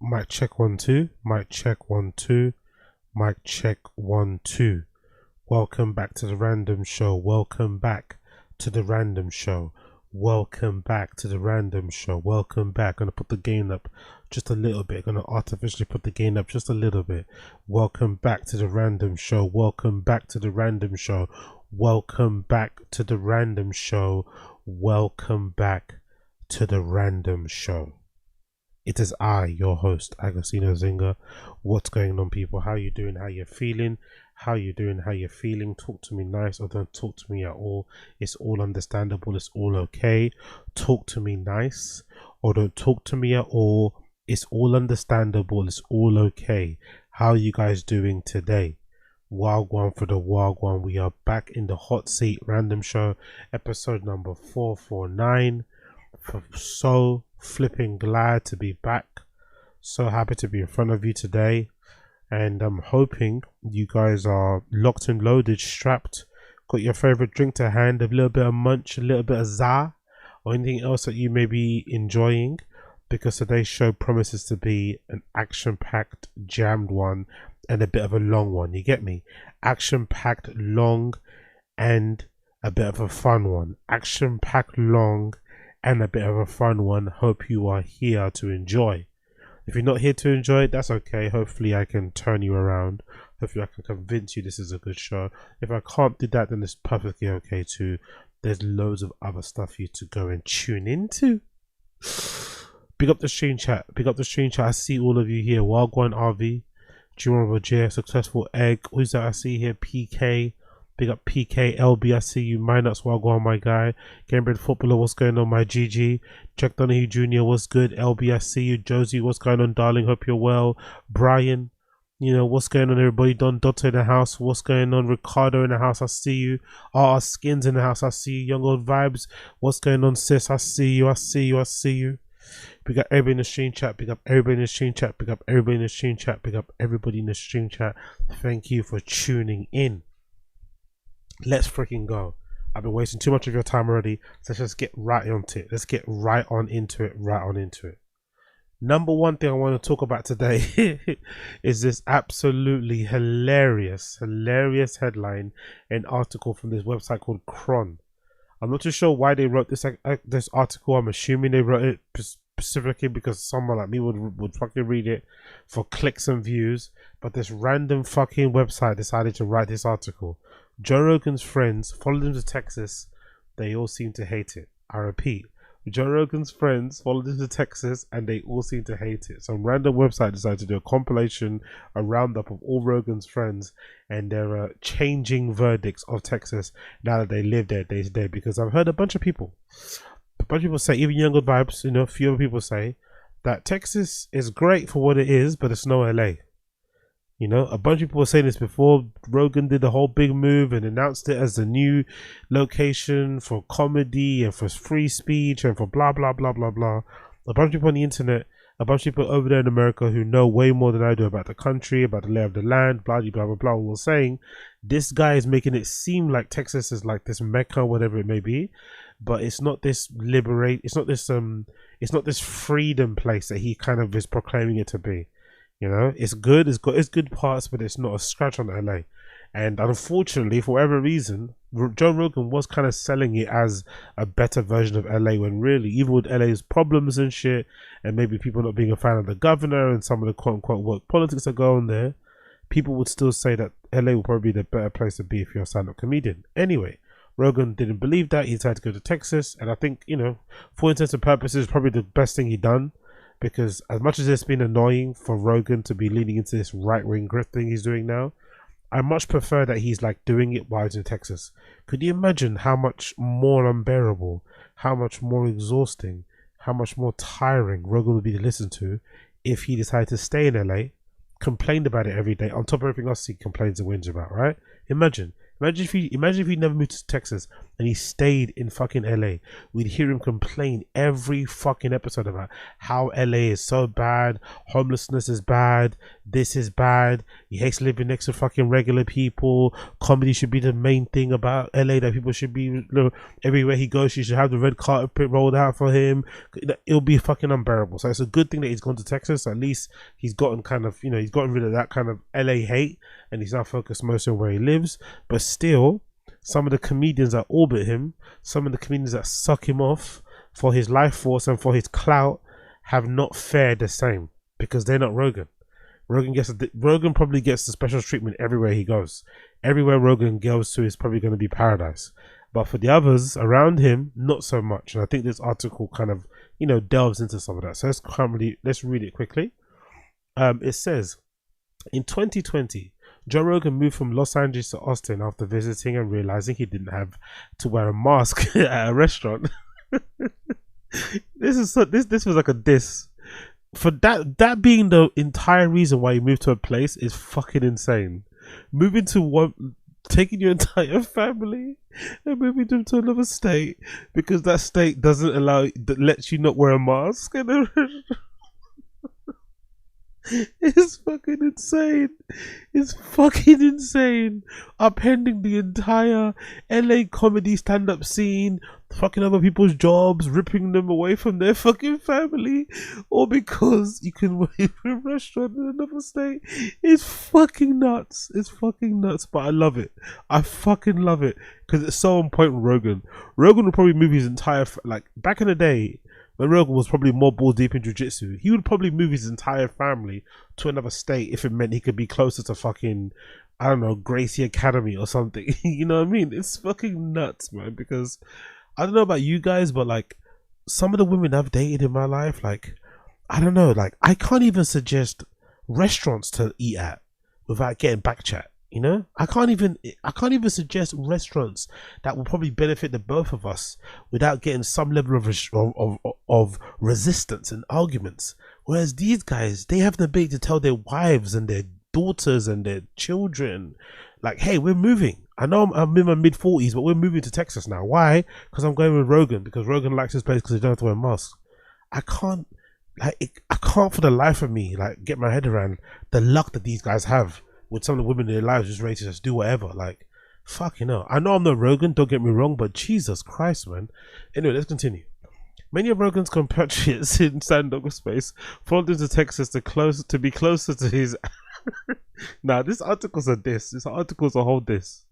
Mic check 1 2. Mic check 1 2. Mic check 1 2. Welcome back to the random show. Welcome back to the random show. Welcome back to the random show. Welcome back. Gonna put the gain up just a little bit. Gonna artificially put the gain up just a little bit. Welcome back to the random show. Welcome back to the random show. Welcome back to the random show. Welcome back to the random show. It is I, your host, Agostinho Zinga. What's going on, people? How you doing? How you feeling? How you doing? How you feeling? Talk to me nice or don't talk to me at all. It's all understandable. It's all okay. Talk to me nice or don't talk to me at all. It's all understandable. It's all okay. How are you guys doing today? Wagwan for the Wagwan. We are back in the hot seat random show, episode number 449. So flipping glad to be back. So happy to be in front of you today. And I'm hoping you guys are locked and loaded, strapped, got your favorite drink to hand, a little bit of munch, a little bit of za, or anything else that you may be enjoying, because today's show promises to be an action-packed, jammed one and a bit of a long one. You get me? Action-packed, long, and a bit of a fun one. Action-packed, long, and a bit of a fun one. Hope you are here to enjoy. If you're not here to enjoy it, that's okay. Hopefully I can turn you around. Hopefully I can convince you this is a good show. If I can't do that, then it's perfectly okay too. There's loads of other stuff for you to go and tune into. Big up the stream chat. Big up the stream chat. I see all of you here. Wagwan RV, Jurong J, Successful Egg. Who's that I see here? PK. Big up PK, LB, I see you. Minuts, Wagwan, my guy. Cambridge Footballer, what's going on, my GG? Jack Donahue Jr., what's good? LB, I see you. Josie, what's going on, darling? Hope you're well. Brian, you know, what's going on, everybody? Don Dotto in the house. What's going on? Ricardo in the house, I see you. RR Skins in the house, I see you. Young Old Vibes, what's going on, sis? I see you, I see you, I see you. Big up everybody in the stream chat. Big up everybody in the stream chat. Big up everybody in the stream chat. Big up everybody in the stream chat. Thank you for tuning in. Let's freaking go. I've been wasting too much of your time already, so let's just get right onto it. Let's get right on into it. Number one thing I want to talk about today is this absolutely hilarious headline and article from this website called CHRON. I'm not too sure why they wrote this article. I'm assuming they wrote it specifically because someone like me would fucking read it for clicks and views, but this random fucking website decided to write this article. Joe Rogan's friends followed him to Texas. They all seem to hate it. I repeat, Joe Rogan's friends followed him to Texas and they all seem to hate it. Some random website decided to do a compilation, a roundup of all Rogan's friends and their changing verdicts of Texas now that they live there day to day. Because I've heard a bunch of people say, even Younger Vibes, you know, fewer people say that Texas is great for what it is, but it's no LA. You know, a bunch of people were saying this before Rogan did the whole big move and announced it as the new location for comedy and for free speech and for blah, blah, blah, blah, blah. A bunch of people on the internet, a bunch of people over there in America who know way more than I do about the country, about the lay of the land, blah, blah, blah, blah, were saying this guy is making it seem like Texas is like this mecca, whatever it may be, but it's not this it's not this freedom place that he kind of is proclaiming it to be. You know, it's good, it's got its good parts, but it's not a scratch on LA. And unfortunately, for whatever reason, Joe Rogan was kind of selling it as a better version of LA, when really, even with LA's problems and shit, and maybe people not being a fan of the governor and some of the quote-unquote work politics that go on there, people would still say that LA will probably be the better place to be if you're a stand-up comedian. Anyway, Rogan didn't believe that. He decided to go to Texas, and I think, you know, for intents and purposes, probably the best thing he done. Because as much as it's been annoying for Rogan to be leaning into this right-wing grit thing he's doing now, I much prefer that he's like doing it while he's in Texas. Could you imagine how much more unbearable, how much more exhausting, how much more tiring Rogan would be to listen to if he decided to stay in LA, complained about it every day, on top of everything else he complains and whinges about, right? Imagine if he never moved to Texas and he stayed in fucking LA. We'd hear him complain every fucking episode about how LA is so bad, homelessness is bad, this is bad. He hates living next to fucking regular people. Comedy should be the main thing about LA, that people should be, you know, everywhere he goes, you should have the red carpet rolled out for him. It'll be fucking unbearable. So it's a good thing that he's gone to Texas. At least he's gotten kind of, you know, he's gotten rid of that kind of LA hate, and he's now focused mostly on where he lives. But still, some of the comedians that orbit him, some of the comedians that suck him off for his life force and for his clout, have not fared the same, because they're not Rogan. Rogan probably gets the special treatment everywhere he goes. Everywhere Rogan goes to is probably going to be paradise. But for the others around him, not so much. And I think this article kind of, you know, delves into some of that. So let's read it quickly. It says, in 2020, Joe Rogan moved from Los Angeles to Austin after visiting and realizing he didn't have to wear a mask at a restaurant. This was like a diss. For that being the entire reason why you moved to a place is fucking insane. Moving to one, taking your entire family and moving them to another state because that state doesn't allow, that lets you not wear a mask. It's fucking insane. It's fucking insane. Upending the entire LA comedy stand-up scene, fucking other people's jobs, ripping them away from their fucking family, all because you can work in a restaurant in another state. It's fucking nuts. It's fucking nuts, but I love it. I fucking love it because it's so on point with Rogan. Rogan would probably move his entire, like back in the day, when Rogan was probably more balls deep in jiu-jitsu, he would probably move his entire family to another state if it meant he could be closer to fucking, I don't know, Gracie Academy or something. You know what I mean? It's fucking nuts, man, because I don't know about you guys, but like some of the women I've dated in my life, like, I don't know, like I can't even suggest restaurants to eat at without getting back chat. You know, I can't even suggest restaurants that will probably benefit the both of us without getting some level of resistance and arguments. Whereas these guys, they have the ability to tell their wives and their daughters and their children, like, hey, we're moving. I know I'm in my mid-40s, but we're moving to Texas now. Why? Because I'm going with Rogan, because Rogan likes his place because they don't have to wear masks. I can't for the life of me, like, get my head around the luck that these guys have with some of the women in their lives just ready to just do whatever. Like, fuck, you know. I know I'm not Rogan, don't get me wrong, but Jesus Christ, man. Anyway, let's continue. Many of Rogan's compatriots in stand-up space followed him to Texas to be closer to his... Nah, this article's a diss. This article's a whole diss.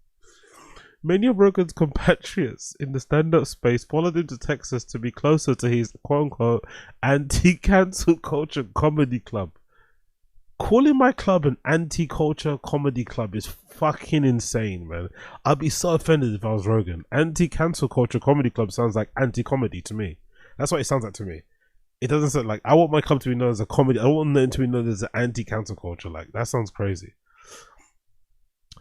Many of Rogan's compatriots in the stand-up space followed him to Texas to be closer to his quote-unquote anti-cancel culture comedy club. Calling my club an anti-culture comedy club is fucking insane, man. I'd be so offended if I was Rogan. Anti-cancel culture comedy club sounds like anti-comedy to me. That's what it sounds like to me. It doesn't sound like, I want my club to be known as a comedy. I want it to be known as an anti-cancel culture. Like, that sounds crazy.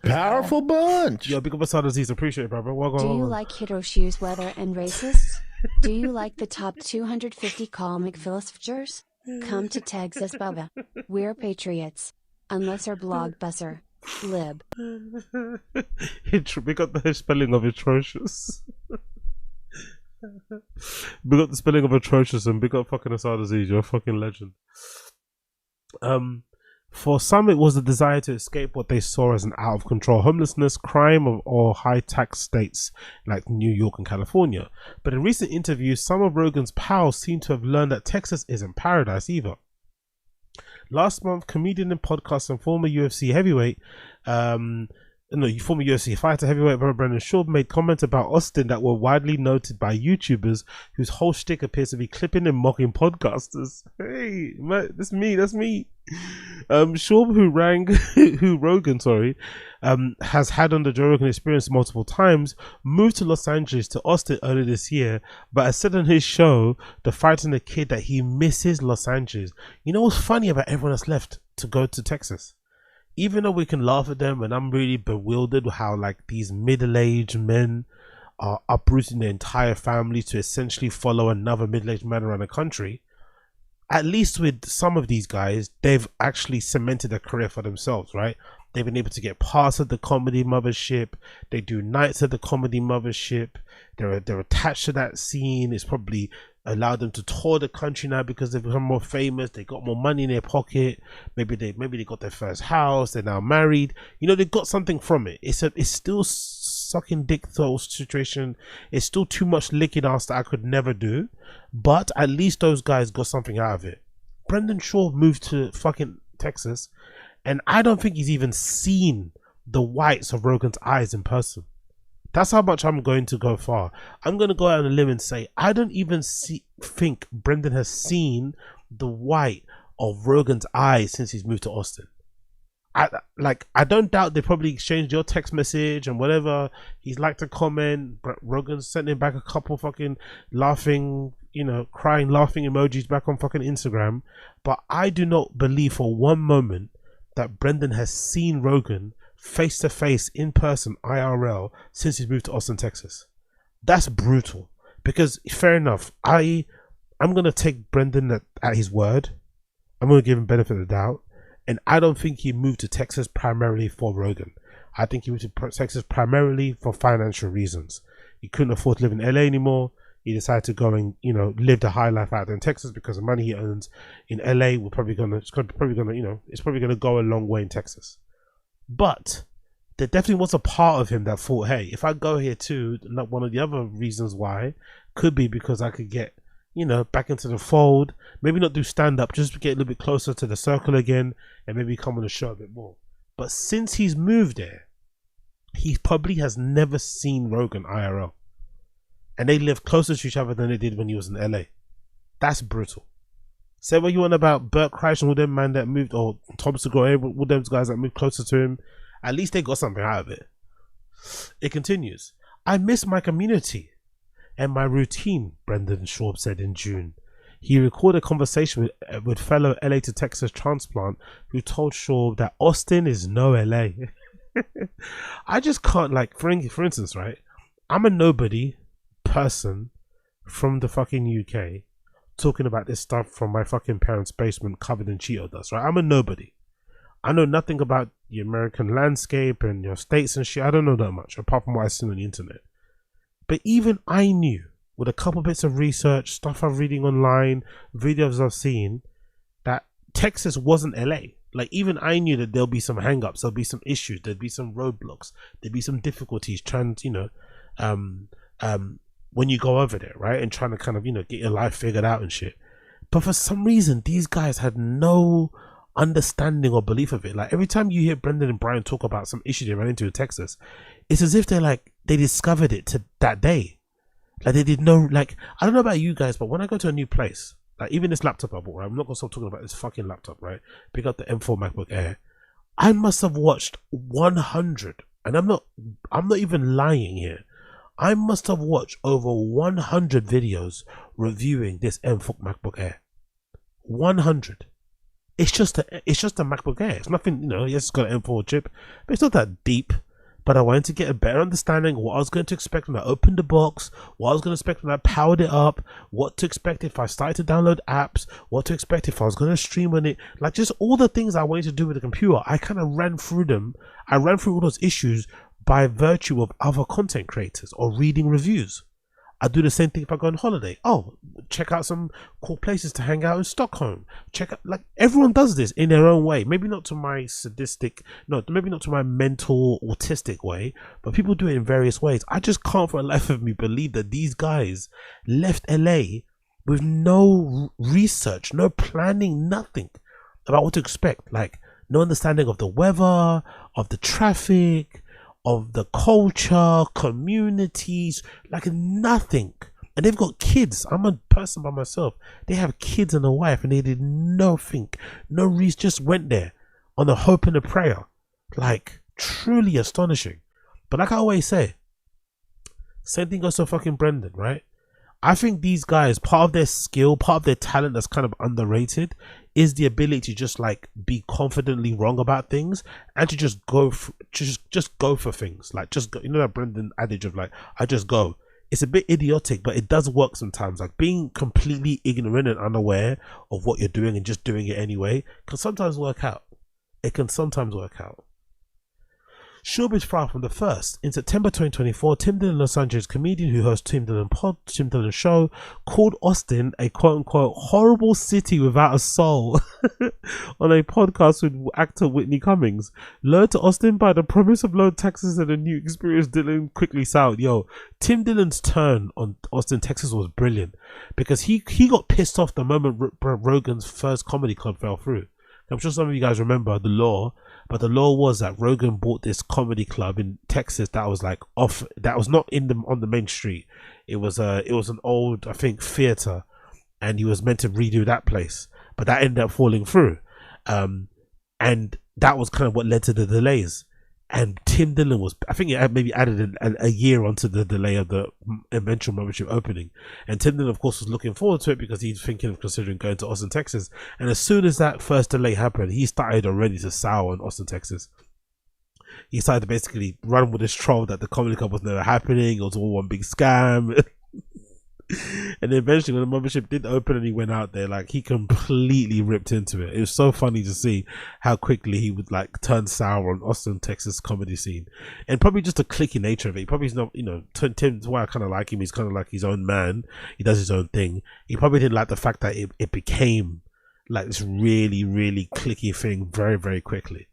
Powerful bunch. Yo, big up aside disease. Appreciate it, brother. Do you like Hiroshi's weather and racists? Do you like the top 250 comic philosophers? Come to Texas, Bubba. We're patriots. Unless our blog busser. Lib. We got the spelling of atrocious. We got the spelling of atrocious, and big up fucking Asad Aziz. You're a fucking legend. For some, it was the desire to escape what they saw as an out of control homelessness, crime, or high tax states like New York and California. But in recent interviews, some of Rogan's pals seem to have learned that Texas isn't paradise either. Last month, comedian and podcaster and former UFC heavyweight, former UFC fighter heavyweight Brendan Schaub made comments about Austin that were widely noted by YouTubers whose whole shtick appears to be clipping and mocking podcasters. Hey, man, that's me. Schaub, who Rogan has had on the Joe Rogan Experience multiple times, moved to Los Angeles to Austin earlier this year, but has said on his show, The Fight and the Kid, that he misses Los Angeles. You know what's funny about everyone that's left to go to Texas? Even though we can laugh at them, and I'm really bewildered how like these middle-aged men are uprooting their entire family to essentially follow another middle-aged man around the country, at least with some of these guys, they've actually cemented a career for themselves, right? They've been able to get parts of the comedy mothership. They do nights at the comedy mothership. They're attached to that scene. It's probably allowed them to tour the country now because they've become more famous. They got more money in their pocket. Maybe they got their first house. They're now married. You know, they got something from it. It's still sucking dick sort of situation. It's still too much licking ass that I could never do. But at least those guys got something out of it. Brendan Schaub moved to fucking Texas, and I don't think he's even seen the whites of Rogan's eyes in person. That's how much I'm going to go far. I'm going to go out on a limb and say I don't even think Brendan has seen the white of Rogan's eyes since he's moved to Austin. I don't doubt they probably exchanged your text message and whatever. He's liked a comment. Rogan's sent him back a couple fucking laughing, you know, crying, laughing emojis back on fucking Instagram. But I do not believe for one moment that Brendan has seen Rogan face to face in person IRL since he's moved to Austin, Texas. That's brutal. Because fair enough, I'm gonna take Brendan at his word. I'm gonna give him benefit of the doubt, and I don't think he moved to Texas primarily for Rogan. I think he moved to Texas primarily for financial reasons. He couldn't afford to live in LA anymore. He decided to go and, you know, live the high life out there in Texas because the money he earns in LA it's probably gonna go a long way in Texas. But there definitely was a part of him that thought, hey, if I go here too, like one of the other reasons why could be because I could get, you know, back into the fold, maybe not do stand up, just get a little bit closer to the circle again and maybe come on the show a bit more. But since he's moved there, he probably has never seen Rogan IRL. And they live closer to each other than they did when he was in LA. That's brutal. Say what you want about Bert Kreischer and all them man that moved, or Tom Segura, all them guys that moved closer to him. At least they got something out of it. It continues. I miss my community and my routine, Brendan Schaub said in June. He recorded a conversation with fellow LA to Texas transplant who told Schaub that Austin is no LA. I just can't, like, for instance, right? I'm a nobody person from the fucking UK talking about this stuff from my fucking parents' basement covered in Cheeto dust, right? I'm a nobody. I know nothing about the American landscape and your states and shit. I don't know that much apart from what I've seen on the internet. But even I knew, with a couple bits of research, stuff I'm reading online, videos I've seen, that Texas wasn't LA. Like, even I knew that there'll be some hang-ups, there'll be some issues, there'd be some roadblocks, there'd be some difficulties trying to, you know, when you go over there, right? And trying to kind of, you know, get your life figured out and shit. But for some reason, these guys had no understanding or belief of it. Like, every time you hear Brendan and Brian talk about some issue they ran into in Texas, it's as if they're like, they discovered it to that day. Like, they did know, like, I don't know about you guys, but when I go to a new place, like even this laptop I bought, right? I'm not gonna stop talking about this fucking laptop, right? Pick up the M4 MacBook Air. I must have watched 100, and I'm not even lying here. I must have watched over 100 videos reviewing this M4 MacBook Air. 100. It's just a MacBook Air. It's nothing, you know. Yes, it's got an M4 chip, but it's not that deep. But I wanted to get a better understanding of what I was going to expect when I opened the box, what I was going to expect when I powered it up, what to expect if I started to download apps, what to expect if I was going to stream on it. Like, just all the things I wanted to do with the computer, I kind of ran through them. I ran through all those issues by virtue of other content creators or reading reviews. I do the same thing if I go on holiday. Oh, check out some cool places to hang out in Stockholm. Check out, like, everyone does this in their own way. Maybe not to my maybe not to my mental autistic way, but people do it in various ways. I just can't for the life of me believe that these guys left LA with no research, no planning, nothing about what to expect. Like, no understanding of the weather, of the traffic, of the culture, communities, like nothing. And they've got kids. I'm a person by myself. They have kids and a wife, and they did nothing, no reason, just went there on a hope and a prayer. Like, truly astonishing. But like I always say, same thing goes to fucking Brendan, right? I think these guys, part of their skill, part of their talent that's kind of underrated, is the ability to just like be confidently wrong about things and to just go for things. Like, just go, you know that Brendan adage of like, I just go. It's a bit idiotic, but it does work sometimes. Like, being completely ignorant and unaware of what you're doing and just doing it anyway can sometimes work out. It can sometimes work out. Schaub is far from the first. In September 2024, Tim Dillon, Los Angeles comedian who hosts Tim Dillon Show, called Austin a quote-unquote horrible city without a soul on a podcast with actor Whitney Cummings. Lured to Austin by the promise of low taxes and a new experience, Dillon quickly soured. Yo, Tim Dillon's turn on Austin, Texas was brilliant because he got pissed off the moment Rogan's first comedy club fell through. I'm sure some of you guys remember the law, but the law was that Rogan bought this comedy club in Texas that was like off, that was not on the main street. It was an old, I think, theater, and he was meant to redo that place, but that ended up falling through, and that was kind of what led to the delays. And Tim Dillon was, I think it maybe added a year onto the delay of the eventual membership opening. And Tim Dillon, of course, was looking forward to it because he's thinking of considering going to Austin, Texas. And as soon as that first delay happened, he started already to sour on Austin, Texas. He started to basically run with this troll that the comedy club was never happening. It was all one big scam. And then eventually when the membership did open and he went out there, like, he completely ripped into it. It was so funny to see how quickly he would like turn sour on Austin, Texas comedy scene, and probably just the cliquey nature of it. He probably's not, you know, Tim's why I kind of like him. He's kind of like his own man. He does his own thing. He probably didn't like the fact that it became like this really, really cliquey thing very, very quickly.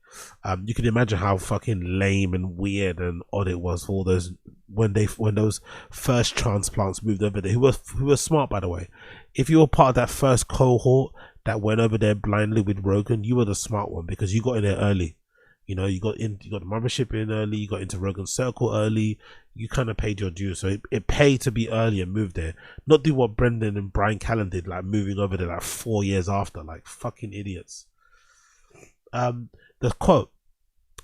You can imagine how fucking lame and weird and odd it was for all those when those first transplants moved over there, who were smart, by the way. If you were part of that first cohort that went over there blindly with Rogan, you were the smart one because you got in there early. You know, you got the membership in early, you got into Rogan's circle early, you kind of paid your dues. So it paid to be early and move there, not do what Brendan and Brian Callen did, like moving over there like 4 years after, like fucking idiots. The quote: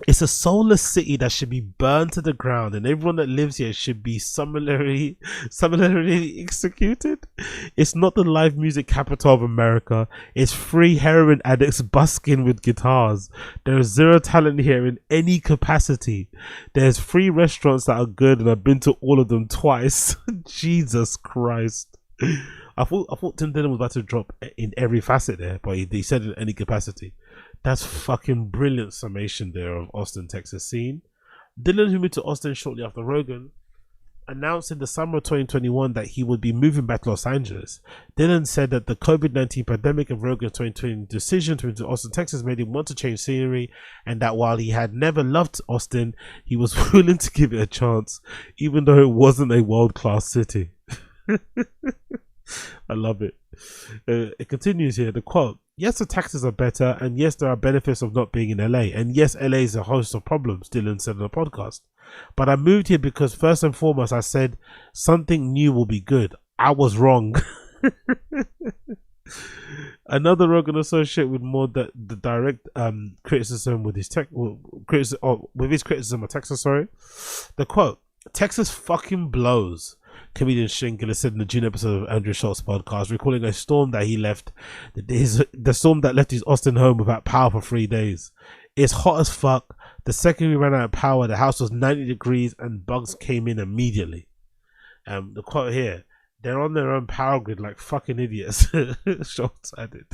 "It's a soulless city that should be burned to the ground, and everyone that lives here should be summarily executed. It's not the live music capital of America. It's free heroin addicts busking with guitars. There is zero talent here in any capacity. There's free restaurants that are good, and I've been to all of them twice." Jesus Christ. I thought Tim Dillon was about to drop in every facet there, but he said in any capacity. That's fucking brilliant summation there of Austin, Texas scene. Dillon, who moved to Austin shortly after Rogan, announced in the summer of 2021 that he would be moving back to Los Angeles. Dillon said that the COVID-19 pandemic and Rogan's 2020 decision to move to Austin, Texas made him want to change scenery, and that while he had never loved Austin, he was willing to give it a chance, even though it wasn't a world-class city. I love it. It continues here, the quote: "Yes, the taxes are better, and yes, there are benefits of not being in LA, and yes, LA is a host of problems," Dillon said on the podcast. "But I moved here because first and foremost, I said something new will be good. I was wrong." Another Rogan associate with more the direct criticism with his criticism of Texas. Sorry, the quote: "Texas fucking blows," comedian Shane Gillis said in the June episode of Andrew Schultz's podcast, recalling a storm that he left, the storm that left his Austin home without power for 3 days. "It's hot as fuck. The second we ran out of power, the house was 90 degrees and bugs came in immediately." The quote here: "They're on their own power grid like fucking idiots." Schultz added.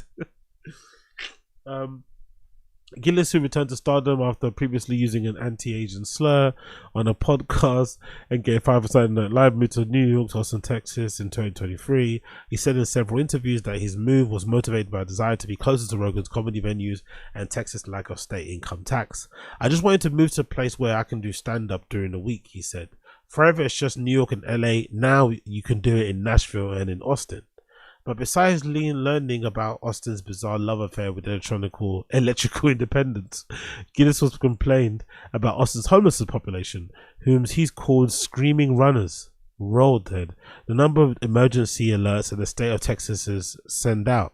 Gillis, who returned to stardom after previously using an anti-Asian slur on a podcast and gave 5 Saturday Night Live, moved to New York, Austin, Texas in 2023. He said in several interviews that his move was motivated by a desire to be closer to Rogan's comedy venues and Texas' lack of state income tax. "I just wanted to move to a place where I can do stand-up during the week," he said. "Forever it's just New York and LA. Now you can do it in Nashville and in Austin." But besides learning about Austin's bizarre love affair with electrical independence, Gillis was complained about Austin's homeless population, whom he's called screaming runners. Rolled head. The number of emergency alerts that the state of Texas has sent out.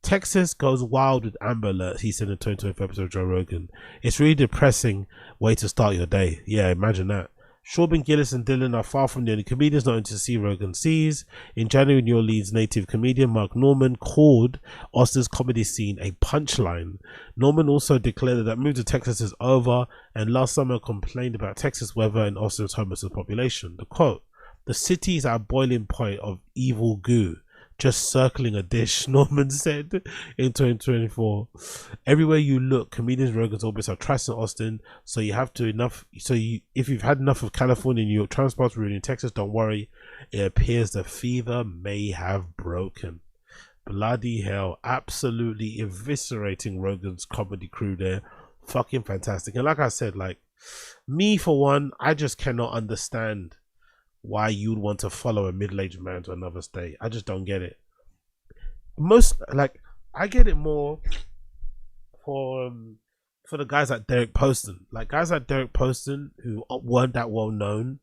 "Texas goes wild with Amber Alerts," he said in the 2024 episode of Joe Rogan. "It's really depressing way to start your day." Yeah, imagine that. Schaub, Gillis, and Dillon are far from the only comedians not to see Rogan sees. In January, New Orleans native comedian Mark Norman called Austin's comedy scene a punchline. Norman also declared that move to Texas is over, and last summer complained about Texas weather and Austin's homeless population. The quote: "The city is at a boiling point of evil goo. just circling a dish. Norman said in 2024. Everywhere you look, comedians, Rogan's, Orbis are trashing Austin. So you have to enough. So if you've had enough of California, New York, transport's ruining in Texas, don't worry. It appears the fever may have broken. Bloody hell, absolutely eviscerating Rogan's comedy crew there. Fucking fantastic. And like I said, like, me for one, I just cannot understand why you'd want to follow a middle-aged man to another state. I just don't get it. I get it more for the guys like Derek Poston. Like, guys like Derek Poston who weren't that well known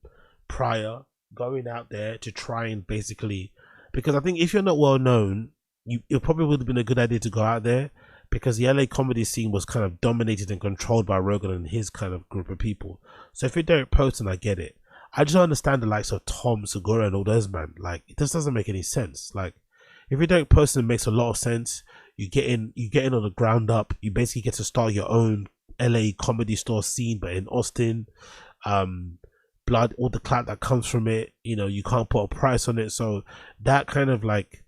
prior, going out there to try and basically, because I think if you're not well known, it probably would have been a good idea to go out there, because the LA comedy scene was kind of dominated and controlled by Rogan and his kind of group of people. So if you're Derek Poston, I get it. I just don't understand the likes of Tom Segura and all those, man. Like, it just doesn't make any sense. Like, if you're Derek Poston, it makes a lot of sense. You get in on the ground up. You basically get to start your own LA comedy store scene, but in Austin. Blood, all the clout that comes from it. You know, you can't put a price on it. So that kind of like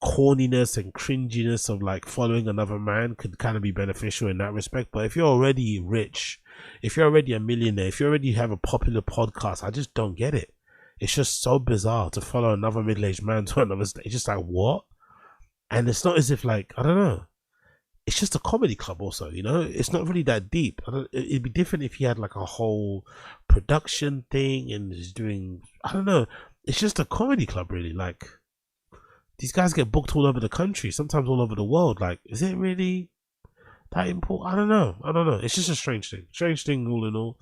corniness and cringiness of like following another man could kind of be beneficial in that respect. But if you're already rich, if you're already a millionaire, if you already have a popular podcast, I just don't get it. It's just so bizarre to follow another middle-aged man to another stage. It's just like, what? And it's not as if, like, I don't know, it's just a comedy club also, you know. It's not really that deep. It'd be different if he had like a whole production thing and is doing, I don't know, it's just a comedy club really. Like, these guys get booked all over the country, sometimes all over the world. Like, is it really that important? I don't know. It's just a strange thing all in all.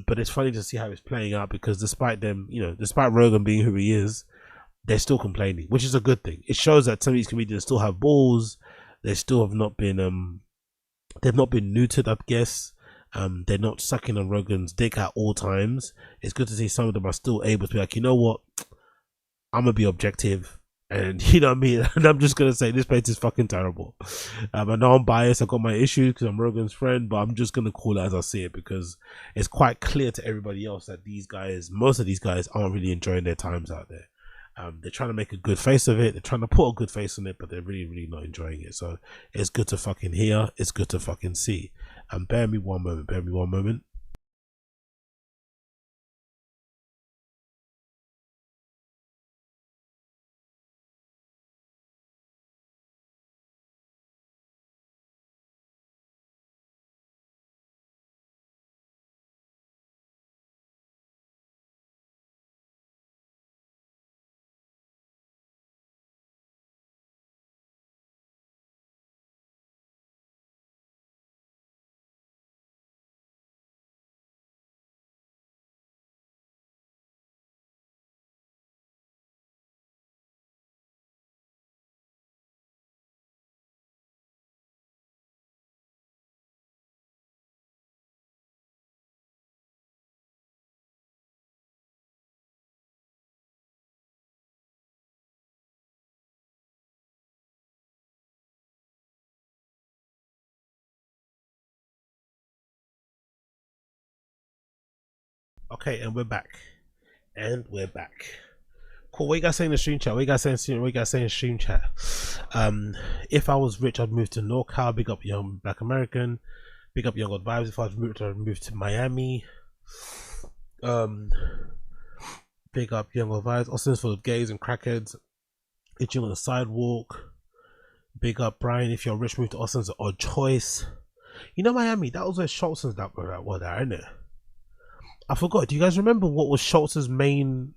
But it's funny to see how it's playing out, because despite them, you know, despite Rogan being who he is, they're still complaining, which is a good thing. It shows that some of these comedians still have balls. They still have not been they've not been neutered, I guess. They're not sucking on Rogan's dick at all times. It's good to see some of them are still able to be like, you know what, I'm gonna be objective. And you know what I mean? And I'm just gonna say this place is fucking terrible. I know I'm biased, I've got my issues because I'm Rogan's friend, but I'm just gonna call it as I see it, because it's quite clear to everybody else that these guys, most of these guys, aren't really enjoying their times out there. They're trying to make a good face of it, they're trying to put a good face on it, but they're really not enjoying it. So it's good to fucking hear, it's good to fucking see. Bear me one moment. Okay, and we're back. Cool. What you guys saying in the stream chat? What you guys saying in stream chat? If I was rich, I'd move to NorCal. Big up Young Black American. Big up Young God Vibes. If I was rich, I'd move to Miami. Big up Young God Vibes. Austin's full of gays and crackheads itching on the sidewalk. Big up Brian. If you're rich, move to Austin's an odd choice. You know, Miami, that was where Schultz's that were there, isn't it? I forgot. Do you guys remember what was Schultz's main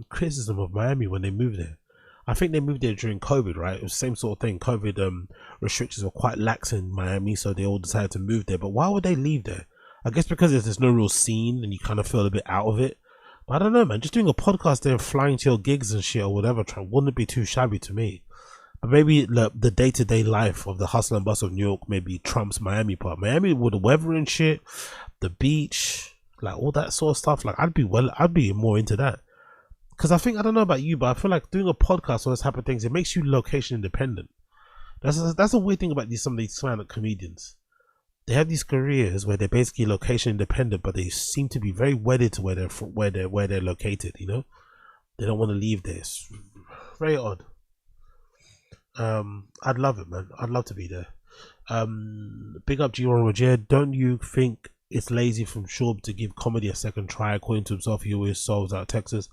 criticism of Miami when they moved there? I think they moved there during COVID, right? It was the same sort of thing. COVID restrictions were quite lax in Miami, so they all decided to move there. But why would they leave there? I guess because there's no real scene and you kind of feel a bit out of it. But I don't know, man. Just doing a podcast there, flying to your gigs and shit or whatever, wouldn't be too shabby to me. But maybe the day-to-day life of the hustle and bustle of New York maybe trumps Miami part. Miami with the weather and shit, the beach, like all that sort of stuff. Like I'd be more into that. Because I don't know about you, but I feel like doing a podcast or this type of things, it makes you location independent. That's a weird thing about some of these stand-up comedians. They have these careers where they're basically location independent, but they seem to be very wedded to where they're located. You know, they don't want to leave this. Very odd. I'd love it, man. I'd love to be there. Big up G1 Roger. Don't you think it's lazy from Schaub to give comedy a second try? According to himself, he always solves out of Texas.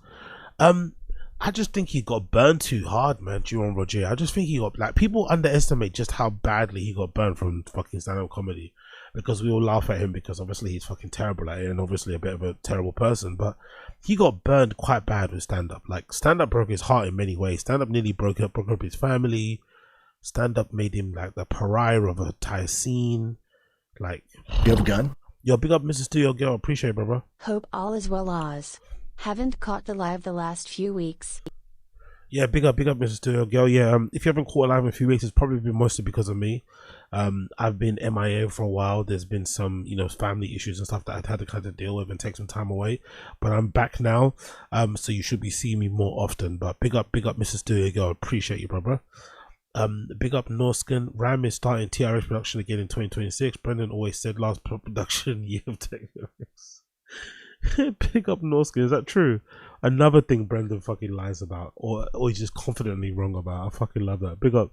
I just think he got burned too hard, man. G1 Roger. I just think he got, like, people underestimate just how badly he got burned from fucking stand-up comedy, because we all laugh at him because obviously he's fucking terrible at it and obviously a bit of a terrible person, but he got burned quite bad with stand-up. Like, stand-up broke his heart in many ways. Stand-up nearly broke up his family. Stand-up made him like the pariah of a entire scene. Like, you have a gun? Yo, big up Mrs. Studio Girl. Appreciate it, brother. Hope all is well, Oz. Haven't caught the live the last few weeks. Yeah, big up Mrs. Studio Girl. Yeah, if you haven't caught a live in a few weeks, it's probably been mostly because of me. I've been MIA for a while. There's been some, you know, family issues and stuff that I've had to kind of deal with and take some time away. But I'm back now, so you should be seeing me more often. But big up Mrs. Studio Girl. Appreciate you, brother. Big up Norskin. Ram is starting TRS production again in 2026. Brendan always said last production year of TechnoX. Big up Norskin. Is that true? Another thing Brendan fucking lies about, or he's just confidently wrong about. I fucking love that. Big up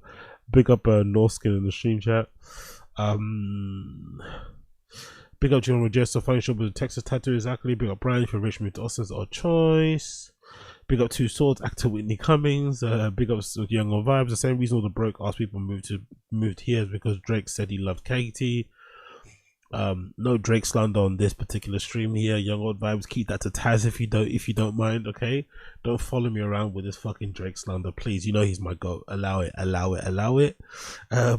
Norskin in the stream chat. Big up General Jester. Funny shop with the Texas tattoo, exactly. Big up Brian for Rich moved to Austin's odd choice. Big up Two Swords, actor Whitney Cummings. Big up Young on Vibes. The same reason all the broke ass people moved here is because Drake said he loved Katie. No Drake slander on this particular stream here. Young Old Vibes, keep that to Taz if you don't mind, okay? Don't follow me around with this fucking Drake slander, please. You know he's my goat. Allow it.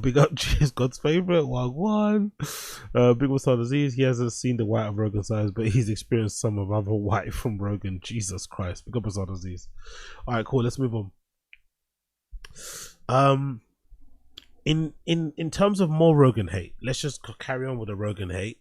Big up Cheers, God's favorite, Wagwan. Big up Star Disease. He hasn't seen the white of Rogan's eyes, but he's experienced some of other white from Rogan. Jesus Christ. Big up Star Disease. Alright, cool, let's move on. In terms of more Rogan hate, let's just carry on with the Rogan hate.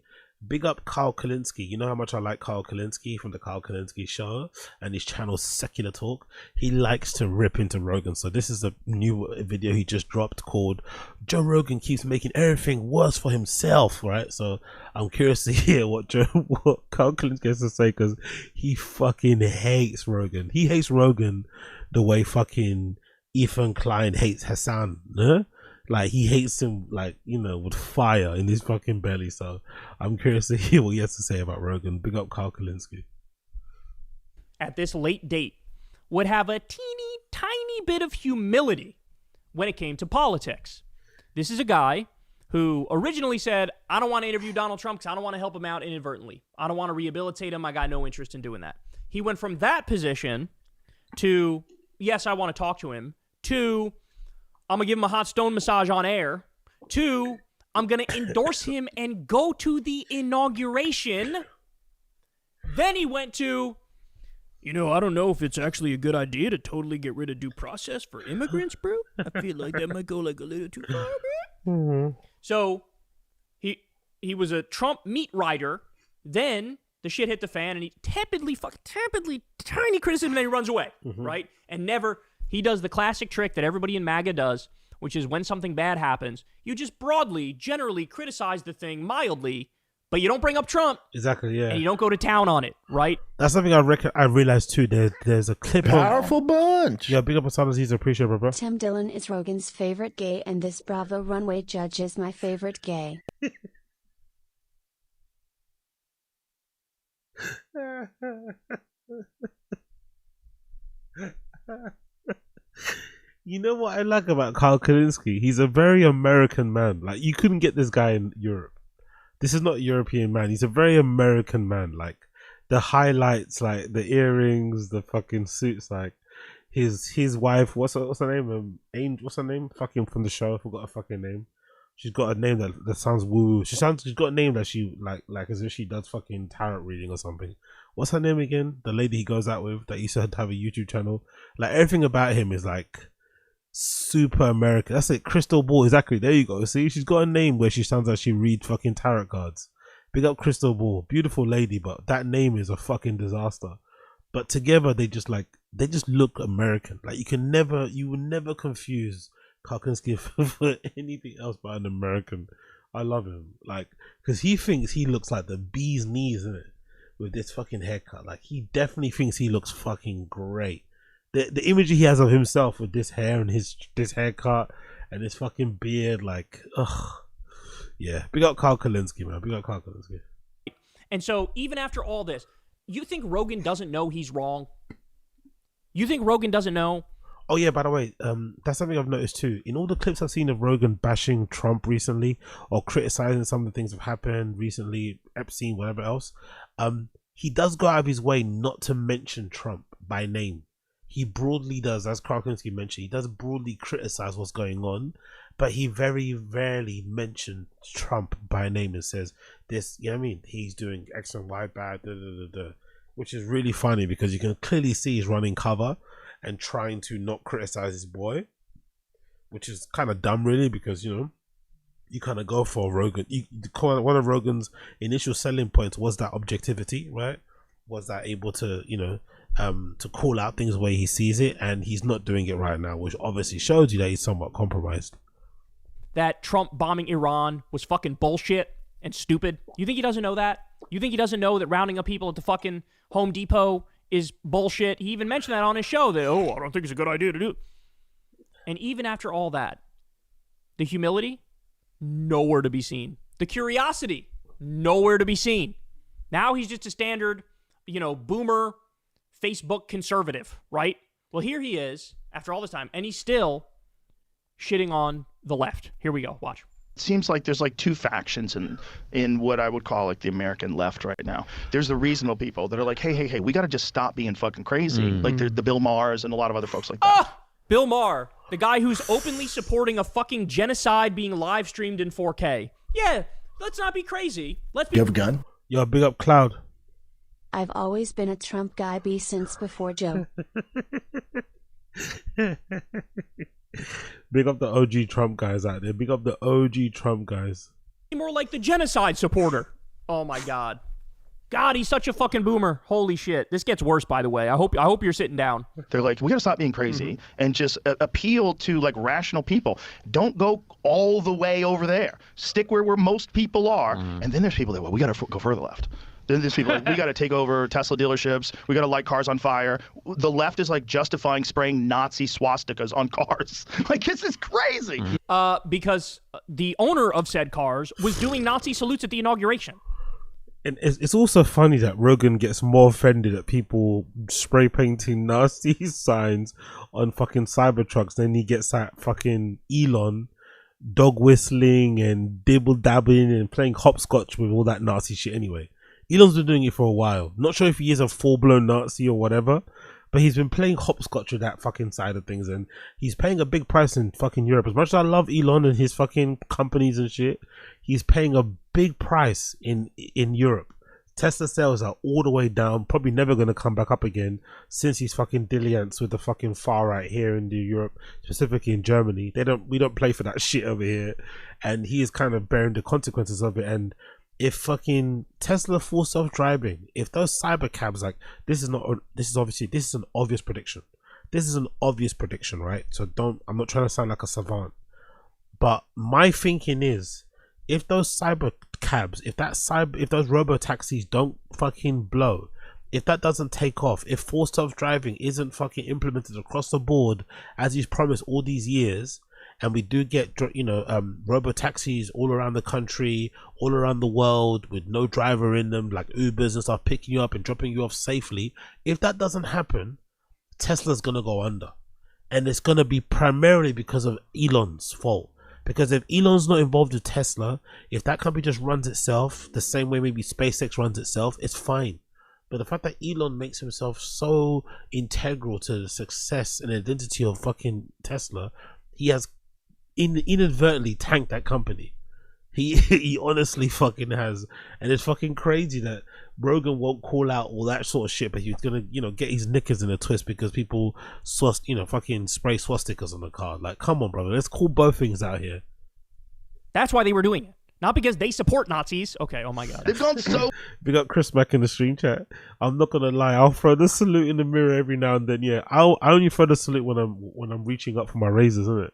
Big up Kyle Kulinski. You know how much I like Kyle Kulinski from the Kyle Kulinski show and his channel Secular Talk. He likes to rip into Rogan. So this is a new video he just dropped called Joe Rogan Keeps Making Everything Worse for Himself, right? So I'm curious to hear what Kyle Kulinski has to say, because he fucking hates Rogan. He hates Rogan the way fucking Ethan Klein hates Hassan, huh? Like, he hates him, like, you know, with fire in his fucking belly. So I'm curious to hear what he has to say about Rogan. Big up Kyle Kulinski. At this late date, would have a teeny tiny bit of humility when it came to politics. This is a guy who originally said, I don't want to interview Donald Trump because I don't want to help him out inadvertently. I don't want to rehabilitate him. I got no interest in doing that. He went from that position to, yes, I want to talk to him, to, I'm going to give him a hot stone massage on air, to, I'm going to endorse him and go to the inauguration. Then he went to, you know, I don't know if it's actually a good idea to totally get rid of due process for immigrants, bro. I feel like that might go like a little too far, bro. Mm-hmm. So he was a Trump meat rider. Then the shit hit the fan, and he tepidly, tiny criticism, and then he runs away, right? And never... He does the classic trick that everybody in MAGA does, which is when something bad happens, you just broadly, generally criticize the thing mildly, but you don't bring up Trump. Exactly, yeah. And you don't go to town on it, right? That's something I realized too. There's a clip Powerful bunch. Yeah, big up Asana Aziz. Appreciate it, bro. Tim Dillon is Rogan's favorite gay, and this Bravo runway judge is my favorite gay. You know what I like about Kyle Kulinski? He's a very American man. Like, you couldn't get this guy in Europe. This is not a European man. He's a very American man. Like, the highlights, like the earrings, the fucking suits, like his wife. What's her name? Angel. What's her name? Fucking from the show. I forgot her fucking name. She's got a name that sounds woo. She's got a name that she like as if she does fucking tarot reading or something. What's her name again? The lady he goes out with that used to have a YouTube channel. Like, everything about him is like super American. That's it. Crystal Ball. Exactly. There you go. See, she's got a name where she sounds like she reads fucking tarot cards. Big up Crystal Ball. Beautiful lady, but that name is a fucking disaster. But together they just look American. Like, you will never confuse Kulinski for anything else but an American. I love him. Like, because he thinks he looks like the bee's knees, isn't it? With this fucking haircut. Like, he definitely thinks he looks fucking great. the imagery he has of himself with this hair and this haircut and his fucking beard, like, ugh. Yeah, big up Carl Kulinski, man. Big up Carl Kulinski. And so even after all this, you think Rogan doesn't know he's wrong? You think Rogan doesn't know? Oh yeah, by the way, that's something I've noticed too. In all the clips I've seen of Rogan bashing Trump recently or criticizing some of the things that have happened recently, Epstein, whatever else, he does go out of his way not to mention Trump by name. He broadly does, as Carl Kulinski mentioned, he does broadly criticize what's going on, but he very rarely mentions Trump by name and says this, you know what I mean? He's doing X and Y bad, which is really funny because you can clearly see he's running cover and trying to not criticize his boy, which is kind of dumb, really, because, you know, you kind of go for Rogan. One of Rogan's initial selling points was that objectivity, right? Was that able to, you know, to call out things the way he sees it, and he's not doing it right now, which obviously shows you that he's somewhat compromised. That Trump bombing Iran was fucking bullshit and stupid. You think he doesn't know that? You think he doesn't know that rounding up people at the fucking Home Depot is bullshit? He even mentioned that on his show that, I don't think it's a good idea to do. And even after all that, the humility, nowhere to be seen. The curiosity, nowhere to be seen. Now he's just a standard, you know, boomer Facebook conservative, right? Well, here he is after all this time, and he's still shitting on the left. Here we go. Watch. It seems like there's like two factions in what I would call like the American left right now. There's the reasonable people that are like, hey, we got to just stop being fucking crazy. Like the Bill Maher's and a lot of other folks like that. Bill Maher, the guy who's openly supporting a fucking genocide being live streamed in 4K. Yeah, let's not be crazy. Let's be. You have a gun? Yo, big up Cloud. I've always been a Trump guy since before Joe. Big up the OG Trump guys out there. Big up the OG Trump guys. More like the genocide supporter. Oh my God. God, he's such a fucking boomer. Holy shit. This gets worse, by the way. I hope you're sitting down. They're like, we got to stop being crazy and just appeal to like rational people. Don't go all the way over there. Stick where most people are. And then there's people that, well, we got to go further left. Then there's people like, we got to take over Tesla dealerships. We got to light cars on fire. The left is like justifying spraying Nazi swastikas on cars. Like, this is crazy. Because the owner of said cars was doing Nazi salutes at the inauguration. And it's also funny that Rogan gets more offended at people spray painting Nazi signs on fucking Cybertrucks than he gets at fucking Elon dog whistling and dibble dabbling and playing hopscotch with all that Nazi shit anyway. Elon's been doing it for a while. Not sure if he is a full-blown Nazi or whatever, but he's been playing hopscotch with that fucking side of things, and he's paying a big price in fucking Europe. As much as I love Elon and his fucking companies and shit, he's paying a big price in Europe. Tesla sales are all the way down, probably never going to come back up again since he's fucking dalliance with the fucking far right here in Europe, specifically in Germany. We don't play for that shit over here, and he is kind of bearing the consequences of it. And if fucking Tesla full self-driving, if those cyber cabs, like, this is an obvious prediction. This is an obvious prediction, right? So I'm not trying to sound like a savant, but my thinking is, if those cyber cabs, if those robo taxis don't fucking blow, if that doesn't take off, if full self-driving isn't fucking implemented across the board as he's promised all these years, and we do get, you know, robo taxis all around the country, all around the world with no driver in them, like Ubers and stuff, picking you up and dropping you off safely. If that doesn't happen, Tesla's gonna go under, and it's gonna be primarily because of Elon's fault. Because if Elon's not involved with Tesla, if that company just runs itself the same way maybe SpaceX runs itself, it's fine. But the fact that Elon makes himself so integral to the success and identity of fucking Tesla, he has inadvertently tanked that company. He honestly fucking has. And it's fucking crazy that Rogan won't call out all that sort of shit, but he's gonna, you know, get his knickers in a twist because people fucking spray swastikas on the car. Like, come on, brother, let's call both things out here. That's why they were doing it, not because they support Nazis. Okay, oh my God, they've gone so. We got Chris Mack in the stream chat. I'm not gonna lie, I'll throw the salute in the mirror every now and then. Yeah, I only throw the salute when I'm reaching up for my razors, isn't it?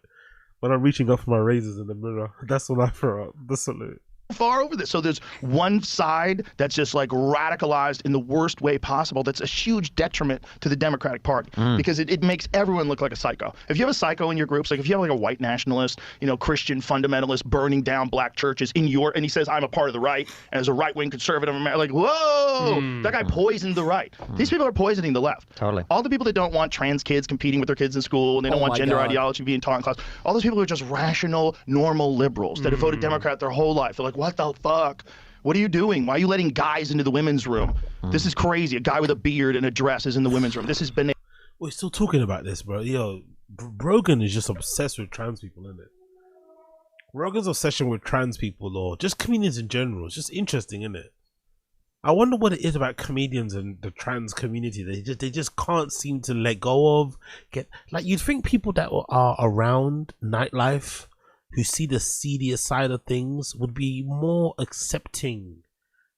When I'm reaching up for my razors in the mirror, that's when I throw up the salute. far over this. So there's one side that's just like radicalized in the worst way possible. That's a huge detriment to the Democratic Party because it makes everyone look like a psycho. If you have a psycho in your groups, like if you have like a white nationalist, you know, Christian fundamentalist burning down black churches in your, and he says, I'm a part of the right, and as a right-wing conservative, I'm like, whoa, that guy poisoned the right. These people are poisoning the left. Totally. All the people that don't want trans kids competing with their kids in school, and they don't want gender ideology being taught in class, all those people are just rational, normal liberals that have voted Democrat their whole life. They're like, what the fuck? What are you doing? Why are you letting guys into the women's room? This is crazy. A guy with a beard and a dress is in the women's room. This has been. We're still talking about this, bro. Yo, Rogan is just obsessed with trans people, isn't it? Rogan's obsession with trans people, or just comedians in general, is just interesting, isn't it? I wonder what it is about comedians and the trans community. They just can't seem to let go of. Like, you'd think people that are around nightlife, who see the seedier side of things, would be more accepting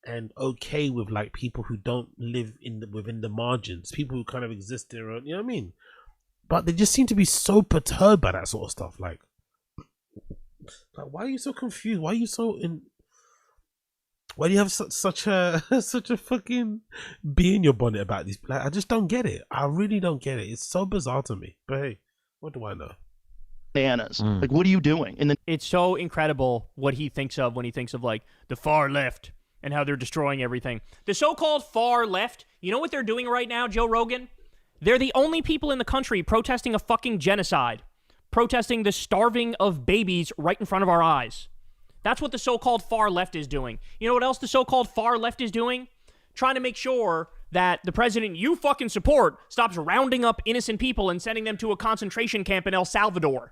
and okay with like people who don't live within the margins, people who kind of exist there, you know what I mean? But they just seem to be so perturbed by that sort of stuff. Like why are you so confused? Why are you so in? Why do you have such a fucking bee in your bonnet about these? Like, I just don't get it. I really don't get it. It's so bizarre to me. But hey, what do I know? Bananas. Like, what are you doing? And then It's so incredible what he thinks of when he thinks of like the far left and how they're destroying everything. The so-called far left, you know what they're doing right now, Joe Rogan? They're the only people in the country protesting a fucking genocide, protesting the starving of babies right in front of our eyes. That's what the so-called far left is doing. You know what else the so-called far left is doing? Trying to make sure that the president you fucking support stops rounding up innocent people and sending them to a concentration camp in El Salvador.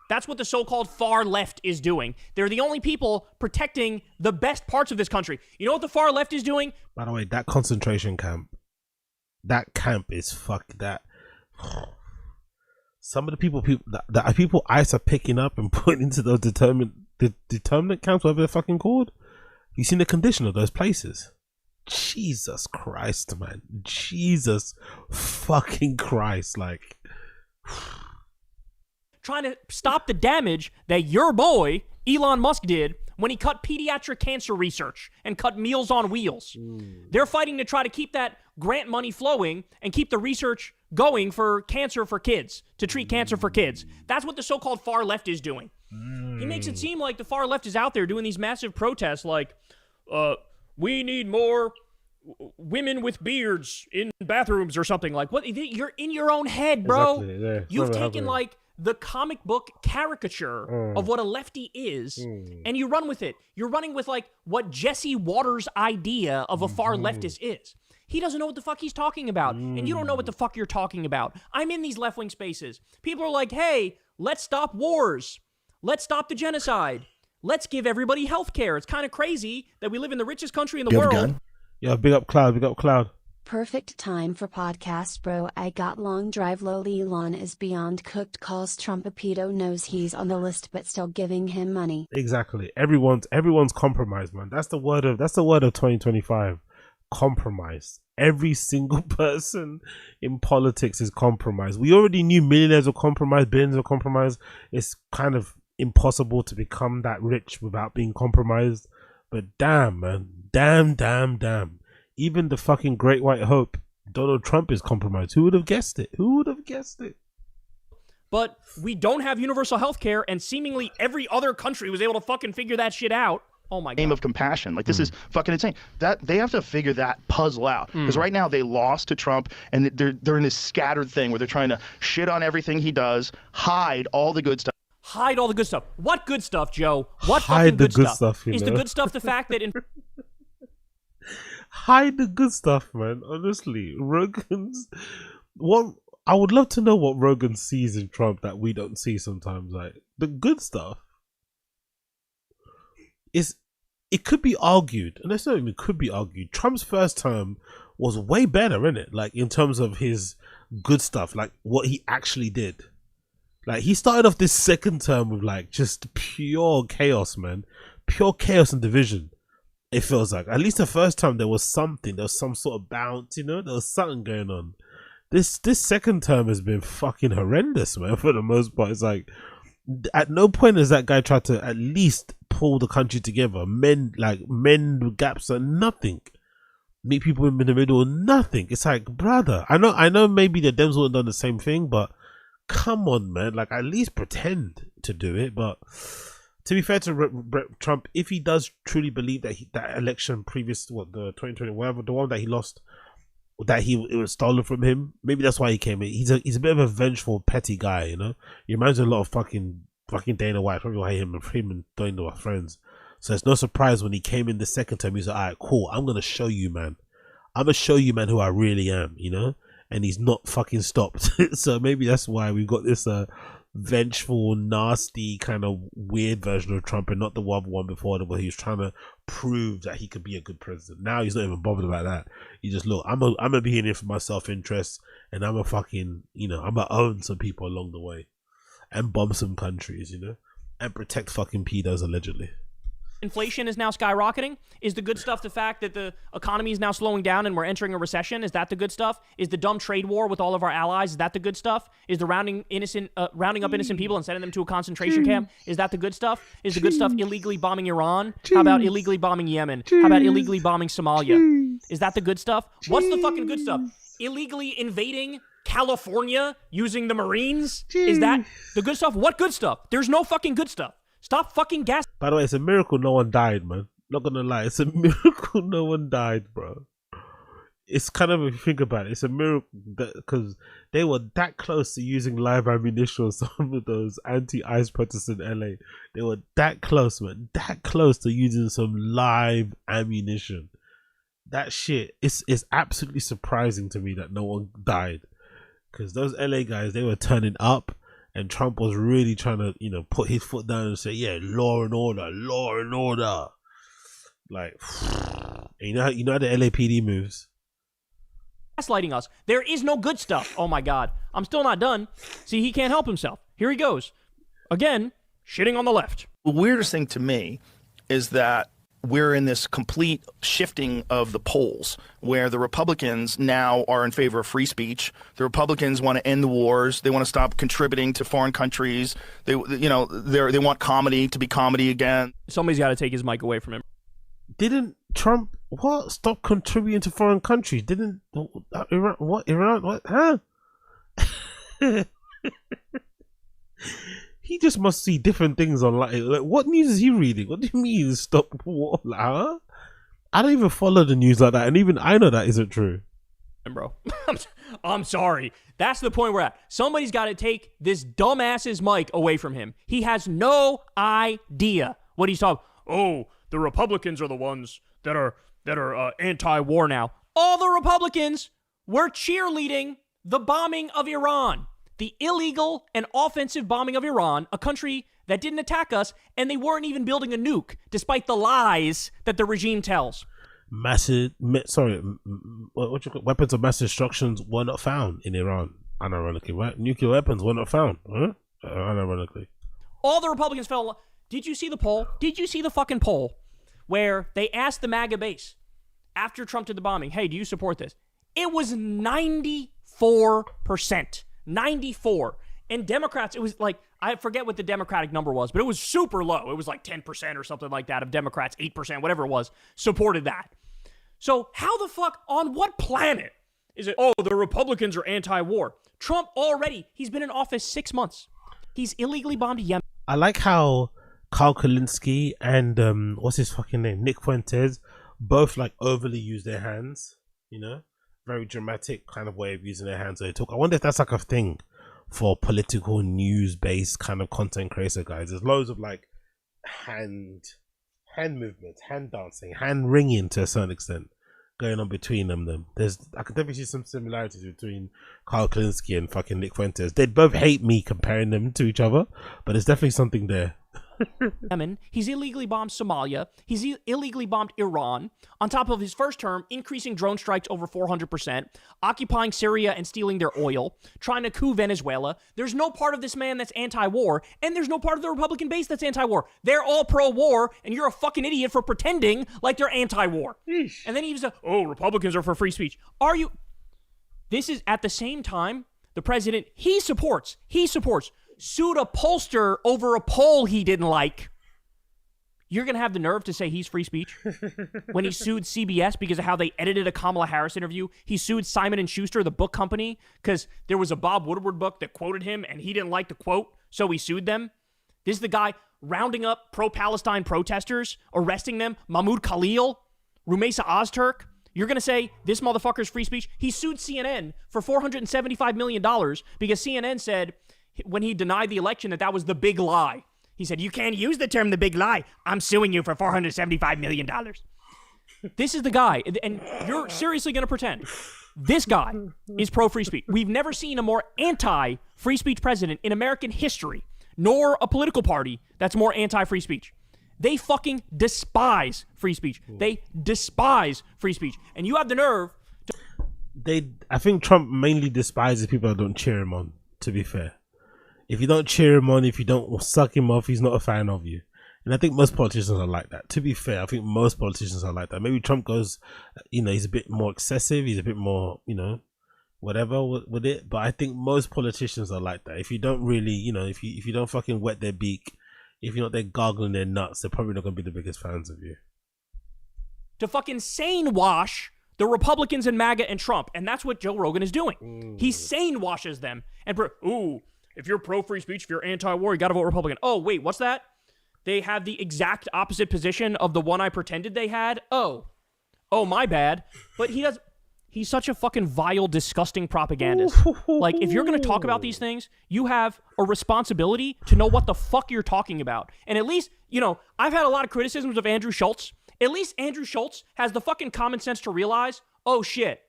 That's what the so-called far left is doing. They're the only people protecting the best parts of this country. You know what the far left is doing? By the way, that concentration camp, that camp is that. Some of the people ICE are picking up and putting into those determinant camps, whatever they're fucking called. You seen the condition of those places? Jesus Christ, man. Jesus fucking Christ. Like, trying to stop the damage that your boy, Elon Musk, did when he cut pediatric cancer research and cut Meals on Wheels. They're fighting to try to keep that grant money flowing and keep the research going for cancer for kids, to treat cancer for kids. That's what the so-called far left is doing. He makes it seem like the far left is out there doing these massive protests like, we need more women with beards in bathrooms or something. Like, what? You're in your own head, bro. Exactly, yeah. You've taken like the comic book caricature of what a lefty is, and you run with it. You're running with like what Jesse Waters' idea of a far leftist is. He doesn't know what the fuck he's talking about, and you don't know what the fuck you're talking about. I'm in these left-wing spaces. People are like, hey, let's stop wars. Let's stop the genocide. Let's give everybody health care. It's kind of crazy that we live in the richest country in the world. Gun. yo, big up Cloud. Perfect time for podcast, bro. I got long drive. Elon is beyond cooked. Calls Trump a pedo. Knows he's on the list, but still giving him money. Exactly. Everyone's compromised, man. That's the word of 2025. Compromise. Every single person in politics is compromised. We already knew millionaires were compromised, billions were compromised. It's kind of impossible to become that rich without being compromised. But damn, man. Damn. Even the fucking great white hope, Donald Trump, is compromised. Who would have guessed it? But we don't have universal health care, and seemingly every other country was able to fucking figure that shit out. Oh my god. Name of compassion. Like, this is fucking insane. That they have to figure that puzzle out. Because right now they lost to Trump, and they're in this scattered thing where they're trying to shit on everything he does, hide all the good stuff. Hide all the good stuff. What good stuff, Joe? What Hide fucking the good good stuff? stuff, you Is know? the good stuff the fact that in Hide the good stuff, man. Honestly, Rogan's. I would love to know what Rogan sees in Trump that we don't see sometimes. Like, the good stuff is, it could be argued, and that's not even could be argued. Trump's first term was way better, innit? Like, in terms of his good stuff, like what he actually did. Like, he started off this second term with like just pure chaos, man. Pure chaos and division. It feels like, at least the first time there was something, there was some sort of bounce, you know, there was something going on. This second term has been fucking horrendous, man. For the most part, it's like, at no point has that guy tried to at least pull the country together. Mend the gaps and nothing. Meet people in the middle, nothing. It's like, brother, I know maybe the Dems wouldn't have done the same thing, but come on, man. Like, at least pretend to do it. But to be fair to Trump, if he does truly believe that that election previous to the 2020, whatever, the one that he lost, it was stolen from him, maybe that's why he came in. He's a bit of a vengeful, petty guy, you know. He reminds me a lot of fucking Dana White. Probably why him and Dana were friends. So it's no surprise when he came in the second time, he's like, all right, cool, I'm gonna show you, man. I'm gonna show you, man, who I really am, you know. And he's not fucking stopped. So maybe that's why we've got this vengeful, nasty, kind of weird version of Trump, and not the one before where he was trying to prove that he could be a good president. Now he's not even bothered about that. He just, look, I'm gonna be in here for my self-interest, and I'm a fucking, you know, I'm gonna own some people along the way and bomb some countries, you know, and protect fucking pedos allegedly. Inflation is now skyrocketing. Is the good stuff the fact that the economy is now slowing down and we're entering a recession? Is that the good stuff? Is the dumb trade war with all of our allies, is that the good stuff? Is the rounding up innocent people and sending them to a concentration camp? Is that the good stuff? Is the good stuff illegally bombing Iran? How about illegally bombing Yemen? How about illegally bombing Somalia? Is that the good stuff? What's the fucking good stuff? Illegally invading California using the Marines? Is that the good stuff? What good stuff? There's no fucking good stuff. Stop fucking gas. By the way, it's a miracle no one died, man. Not gonna lie, it's a miracle no one died, bro. It's kind of, if you think about it, it's a miracle because they were that close to using live ammunition on some of those anti-ICE protests in LA. They were that close, man. That close to using some live ammunition. That shit, it's absolutely surprising to me that no one died. Because those LA guys, they were turning up. And Trump was really trying to, you know, put his foot down and say, yeah, law and order, law and order. Like, you know how the LAPD moves. Gaslighting us. There is no good stuff. Oh my God. I'm still not done. See, he can't help himself. Here he goes. Again, shitting on the left. The weirdest thing to me is that we're in this complete shifting of the polls where the Republicans now are in favor of free speech. The Republicans want to end the wars. They want to stop contributing to foreign countries. They want comedy to be comedy again. Somebody's got to take his mic away from him. Didn't Trump stop contributing to foreign countries? Didn't Iran? What? Huh? He just must see different things online. Like, what news is he reading? What do you mean stop war? Like, huh? I don't even follow the news like that, and even I know that isn't true. Bro, I'm sorry. That's the point we're at. Somebody's got to take this dumbass's mic away from him. He has no idea what he's talking. Oh, the Republicans are the ones that are anti-war now. All the Republicans were cheerleading the bombing of Iran. The illegal and offensive bombing of Iran, a country that didn't attack us, and they weren't even building a nuke, despite the lies that the regime tells. Weapons of mass destruction were not found in Iran, unironically, right? Nuclear weapons were not found, unironically. All the Republicans fell. Did you see the poll? Did you see the fucking poll where they asked the MAGA base after Trump did the bombing, hey, do you support this? It was 94%. 94. And Democrats, it was like, I forget what the Democratic number was, but it was super low. It was like 10% or something like that of Democrats, 8%, whatever it was, supported that. So how the fuck, on what planet is it, oh, the Republicans are anti-war? Trump already, he's been in office 6 months. He's illegally bombed Yemen. I like how KULISINKI and, what's his fucking name? Nick Fuentes, both like overly use their hands, you know? Very dramatic kind of way of using their hands when they talk. I wonder if that's like a thing for political news based kind of content creator guys. There's loads of like hand movements, hand dancing, hand ringing to a certain extent going on between them. I could definitely see some similarities between KULISINKI and fucking Nick Fuentes. They'd both hate me comparing them to each other, but there's definitely something there. Yemen. He's illegally bombed Somalia. He's illegally bombed Iran. On top of his first term, increasing drone strikes over 400%, occupying Syria and stealing their oil, trying to coup Venezuela. There's no part of this man that's anti-war, and there's no part of the Republican base that's anti-war. They're all pro-war, and you're a fucking idiot for pretending like they're anti-war. And then he was oh, Republicans are for free speech. Are you? This is at the same time, the president, he supports sued a pollster over a poll he didn't like. You're going to have the nerve to say he's free speech? When he sued CBS because of how they edited a Kamala Harris interview. He sued Simon & Schuster, the book company, because there was a Bob Woodward book that quoted him, and he didn't like the quote, so he sued them. This is the guy rounding up pro-Palestine protesters, arresting them. Mahmoud Khalil, Rumeysa Ozturk. You're going to say this motherfucker's free speech? He sued CNN for $475 million because CNN said when he denied the election that was the big lie. He said, you can't use the term the big lie. I'm suing you for $475 million. This is the guy, and you're seriously going to pretend this guy is pro-free speech. We've never seen a more anti-free speech president in American history, nor a political party that's more anti-free speech. They fucking despise free speech. They despise free speech. And you have the nerve to... I think Trump mainly despises people that don't cheer him on, to be fair. If you don't cheer him on, if you don't suck him off, he's not a fan of you. And I think most politicians are like that. To be fair, I think most politicians are like that. Maybe Trump goes, he's a bit more excessive. He's a bit more, whatever with it. But I think most politicians are like that. If you don't really, if you don't fucking wet their beak, if you're not there gargling their nuts, they're probably not going to be the biggest fans of you. To fucking sane wash the Republicans and MAGA and Trump. And that's what Joe Rogan is doing. He sane washes them. And, if you're pro-free speech, if you're anti-war, you got to vote Republican. Oh, wait, what's that? They have the exact opposite position of the one I pretended they had? Oh, my bad. But he's such a fucking vile, disgusting propagandist. Like, if you're going to talk about these things, you have a responsibility to know what the fuck you're talking about. And at least, I've had a lot of criticisms of Andrew Schultz. At least Andrew Schultz has the fucking common sense to realize, oh shit,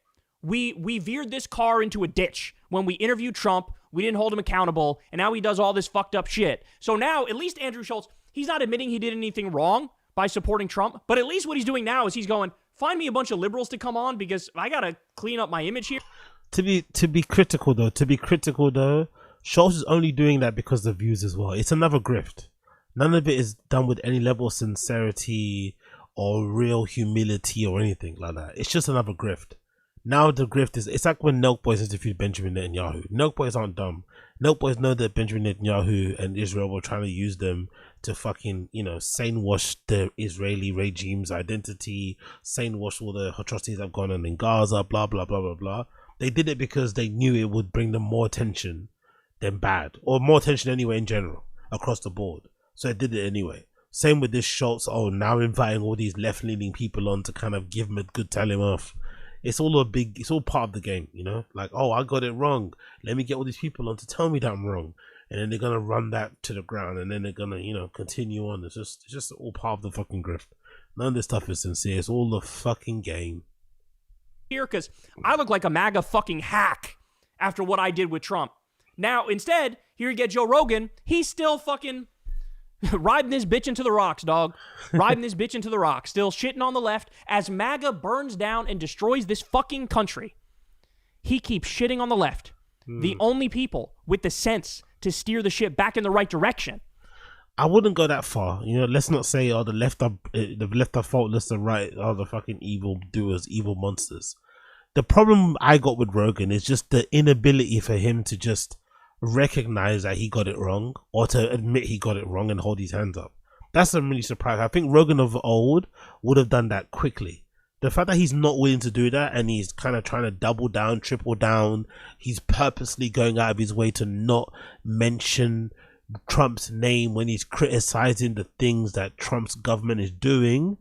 we veered this car into a ditch. When we interviewed Trump, we didn't hold him accountable, and now he does all this fucked up shit. So now, at least Andrew Schultz, he's not admitting he did anything wrong by supporting Trump, but at least what he's doing now is he's going, find me a bunch of liberals to come on because I gotta clean up my image here. To be critical though, Schultz is only doing that because of views as well. It's another grift. None of it is done with any level of sincerity or real humility or anything like that. It's just another grift. Now the grift is, it's like when Nelk Boys interviewed Benjamin Netanyahu. Nelk Boys aren't dumb. Nelk Boys know that Benjamin Netanyahu and Israel were trying to use them to fucking, sane wash the Israeli regime's identity, sane wash all the atrocities that have gone on in Gaza, blah, blah, blah, blah, blah. They did it because they knew it would bring them more attention than bad, or more attention anyway in general, across the board. So they did it anyway. Same with this Schultz, now inviting all these left-leaning people on to kind of give him a good tell him off. It's all part of the game, like, I got it wrong. Let me get all these people on to tell me that I'm wrong. And then they're going to run that to the ground and then they're going to, continue on. It's just all part of the fucking grift. None of this stuff is sincere. It's all the fucking game. Here, because I look like a MAGA fucking hack after what I did with Trump. Now, instead, here you get Joe Rogan. He's still fucking riding this bitch into the rocks, dog. Riding this bitch into the rocks. Still shitting on the left. As MAGA burns down and destroys this fucking country, he keeps shitting on the left. The only people with the sense to steer the ship back in the right direction. I wouldn't go that far. Let's not say, the left are faultless, the right are the fucking evil doers, evil monsters. The problem I got with Rogan is just the inability for him to just recognize that he got it wrong, or to admit he got it wrong and hold his hands up. That's I'm really surprised. I think Rogan of old would have done that quickly. The fact that he's not willing to do that and he's kind of trying to double down, triple down, he's purposely going out of his way to not mention Trump's name when he's criticizing the things that Trump's government is doing,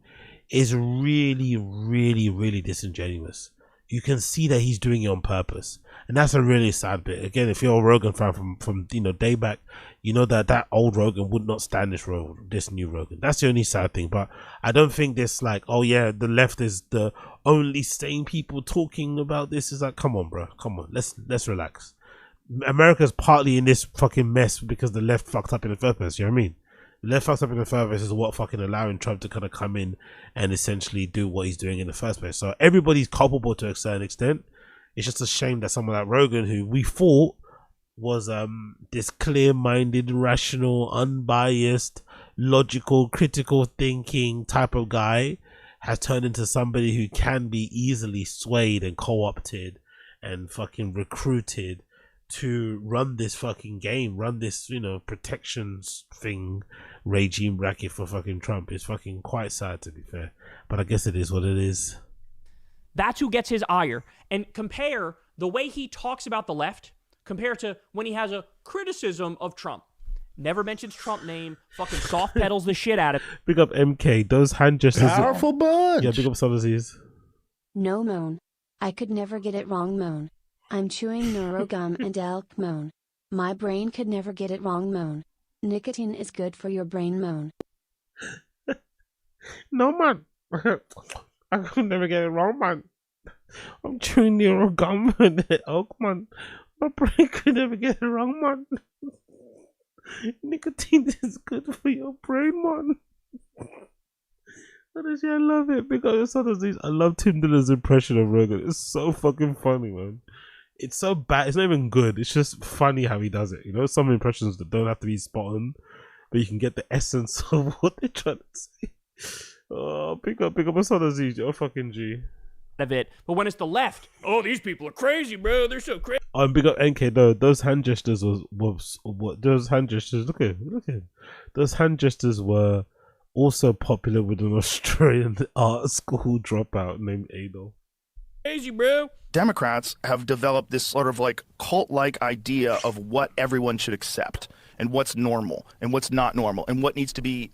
is really, really, really disingenuous. You can see that he's doing it on purpose, and that's a really sad bit. Again, if you're a Rogan fan from day back, you know that old Rogan would not stand this new Rogan. That's the only sad thing. But I don't think this the left is the only sane people talking about this. Is like, come on, bro, come on, let's relax. America's partly in this fucking mess because the left fucked up in the first place. You know what I mean? The left fucked up in the first place is what fucking allowing Trump to kind of come in and essentially do what he's doing in the first place. So everybody's culpable to a certain extent. It's just a shame that someone like Rogan, who we thought was this clear-minded, rational, unbiased, logical, critical thinking type of guy, has turned into somebody who can be easily swayed and co-opted and fucking recruited to run this fucking game, run this, you know, protections thing, regime bracket for fucking Trump. It's fucking quite sad, to be fair. But I guess it is what it is. That's who gets his ire. And compare the way he talks about the left compared to when he has a criticism of Trump. Never mentions Trump name, fucking soft pedals the shit out of it. Big up MK, those hand gestures. Powerful bunch. Yeah, big up Summerseas. No moan. I could never get it wrong moan. I'm chewing neurogum and elk moan. My brain could never get it wrong moan. Nicotine is good for your brain moan. No, man. I could never get it wrong, man. I'm chewing your gum and elk, man. My brain could never get it wrong, man. Nicotine is good for your brain, man. Honestly, I love it because I love Tim Dillon's impression of Rogan. It's so fucking funny, man. It's so bad. It's not even good. It's just funny how he does it. You know, some impressions that don't have to be spot on, but you can get the essence of what they're trying to say. Oh, pick up a Sodazi, you're fucking G. Of it, but when it's the left, oh, these people are crazy, bro. They're so crazy. Big up NK though. Those hand gestures was what those hand gestures. Look at those hand gestures were also popular with an Australian art school dropout named Adol. Crazy, bro. Democrats have developed this sort of like cult-like idea of what everyone should accept and what's normal and what's not normal and what needs to be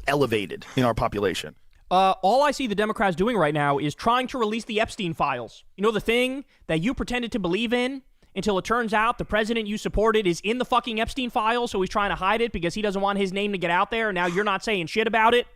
elevated in our population. All I see the Democrats doing right now is trying to release the Epstein files. You know, the thing that you pretended to believe in until it turns out the president you supported is in the fucking Epstein files, so he's trying to hide it because he doesn't want his name to get out there, and now you're not saying shit about it.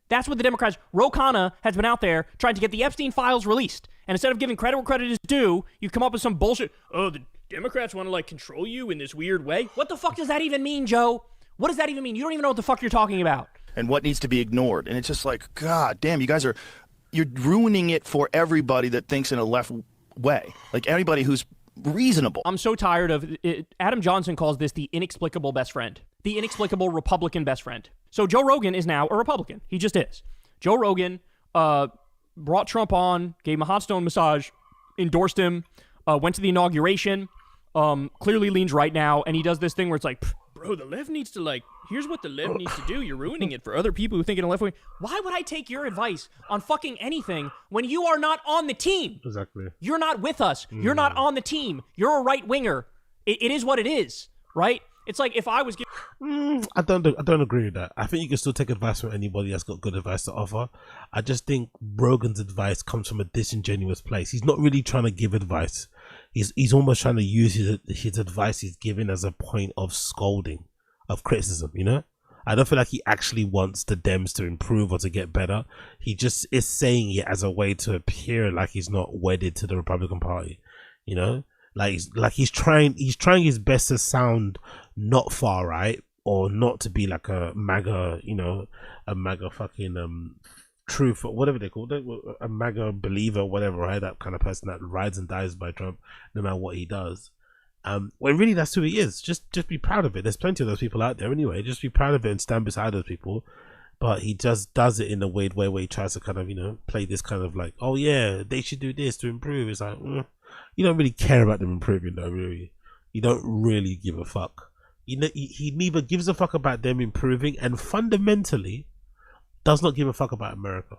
That's what the Democrats... Ro Khanna has been out there trying to get the Epstein files released. And instead of giving credit where credit is due, you come up with some bullshit. Oh, the Democrats want to, like, control you in this weird way. What the fuck does that even mean, Joe? What does that even mean? You don't even know what the fuck you're talking about. And what needs to be ignored. And it's just like, God damn, you're ruining it for everybody that thinks in a left way. Like, anybody who's reasonable. I'm so tired of it. Adam Johnson calls this the inexplicable best friend. The inexplicable Republican best friend. So Joe Rogan is now a Republican. He just is. Joe Rogan brought Trump on, gave him a hot stone massage, endorsed him, went to the inauguration, clearly leans right now, and he does this thing where it's like, bro, the left needs to, like, here's what the left needs to do. You're ruining it for other people who think in a left way. Why would I take your advice on fucking anything when you are not on the team? Exactly. You're not with us. You're not on the team. You're a right winger. It is what it is, right? It's like if I was giving... I don't agree with that. I think you can still take advice from anybody that's got good advice to offer. I just think Rogan's advice comes from a disingenuous place. He's not really trying to give advice. He's almost trying to use his advice he's given as a point of scolding, of criticism, you know? I don't feel like he actually wants the Dems to improve or to get better. He just is saying it as a way to appear like he's not wedded to the Republican Party, you know? He's trying his best to sound not far right or not to be like a MAGA, you know, a MAGA fucking truth or whatever they call it, a MAGA believer, whatever, right? That kind of person that rides and dies by Trump no matter what he does. When really that's who he is. Just be proud of it. There's plenty of those people out there anyway. Just be proud of it and stand beside those people. But he just does it in a weird way where he tries to kind of, you know, play this kind of like, oh yeah, they should do this to improve. It's like, you don't really care about them improving though, really. You don't really give a fuck. You know, he neither gives a fuck about them improving and fundamentally does not give a fuck about America.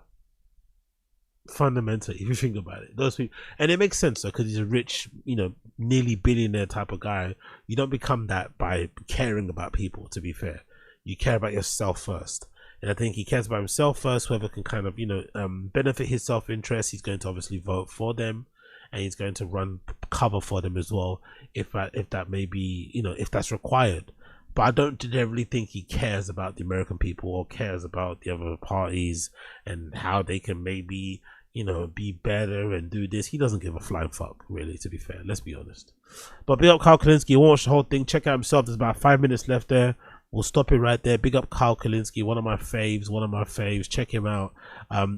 Fundamentally, if you think about it, those people, and it makes sense though, because he's a rich, you know, nearly billionaire type of guy. You don't become that by caring about people. To be fair, you care about yourself first, and I think he cares about himself first. Whoever can kind of, you know, benefit his self-interest, he's going to obviously vote for them, and he's going to run cover for them as well, if that may be, you know, if that's required. But I don't generally think he cares about the American people or cares about the other parties and how they can maybe, you know, be better and do this. He doesn't give a flying fuck, really, to be fair. Let's be honest. But big up Kyle Kulinski. You watch the whole thing. Check out himself. There's about 5 minutes left there. We'll stop it right there. Big up Kyle Kulinski. One of my faves. Check him out.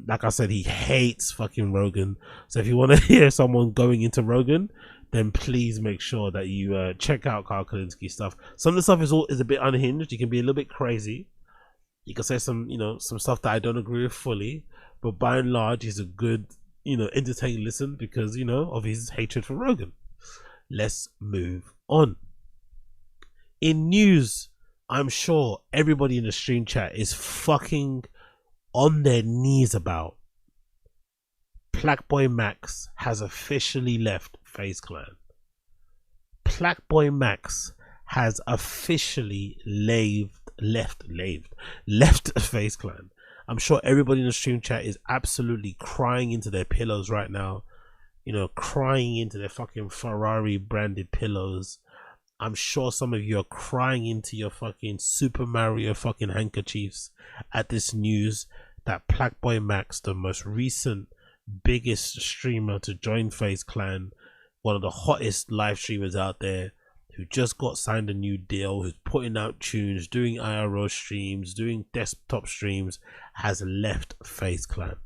Like I said, he hates fucking Rogan. So if you want to hear someone going into Rogan, then please make sure that you check out Kyle Kulinski stuff. Some of the stuff is a bit unhinged. You can be a little bit crazy. You can say some stuff that I don't agree with fully, but by and large, he's a good, you know, entertaining listen because, you know, of his hatred for Rogan. let's move on. In news, I'm sure everybody in the stream chat is fucking on their knees about PLAQUEBOYMAX has officially left FaZe Clan. PLAQUEBOYMAX has officially left FaZe Clan. I'm sure everybody in the stream chat is absolutely crying into their pillows right now. You know, crying into their fucking Ferrari branded pillows. I'm sure some of you are crying into your fucking Super Mario fucking handkerchiefs at this news that PLAQUEBOYMAX, the most recent biggest streamer to join FaZe Clan, one of the hottest live streamers out there, who just got signed a new deal, who's putting out tunes, doing IRL streams, doing desktop streams, has left FaZe Clan.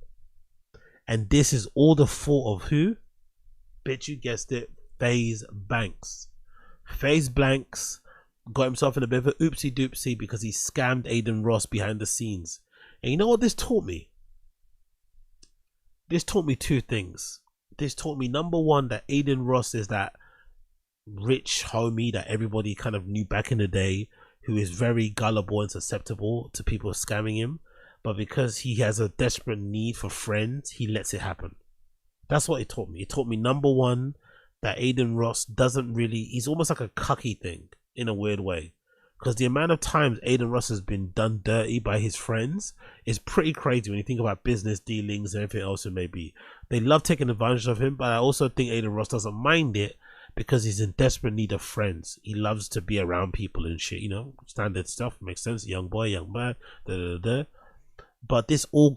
And this is all the fault of who? Bitch, you guessed it, FaZe Banks. FaZe Banks got himself in a bit of an oopsie doopsie because he scammed Aiden Ross behind the scenes. And you know what this taught me? This taught me two things. This taught me, number one, that Aiden Ross is that rich homie that everybody kind of knew back in the day, who is very gullible and susceptible to people scamming him, but because he has a desperate need for friends, he lets it happen. That's what it taught me. It taught me, number one, that Aiden Ross doesn't really, he's almost like a cucky thing in a weird way, because the amount of times Aiden Ross has been done dirty by his friends is pretty crazy when you think about business dealings and everything else it may be. They love taking advantage of him, but I also think Aiden Ross doesn't mind it because he's in desperate need of friends. He loves to be around people and shit, you know, standard stuff. Makes sense. Young boy, young man, da da da. But this all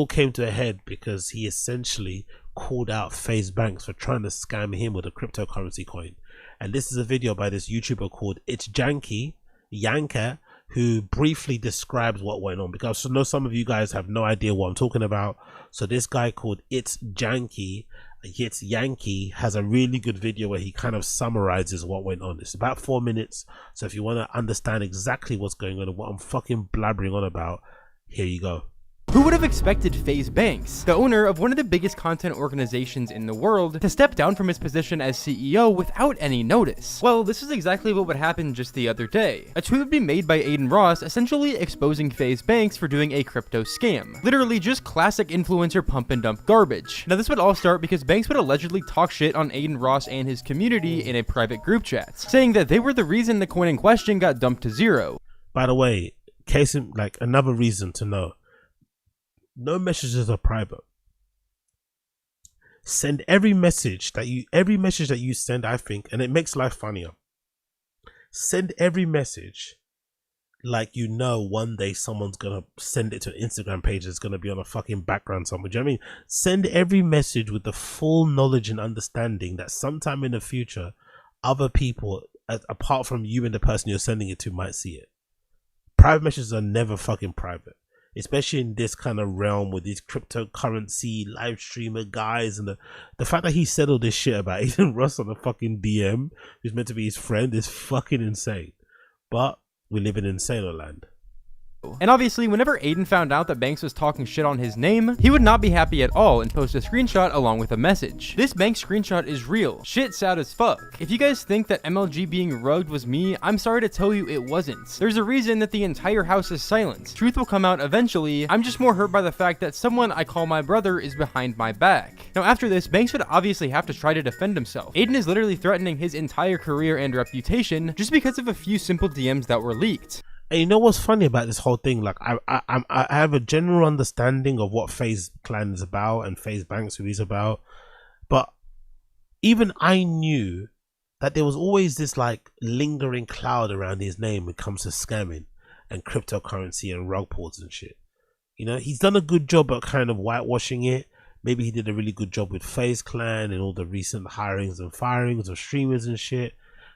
came to a head because he essentially called out FaZe Banks for trying to scam him with a cryptocurrency coin. And this is a video by this YouTuber called It's Janky, Yanka, who briefly describes what went on, because I know some of you guys have no idea what I'm talking about. So this guy called It's Janky, It's Yankee, has a really good video where he kind of summarizes what went on. It's about 4 minutes, so if you want to understand exactly what's going on and what I'm fucking blabbering on about, here you go. Who would have expected FaZe Banks, the owner of one of the biggest content organizations in the world, to step down from his position as CEO without any notice? Well, this is exactly what would happen just the other day. A tweet would be made by Aiden Ross essentially exposing FaZe Banks for doing a crypto scam. Literally just classic influencer pump and dump garbage. Now this would all start because Banks would allegedly talk shit on Aiden Ross and his community in a private group chat, saying that they were the reason the coin in question got dumped to zero. By the way, case in, like, another reason to know, no messages are private. Send every message that you send, I think, and it makes life funnier. Send every message like you know one day someone's gonna send it to an Instagram page that's gonna be on a fucking background somewhere. Do you know what I mean? Send every message with the full knowledge and understanding that sometime in the future other people, apart from you and the person you're sending it to, might see it. Private messages are never fucking private, especially in this kind of realm with these cryptocurrency live streamer guys, and the fact that he said all this shit about Aiden Ross on a fucking DM who's meant to be his friend is fucking insane. But we live in insane land. And obviously, whenever Aiden found out that Banks was talking shit on his name, he would not be happy at all and post a screenshot along with a message. This Banks screenshot is real. Shit's sad as fuck. If you guys think that MLG being rugged was me, I'm sorry to tell you it wasn't. There's a reason that the entire house is silent. Truth will come out eventually. I'm just more hurt by the fact that someone I call my brother is behind my back. Now after this, Banks would obviously have to try to defend himself. Aiden is literally threatening his entire career and reputation just because of a few simple DMs that were leaked. And you know what's funny about this whole thing? Like, I have a general understanding of what FaZe Clan is about and FaZe Banks who he's about, but even I knew that there was always this like lingering cloud around his name when it comes to scamming and cryptocurrency and rug pulls and shit. You know, he's done a good job at kind of whitewashing it. Maybe he did a really good job with FaZe Clan and all the recent hirings and firings of streamers and shit.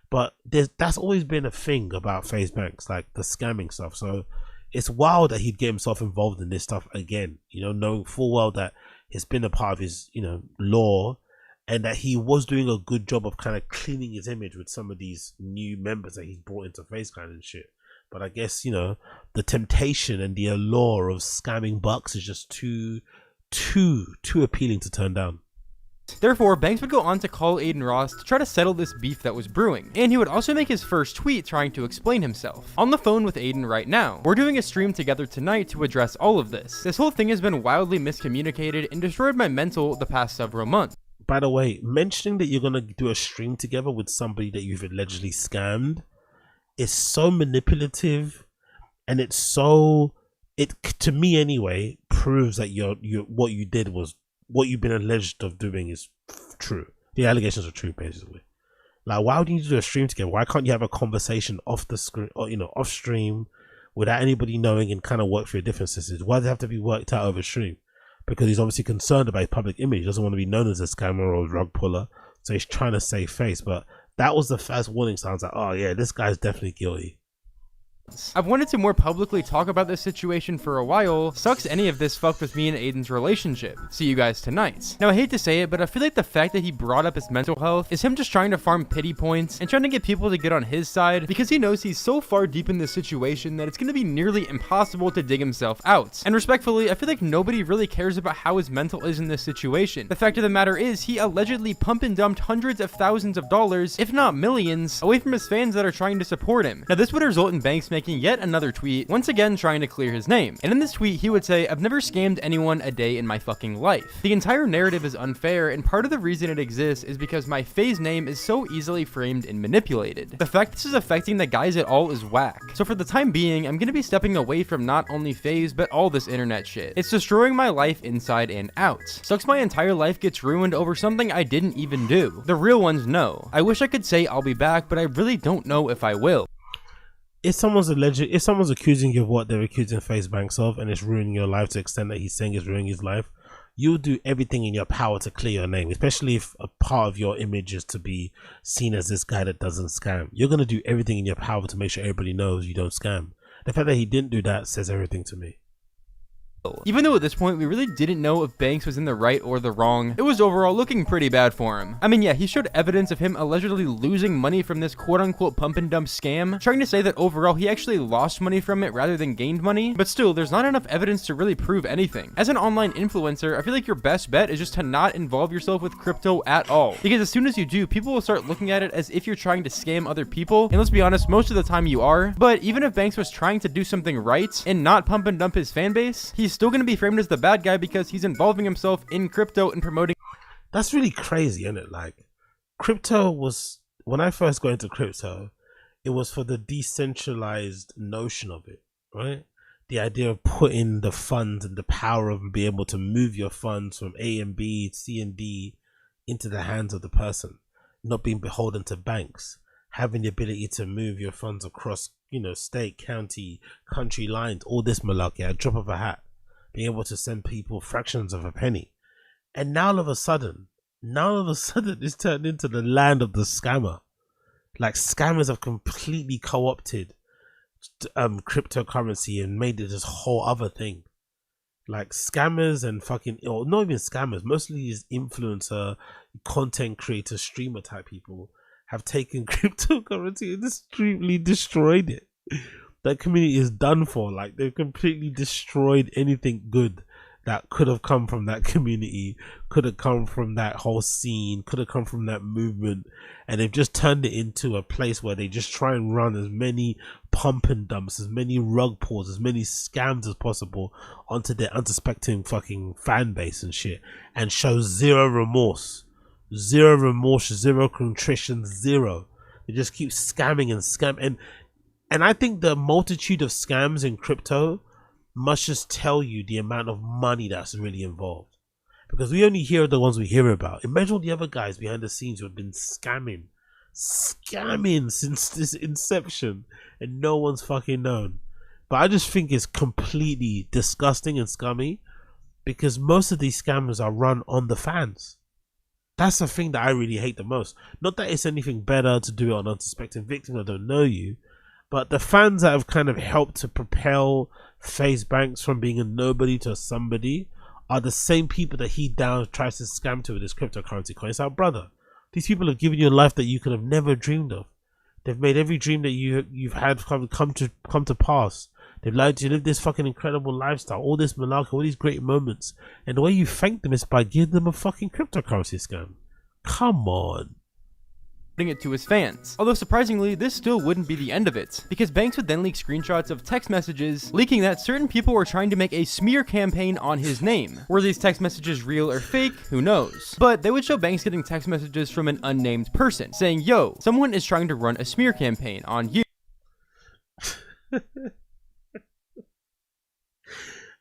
But that's always been a thing about FaZe Banks, like the scamming stuff. So it's wild that he'd get himself involved in this stuff again, you know, knowing full well that it's been a part of his, you know, lore, and that he was doing a good job of kind of cleaning his image with some of these new members that he's brought into FaZe Clan and shit. But I guess, you know, the temptation and the allure of scamming bucks is just too appealing to turn down. Therefore, Banks would go on to call Adin Ross to try to settle this beef that was brewing, and he would also make his first tweet trying to explain himself. On the phone with Adin right now. We're doing a stream together tonight to address all of this. This whole thing has been wildly miscommunicated and destroyed my mental the past several months. By the way, mentioning that you're gonna do a stream together with somebody that you've allegedly scammed is so manipulative, and it's so, it to me anyway, proves that what you did was, what you've been alleged of doing is true. The allegations are true, basically. Like, why would you need to do a stream together? Why can't you have a conversation off the screen, or off stream, without anybody knowing, and kind of work through your differences? Why does it have to be worked out over stream? Because he's obviously concerned about his public image. He doesn't want to be known as a scammer or a rug puller, so he's trying to save face. But that was the first warning signs, like, oh yeah, this guy's definitely guilty. I've wanted to more publicly talk about this situation for a while. Sucks any of this fucked with me and Aiden's relationship. See you guys tonight. Now, I hate to say it, but I feel like the fact that he brought up his mental health is him just trying to farm pity points and trying to get people to get on his side, because he knows he's so far deep in this situation that it's going to be nearly impossible to dig himself out. And respectfully, I feel like nobody really cares about how his mental is in this situation. The fact of the matter is, he allegedly pump and dumped hundreds of thousands of dollars, if not millions, away from his fans that are trying to support him. Now, this would result in Banks making yet another tweet, once again trying to clear his name. And in this tweet, he would say, "I've never scammed anyone a day in my fucking life." The entire narrative is unfair, and part of the reason it exists is because my FAZE name is so easily framed and manipulated. The fact this is affecting the guys at all is whack. So for the time being, I'm gonna be stepping away from not only FAZE, but all this internet shit. It's destroying my life inside and out. Sucks my entire life gets ruined over something I didn't even do. The real ones know. I wish I could say I'll be back, but I really don't know if I will. If someone's accusing you of what they're accusing FaZe Banks of, and it's ruining your life to the extent that he's saying it's ruining his life, you'll do everything in your power to clear your name, especially if a part of your image is to be seen as this guy that doesn't scam. You're going to do everything in your power to make sure everybody knows you don't scam. The fact that he didn't do that says everything to me. Even though at this point we really didn't know if Banks was in the right or the wrong, it was overall looking pretty bad for him. I mean, yeah, he showed evidence of him allegedly losing money from this quote-unquote pump and dump scam, trying to say that overall he actually lost money from it rather than gained money, but still, there's not enough evidence to really prove anything. As an online influencer, I feel like your best bet is just to not involve yourself with crypto at all, because as soon as you do, people will start looking at it as if you're trying to scam other people, and let's be honest, most of the time you are. But even if Banks was trying to do something right and not pump and dump his fan base, he's still going to be framed as the bad guy because he's involving himself in crypto and promoting. That's really crazy, isn't it? Like, crypto was, when I first got into crypto, it was for the decentralized notion of it, right? The idea of putting the funds and the power of being able to move your funds from A and B, C and D into the hands of the person, not being beholden to banks, having the ability to move your funds across, state, county, country lines, all this malarkey at a drop of a hat. Being able to send people fractions of a penny. And now all of a sudden it's turned into the land of the scammer. Like, scammers have completely co-opted cryptocurrency and made it this whole other thing. Like, scammers and fucking, or not even scammers, mostly these influencer, content creator, streamer type people have taken cryptocurrency and extremely destroyed it. That community is done for. Like, they've completely destroyed anything good that could have come from that community, could have come from that whole scene, could have come from that movement, and they've just turned it into a place where they just try and run as many pump and dumps, as many rug pulls, as many scams as possible onto their unsuspecting fucking fan base and shit, and show zero remorse, zero contrition, zero. They just keep scamming and scam. And I think the multitude of scams in crypto must just tell you the amount of money that's really involved. Because we only hear the ones we hear about. Imagine all the other guys behind the scenes who have been scamming since this inception, and no one's fucking known. But I just think it's completely disgusting and scummy, because most of these scammers are run on the fans. That's the thing that I really hate the most. Not that it's anything better to do it on unsuspecting victims that don't know you, but the fans that have kind of helped to propel FaZe Banks from being a nobody to a somebody are the same people that he tries to scam to with his cryptocurrency coin. It's our brother. These people have given you a life that you could have never dreamed of. They've made every dream that you've had come to pass. They've allowed you to live this fucking incredible lifestyle, all this malarkey, all these great moments. And the way you thank them is by giving them a fucking cryptocurrency scam. Come on. Putting it to his fans. Although surprisingly, this still wouldn't be the end of it, because Banks would then leak screenshots of text messages leaking that certain people were trying to make a smear campaign on his name. Were these text messages real or fake? Who knows? But they would show Banks getting text messages from an unnamed person saying, yo, someone is trying to run a smear campaign on you.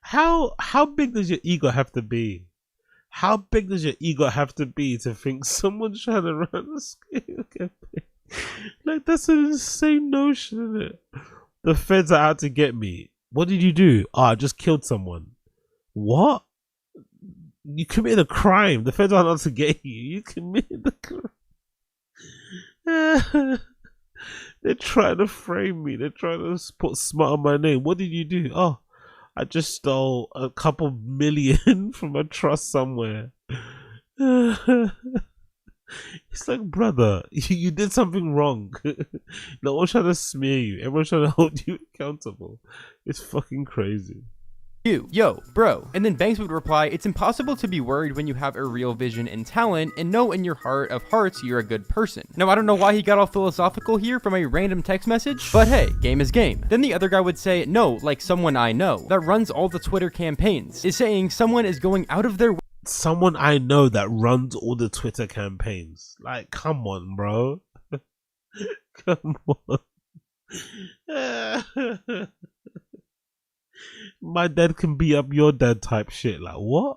How big does your ego have to be? How big does your ego have to be to think someone's trying to run a smear campaign? Like, that's an insane notion, isn't it? The feds are out to get me. What did you do? Oh, I just killed someone. What? You committed a crime. The feds aren't out to get you. You committed the crime. They're trying to frame me. They're trying to put smart on my name. What did you do? Oh, I just stole a couple million from a trust somewhere. It's like, brother, you did something wrong. No one's trying to smear you. Everyone's trying to hold you accountable. It's fucking crazy. You, yo, bro. And then Banks would reply, it's impossible to be worried when you have a real vision and talent and know in your heart of hearts you're a good person. Now, I don't know why he got all philosophical here from a random text message, but hey, game is game. Then the other guy would say, no, like someone I know that runs all the Twitter campaigns is saying someone is going out of their way. Someone I know that runs all the Twitter campaigns. Like, come on, bro. Come on. My dad can beat up your dad type shit. Like, what?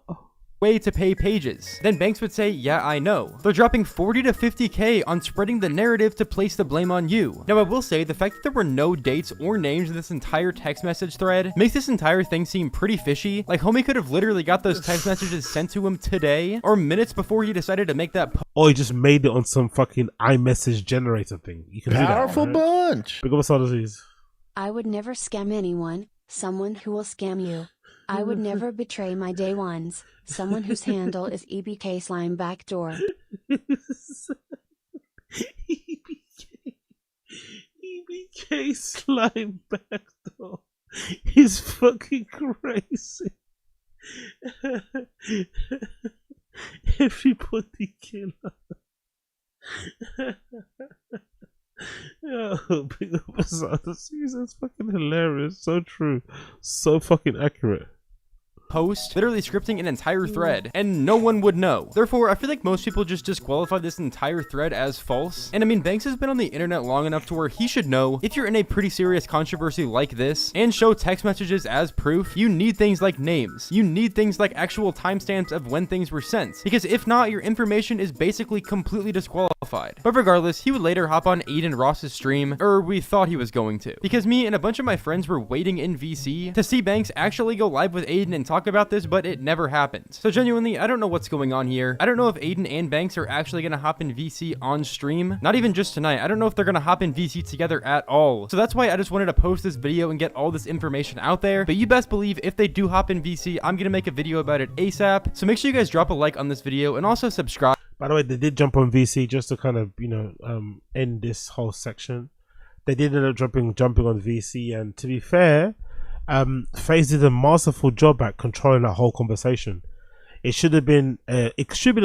Way to pay pages. Then Banks would say, yeah, I know. They're dropping 40 to 50k on spreading the narrative to place the blame on you. Now, I will say the fact that there were no dates or names in this entire text message thread makes this entire thing seem pretty fishy. Like, homie could have literally got those text messages sent to him today or minutes before he decided to make that post. Or he just made it on some fucking iMessage generator thing. You can Powerful do that, right? bunch. Big up Asada's. I would never scam anyone, someone who will scam you. I would never betray my day ones, someone whose handle is EBK Slime Backdoor. EBK Slime Backdoor is fucking crazy. Everybody killer. Yo, big up Asada's. That's fucking hilarious. So true. So fucking accurate. Post, literally scripting an entire thread, and no one would know. Therefore, I feel like most people just disqualify this entire thread as false. And I mean, Banks has been on the internet long enough to where he should know if you're in a pretty serious controversy like this and show text messages as proof, you need things like names. You need things like actual timestamps of when things were sent, because if not, your information is basically completely disqualified. But regardless, he would later hop on Aiden Ross's stream, or we thought he was going to, because me and a bunch of my friends were waiting in VC to see Banks actually go live with Aiden and talk about this, but it never happened. So genuinely, I don't know what's going on here. I don't know if Aiden and Banks are actually gonna hop in VC on stream. Not even just tonight. I don't know if they're gonna hop in VC together at all. So that's why I just wanted to post this video and get all this information out there. But you best believe if they do hop in VC, I'm gonna make a video about it ASAP. So make sure you guys drop a like on this video and also subscribe. By the way, they did jump on VC just to kind of, end this whole section. They did end up jumping on VC, and to be fair, FaZe did a masterful job at controlling that whole conversation. It should have been a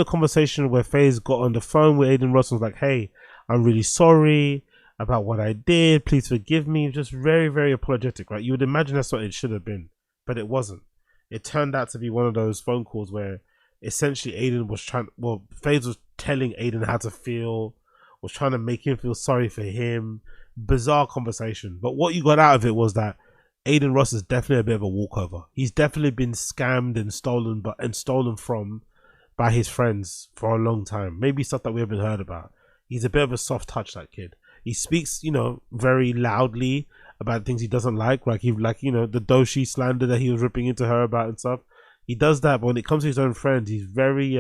conversation where FaZe got on the phone with Aiden Ross and was like, hey, I'm really sorry about what I did. Please forgive me. Just very, very apologetic, right? You would imagine that's what it should have been, but it wasn't. It turned out to be one of those phone calls where essentially Aiden was FaZe was telling Aiden how to feel, was trying to make him feel sorry for him. Bizarre conversation. But what you got out of it was that Aiden Ross is definitely a bit of a walkover. He's definitely been scammed and stolen from by his friends for a long time. Maybe stuff that we haven't heard about. He's a bit of a soft touch, that kid. He speaks, very loudly about things he doesn't like the Doshi slander that he was ripping into her about and stuff. He does that, but when it comes to his own friends, he's very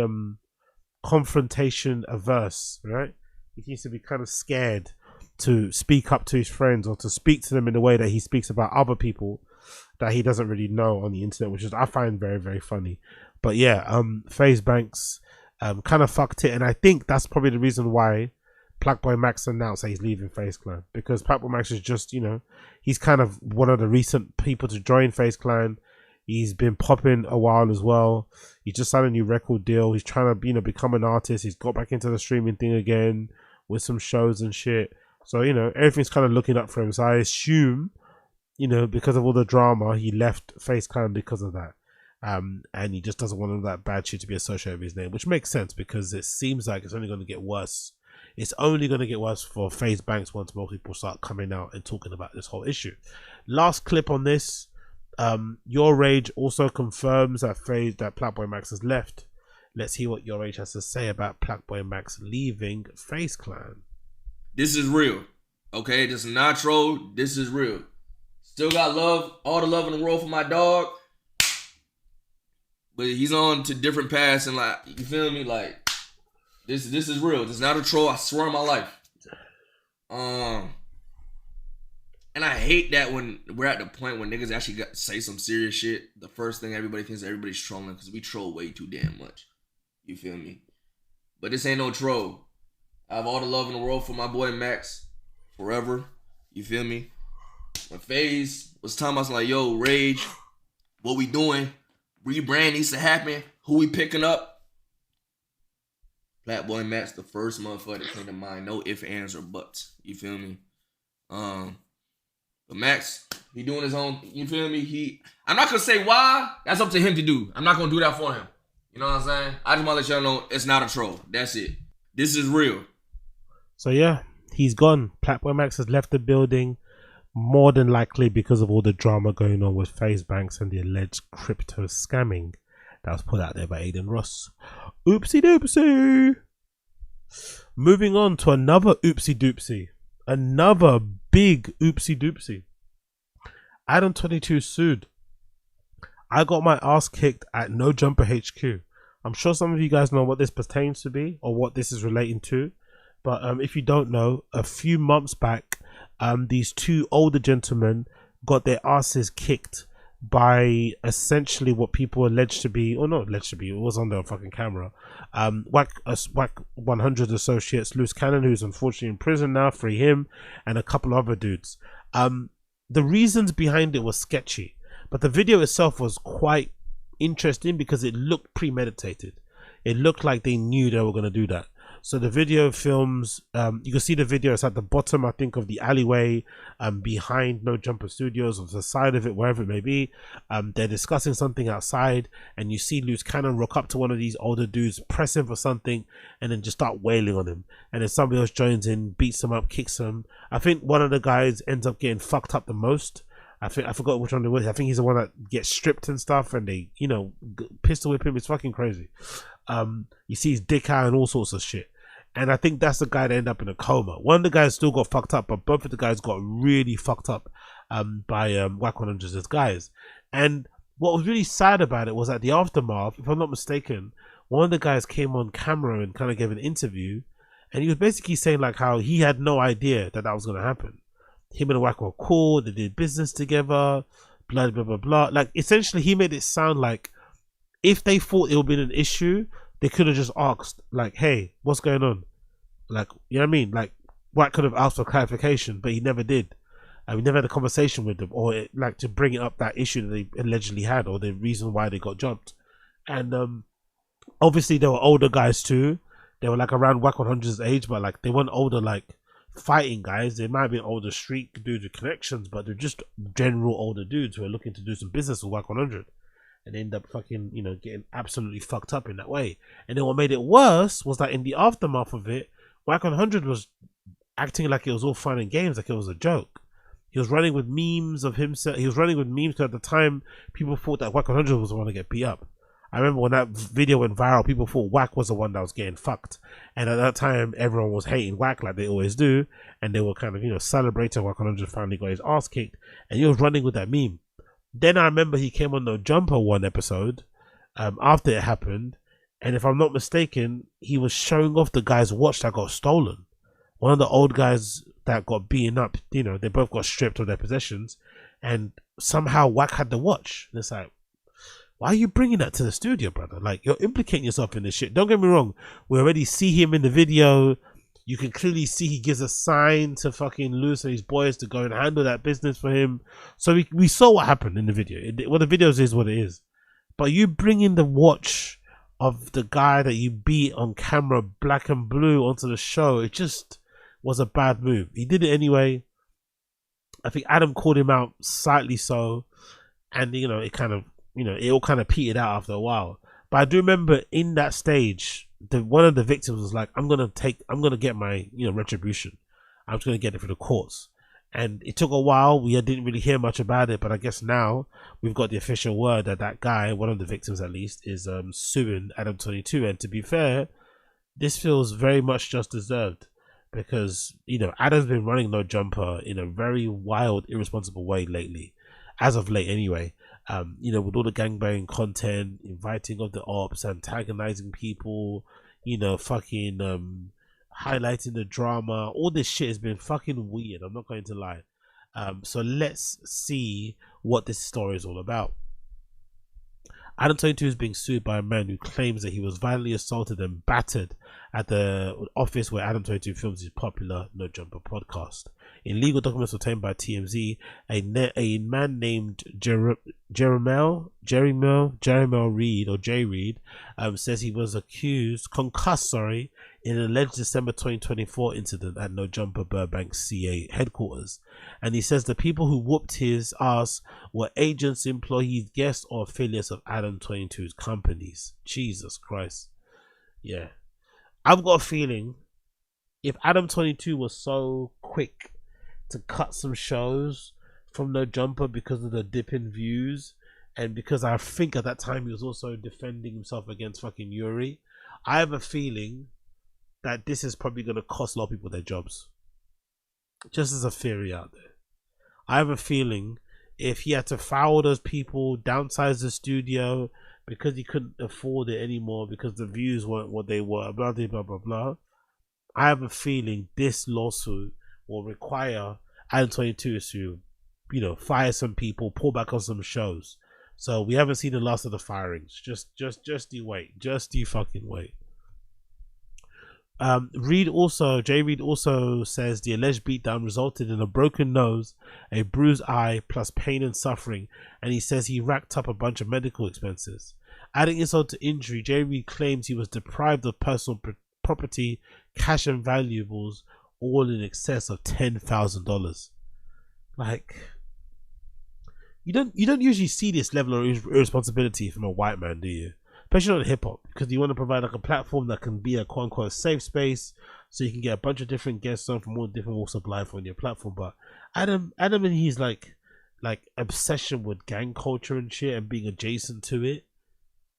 confrontation averse, right? He seems to be kind of scared to speak up to his friends or to speak to them in the way that he speaks about other people that he doesn't really know on the internet, which is I find very, very funny. But yeah, FaZe Banks kind of fucked it, and I think that's probably the reason why PLAQUEBOYMAX announced that he's leaving FaZe Clan, because PLAQUEBOYMAX is just, you know, he's kind of one of the recent people to join FaZe Clan. He's been popping a while as well. He just signed a new record deal. He's trying to, you know, become an artist. He's got back into the streaming thing again with some shows and shit. So, you know, everything's kind of looking up for him. So I assume, you know, because of all the drama, he left FaZe Clan because of that. And he just doesn't want all that bad shit to be associated with his name, which makes sense because it seems like it's only going to get worse. It's only going to get worse for FaZe Banks once more people start coming out and talking about this whole issue. Last clip on this. Your Rage also confirms that PLAQUEBOYMAX has left. Let's hear what Your Rage has to say about PLAQUEBOYMAX leaving FaZe Clan. This is real. Okay, this is not troll. This is real. Still got love, all the love in the world for my dog. But he's on to different paths and like, you feel me? Like, this is real. This is not a troll. I swear on my life. And I hate that when we're at the point when niggas actually got to say some serious shit, the first thing everybody thinks everybody's trolling, because we troll way too damn much. You feel me? But this ain't no troll. I have all the love in the world for my boy Max. Forever. You feel me? When FaZe was telling us like, yo, Rage, what we doing? Rebrand needs to happen. Who we picking up? PLAQUEBOYMAX, the first motherfucker that came to mind. No ifs, ands, or buts. You feel me? But Max, he doing his own, you feel me? I'm not gonna say why. That's up to him to do. I'm not gonna do that for him. You know what I'm saying? I just wanna let y'all know it's not a troll. That's it. This is real. So yeah, he's gone. PLAQUEBOYMAX has left the building, more than likely because of all the drama going on with FaZe Banks and the alleged crypto scamming that was put out there by Aiden Ross. Oopsie doopsie. Moving on to another oopsie doopsie. Another big oopsie doopsie. Adam22 sued. I got my ass kicked at No Jumper HQ. I'm sure some of you guys know what this pertains to be or what this is relating to. But if you don't know, a few months back, these two older gentlemen got their asses kicked by essentially what people alleged to be, or not alleged to be, it was on their fucking camera. WAC 100 associates, Loose Cannon, who's unfortunately in prison now, free him, and a couple other dudes. The reasons behind it was sketchy, but the video itself was quite interesting because it looked premeditated. It looked like they knew they were going to do that. So the video films, you can see the video, it's at the bottom, I think, of the alleyway behind No Jumper Studios, or the side of it, wherever it may be. They're discussing something outside, and you see Loose Cannon rock up to one of these older dudes, press him for something, and then just start wailing on him. And then somebody else joins in, beats him up, kicks him. I think one of the guys ends up getting fucked up the most. I forgot which one it was. I think he's the one that gets stripped and stuff, and they, you know, pistol whip him. It's fucking crazy. You see his dick out and all sorts of shit. And I think that's the guy that ended up in a coma. One of the guys still got fucked up, but both of the guys got really fucked up by WAC 100's guys. And what was really sad about it was at the aftermath, if I'm not mistaken, one of the guys came on camera and kind of gave an interview, and he was basically saying like how he had no idea that that was going to happen. Him and WAC were cool, they did business together, blah, blah, blah, blah. Like, essentially, he made it sound like if they thought it would be an issue, they could have just asked, like, hey, what's going on? Like, you know what I mean? Like, WAC could have asked for clarification, but he never did. We never had a conversation with them, or like to bring up that issue that they allegedly had, or the reason why they got jumped. And obviously, there were older guys too. They were like around WAC 100's age, but like they weren't older, like fighting guys. They might have been older street dudes with connections, but they're just general older dudes who are looking to do some business with WAC 100. And they end up fucking, you know, getting absolutely fucked up in that way. And then what made it worse was that in the aftermath of it, WAC 100 was acting like it was all fun and games, like it was a joke. He was running with memes of himself. He was running with memes because at the time, people thought that WAC 100 was the one to get beat up. I remember when that video went viral, people thought WAC was the one that was getting fucked. And at that time, everyone was hating WAC like they always do. And they were kind of, you know, celebrating WAC 100 finally got his ass kicked. And he was running with that meme. Then I remember he came on No Jumper one episode after it happened. And if I'm not mistaken, he was showing off the guy's watch that got stolen. One of the old guys that got beaten up, you know, they both got stripped of their possessions. And somehow WAC had the watch. And it's like, why are you bringing that to the studio, brother? Like, you're implicating yourself in this shit. Don't get me wrong. We already see him in the video. You can clearly see he gives a sign to fucking Lewis and his boys to go and handle that business for him. So we saw what happened in the video. What the video is what it is. But you bring in the watch of the guy that you beat on camera, black and blue, onto the show. It just was a bad move. He did it anyway. I think Adam called him out slightly so. And, you know, it kind of, you know, it all kind of petered out after a while. But I do remember in that stage, one of the victims was like, I'm gonna get my, you know, retribution. I'm just gonna get it for the courts. And it took a while. We didn't really hear much about it, but I guess now we've got the official word that that guy, one of the victims at least, is suing Adam 22. And to be fair, this feels very much just deserved, because, you know, Adam's been running No Jumper in a very wild, irresponsible way lately, as of late anyway. You know, with all the gangbang content, inviting of the ops, antagonizing people, you know, fucking highlighting the drama. All this shit has been fucking weird, I'm not going to lie. So let's see what this story is all about. Adam 22 is being sued by a man who claims that he was violently assaulted and battered at the office where Adam 22 films his popular No Jumper podcast. In legal documents obtained by TMZ, a man named Jeremel Reed, or J Reed, says he was concussed, in an alleged December 2024 incident at No Jumper Burbank CA headquarters. And he says the people who whooped his ass were agents, employees, guests, or affiliates of Adam 22's companies. Jesus Christ. Yeah. I've got a feeling if Adam 22 was so quick to cut some shows from No Jumper because of the dip in views, and because I think at that time he was also defending himself against fucking YURIY, I have a feeling that this is probably going to cost a lot of people their jobs. Just as a theory out there. I have a feeling if he had to fire those people, downsize the studio because he couldn't afford it anymore because the views weren't what they were, blah blah blah blah blah, I have a feeling this lawsuit will require Adam 22 to, you know, fire some people, pull back on some shows. So we haven't seen the last of the firings. Just you wait. Just you fucking wait. Jay Reed also says the alleged beatdown resulted in a broken nose, a bruised eye, plus pain and suffering, and he says he racked up a bunch of medical expenses. Adding insult to injury, Jay Reed claims he was deprived of personal property, cash and valuables, all in excess of $10,000. Like, you don't usually see this level of irresponsibility from a white man, do you? Especially on hip hop, because you want to provide like a platform that can be a quote unquote safe space, so you can get a bunch of different guests on from all different walks of life on your platform. But Adam and his like obsession with gang culture and shit and being adjacent to it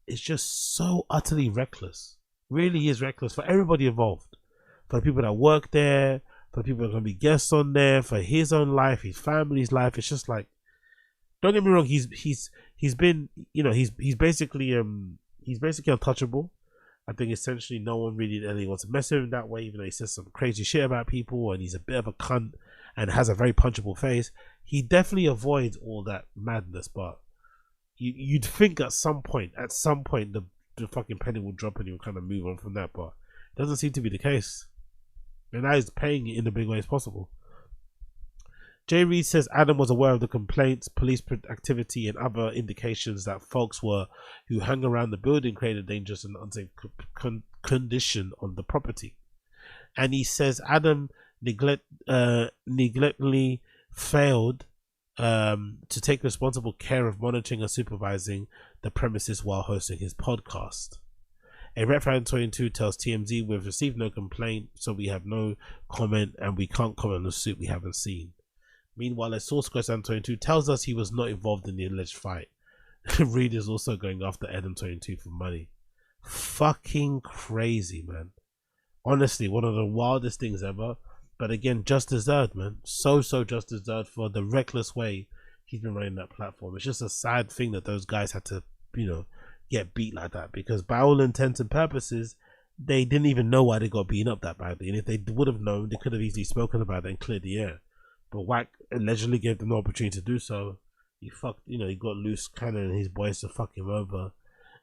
is just so utterly reckless. Really is reckless for everybody involved, for the people that work there, for the people that are gonna be guests on there, for his own life, his family's life. It's just like, don't get me wrong, he's been, you know, he's basically untouchable. I think essentially no one really wants to mess with him that way, even though he says some crazy shit about people and he's a bit of a cunt and has a very punchable face. He definitely avoids all that madness, but you'd think at some point the fucking penny will drop and he'll kind of move on from that, but it doesn't seem to be the case. And now he's paying it in the big ways possible. Jay Reed says Adam was aware of the complaints, police activity, and other indications that folks who hung around the building created a dangerous and unsafe condition on the property. And he says Adam neglectfully failed to take responsible care of monitoring and supervising the premises while hosting his podcast. A rep for Adam 22 tells TMZ, "We've received no complaint, so we have no comment, and we can't comment on the suit we haven't seen." Meanwhile, a source close to Adam 22 tells us he was not involved in the alleged fight. Reed is also going after Adam 22 for money. Fucking crazy, man. Honestly, one of the wildest things ever. But again, just deserved, man. So just deserved for the reckless way he's been running that platform. It's just a sad thing that those guys had to, you know, get beat like that. Because by all intents and purposes, they didn't even know why they got beaten up that badly. And if they would have known, they could have easily spoken about it and cleared the air. But Wack allegedly gave them the opportunity to do so. He got Luce Cannon and his boys to fuck him over.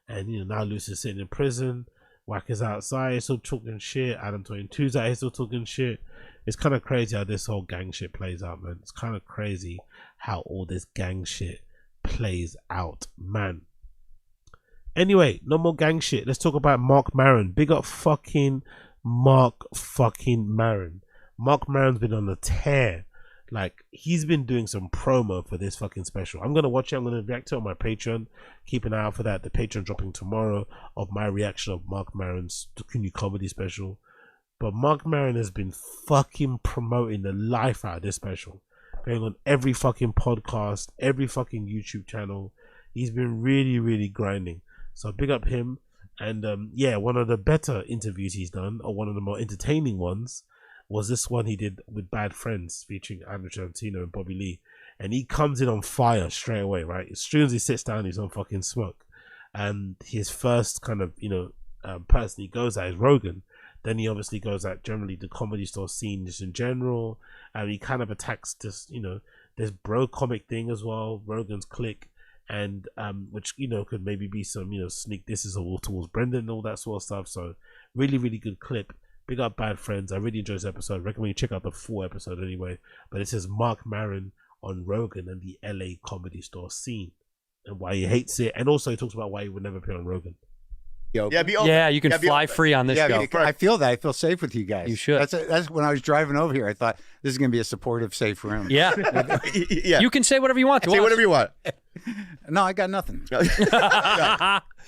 And, you know, now Luce is sitting in prison. Wack is outside, he's still talking shit. Adam 22's out, he's still talking shit. It's kind of crazy how this whole gang shit plays out, man. It's kind of crazy how all this gang shit plays out, man. Anyway, no more gang shit. Let's talk about Marc Maron. Big up fucking Marc fucking Maron. Marc Maron's been on a tear. Like, he's been doing some promo for this fucking special. I'm going to watch it. I'm going to react to it on my Patreon. Keep an eye out for that. The Patreon dropping tomorrow of my reaction of Marc Maron's new comedy special. But Marc Maron has been fucking promoting the life out of this special. Going on every fucking podcast, every fucking YouTube channel. He's been really, really grinding. So big up him. And yeah, one of the better interviews he's done, or one of the more entertaining ones, was this one he did with Bad Friends featuring Santino and Bobby Lee. And he comes in on fire straight away, right? As soon as he sits down, he's on fucking smoke. And his first kind of, person he goes at is Rogan. Then he obviously goes at generally the comedy store scene just in general. And he kind of attacks this, this bro comic thing as well, Rogan's clique. And which, could maybe be some, sneak disses all towards Brendan and all that sort of stuff. So really, really good clip. Big up Bad Friends. I really enjoyed this episode. I recommend you check out the full episode anyway. But it says Marc Maron on Rogan and the LA comedy store scene and why he hates it. And also he talks about why he would never appear on Rogan. Yeah, you can fly free on this show. I feel that. I feel safe with you guys. You should. That's when I was driving over here. I thought this is going to be a supportive, safe room. Yeah. Yeah. You can say whatever you want to Say us. whatever you want. No, I got nothing. Do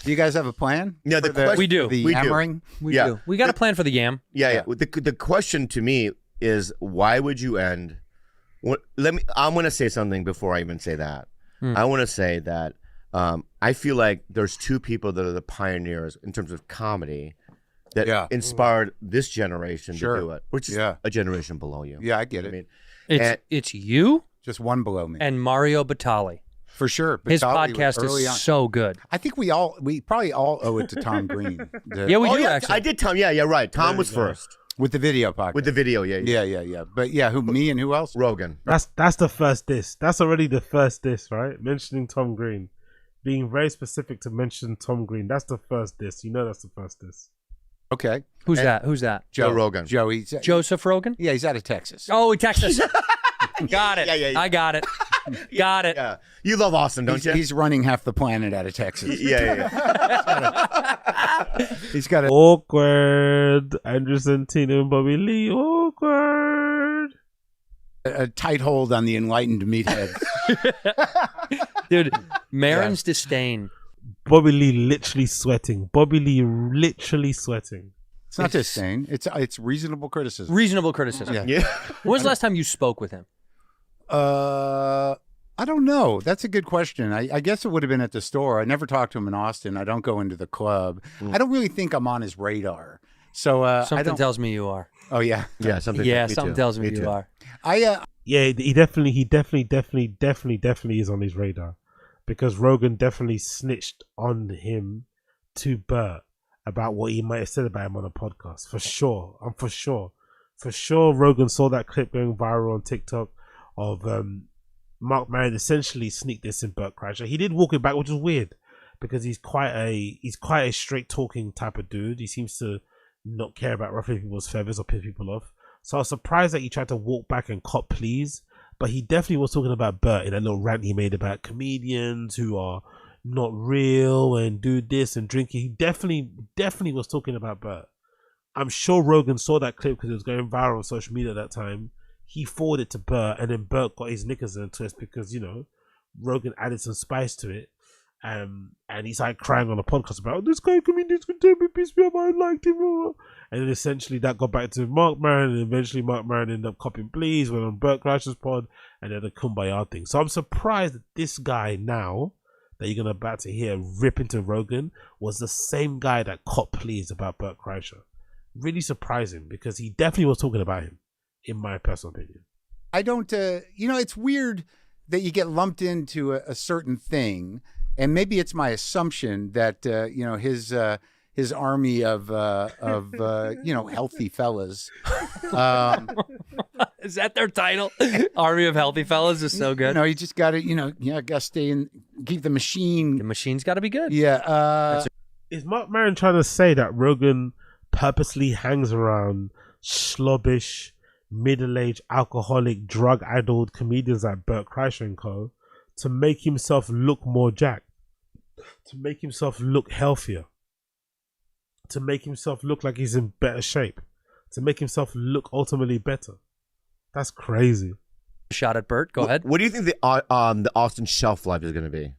you guys have a plan? Yeah, we do. The We do. hammering? We do. We got a plan for the yam. Yeah. The question to me is, why would you end? I'm going to say something before I even say that. I want to say that I feel like there's two people that are the pioneers in terms of comedy that inspired this generation to do it, which is a generation below you. Yeah, I get it. I mean, It's you just one below me. and Mario Batali. For sure. His Batali podcast was early is on. so good. I think we probably all owe it to Tom Green. Yeah, we do yeah, actually. I did Tom. Yeah, right. Tom was first with the video podcast. with the video. Yeah. But yeah, me and who else? Rogan. That's the first diss. That's already the first diss, right? Mentioning Tom Green. Being very specific to mention Tom Green. That's the first diss. That's the first diss. Okay. Who's that? Joe Rogan. Joe. Joseph Rogan? Yeah, he's out of Texas. Oh, he texted us. Got it. Yeah. I got it. Got it. Yeah. You love Austin, don't you? He's running half the planet out of Texas. Yeah. He's got a Awkward. Andrew Santino and Bobby Lee. Awkward. tight hold on the enlightened meathead. Dude, Maron's disdain. Bobby Lee literally sweating. Bobby Lee literally sweating. It's not disdain. It's reasonable criticism. Reasonable criticism. Yeah. When was the last time you spoke with him? I don't know. That's a good question. I guess it would have been at the store. I never talked to him in Austin. I don't go into the club. I don't really think I'm on his radar. So something tells me you are. Oh yeah, Yeah, something. Yeah, me something too. tells me you too. are. Yeah, he definitely is on his radar, because Rogan definitely snitched on him to Bert about what he might have said about him on a podcast. For sure. For sure Rogan saw that clip going viral on TikTok of Marc Maron essentially sneaked this in Bert Kreischer. He did walk it back, which is weird because he's quite a straight talking type of dude. He seems to not care about ruffling people's feathers or piss people off. So I was surprised that he tried to walk back and cop please, but he definitely was talking about Bert in that little rant he made about comedians who are not real and do this and drinking. He definitely was talking about Bert. I'm sure Rogan saw that clip because it was going viral on social media at that time. He forwarded it to Bert, and then Bert got his knickers in a twist because, you know, Rogan added some spice to it. And he's like crying on a podcast about, oh, this guy comedian's gonna take me, piss me off, I liked him. And then essentially that got back to Marc Maron, and eventually Marc Maron ended up copying please, went on Bert Kreischer's pod, and then the Kumbaya thing. So I'm surprised that this guy now that you're about to hear rip into Rogan was the same guy that caught please about Bert Kreischer. Really surprising, because he definitely was talking about him, in my personal opinion. I don't, it's weird that you get lumped into a certain thing, and maybe it's my assumption that, his army of healthy fellas. Is that their title? Army of Healthy Fellas is so good. You just got to, got to stay in, keep the machine. The machine's got to be good. Yeah. Is Mark Maron trying to say that Rogan purposely hangs around slobbish, middle-aged, alcoholic, drug-addled comedians like Bert Kreischer and co. to make himself look more jacked, to make himself look healthier, to make himself look like he's in better shape, to make himself look ultimately better? That's crazy. Shot at Bert. Go ahead. What do you think the Austin shelf life is going to be?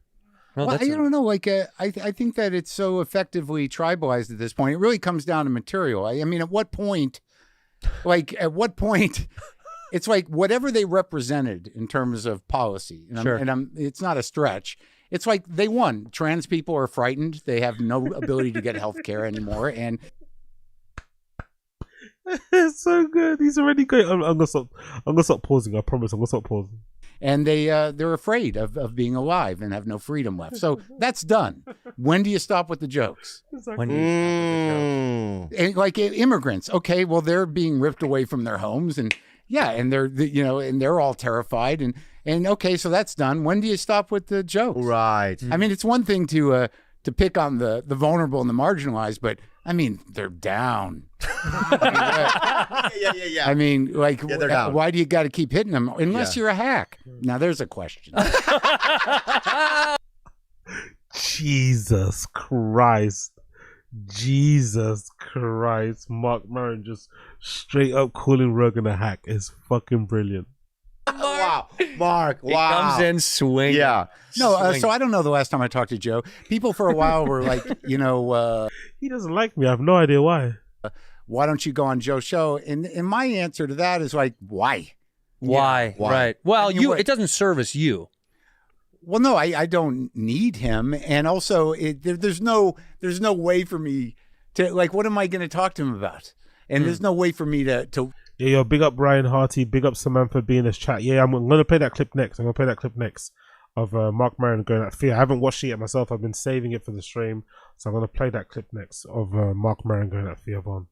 Well, I don't know. Like, I think that it's so effectively tribalized at this point. It really comes down to material. I mean, at what point, it's like whatever they represented in terms of policy. And it's not a stretch. It's like they won. Trans people are frightened. They have no ability to get health care anymore. And it's so good. He's already great. I'm gonna stop pausing. I promise. I'm gonna stop pausing. And they're afraid of being alive and have no freedom left. So that's done. When do you stop with the jokes? When do you stop with the jokes? And like immigrants, okay, well they're being ripped away from their homes, and and they're all terrified, and okay, so that's done. When do you stop with the jokes? Right. I mean, it's one thing to pick on the vulnerable and the marginalized, but I mean, they're down. Yeah. I mean, like, they're down. why do you got to keep hitting them unless you're a hack? Now, there's a question. Jesus Christ. Mark Maron just straight up calling Rogan a hack is fucking brilliant. Wow. Mark, He comes in swinging. Yeah. No, so I don't know the last time I talked to Joe. People for a while were like, he doesn't like me. I have no idea why. Why don't you go on Joe's show? And my answer to that is like, why? Why? Right. Well, it doesn't service you. Well, no, I don't need him, and also there's no way for me to, like, what am I going to talk to him about? And there's no way for me to. Yeah, yo, big up Brian Harty, big up Samantha being in this chat. Yeah, I'm gonna play that clip next. Of Mark Maron going at Thea. I haven't watched it yet myself. I've been saving it for the stream, so I'm gonna play that clip next of Mark Maron going at Thea Vaughn.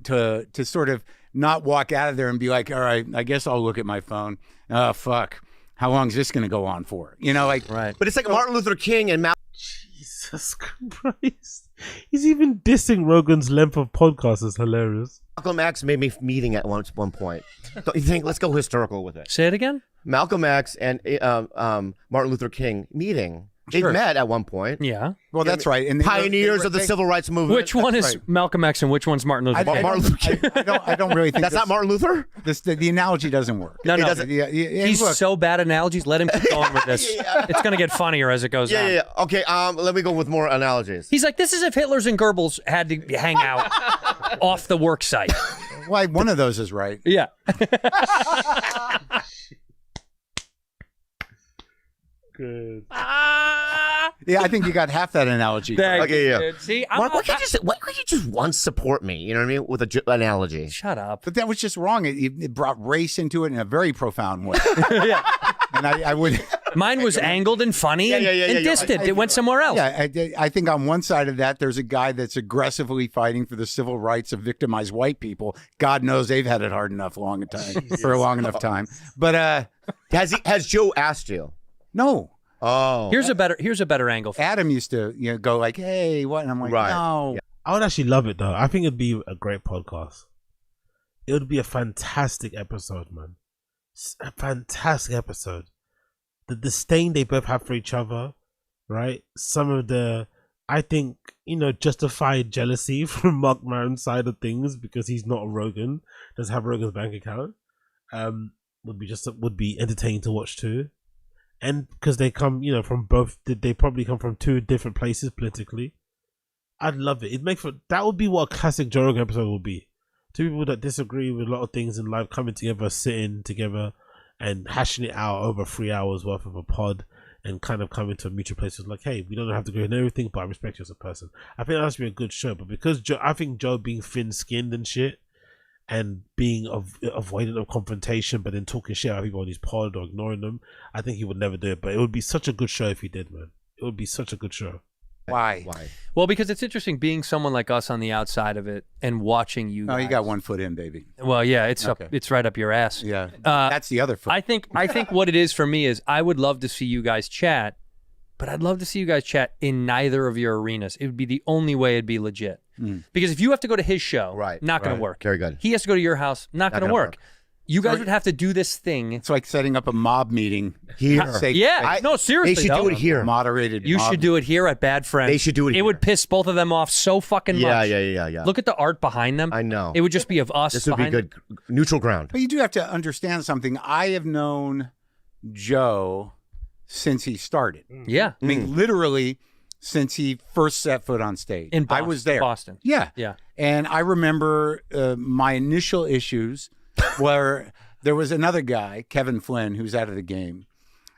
To sort of not walk out of there and be like, all right, I guess I'll look at my phone. Oh fuck, how long is this gonna go on for? Like right. But it's like Martin Luther King and Jesus Christ. He's even dissing Rogan's length of podcast is hilarious. Malcolm X made me meeting at one point. Don't you think? Let's go historical with it. Say it again. Malcolm X and Martin Luther King meeting. They met at one point. Yeah. Well, that's right. And pioneers of the civil rights movement. Which one is Malcolm X and which one's Martin Luther King? Martin Luther King. I don't really think that's not Martin Luther. The analogy doesn't work. No. He's so bad at analogies. Let him keep going with this. It's going to get funnier as it goes on. Yeah. Okay. Let me go with more analogies. He's like, this is if Hitler's and Goebbels had to hang out off the work site. Why, one of those is right. Yeah. Good. Yeah, I think you got half that analogy. Okay, yeah. Dude. See, Mark, why could you just once support me? You know what I mean? With an analogy. Shut up. But that was just wrong. It brought race into it in a very profound way. Yeah. And I would. Mine was angled and funny and distant. It went somewhere else. Yeah, I think on one side of that, there's a guy that's aggressively fighting for the civil rights of victimized white people. God knows they've had it hard enough for a long enough time. But has Joe asked you? No. Oh. Here's a better angle. Adam used to go like, hey, what? And I'm like, no. Yeah. I would actually love it though. I think it'd be a great podcast. It would be a fantastic episode, man. A fantastic episode. The disdain they both have for each other, right? Some of the, I think, justified jealousy from Mark Maron's side of things because he's not a Rogan, doesn't have Rogan's bank account. Would be entertaining to watch too. And because they come, from both, they probably come from two different places politically. I'd love it. That would be what a classic Joe Rogan episode would be. Two people that disagree with a lot of things in life coming together, sitting together, and hashing it out over 3 hours worth of a pod, and kind of coming to a mutual place. It's like, hey, we don't have to agree on everything, but I respect you as a person. I think that has to be a good show. But because I think Joe being thin-skinned and shit, and being avoidant of confrontation, but then talking shit about people on his pod or ignoring them, I think he would never do it. But it would be such a good show if he did, man. It would be such a good show. Why? Well, because it's interesting being someone like us on the outside of it and watching you. Oh, guys. you got 1 foot in, baby. Well, yeah, it's it's right up your ass. Yeah, that's the other foot. I think what it is for me is I would love to see you guys chat But I'd love to see you guys chat in neither of your arenas. It would be the only way it'd be legit. Because if you have to go to his show, not going to work. Very good. He has to go to your house, not going to work. You guys would have to do this thing. It's like setting up a mob meeting here. No, seriously. They should do it here. Moderated. You should do it here at Bad Friends. They should do it here. It would piss both of them off so fucking much. Yeah. Look at the art behind them. I know. It would just be of us. This would be good. Neutral ground. But you do have to understand something. I have known Joe since he started. Yeah. I mean, literally since he first set foot on stage. In Boston. I was there. Boston. Yeah. And I remember my initial issues where there was another guy, Kevin Flynn, who's out of the game.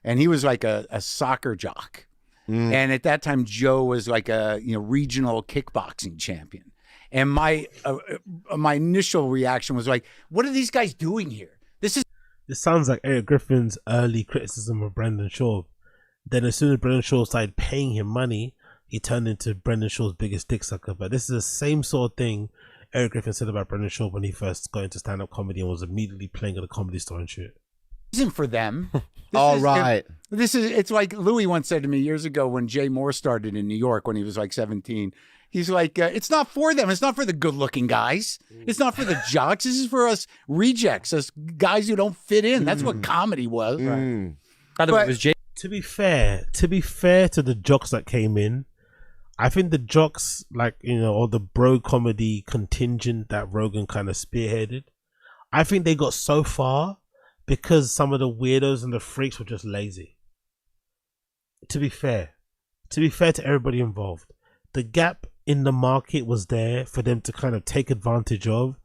And he was like a soccer jock. And at that time, Joe was like a regional kickboxing champion. And my initial reaction was like, what are these guys doing here? This sounds like Eric Griffin's early criticism of Brendan Schaub. Then as soon as Brendan Schaub started paying him money, he turned into Brendan Shaw's biggest dick sucker. But this is the same sort of thing Eric Griffin said about Brendan Schaub when he first got into stand-up comedy and was immediately playing at a comedy store and shit. isn't for them. It's like Louis once said to me years ago when Jay Moore started in New York when he was like 17. He's like, it's not for them. It's not for the good-looking guys. It's not for the jocks. This is for us rejects, us guys who don't fit in. That's what comedy was. Right. By the way, it was Jay. To be fair to the jocks that came in, I think the jocks, or the bro comedy contingent that Rogan kind of spearheaded, I think they got so far because some of the weirdos and the freaks were just lazy. To be fair to everybody involved, the gap in the market was there for them to kind of take advantage of,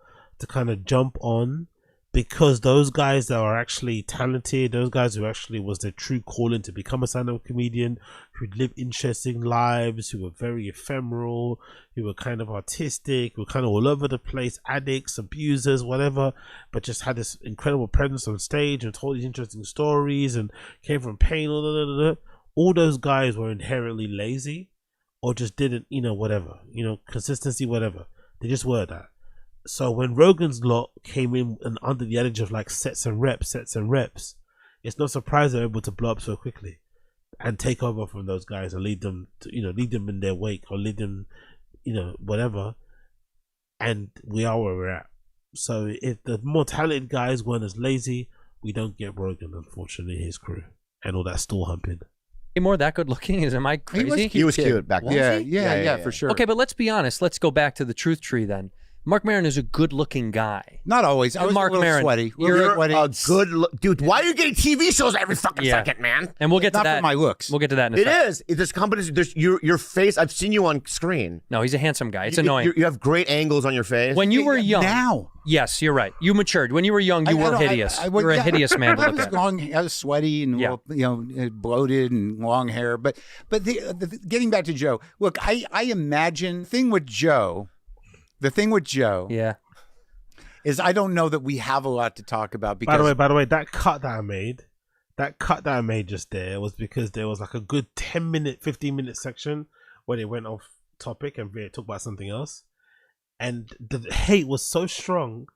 to kind of jump on, because those guys that are actually talented, those guys who actually was their true calling to become a stand-up comedian, who lived interesting lives, who were very ephemeral, who were kind of artistic, who were kind of all over the place, addicts, abusers, whatever, but just had this incredible presence on stage and told these interesting stories and came from pain, all those guys were inherently lazy or just didn't, whatever, consistency, whatever. They just were that. So when Rogan's lot came in and under the adage of like sets and reps, it's no surprise they're able to blow up so quickly and take over from those guys and lead them to, lead them in their wake or lead them, whatever. And we are where we're at. So if the more talented guys weren't as lazy, we don't get Rogan, unfortunately, his crew and all that stool humping. More that good looking? Am I crazy? He was cute back then. Yeah, for sure. Okay, but let's be honest. Let's go back to the truth tree then. Marc Maron is a good-looking guy. Not always. I was Marc a little Maron, sweaty. You're a dude. Why are you getting TV shows every fucking second, man? And we'll get to Not that. for my looks. We'll get to that in a It second. is. There's companies. There's your face. I've seen you on screen. No, he's a handsome guy. It's annoying. You have great angles on your face. When you were young. Now. Yes, you're right. You matured. When you were young, you were hideous. You were a hideous man to look at. I was sweaty and bloated and long hair. But getting back to Joe, look, I imagine the thing with Joe, Yeah. is I don't know that we have a lot to talk about. Because By the way, that cut that I made just there was because there was like a good 10-minute, 15-minute section where they went off topic and they talked about something else. And the hate was so strong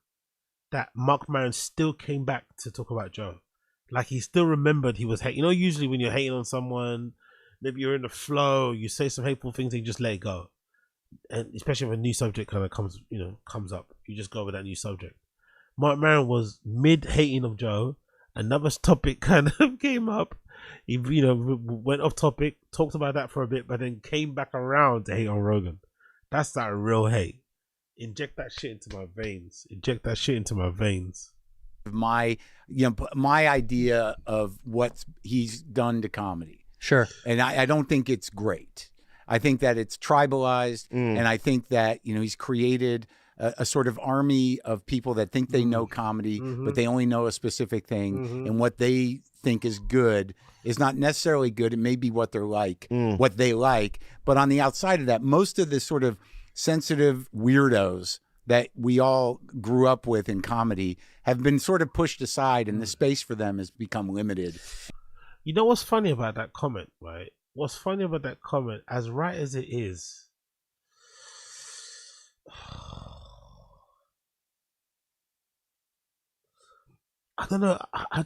that Marc Maron still came back to talk about Joe. Like he still remembered he was hating. Usually when you're hating on someone, maybe you're in the flow, you say some hateful things and you just let it go. And especially if a new subject kind of comes up, you just go with that new subject. Marc Maron was mid hating of Joe. Another topic kind of came up. He went off topic, talked about that for a bit, but then came back around to hate on Rogan. That's that real hate. Inject that shit into my veins. my idea of what he's done to comedy. Sure. And I don't think it's great. I think that it's tribalized, and I think that he's created a sort of army of people that think they know comedy, but they only know a specific thing, and what they think is good is not necessarily good. It may be what they're like, what they like, but on the outside of that, most of the sort of sensitive weirdos that we all grew up with in comedy have been sort of pushed aside, and the space for them has become limited. You know what's funny about that comment, right? What's funny about that comment, as right as it is, I don't know.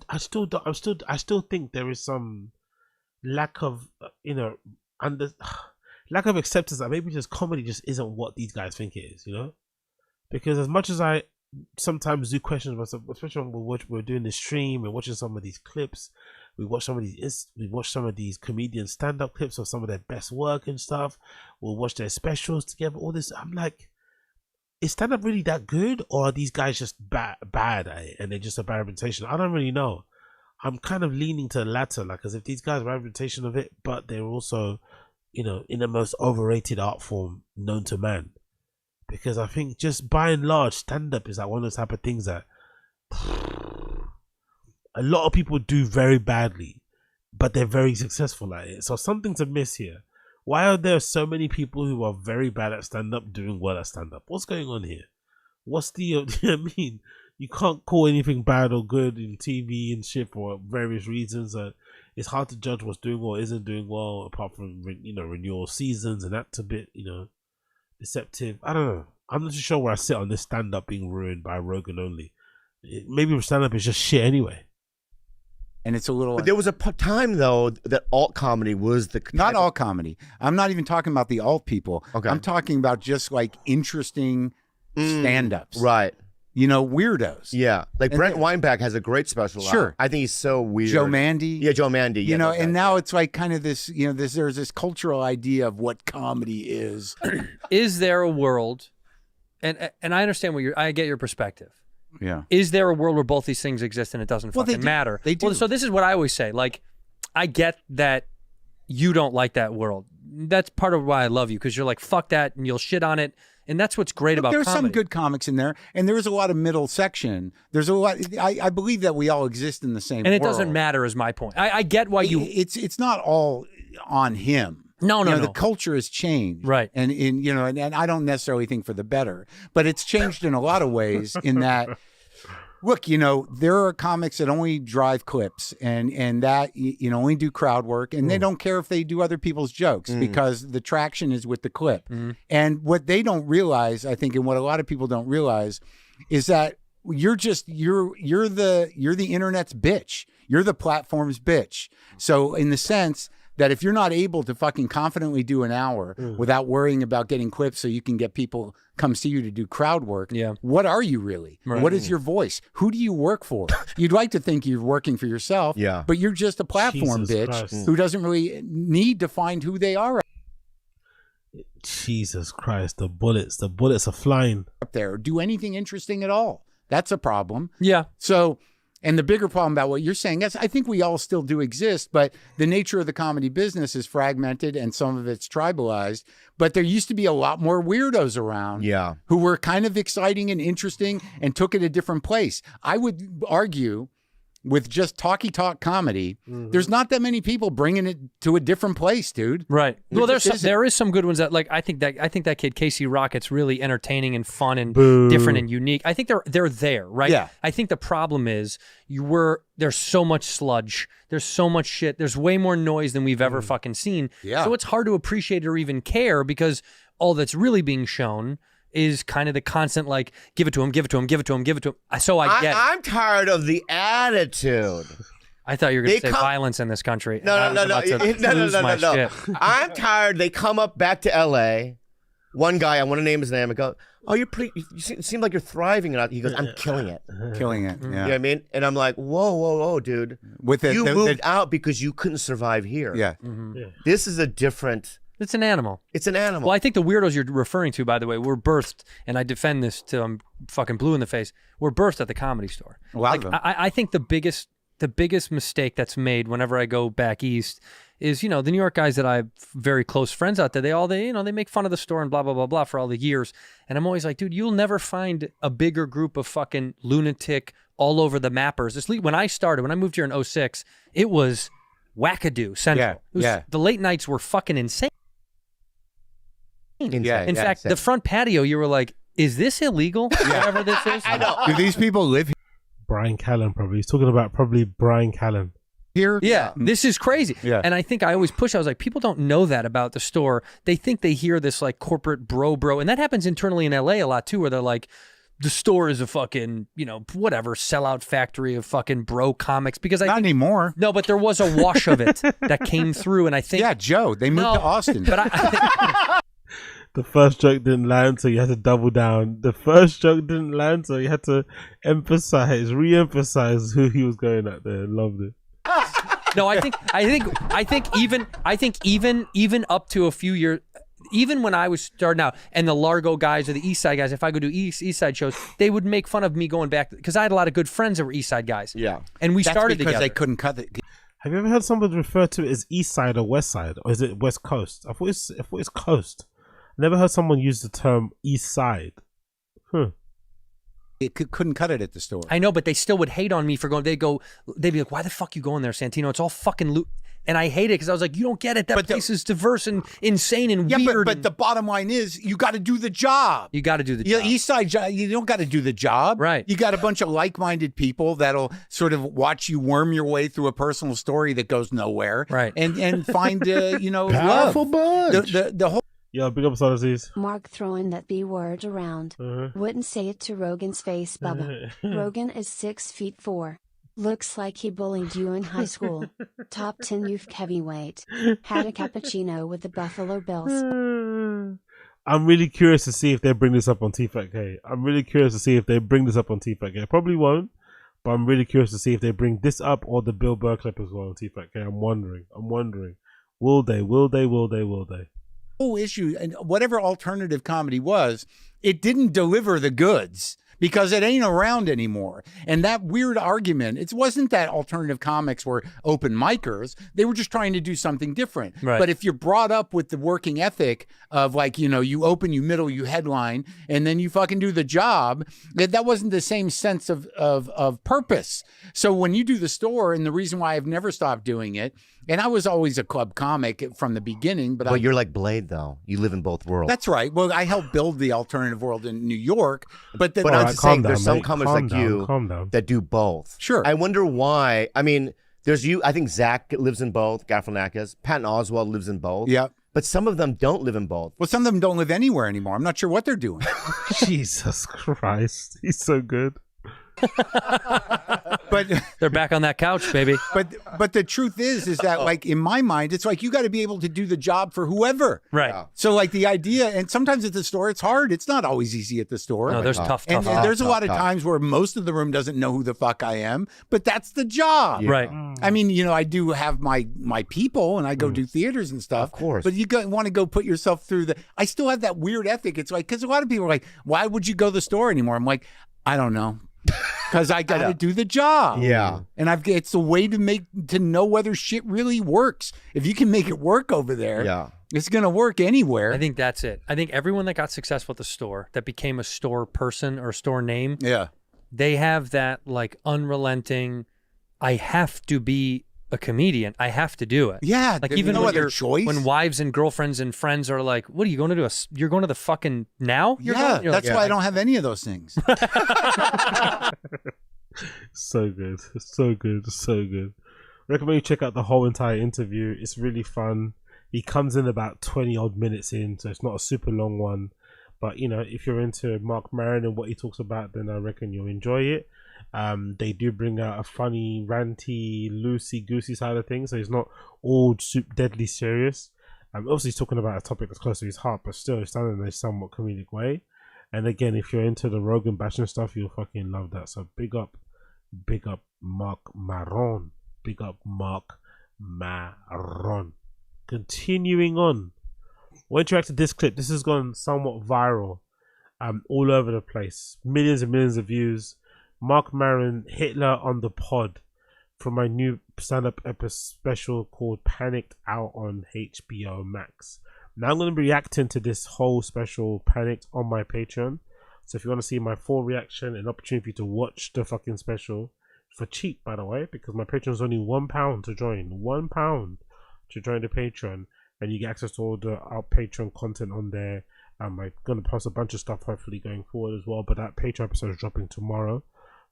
I still think there is some lack of you know, and the lack of acceptance that maybe just comedy just isn't what these guys think it is, you know? Because as much as I sometimes do question myself, especially when we're doing the stream and watching some of these clips, we watch some of these comedian stand-up clips of some of their best work and stuff. We'll watch their specials together. All this, I'm like, is stand-up really that good, or are these guys just bad at it and they're just a bad reputation? I don't really know. I'm kind of leaning to the latter, like as if these guys have a reputation of it, but they're also, you know, in the most overrated art form known to man. Because I think just by and large, stand-up is like one of those type of things that a lot of people do very badly, but they're very successful at it. So something's amiss here. Why are there so many people who are very bad at stand-up doing well at stand-up? What's going on here? What's the, you know what I mean? You can't call anything bad or good in TV and shit for various reasons. It's hard to judge what's doing well or isn't doing well, apart from, you know, renewal seasons, and that's a bit, you know, deceptive. I don't know. I'm not too sure where I sit on this stand-up being ruined by Rogan only. Maybe stand-up is just shit anyway. And it's a little. But there was a time though that alt comedy was the not alt comedy. I'm not even talking about the alt people. Okay. I'm talking about just like interesting stand-ups. Right. You know, weirdos. Yeah. Like and Brent Weinbach has a great special. Sure. I think he's so weird. Joe Mandy. Yeah, Joe Mandy. You know, and now it's like kind of this, you know, there's this cultural idea of what comedy is. Is there a world, and I understand I get your perspective. Yeah. Is there a world where both these things exist and it doesn't fucking matter? They do. Well, so this is what I always say. Like, I get that you don't like that world. That's part of why I love you, because you're like, fuck that, and you'll shit on it. And that's what's great about there's comedy. Some good comics in there, and there's a lot of middle section. There's a lot. I believe that we all exist in the same world. And it doesn't matter is my point. I get why you... It's not all on him. No. The culture has changed, right? And you know, and I don't necessarily think for the better, but it's changed in a lot of ways. In that, look, you know, there are comics that only drive clips and that you know only do crowd work, and they don't care if they do other people's jokes because the traction is with the clip. And what they don't realize, I think, and what a lot of people don't realize, is that you're the internet's bitch. You're the platform's bitch. So in the sense that if you're not able to fucking confidently do an hour without worrying about getting clips so you can get people come see you to do crowd work, what are you really? Right. What is your voice? Who do you work for? You'd like to think you're working for yourself, but you're just a platform bitch who doesn't really need to find who they are. Jesus Christ, the bullets are flying up there. Do anything interesting at all. That's a problem. Yeah. So... And the bigger problem about what you're saying, I think we all still do exist, but the nature of the comedy business is fragmented and some of it's tribalized. But there used to be a lot more weirdos around who were kind of exciting and interesting and took it a different place. I would argue with just talky talk comedy, there's not that many people bringing it to a different place, dude. Right. Well, there is some good ones that, like, I think that kid Casey Rocket's really entertaining and fun and different and unique. I think they're there, right? Yeah. I think the problem is there's so much sludge, there's so much shit, there's way more noise than we've ever fucking seen. Yeah. So it's hard to appreciate or even care because all that's really being shown is kind of the constant, like, give it to him, give it to him, give it to him, give it to him. So I get it. I'm tired of the attitude. I thought you were going to say violence in this country. No. I'm tired. They come up back to L.A. One guy, I want to name his name. I go, oh, you seem like you're thriving. And he goes, I'm killing it. Killing it, yeah. You know what I mean? And I'm like, whoa, dude. You moved out because you couldn't survive here. Yeah. This is a different... It's an animal. It's an animal. Well, I think the weirdos you're referring to, by the way, were birthed, and I defend this till I'm fucking blue in the face, were birthed at the Comedy Store. A lot of them. I think the biggest mistake that's made whenever I go back east is, you know, the New York guys that I have very close friends out there, they make fun of the store and blah, blah, blah, blah for all the years. And I'm always like, dude, you'll never find a bigger group of fucking lunatic all over the mappers. When I moved here in 2006, it was wackadoo central. The late nights were fucking insane. In fact, the front patio, you were like, is this illegal? Whatever this is. I know. Do these people live here? Brian Callen, probably. He's talking about Brian Callen. Here? Yeah, this is crazy. Yeah. And I think I always push, I was like, people don't know that about the store. They think they hear this like corporate bro, and that happens internally in LA a lot too, where they're like, the store is a fucking, you know, whatever, sellout factory of fucking bro comics, because I Not think, anymore. no, but there was a wash of it that came through, and I think Yeah, Joe, they moved to Austin. But I The first joke didn't land, so you had to double down. The first joke didn't land, so you had to re-emphasize who he was going at there. Loved it. no, I think even up to a few years, even when I was starting out, and the Largo guys or the East Side guys, if I go do East Side shows, they would make fun of me going back, because I had a lot of good friends that were East Side guys. Yeah. And we That's started because together. they couldn't cut it. Have you ever heard someone refer to it as East Side or West Side, or is it West Coast? I thought it's Coast. I never heard someone use the term East Side. Couldn't cut it at the store. I know, but they still would hate on me for going. They'd be like, "Why the fuck you going there, Santino? It's all fucking loot." And I hate it because I was like, "You don't get it. That place is diverse and insane and weird." But the bottom line is, you got to do the job. You got to do the Yeah, job. East Side, you don't got to do the job. Right. You got a bunch of like-minded people that'll sort of watch you worm your way through a personal story that goes nowhere. Right. And find, you know, Powerful love. bunch. The whole. Yeah, big up Odyssey's. Mark throwing that B word around. Wouldn't say it to Rogan's face, Bubba. Rogan is 6'4". Looks like he bullied you in high school. Top 10 youth heavyweight. Had a cappuccino with the Buffalo Bills. I'm really curious to see if they bring this up on Tfatk. I'm really curious to see if they bring this up on Tfatk. Probably won't, but I'm really curious to see if they bring this up or the Bill Burr clip as well on Tfatk. I'm wondering. Will they? whole issue, and whatever alternative comedy was, it didn't deliver the goods because it ain't around anymore. And that weird argument, it wasn't that alternative comics were open micers. They were just trying to do something different. Right. But if you're brought up with the working ethic of, like, you know, you open, you middle, you headline, and then you fucking do the job, that wasn't the same sense of purpose. So when you do the store, and the reason why I've never stopped doing it, and I was always a club comic from the beginning, but you're like Blade, though. You live in both worlds. That's right. Well, I helped build the alternative world in New York, but I'm just saying, there's some comics like you down. that do both. Sure. I wonder why. I mean, there's you. I think Zach lives in both. Gafranakis. Patton Oswalt lives in both. Yeah. But some of them don't live in both. Well, some of them don't live anywhere anymore. I'm not sure what they're doing. Jesus Christ, he's so good. But they're back on that couch, baby. But the truth is that, like, in my mind, it's like you got to be able to do the job for whoever. Right. Yeah. So, like, the idea, and sometimes at the store, it's hard. It's not always easy at the store. No, there's tough. And there's a lot of times where most of the room doesn't know who the fuck I am, but that's the job. Yeah. Right. I mean, you know, I do have my people, and I go do theaters and stuff. Of course. But you want to go put yourself through I still have that weird ethic. It's like, because a lot of people are like, why would you go to the store anymore? I'm like, I don't know. Because I got to do the job. Yeah. And it's a way to know whether shit really works. If you can make it work over there, Yeah. it's going to work anywhere. I think that's it. I think everyone that got successful at the store, that became a store person or store name, Yeah. they have that, like, unrelenting, I have to be a comedian. I have to do it. Yeah. Like, there's even no when other choice. when wives and girlfriends and friends are like, what are you going to do? You're going to the fucking now? You're Yeah. going? You're That's like, why I don't have any of those things. So good, so good, so good. Recommend you check out the whole entire interview. It's really fun. He comes in about 20 odd minutes in, so it's not a super long one. But, you know, if you're into Marc Maron and what he talks about, then I reckon you'll enjoy it. They do bring out a funny, ranty, loosey-goosey side of things, so it's not all deadly serious. Obviously, he's talking about a topic that's close to his heart, but still, it's done in a somewhat comedic way. And again, if you're into the Rogan bashing stuff, you'll fucking love that. So big up Marc Maron. Big up Marc Maron. Continuing on. Went back to this clip. This has gone somewhat viral. All over the place. Millions and millions of views. Marc Maron, Hitler on the Pod, from my new stand-up special called Panicked, out on HBO Max. Now I'm going to be reacting to this whole special Panicked on my Patreon. So if you want to see my full reaction and opportunity to watch the fucking special, for cheap, by the way, because my Patreon is only £1 to join. £1 to join the Patreon, and you get access to all our Patreon content on there. I'm going to post a bunch of stuff hopefully going forward as well, but that Patreon episode is dropping tomorrow.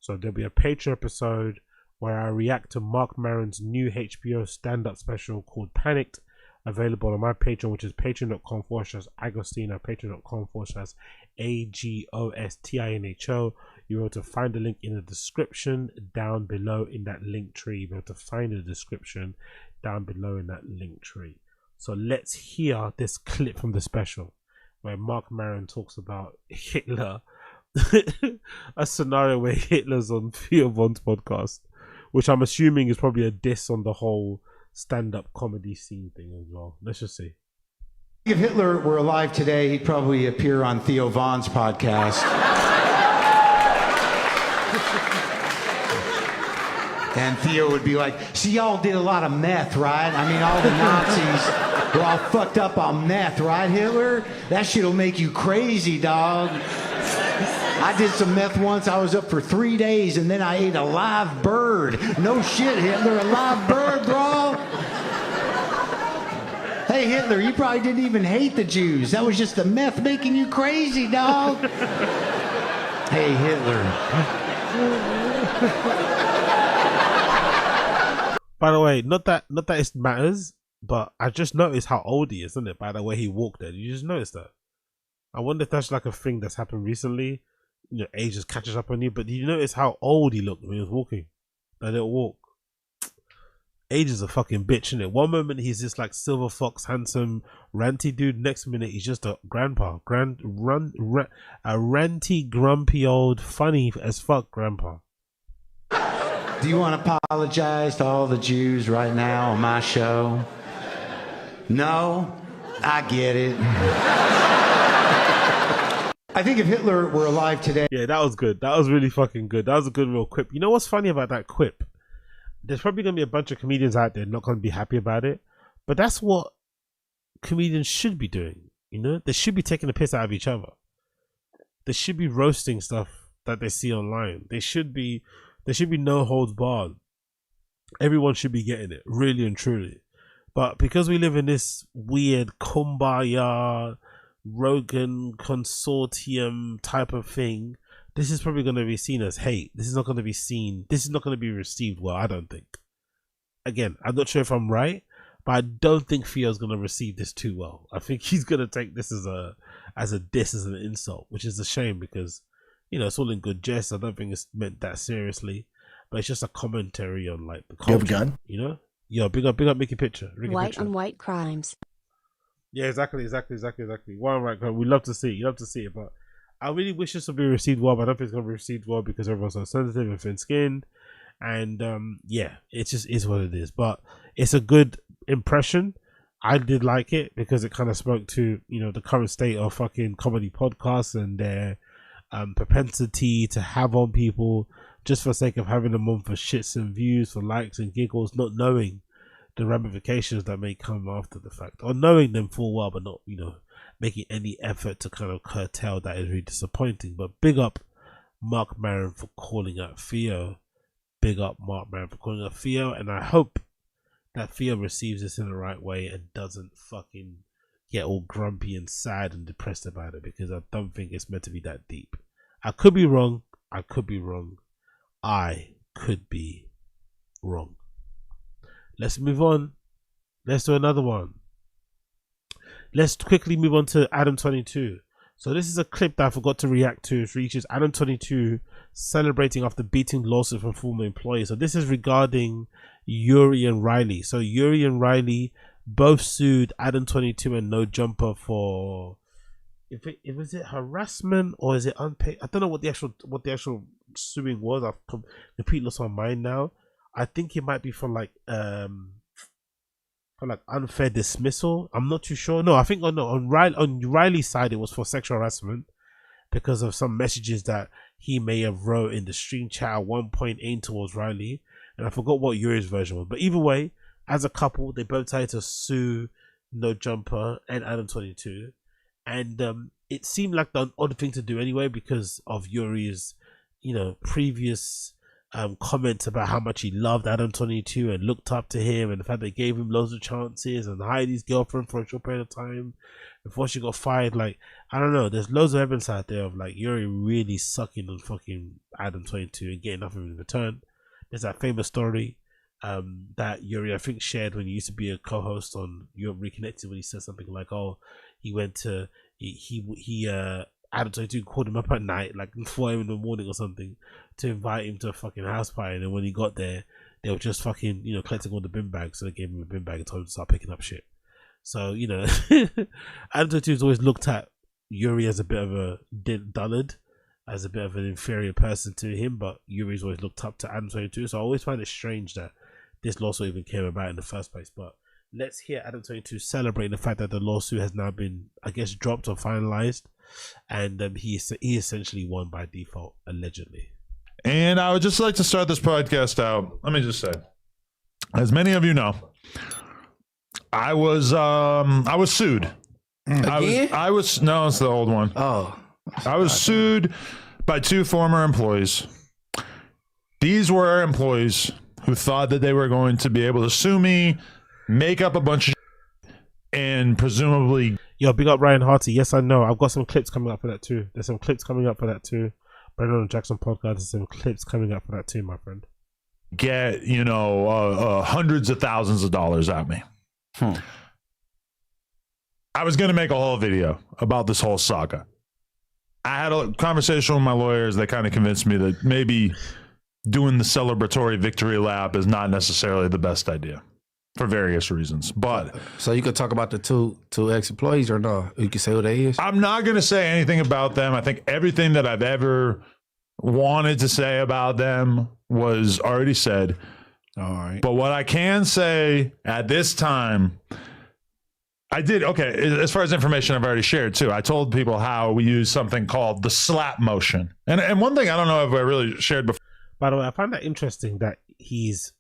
So there'll be a Patreon episode where I react to Marc Maron's new HBO stand-up special called Panicked, available on my Patreon, which is patreon.com/Agostino, patreon.com/ AGOSTINHO. You're able to find the link in the description down below in that link tree. You're able to find the description down below in that link tree. So let's hear this clip from the special where Marc Maron talks about Hitler, a scenario where Hitler's on Theo Von's podcast, which I'm assuming is probably a diss on the whole stand-up comedy scene thing as well. Let's just see. If Hitler were alive today, he'd probably appear on Theo Von's podcast. And Theo would be like, see, y'all did a lot of meth, right? I mean, all the Nazis were all fucked up on meth, right, Hitler? That shit'll make you crazy, dog. I did some meth once. I was up for 3 days, and then I ate a live bird. No shit, Hitler, a live bird, bro. Hey, Hitler, you probably didn't even hate the Jews. That was just the meth making you crazy, dog. Hey, Hitler. By the way, not that it matters, but I just noticed how old he is, isn't it? By the way he walked there. You just noticed that? I wonder if that's like a thing that's happened recently. You know, age just catches up on you. But did you notice how old he looked when he was walking? That little walk. Age is a fucking bitch, isn't it? One moment he's this like silver fox, handsome, ranty dude. Next minute he's just a grandpa, a ranty, grumpy old, funny as fuck grandpa. Do you want to apologize to all the Jews right now on my show? No? I get it. I think if Hitler were alive today... Yeah, that was good. That was really fucking good. That was a good real quip. You know what's funny about that quip? There's probably going to be a bunch of comedians out there not going to be happy about it. But that's what comedians should be doing. You know? They should be taking the piss out of each other. They should be roasting stuff that they see online. There should be no holds barred. Everyone should be getting it, really and truly. But because we live in this weird kumbaya, Rogan consortium type of thing, this is probably going to be seen as hate. This is not going to be received well, I don't think. Again, I'm not sure if I'm right, but I don't think Theo's going to receive this too well. I think he's going to take this as a diss, as an insult, which is a shame because, you know, it's all in good jest. I don't think it's meant that seriously, but it's just a commentary on like the culture. You have a gun? You know? Yo, big up Mickey Picture. White on white crimes. Yeah, exactly. One right, we love to see it. You love to see it, but I really wish this would be received well, but I don't think it's going to be received well because everyone's so sensitive and thin-skinned. And yeah, it just is what it is. But it's a good impression. I did like it because it kind of spoke to, you know, the current state of fucking comedy podcasts and their propensity to have on people just for the sake of having them on for shits and views, for likes and giggles, not knowing the ramifications that may come after the fact, or knowing them full well but not, you know, making any effort to kind of curtail. That is really disappointing. But big up Marc Maron for calling out Theo. Big up Marc Maron for calling out Theo, and I hope that Theo receives this in the right way and doesn't fucking get all grumpy and sad and depressed about it, because I don't think it's meant to be that deep. I could be wrong. I could be wrong. Let's move on. Let's do another one. Let's quickly move on to Adam22. So this is a clip that I forgot to react to. It reaches Adam22 celebrating after beating lawsuit from former employees. So this is regarding YURIY and RYLEE. So YURIY and RYLEE both sued Adam22 and No Jumper for, was it harassment or is it unpaid? I don't know what the actual suing was. I've completely lost my mind now. I think it might be for like unfair dismissal. I'm not too sure. No, I think on RYLEE's side it was for sexual harassment because of some messages that he may have wrote in the stream chat at one point aimed towards RYLEE, and I forgot what YURIY's version was. But either way, as a couple, they both tried to sue No Jumper and Adam22, and it seemed like the odd thing to do anyway because of YURIY's, you know, previous comments about how much he loved Adam22 and looked up to him, and the fact they gave him loads of chances and hired his girlfriend for a short period of time before she got fired. Like, I don't know, there's loads of evidence out there of like YURIY really sucking on fucking Adam22 and getting nothing in return. There's that famous story that YURIY I think shared when he used to be a co-host on Europe Reconnected, when he said something like, oh, he went to Adam 22 called him up at night, like 4 a.m. in the morning or something, to invite him to a fucking house party. And then when he got there, they were just fucking, you know, collecting all the bin bags. So they gave him a bin bag and told him to start picking up shit. So, you know, Adam 22's always looked at Yuri as a bit of a dullard, as a bit of an inferior person to him, but Yuri's always looked up to Adam 22. So I always find it strange that this lawsuit even came about in the first place. But let's hear Adam 22 celebrating the fact that the lawsuit has now been, I guess, dropped or finalized, and he essentially won by default, allegedly. And I would just like to start this podcast out. Let me just say, as many of you know, I was sued. Again? I was no, it's the old one. Oh, I was sued by 2 former employees. These were employees who thought that they were going to be able to sue me, make up a bunch of shit, and presumably... Yo, big up Ryan Harty. Yes, I know. I've got some clips coming up for that too. There's some clips coming up for that too. Brendan and Jackson podcast, there's some clips coming up for that too, my friend. Get, you know, hundreds of thousands of dollars at me. I was going to make a whole video about this whole saga. I had a conversation with my lawyers. They kind of convinced me that maybe doing the celebratory victory lap is not necessarily the best idea for various reasons. But so you could talk about the two ex-employees or no? You can say who they is? I'm not going to say anything about them. I think everything that I've ever wanted to say about them was already said. All right. But what I can say at this time, I did, okay, as far as information I've already shared too, I told people how we use something called the slap motion. And one thing I don't know if I really shared before. By the way, I find that interesting that he's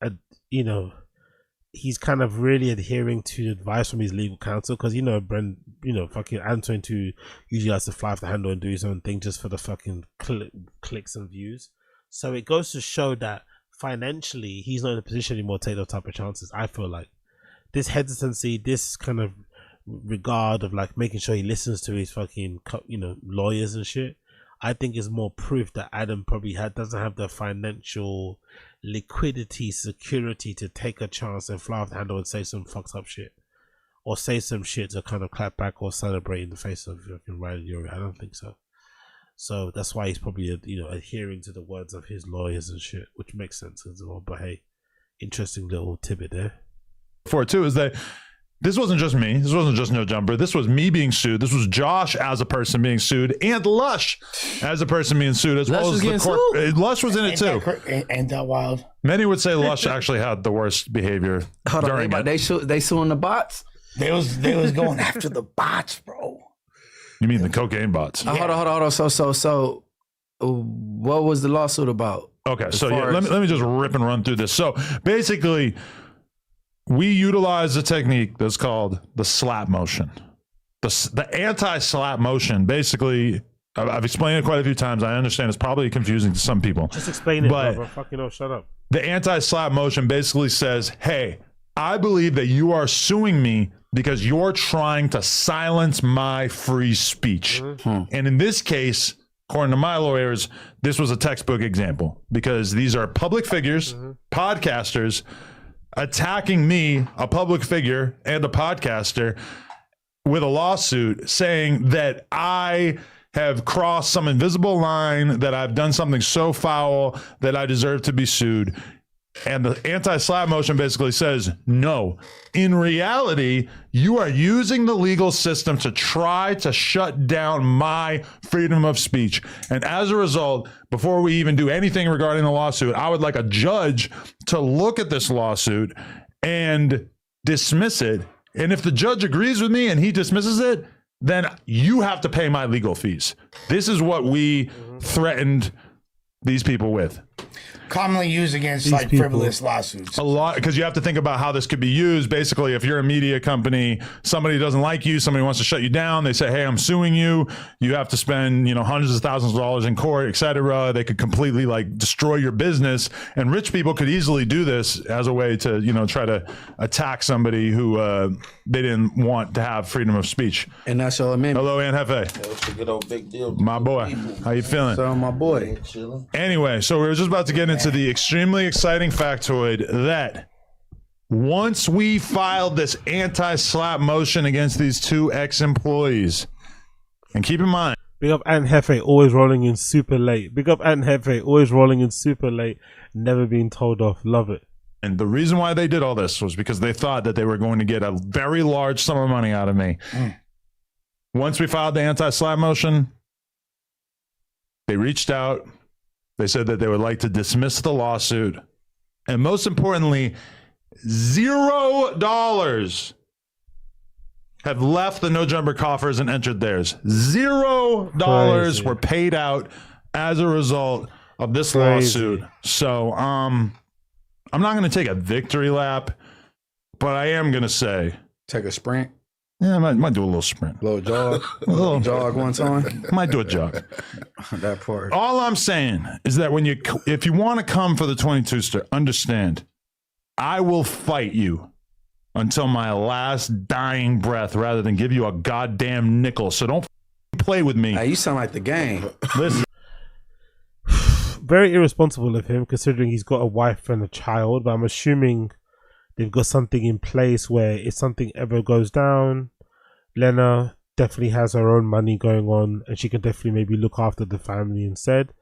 kind of really adhering to advice from his legal counsel, because fucking Antoine too usually has to fly off the handle and do his own thing just for the fucking clicks and views. So it goes to show that financially he's not in a position anymore to take those type of chances. I feel like this hesitancy, this kind of regard of like making sure he listens to his fucking lawyers and shit, I think is more proof that Adam probably doesn't have the financial liquidity security to take a chance and fly off the handle and say some fucked up shit, or say some shit to kind of clap back or celebrate in the face of fucking YURY. I don't think so. So that's why he's probably adhering to the words of his lawyers and shit, which makes sense as well. But hey, interesting little tidbit there. For too is that this wasn't just me. This wasn't just No Jumper. This was me being sued. This was Josh as a person being sued, and Lush as a person being sued, as well as the court. Lush was in it too. Ain't that wild? Many would say Lush actually had the worst behavior during it. They suing the bots? They was going after the bots, bro. You mean the cocaine bots? Hold on. So, what was the lawsuit about? Okay, so yeah, let me just rip and run through this. So basically, we utilize a technique that's called the slap motion. The anti-slap motion, basically, I've explained it quite a few times. I understand it's probably confusing to some people. Just explain it, brother. Fucking shut up. The anti-slap motion basically says, hey, I believe that you are suing me because you're trying to silence my free speech. And in this case, according to my lawyers, this was a textbook example, because these are public figures, podcasters, attacking me, a public figure and a podcaster, with a lawsuit saying that I have crossed some invisible line, that I've done something so foul that I deserve to be sued. And the anti-slap motion basically says, no, in reality, you are using the legal system to try to shut down my freedom of speech. And as a result, before we even do anything regarding the lawsuit, I would like a judge to look at this lawsuit and dismiss it. And if the judge agrees with me and he dismisses it, then you have to pay my legal fees. This is what we threatened these people with. Commonly used against like frivolous lawsuits. A lot, because you have to think about how this could be used. Basically, if you're a media company, somebody doesn't like you, somebody wants to shut you down, they say, hey, I'm suing you. You have to spend, hundreds of thousands of dollars in court, etc. They could completely destroy your business. And rich people could easily do this as a way to, try to attack somebody who they didn't want to have freedom of speech. And that's all I mean. Hello, Aunt Hefe. That's a good old big deal. My boy. How you feeling? So, my boy. Anyway, so we were just about to get into the extremely exciting factoid that once we filed this anti-slap motion against these 2 ex-employees, and keep in mind, Big up Ant Hefe, always rolling in super late. Big up Ant Hefe, always rolling in super late. Never being told off. Love it. And the reason why they did all this was because they thought that they were going to get a very large sum of money out of me. Once we filed the anti-slap motion, they reached out. They said that they would like to dismiss the lawsuit. And most importantly, $0 have left the No Jumper coffers and entered theirs. $0 were paid out as a result of this lawsuit. So I'm not going to take a victory lap, but I am going to say... Take a sprint? Yeah, I might do a little sprint. Little jog? A little jog one time? Might do a jog. That part. All I'm saying is that if you want to come for the 22-ster, understand, I will fight you until my last dying breath rather than give you a goddamn nickel. So don't play with me. Hey, you sound like the game. Listen. Very irresponsible of him, considering he's got a wife and a child, but I'm assuming they've got something in place where if something ever goes down, Lena definitely has her own money going on and she can definitely maybe look after the family instead.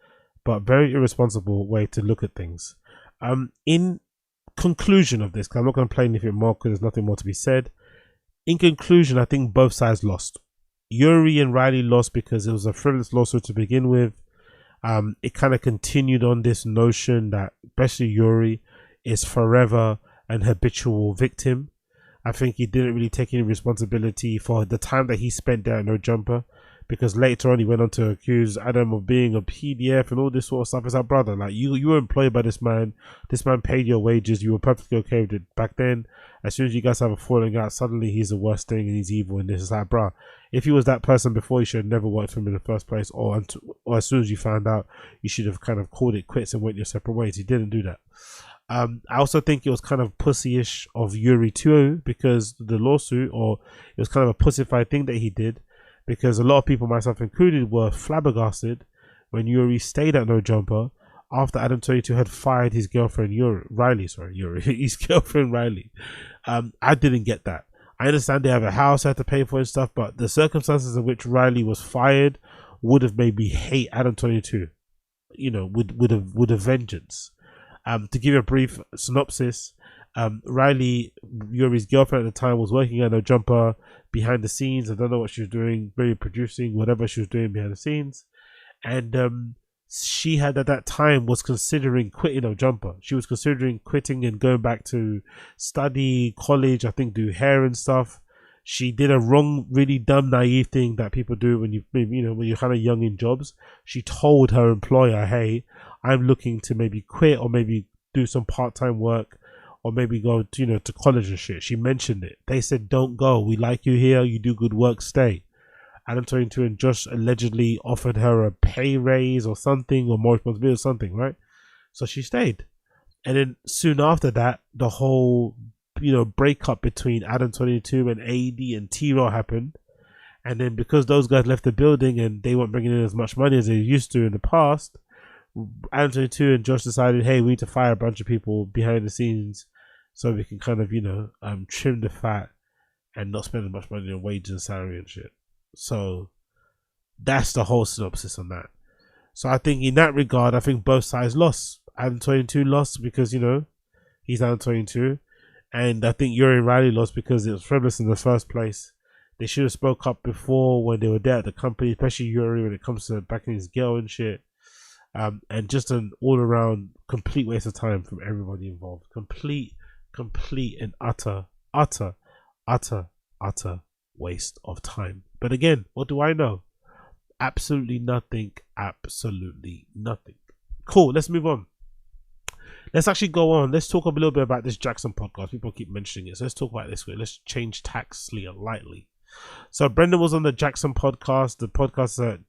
But very irresponsible way to look at things. In conclusion of this, because I'm not going to play anything more because there's nothing more to be said. In conclusion, I think both sides lost. Yuri and Riley lost because it was a frivolous lawsuit to begin with. It kind of continued on this notion that especially Yuri is forever an habitual victim. I think he didn't really take any responsibility for the time that he spent there at No Jumper, because later on he went on to accuse Adam of being a PDF and all this sort of stuff. It's like, brother, like you were employed by this man paid your wages, you were perfectly okay with it back then. As soon as you guys have a falling out, suddenly he's the worst thing and he's evil and this is like, bruh, if he was that person before, you should have never worked for him in the first place, or as soon as you found out, you should have kind of called it quits and went your separate ways. He didn't do that. I also think it was kind of pussyish of Yuri too, because the lawsuit, or it was kind of a pussified thing that he did, because a lot of people, myself included, were flabbergasted when Yuri stayed at No Jumper after Adam 22 had fired his girlfriend Riley, his girlfriend Riley. I didn't get that. I understand they have a house I have to pay for and stuff, but the circumstances in which Riley was fired would have made me hate Adam 22, you know, with a vengeance. To give you a brief synopsis, Riley, Yuri's girlfriend at the time, was working at No Jumper behind the scenes. I don't know what she was doing, maybe producing, whatever she was doing behind the scenes. And she had at that time was considering quitting No Jumper. She was considering quitting and going back to study, college, I think do hair and stuff. She did a wrong, really dumb, naive thing that people do when when you're kind of young in jobs. She told her employer, hey, I'm looking to maybe quit or maybe do some part-time work or maybe go to, to college and shit. She mentioned it. They said, don't go. We like you here. You do good work. Stay. Adam 22 and Josh allegedly offered her a pay raise or something, or more responsibility or something, right? So she stayed. And then soon after that, the whole, breakup between Adam 22 and AD and THEO happened. And then because those guys left the building and they weren't bringing in as much money as they used to in the past, Adam 22 and Josh decided, hey, we need to fire a bunch of people behind the scenes so we can kind of, trim the fat and not spend as much money on wages and salary and shit. So that's the whole synopsis on that. So I think in that regard, I think both sides lost. Adam 22 lost because, he's Adam 22. And I think Yuri and Riley lost because it was frivolous in the first place. They should have spoke up before when they were there at the company, especially Yuri when it comes to backing his girl and shit. And just an all-around complete waste of time from everybody involved. Complete and utter waste of time. But again, what do I know? Absolutely nothing. Absolutely nothing. Cool, let's move on. Let's actually go on. Let's talk a little bit about this JAXXON podcast. People keep mentioning it. So let's talk about it this way. Let's change tack lightly. So Brendan was on the JAXXON podcast. The podcast that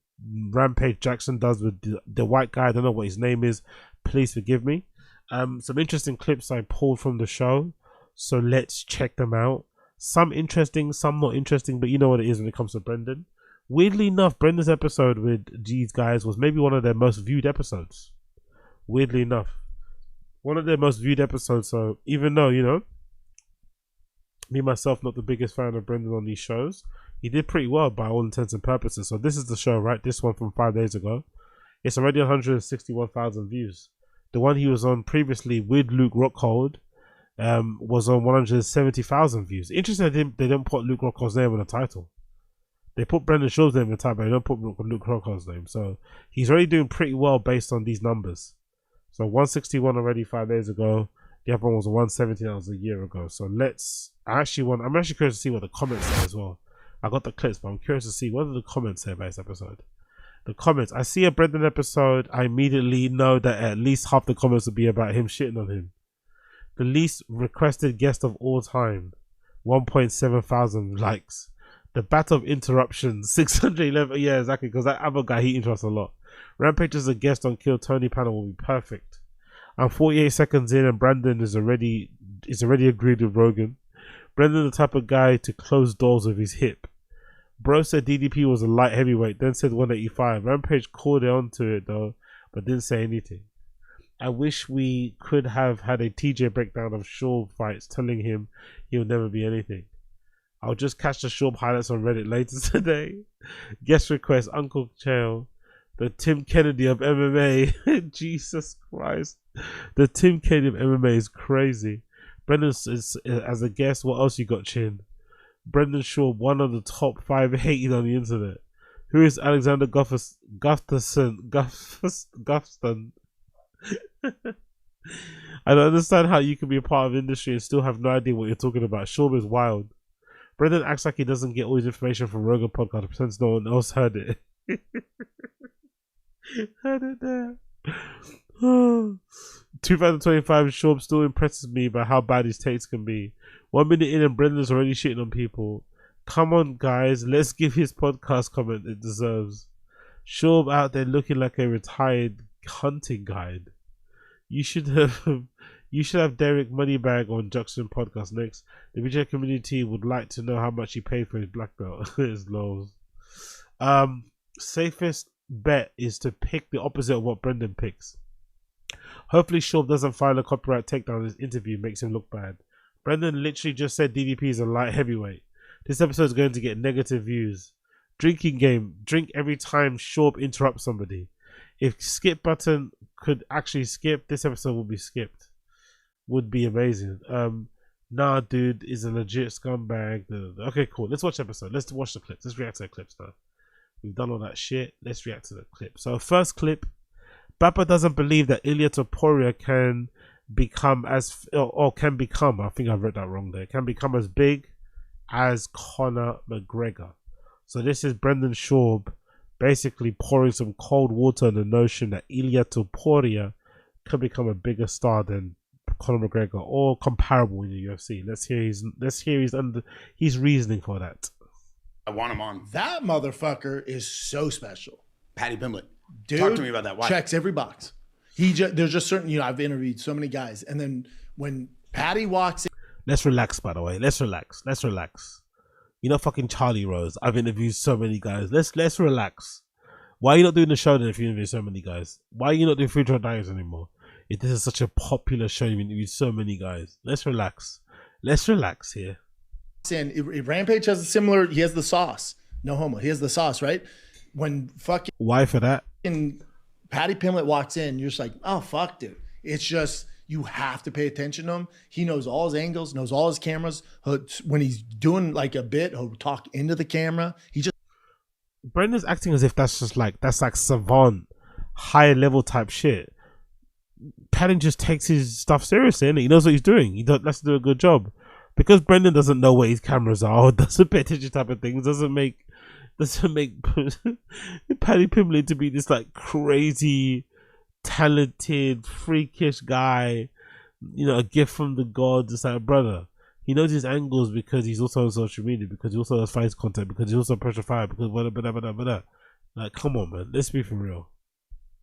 Rampage Jackson does with the white guy. I don't know what his name is. Please forgive me. Some interesting clips I pulled from the show. So let's check them out. Some interesting, some not interesting. But you know what it is when it comes to Brendan. Weirdly enough, Brendan's episode with these guys was maybe one of their most viewed episodes. Weirdly enough. One of their most viewed episodes. So even though, me myself not the biggest fan of Brendan on these shows, He did pretty well by all intents and purposes. So this is the show, right? This one from 5 days ago. It's already 161,000 views. The one he was on previously with Luke Rockhold was on 170,000 views. Interesting, they didn't put Luke Rockhold's name on the title. They put Brendan Schaub's name in the title, but they don't put Luke Rockhold's name. So he's already doing pretty well based on these numbers. So 161 already 5 days ago. The other one was 170, that was a year ago. So I'm actually curious to see what the comments say as well. I got the clips, but I'm curious to see what do the comments say about this episode. The comments. I see a Brendan episode. I immediately know that at least half the comments will be about him shitting on him. The least requested guest of all time. 1.7 thousand likes. The Battle of Interruptions. 611. Yeah, exactly. Because that other guy, he interrupts a lot. Rampage as a guest on Kill Tony panel will be perfect. I'm 48 seconds in and Brandon is already agreed with Rogan. Brendan the type of guy to close doors with his hip. Bro said DDP was a light heavyweight, then said 185. Rampage called on to it though, but didn't say anything. I wish we could have had a TJ breakdown of Schaub fights telling him he'll never be anything. I'll just catch the Schaub highlights on Reddit later today. Guest request, Uncle Chael. The Tim Kennedy of MMA. Jesus Christ. The Tim Kennedy of MMA is crazy. Brendan is as a guest. What else you got, Chin? Brendan Schaub, one of the top 5 hated on the internet. Who is Alexander Gustafsson? I don't understand how you can be a part of the industry and still have no idea what you're talking about. Schaub is wild. Brendan acts like he doesn't get all his information from Rogan podcast, pretends no one else heard it. Heard it there. 2025 Schaub still impresses me by how bad his takes can be. 1 minute in and Brendan's already shitting on people. Come on guys, let's give his podcast comment it deserves. Schaub out there looking like a retired hunting guide. You should have Derek Moneybag on JAXXON podcast next. The BJ community would like to know how much he paid for his black belt. His lows. Safest bet is to pick the opposite of what Brendan picks. Hopefully Schaub doesn't file a copyright takedown in his interview, makes him look bad. Brendan literally just said DDP is a light heavyweight. This episode is going to get negative views. Drinking game. Drink every time Schaub interrupts somebody. If skip button could actually skip, this episode will be skipped. Would be amazing. Nah, dude is a legit scumbag. Okay, cool. Let's watch the episode. Let's watch the clips. Let's react to the clips now. We've done all that shit. Let's react to the clip. So first clip. Bappa doesn't believe that Ilia Topuria can become I think I read that wrong there, can become as big as Conor McGregor. So this is Brendan Schaub basically pouring some cold water on the notion that Ilia Topuria can become a bigger star than Conor McGregor or comparable in the UFC. Let's hear his reasoning for that. I want him on. That motherfucker is so special. Patty Pimblett. Dude, talk to me about that. Why? Checks every box. There's just certain, I've interviewed so many guys, and then when Patty walks in. Let's relax, by the way. Let's relax. You're not fucking Charlie Rose. I've interviewed so many guys. Let's relax. Why are you not doing the show then if you interview so many guys? Why are you not doing Future Diaries anymore? If this is such a popular show, you interviewed so many guys. Let's relax. Let's relax here. And Rampage has a similar, he has the sauce. No homo. He has the sauce, right? When fucking. Why for that? Patty Pimblett walks in, you're just like, oh, fuck, dude. It's just, you have to pay attention to him. He knows all his angles, knows all his cameras. When he's doing like a bit, he'll talk into the camera. Brendan's acting as if that's like savant, high level type shit. Patty just takes his stuff seriously, innit? He knows what he's doing. He has to do a good job. Because Brendan doesn't know where his cameras are or doesn't pay attention type of things, doesn't make Patty Pimblett to be this like crazy, talented, freakish guy, a gift from the gods. It's like, brother, he knows his angles because he's also on social media, because he also has fights content, because he also pressure fire, because blah. Like, come on, man, let's be for real.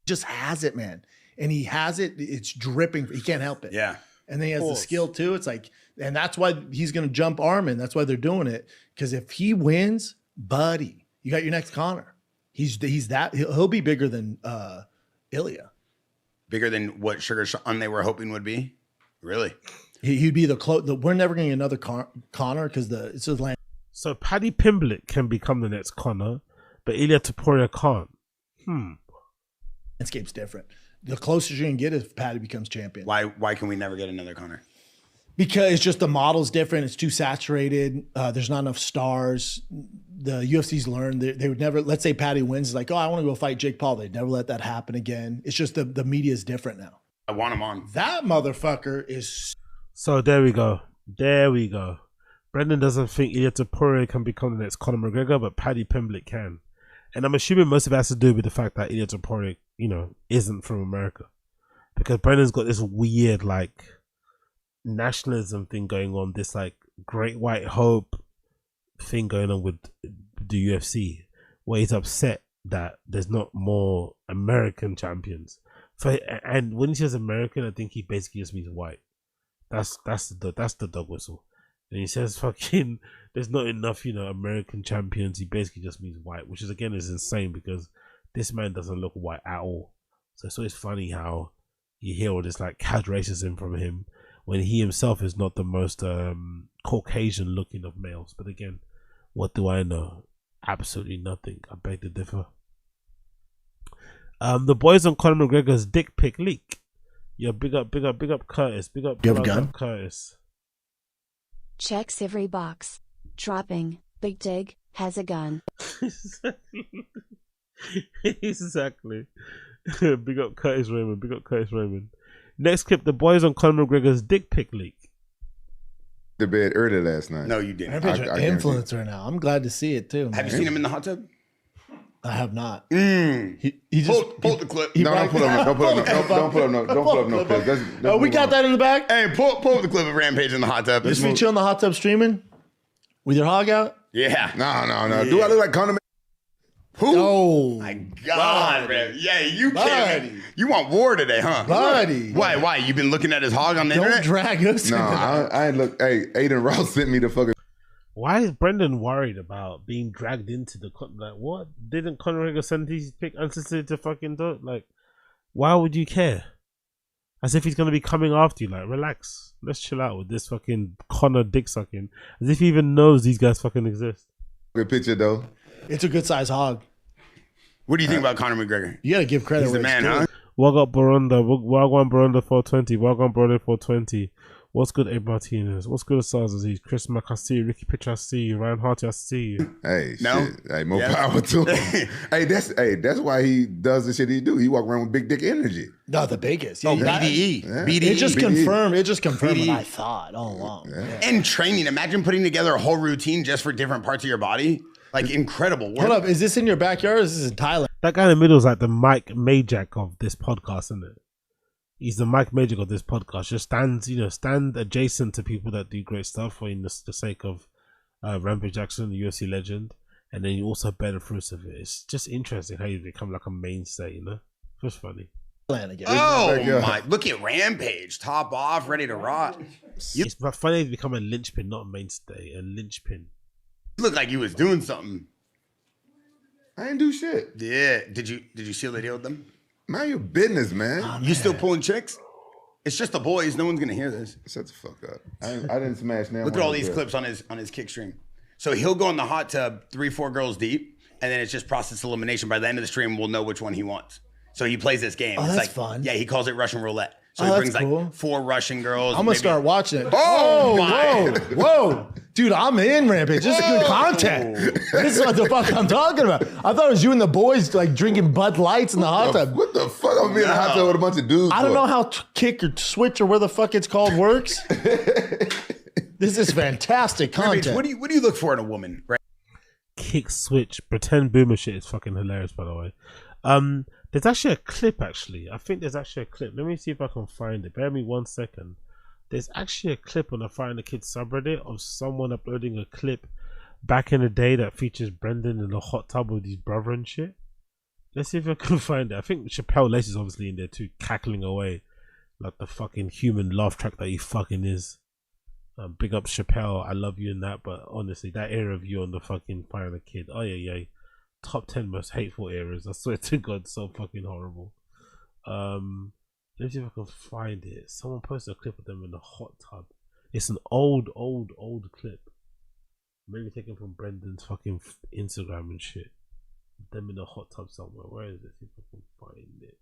Just has it, man, and he has it. It's dripping. He can't help it. Yeah. And then he has the skill too. It's like, and that's why he's going to jump Armin. That's why they're doing it. Because if he wins, buddy, you got your next Conor. He'll be bigger than Ilia. Bigger than what Sugar Sean they were hoping would be? Really? He'd be we're never going to get another Conor because it's his land. So Paddy Pimblett can become the next Conor, but Ilia Topuria can't. Landscape's different. The closest you can get is if Paddy becomes champion. Why can we never get another Conor? Because it's just the model's different. It's too saturated. There's not enough stars. The UFC's learned they would never. Let's say Paddy wins, it's like, oh, I want to go fight Jake Paul. They'd never let that happen again. It's just the media is different now. I want him on. That motherfucker is. So there we go. There we go. Brendan doesn't think Ilia Topuria can become the next Conor McGregor, but Paddy Pimblett can. And I'm assuming most of it has to do with the fact that Ilia Topuria, isn't from America. Because Brendan's got this weird, nationalism thing going on, this, Great White Hope thing going on with the UFC, where he's upset that there's not more American champions. And when he says American, I think he basically just means white. That's the dog whistle. And he says fucking there's not enough, American champions. He basically just means white, which is insane because this man doesn't look white at all. So it's always funny how you hear all this cad racism from him when he himself is not the most Caucasian looking of males. But again, what do I know? Absolutely nothing. I beg to differ. The boys on Conor McGregor's dick pic leak. Yeah, big up Curtis. Big up, you have a gun? Curtis. Checks every box. Dropping. Big Dig has a gun. Exactly. Big up Curtis Raymond. Big up Curtis Raymond. Next clip, the boys on Conor McGregor's dick pic leak. The bed early last night. No, you didn't. Rampage are influencer now. I'm glad to see it too. Man. Have you seen him in the hot tub? I have not. He just pull the clip. No, don't pull up no clip. We got that in the back. Hey, pull up the clip of Rampage in the hot tub. Is we chill in the hot tub streaming with your hog out? Yeah. No. Yeah. Do I look like Conor? Who? Oh my God, man. Yeah, you Buddy. can't. You want war today, huh? Buddy. Why? You been looking at his hog on the Don't internet? drag us. No, I ain't look. Hey, Aiden Ross sent me the fucking. Why is Brendan worried about being dragged into the what? Didn't Conor McGregor send his pick unsolicited to fucking do? Why would you care? As if he's gonna be coming after you. Relax. Let's chill out with this fucking Conor dick sucking. As if he even knows these guys fucking exist. Good picture though. It's a good size hog. What do you think about Conor McGregor? You gotta give credit. He's the man, huh? Wagwan Baronda. Wagwan Baronda 420. Wagwan Baronda 420. What's good, Abe Martinez? What's good, Stars Aziz? Chris Mack, I see you. Ricky Pitch, I see you. Ryan Harty, I see you. Hey, no? Shit. Hey, more power to him. That's why he does the shit he do. He walk around with big dick energy. No, the biggest. Yeah, BDE. Yeah. BDE. It just confirmed. It just confirmed BDE. what I thought all along. Yeah. And training. Imagine putting together a whole routine just for different parts of your body. Incredible work. Hold up. Is this in your backyard or is this in Thailand? That guy in the middle is like the Mike Majak of this podcast, isn't it? He's the Mike Majak of this podcast. Just stand adjacent to people that do great stuff for the sake of Rampage Jackson, the UFC legend, and then you also bear the fruits of it. It's just interesting how you become a mainstay, Just funny. Oh my! Look at Rampage, top off, ready to rock. It's funny to become a linchpin, not a mainstay. A linchpin. You look like you was doing something. I ain't do shit. Yeah. Did you seal the deal with them? Mind your business, man. You still pulling chicks? It's just the boys. No one's gonna hear this. Shut the fuck up. I didn't smash now. Look at all these clips on his kick stream. So he'll go in the hot tub 3-4 girls deep, and then it's just process elimination. By the end of the stream, we'll know which one he wants. So he plays this game. Oh, it's that's fun. Yeah, he calls it Russian roulette. So Oh, he brings that's cool. 4 Russian girls. I'm gonna start watching it. Oh, my. Whoa, dude, I'm in Rampage. This is good content. This is what the fuck I'm talking about. I thought it was you and the boys drinking Bud Lights in the hot tub. What the fuck? I'm in a hot tub with a bunch of dudes. I don't know how kick or switch or where the fuck it's called works. This is fantastic content. Rampage, what do you look for in a woman? Right? Kick switch pretend boomer shit is fucking hilarious, by the way. There's actually a clip. I think there's actually a clip. Let me see if I can find it. Bear me 1 second. There's actually a clip on the Find the Kids subreddit of someone uploading a clip back in the day that features Brendan in the hot tub with his brother and shit. Let's see if I can find it. I think Chappelle Lacey's obviously in there too, cackling away like the fucking human laugh track that he fucking is. Big up Chappelle, I love you in that, but honestly, that era of you on the fucking Find the Kid, oh yeah. Top 10 most hateful eras. I swear to God, so fucking horrible. Let me see if I can find it. Someone posted a clip of them in the hot tub. It's an old clip. Maybe taken from Brendan's fucking Instagram and shit. Them in a hot tub somewhere. Where is it? See if I can find it.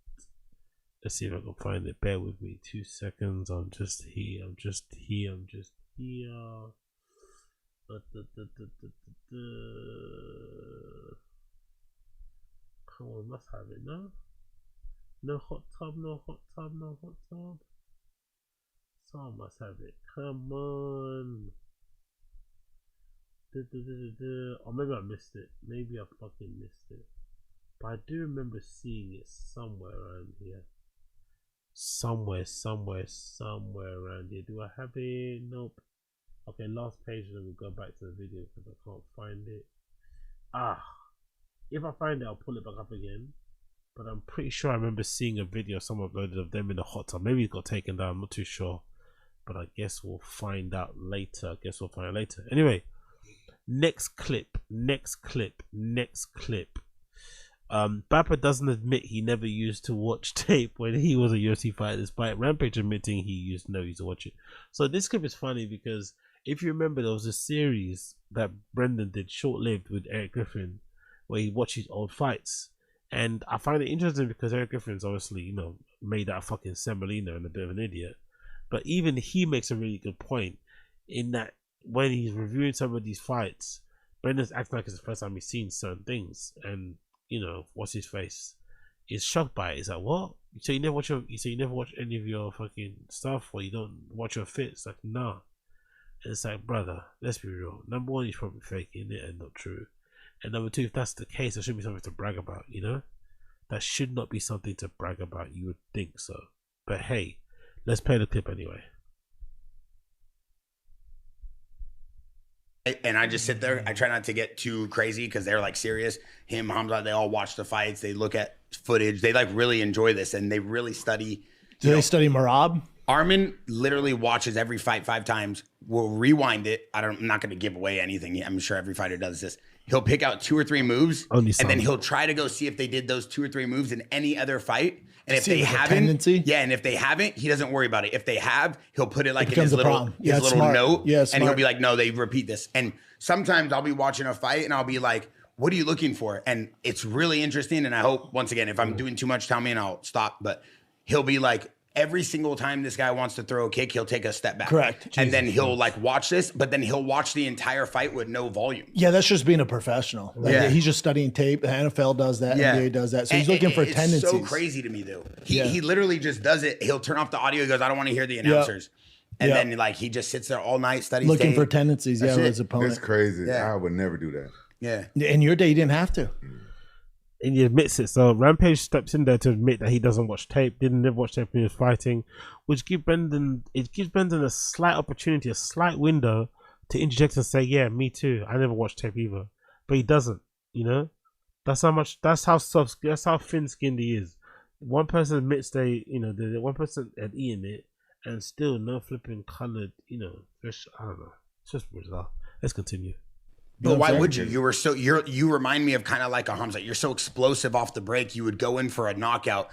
Let's see if I can find it. Bear with me 2 seconds. I'm just here. I'm just here. I'm just here. Come on, must have it, no? No hot tub, no hot tub, no hot tub. Someone must have it. Come on. Or maybe I missed it. Maybe I fucking missed it. But I do remember seeing it somewhere around here. Somewhere around here. Do I have it? Nope. Okay, last page, and then we'll go back to the video because I can't find it. If I find it, I'll pull it back up again. But I'm pretty sure I remember seeing a video someone uploaded of them in the hot tub. Maybe it got taken down, I'm not too sure. But I guess we'll find out later. Anyway, next clip. Bapper doesn't admit he never used to watch tape when he was a UFC fighter, despite Rampage admitting he used to watch it. So this clip is funny because if you remember, there was a series that Brendan did, short-lived, with Eric Griffin, where he watched his old fights. And I find it interesting because Eric Griffin's obviously, made out of fucking semolina and a bit of an idiot. But even he makes a really good point in that when he's reviewing some of these fights, Brendan's acting like it's the first time he's seen certain things. And, what's his face? Is shocked by it. He's like, what? So you never watch any of your fucking stuff, or you don't watch your fits? Like, nah. And it's like, brother, let's be real. Number one, he's probably faking it and not true. And number two, if that's the case, there should be something to brag about, That should not be something to brag about. You would think so. But hey, let's play the clip anyway. And I just sit there. I try not to get too crazy because they're like serious. Him, Hamza, they all watch the fights. They look at footage. They like really enjoy this and they really study. Do they study Marab? Armin literally watches every fight 5 times. We'll rewind it. I'm not going to give away anything. I'm sure every fighter does this. He'll pick out 2 or 3 moves, and then he'll try to go see if they did those 2 or 3 moves in any other fight. And if they haven't, and if they haven't, he doesn't worry about it. If they have, he'll put it like in his little note, and he'll be like, no, they repeat this. And sometimes I'll be watching a fight, and I'll be like, what are you looking for? And it's really interesting, and I hope, once again, if I'm doing too much, tell me and I'll stop. But he'll be like, every single time this guy wants to throw a kick, he'll take a step back. Correct. And then he'll like watch this, but then he'll watch the entire fight with no volume. Yeah, that's just being a professional. He's just studying tape. The NFL does that. NBA does that. So he's looking for tendencies. It's so crazy to me, though. He literally just does it. He'll turn off the audio. He goes, I don't want to hear the announcers. And then like he just sits there all night studying looking tape. for tendencies. With his opponent. That's crazy. I would never do that. Yeah. In your day, you didn't have to. And he admits it. So Rampage steps in there to admit that he doesn't watch tape, didn't never watch tape when he was fighting, which gives Brendan a slight opportunity, a slight window to interject and say, yeah, me too. I never watched tape either. But he doesn't, That's how thin skinned he is. One person admits the one person had eaten it and still no flipping coloured, fish. I don't know. It's just bizarre. Let's continue. But why would you? You remind me of kind of like a Hamza. You're so explosive off the break. You would go in for a knockout.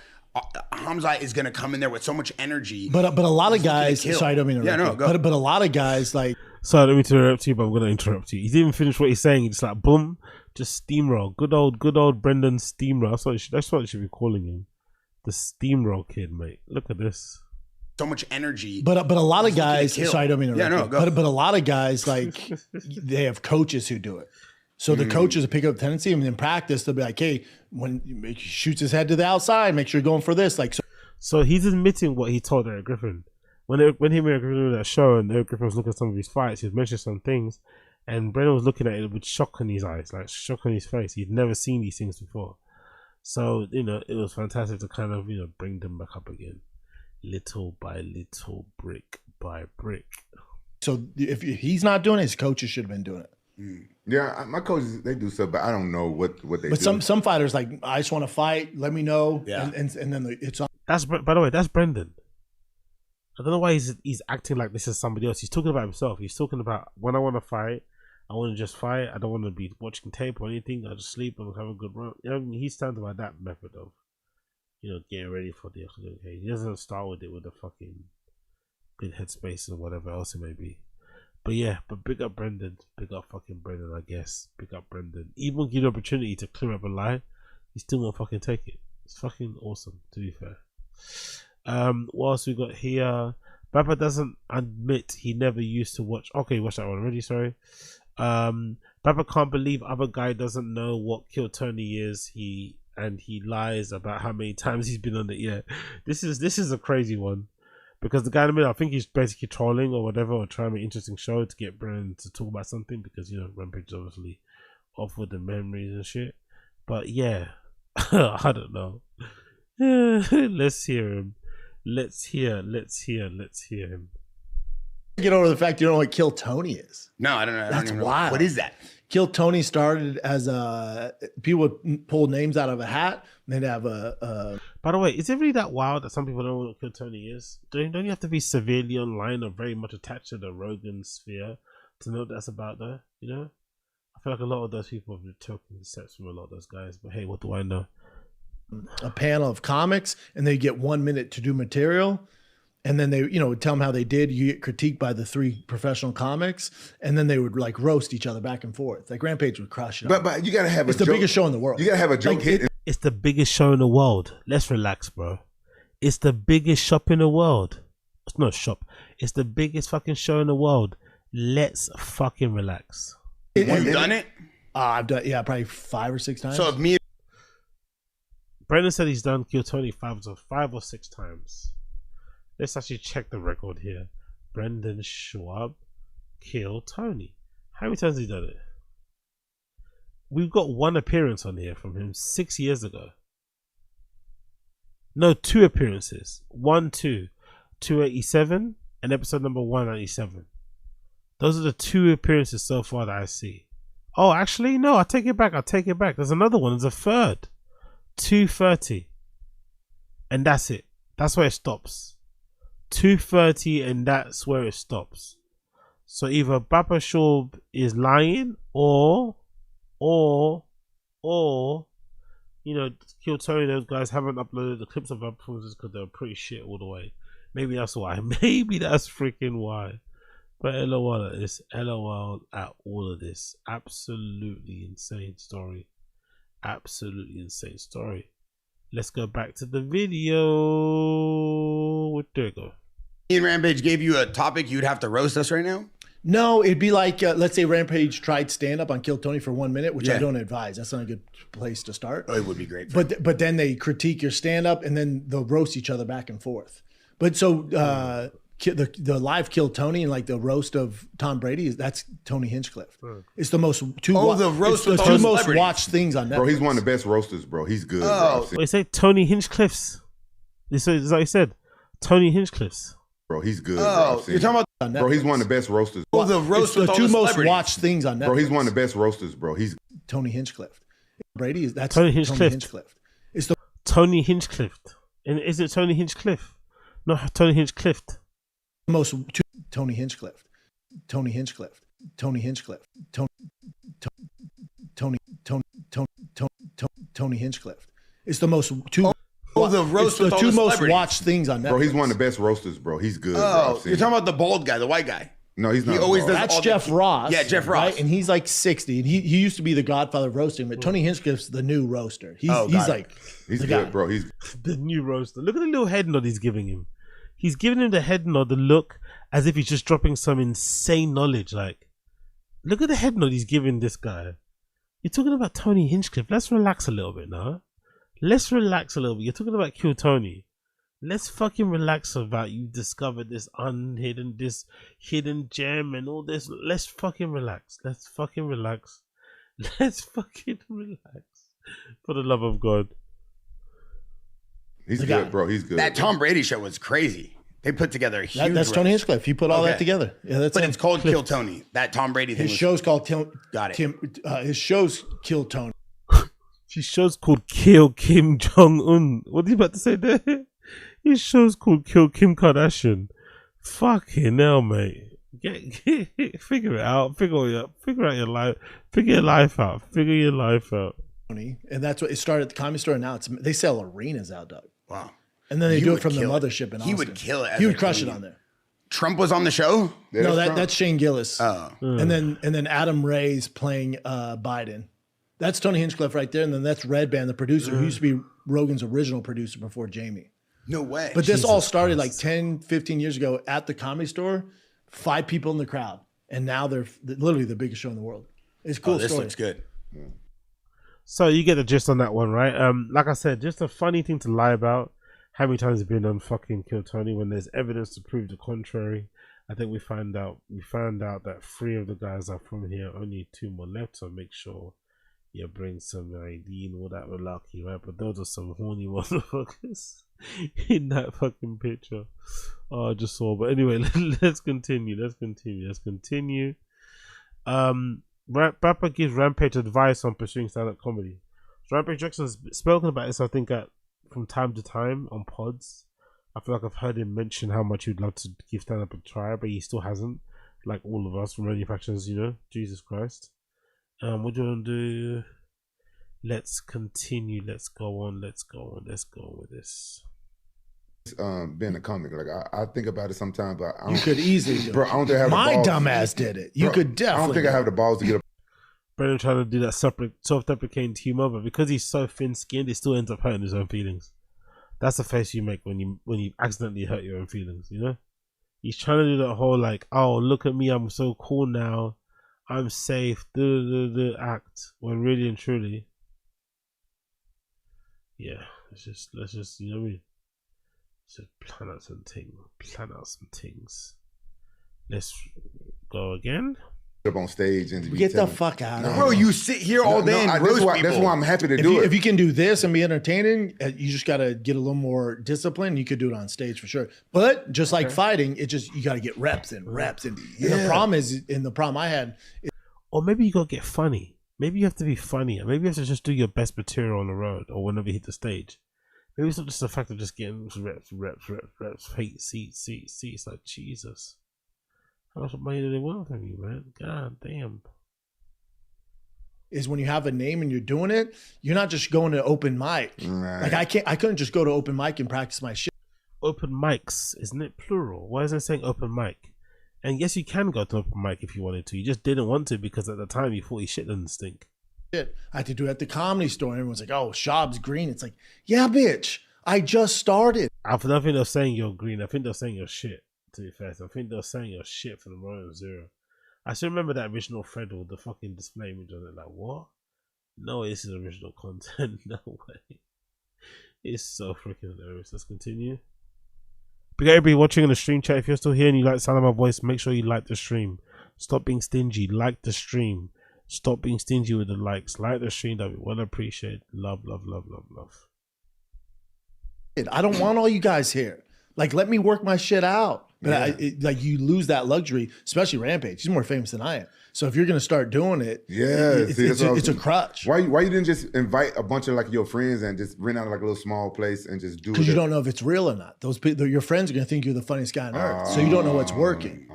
Hamza is going to come in there with so much energy. But a lot of guys. Sorry, I don't mean to interrupt. Yeah, no, go. But a lot of guys like. Sorry, let me interrupt you, but I'm going to interrupt you. He didn't even finish what he's saying. He's just like boom, just steamroll. Good old Brendan steamroll. That's what you should be calling him, the steamroll kid, mate. Look at this. So much energy. But a lot of guys. Sorry, I don't mean to interrupt. Yeah, no, go. But a lot of guys like they have coaches who do it. So the coaches will pick up the tendency, and in practice they'll be like, "Hey, when he shoots his head to the outside, make sure you're going for this." Like, so he's admitting what he told Eric Griffin when he and Eric Griffin did that show, and Eric Griffin was looking at some of his fights. He was mentioning some things, and Brendan was looking at it with shock in his eyes, like shock on his face. He'd never seen these things before. So it was fantastic to kind of bring them back up again. Little by little, brick by brick. So if he's not doing it, his coaches should have been doing it. Yeah, my coaches, they do stuff, but I don't know what they do. But some fighters like, I just want to fight. Let me know. Yeah. And then it's on. By the way, that's Brendan. I don't know why he's acting like this is somebody else. He's talking about himself. He's talking about when I want to fight, I want to just fight. I don't want to be watching tape or anything. I just sleep and have a good run. He stands by that method of getting ready for the afternoon. He doesn't start with it with a fucking good headspace or whatever else it may be. But yeah, but big up Brendan. Big up fucking Brendan, I guess. Big up Brendan. Even give the opportunity to clear up a lie, he still won't fucking take it. It's fucking awesome, to be fair. What else we got here? Baba doesn't admit he never used to watch. Okay, watch that one already, sorry. Baba can't believe other guy doesn't know what Kill Tony is. He lies about how many times he's been on it. Yeah, this is a crazy one. Because the guy in the middle, I think he's basically trolling or whatever, or trying to make an interesting show to get Brennan to talk about something, because, you know, Rampage is obviously off with the memories and shit. But yeah, I don't know. Let's hear him. Let's hear him. Get over the fact you don't know what Kill Tony is. No, I don't know. That's wild. What is that? Kill Tony started as people would pull names out of a hat, and they'd have a. By the way, is it really that wild that some people don't know what Kill Tony is? Don't you have to be severely online or very much attached to the Rogan sphere to know what that's about, though? You know, I feel like a lot of those people have been taking steps from a lot of those guys. But hey, what do I know? A panel of comics, and they get 1 minute to do material. And then they, would tell them how they did. You get critiqued by the 3 professional comics, and then they would like roast each other back and forth. Like Rampage would crush it. But you gotta have it's the biggest show in the world. You gotta have a joke hit. It's the biggest show in the world. Let's relax, bro. It's the biggest shop in the world. It's not a shop. It's the biggest fucking show in the world. Let's fucking relax. Have you done it? I've done, probably 5 or 6 times. So if me, Brendan said he's done Kill Tony 5 or 6 times. Let's actually check the record here. Brendan Schaub, Kill Tony. How many times has he done it? We've got 1 appearance on here from him 6 years ago. No, 2 appearances. 287 and episode number 197. Those are the 2 appearances so far that I see. Oh, actually, no, I take it back. There's another one. There's a third. 230. And that's it. That's where it stops. 230, and that's where it stops. So either Baba Schaub is lying, or Kill Tony, those guys haven't uploaded the clips of our performances because they were pretty shit all the way. Maybe that's why. Maybe that's freaking why. But LOL at this. LOL at all of this. Absolutely insane story. Let's go back to the video. There we go. me and Rampage gave you a topic, you'd have to roast us right now? No, it'd be like, let's say Rampage tried stand-up on Kill Tony for 1 minute, which I don't advise. That's not a good place to start. Oh, it would be great. But then they critique your stand-up, and then they'll roast each other back and forth. But so the live Kill Tony and like the roast of Tom Brady, that's Tony Hinchcliffe. It's the most the roast of the two most watched things on Netflix. Bro, he's one of the best roasters, bro. He's good. Oh, they say Tony Hinchcliffe's. Is that what you said? Tony Hinchcliffe's. Bro, he's good. Oh, you're talking about bro, he's one of the best roasters. Oh, the roast of the two most watched things on Netflix. Bro, he's one of the best roasters, bro. He's Tony Hinchcliffe. Brady that's Tony Hinchcliffe. It's the Tony Hinchcliffe. And is it Tony Hinchcliffe? No, Tony Hinchcliffe. Tony Hinchcliffe. Tony Hinchcliffe. Tony Hinchcliffe. Tony Hinchcliffe. It's the most the roast of the two most watched things on Netflix. Bro, he's one of the best roasters, bro. He's good. Oh, you're talking about the bald guy, the white guy. No, he's not. He always does. That's Jeff Ross. Yeah, Jeff Ross, right? And he's like 60, and he used to be the godfather of roasting. But Tony Hinchcliffe's the new roaster. He's good, bro. He's the new roaster. Look at the little head nod he's giving him. He's giving him the head nod, the look as if he's just dropping some insane knowledge. Like, look at the head nod he's giving this guy. You're talking about Tony Hinchcliffe. Let's relax a little bit now. Let's relax a little bit. You're talking about Kill Tony. Let's fucking relax about you discovered this hidden gem and all this. Let's fucking relax. Let's fucking relax. Let's fucking relax. For the love of God. He's good, bro. He's good. That Tom Brady show was crazy. They put together a huge. That's Tony Hinchcliffe. He put all that together. Yeah, that's. But it's called Kill Tony. That Tom Brady thing. His show's called Got it. His show's Kill Tony. His show's called Kill Kim Jong-un. What are you about to say there? His show's called Kill Kim Kardashian. Fucking hell, mate. Figure it out. Figure out your life. Figure your life out. And that's what it started at the Comedy Store. And now they sell arenas out, Doug. Wow. And then they do it from the mothership in Austin. He would kill it. He would crush it on there. Trump was on the show? No, that's Shane Gillis. Oh. And then Adam Ray's playing Biden. That's Tony Hinchcliffe right there. And then that's Red Band, the producer, who used to be Rogan's original producer before Jamie. No way. But this all started like 10, 15 years ago at the Comedy Store. 5 people in the crowd. And now they're literally the biggest show in the world. It's a cool this story. looks good. So you get the gist on that one, right? Like I said, just a funny thing to lie about. How many times have been on fucking Kill Tony when there's evidence to prove the contrary? I think we found out that 3 of the guys are from here, only 2 more left, so make sure you bring some ID and all that malarkey, right? But those are some horny motherfuckers in that fucking picture. Oh, I just saw. But anyway, let's continue. Rapper gives Rampage advice on pursuing stand-up comedy. So Rampage Jackson's spoken about this, I think, from time to time on pods. I feel like I've heard him mention how much he'd love to give stand-up a try, but he still hasn't. Like all of us from manufacturers, you know. Jesus Christ. What do you want to do? Let's continue. Let's go on with this. Being a comic, like I think about it sometimes, but You could easily do it. Bro, I don't think I have the My balls. dumbass did it. You Bro, could definitely. I don't think I have the balls to get up. Brendan trying to do that self-deprecating humor, but because he's so thin-skinned, it still ends up hurting his own feelings. That's the face you make when you accidentally hurt your own feelings, you know? He's trying to do that whole like, oh, look at me, I'm so cool now, I'm safe, act, when really and truly, yeah, let's just, you know what I mean? Let's plan out some things. Let's go again. Up on stage and Get the fuck out of here. Bro, you sit here all day and roast people. That's why I'm happy to do it. If you can do this and be entertaining, you just got to get a little more discipline. You could do it on stage for sure. But just like fighting, you got to get reps. And the problem I had. Or maybe you got to get funny. Maybe you have to be funnier. Maybe you have to just do your best material on the road or whenever you hit the stage. Maybe it's not just the fact of just getting reps, hate, seats. It's like, Jesus. How much money do they want from you, man? God damn. Is when you have a name and you're doing it, you're not just going to open mic. Right. Like I couldn't just go to open mic and practice my shit. Open mics, isn't it plural? Why isn't it saying open mic? And yes, you can go to open mic if you wanted to. You just didn't want to because at the time you thought your shit didn't stink. I had to do it at the Comedy Store. And everyone's like, oh, Schaub's green. It's like, yeah, bitch, I just started. I don't think they're saying you're green. I think they're saying you're shit. To be fair, I think they're saying you're shit for the Maroon Zero. I still remember that original thread with the fucking display image on it. Like, what? No, this is original content. No way. It's so freaking hilarious. Let's continue. But everybody watching on the stream chat, if you're still here and you like the sound of my voice, make sure you like the stream. Stop being stingy. Like the stream. Stop being stingy with the likes. Like the stream. That we well appreciate. Love. I don't want all you guys here. Like, let me work my shit out. But like, you lose that luxury, especially Rampage. He's more famous than I am. So if you're going to start doing it, it's a crutch. Why you didn't just invite a bunch of like your friends and just rent out like a little small place and just do it? Because you don't know if it's real or not. Those people, your friends are going to think you're the funniest guy on earth. So you don't know what's working.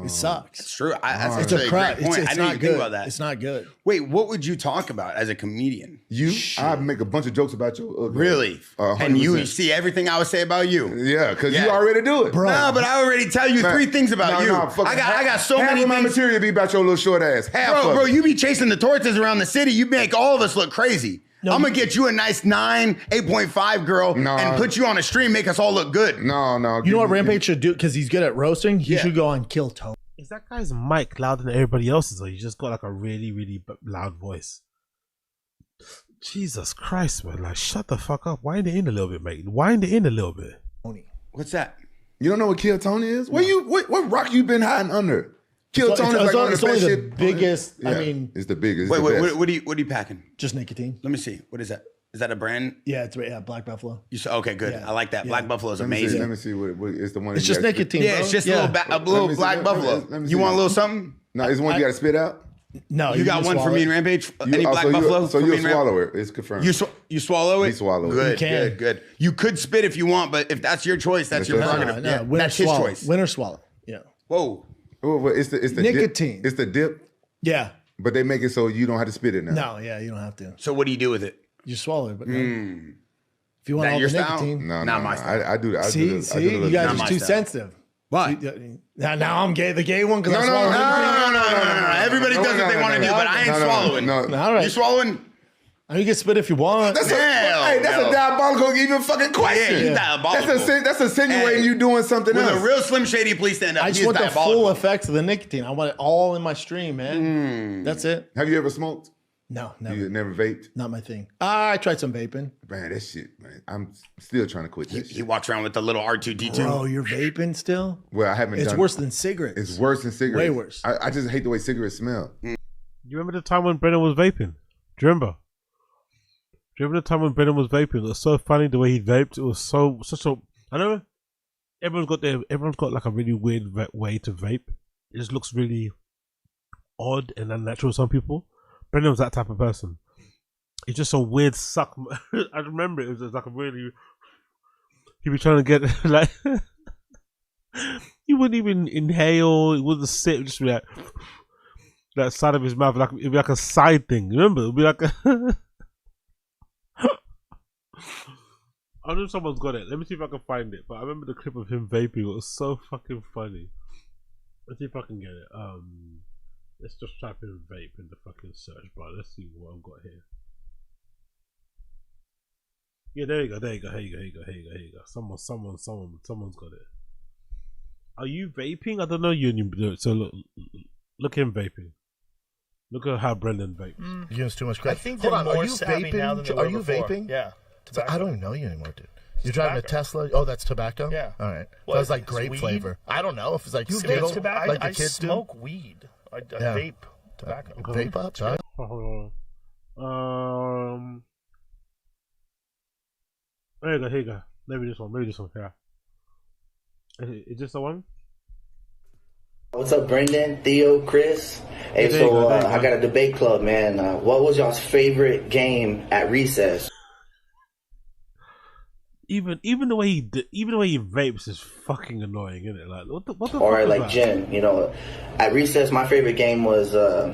It sucks. It's true. That's It's actually a a crutch. great point. It's I didn't not even good. think about that. It's not good. Wait, what would you talk about as a comedian? I make a bunch of jokes about you. Really? And you see everything I would say about you? Yeah, because you already do it. Bro. No, but I already tell you 3 things about you. I got so many half of my things. material be about your little short ass. Bro, you be chasing the torches around the city. You make all of us look crazy. I'm going to get you a nice 9, 8.5 girl and put you on a stream, make us all look good. No. You know what Rampage should do? Because he's good at roasting. He should go on Kill Tony. Is that guy's mic louder than everybody else's, or you just got like a really, really loud voice? Jesus Christ, man! Like, shut the fuck up. Wind it in a little bit, mate. Wind it in a little bit. What's that? You don't know what Kill Tony is? What rock you been hiding under? Kill Tony is like it's only the biggest. I mean, it's the biggest. Wait, what are you packing? Just nicotine. Let me see. What is that? Is that a brand? Yeah, it's Black Buffalo. Okay, good. Yeah. I like that. Yeah. Black Buffalo is Let amazing. me see what it's the one. It's just nicotine. Yeah, bro. it's just a little Black Buffalo. You want a little something? No, it's one you got to spit out. No, you got one for me and Rampage. Any Black so Buffalo? So you swallow it. It's confirmed. You swallow it. You swallow it. Good. Good. You could spit if you want, but if that's your choice, that's your prerogative. No, that's his choice. Win or swallow. Yeah. Whoa. It's the nicotine. It's the dip. Yeah. But they make it so you don't have to spit it now. No, yeah, you don't have to. So what do you do with it? You swallow it, but if you want all your the style? nicotine, No, not my style. I do. See, you guys are too sensitive. What? Now I'm gay. The gay one because No. I Everybody does what they want to do, but I ain't swallowing. No. All right. You swallowing? You can spit if you want. That's a diabolical even fucking question. Yeah, he's diabolical. That's insinuating you doing something With else. a real Slim Shady, please stand up. I just want the full effects of the nicotine. I want it all in my stream, man. That's it. Have you ever smoked? No, never. You never vaped? Not my thing. I tried some vaping. Man, that shit, man. I'm still trying to quit that shit. He walks around with the little R2D2. Bro, you're vaping still? Well, I haven't It's done worse than cigarettes. It's worse than cigarettes. Way worse. I just hate the way cigarettes smell. You remember the time when Brennan was vaping? Do you remember? Do you remember the time when Brennan was vaping? It was so funny the way he vaped. It was such a. I know everyone's got like a really weird way to vape. It just looks really odd and unnatural to some people. Brennan was that type of person. It's just a weird suck. I remember it was just like a really. He was trying to get like. He wouldn't even inhale. He wouldn't sit. Just be like that side of his mouth. Like it'd be like a side thing. Remember? It'd be like. I know someone's got it. Let me see if I can find it. But I remember the clip of him vaping. It was so fucking funny. Let's see if I can get it. Let's just type in vape in the fucking search bar. Let's see what I've got here. Yeah, there you go. Here you go. Someone's got it. Are you vaping? I don't know you. So look him vaping. Look at how Brendan vapes. You use too much credit. I think Hold they're on, more are you savvy now than they vaping? were Are you before. vaping? Yeah. So I don't even know you anymore, dude. You're driving a Tesla? Oh, that's tobacco? Yeah. All right. What, So it's like it's grape weed? flavor. I don't know if it's like You Skittle, vape tobacco? like the I kids smoke weed. I vape tobacco. Vape up, dog? Here you go. Maybe this one. Yeah. Is this the one? What's up, Brendan, Theo, Chris? Hey, There you go. I got a debate club, man. What was y'all's favorite game at recess? Even the way he vapes is fucking annoying, isn't it? Like what the Or fuck is like that? Jim, at recess, my favorite game was. I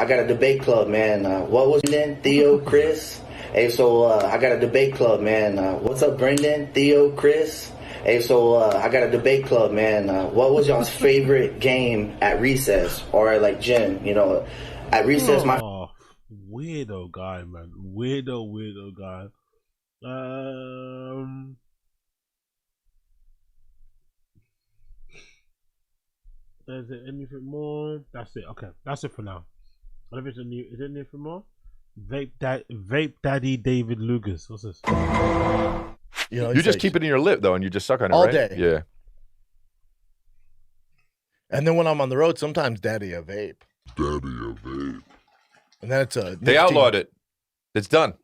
got a debate club, man. What was Brendan, Theo, Chris? Hey, I got a debate club, man. What's up, Brendan, Theo, Chris? Hey, I got a debate club, man. What was y'all's favorite game at recess? Or like Jim, at recess, my. Weirdo guy, man. Weirdo guy. Is there anything more? That's it. Okay, that's it for now. Is there anything more? Vape Daddy David Lugas. What's this? You just keep it in your lip though, and you just suck on it all right? day. Yeah. And then when I'm on the road, sometimes daddy a vape. And then it's a. They outlawed it. It's done.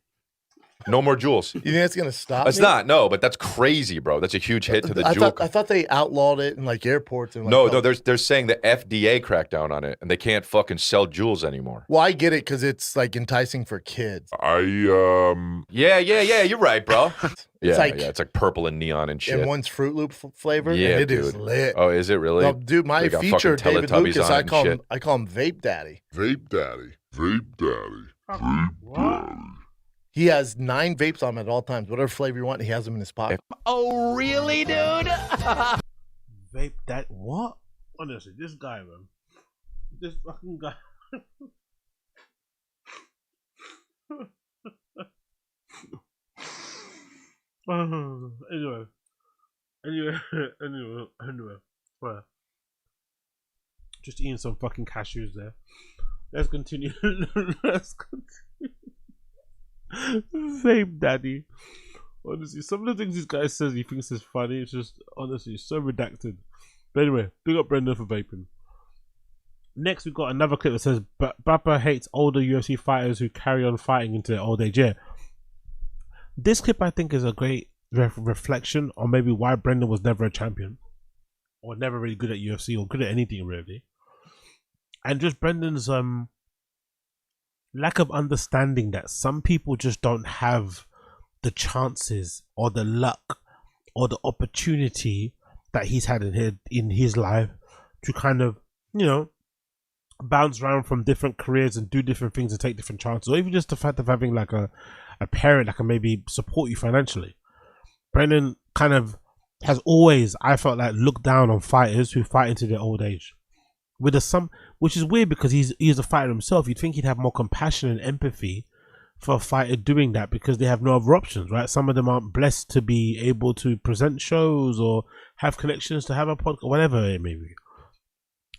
No more jewels. You think that's gonna stop? It's me? not. No, but that's crazy, bro. That's a huge hit to the I jewel. thought they outlawed it in like airports and like, No, they're saying the FDA cracked down on it, and they can't fucking sell jewels anymore. Well, I get it because it's like enticing for kids. Yeah, you're right, bro. It's It's like purple and neon and shit. And one's Fruit Loop flavor. Yeah, and it dude. is lit. Oh, is it really? No, dude, my They got feature, fucking David Teletubbies Lucas, on it I and call shit. him Vape Daddy. What? He has 9 vapes on him at all times. Whatever flavor you want, he has them in his pocket. Oh, really, dude? Vape that what? Honestly, this guy, man. This fucking guy. Anyway. Well, just eating some fucking cashews there. Let's continue. Vape Daddy. Honestly, some of the things this guy says he thinks is funny. It's just honestly so redacted. But anyway, big up Brendan for vaping. Next, we've got another clip that says Bappa hates older UFC fighters who carry on fighting into their old age. Yeah, this clip I think is a great reflection on maybe why Brendan was never a champion, or never really good at UFC or good at anything really, and just Brendan's lack of understanding that some people just don't have the chances or the luck or the opportunity that he's had in his life to kind of, bounce around from different careers and do different things and take different chances, or even just the fact of having like a parent that can maybe support you financially. Brendan kind of has always, I felt like, looked down on fighters who fight into their old age. With which is weird because he's a fighter himself. You'd think he'd have more compassion and empathy for a fighter doing that because they have no other options, right? Some of them aren't blessed to be able to present shows or have connections to have a podcast, whatever it may be.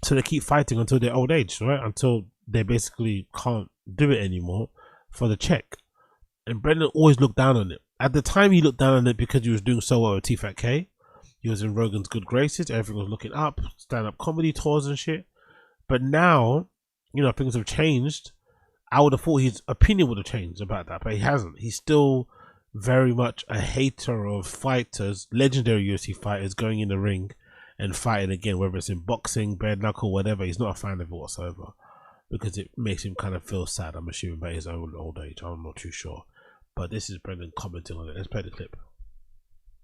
So they keep fighting until their old age, right? Until they basically can't do it anymore for the check. And Brendan always looked down on it. At the time, he looked down on it because he was doing so well with Tfatk. He was in Rogan's good graces. Everything was looking up, stand-up comedy tours and shit. But now, you know, things have changed. I would have thought his opinion would have changed about that, but he hasn't. He's still very much a hater of fighters, legendary UFC fighters going in the ring and fighting again, whether it's in boxing, bare knuckle, whatever. He's not a fan of it whatsoever because it makes him kind of feel sad, I'm assuming, about his own old age. I'm not too sure. But this is Brendan commenting on it. Let's play the clip.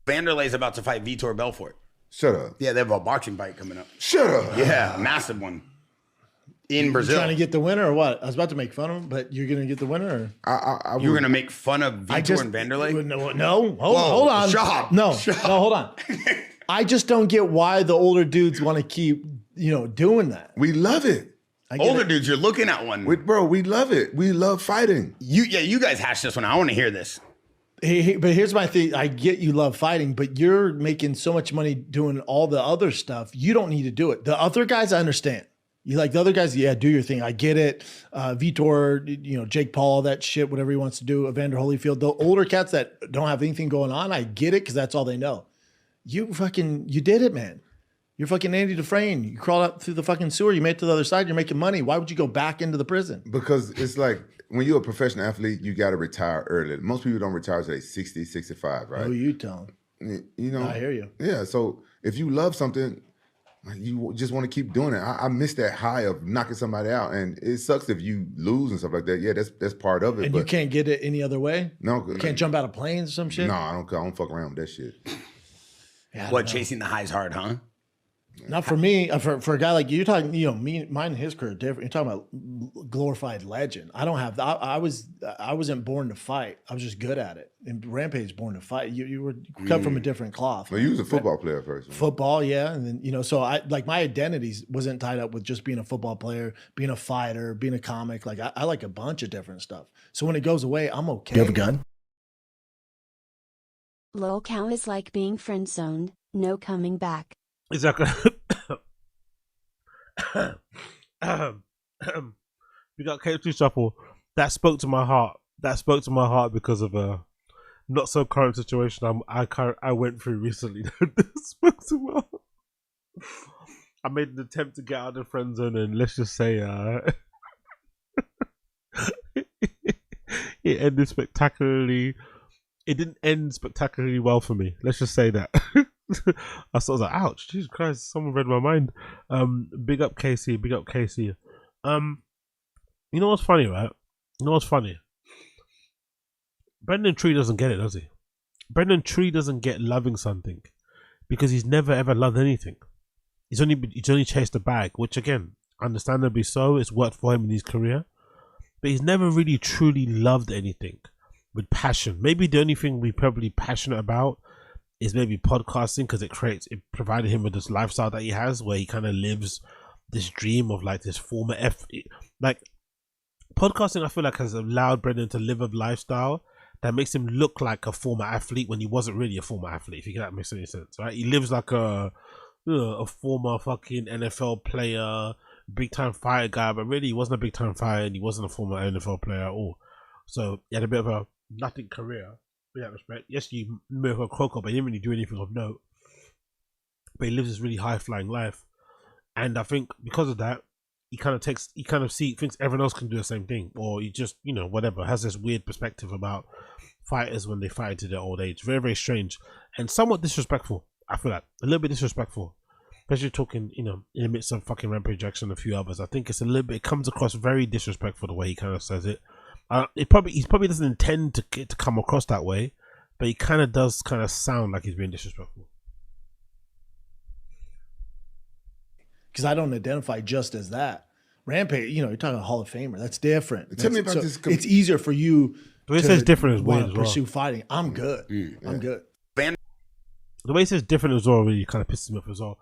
Vanderlei's about to fight Vitor Belfort. Shut up. Yeah, they have a boxing fight coming up. Shut up. Yeah, massive one. In Brazil. Trying to get the winner or what? I was about to make fun of him, but you're going to get the winner? Or? You're going to make fun of Vitor and Vanderlei? No, hold on. Schaub. No, hold on. I just don't get why the older dudes want to keep, doing that. We love it. Older dudes, you're looking at one. Bro, we love it. We love fighting. You guys hash this one. I want to hear this. Hey, but here's my thing. I get you love fighting, but you're making so much money doing all the other stuff. You don't need to do it. The other guys, I understand. You like the other guys, yeah, do your thing. I get it. Vitor, Jake Paul, all that shit, whatever he wants to do. Evander Holyfield, the older cats that don't have anything going on, I get it because that's all they know. You did it, man. You're fucking Andy Dufresne. You crawled out through the fucking sewer. You made it to the other side. You're making money. Why would you go back into the prison? Because it's like when you're a professional athlete, you got to retire early. Most people don't retire until they're 60, 65, right? Who you telling? I hear you. Yeah, so if you love something, you just want to keep doing it. I miss that high of knocking somebody out, and it sucks if you lose and stuff like that. Yeah, that's part of it. And but you can't get it any other way? No. You can't jump out of planes or some shit? No, I don't fuck around with that shit. Yeah, what, chasing the highs hard, huh? Not for me. For a guy like you, you're talking, mine and his career are different. You're talking about glorified legend. I don't have. I wasn't born to fight. I was just good at it. And Rampage born to fight. You were cut from a different cloth. Well, you was a football player first. Football, yeah, and then so I like my identities wasn't tied up with just being a football player, being a fighter, being a comic. Like I like a bunch of different stuff. So when it goes away, I'm okay. You have a gun? Lol cow is like being friend zoned. No coming back. Exactly. We got K2 Shuffle. That spoke to my heart. That spoke to my heart because of a not so current situation I went through recently. That spoke to my heart. I made an attempt to get out of the friend zone, and let's just say it ended spectacularly. It didn't end spectacularly well for me. Let's just say that. I was like, ouch, Jesus Christ, someone read my mind. Big up Casey, big up Casey. You know what's funny, right? You know what's funny? Brendan Tree doesn't get it, does he? Brendan Tree doesn't get loving something because he's never ever loved anything. He's only chased a bag, which again, understandably so, it's worked for him in his career. But he's never really truly loved anything with passion. Maybe the only thing we're probably passionate about is maybe podcasting because it provided him with this lifestyle that he has where he kind of lives this dream of like this former like podcasting. I feel like has allowed Brendan to live a lifestyle that makes him look like a former athlete when he wasn't really a former athlete, if that makes any sense, right? He lives like a former fucking NFL player, big time fighter guy, but really he wasn't a big time fighter and he wasn't a former NFL player at all. So he had a bit of a nothing career. In that respect, yes, you miracle Croco, but he didn't really do anything of note. But he lives this really high flying life, and I think because of that, he kind of thinks everyone else can do the same thing, or he just whatever has this weird perspective about fighters when they fight into their old age. Very very strange and somewhat disrespectful. I feel like a little bit disrespectful, especially talking in the midst of fucking Rampage Jackson and a few others. I think it's a little bit. It comes across very disrespectful the way he kind of says it. He probably doesn't intend to come across that way, but he kind of does sound like he's being disrespectful. Because I don't identify just as that. Rampage, you're talking a Hall of Famer. That's different. Tell me about this. It's easier for you to different as want well. to pursue fighting. I'm good. I'm good. the way he says different as well really kind of pisses me off as well.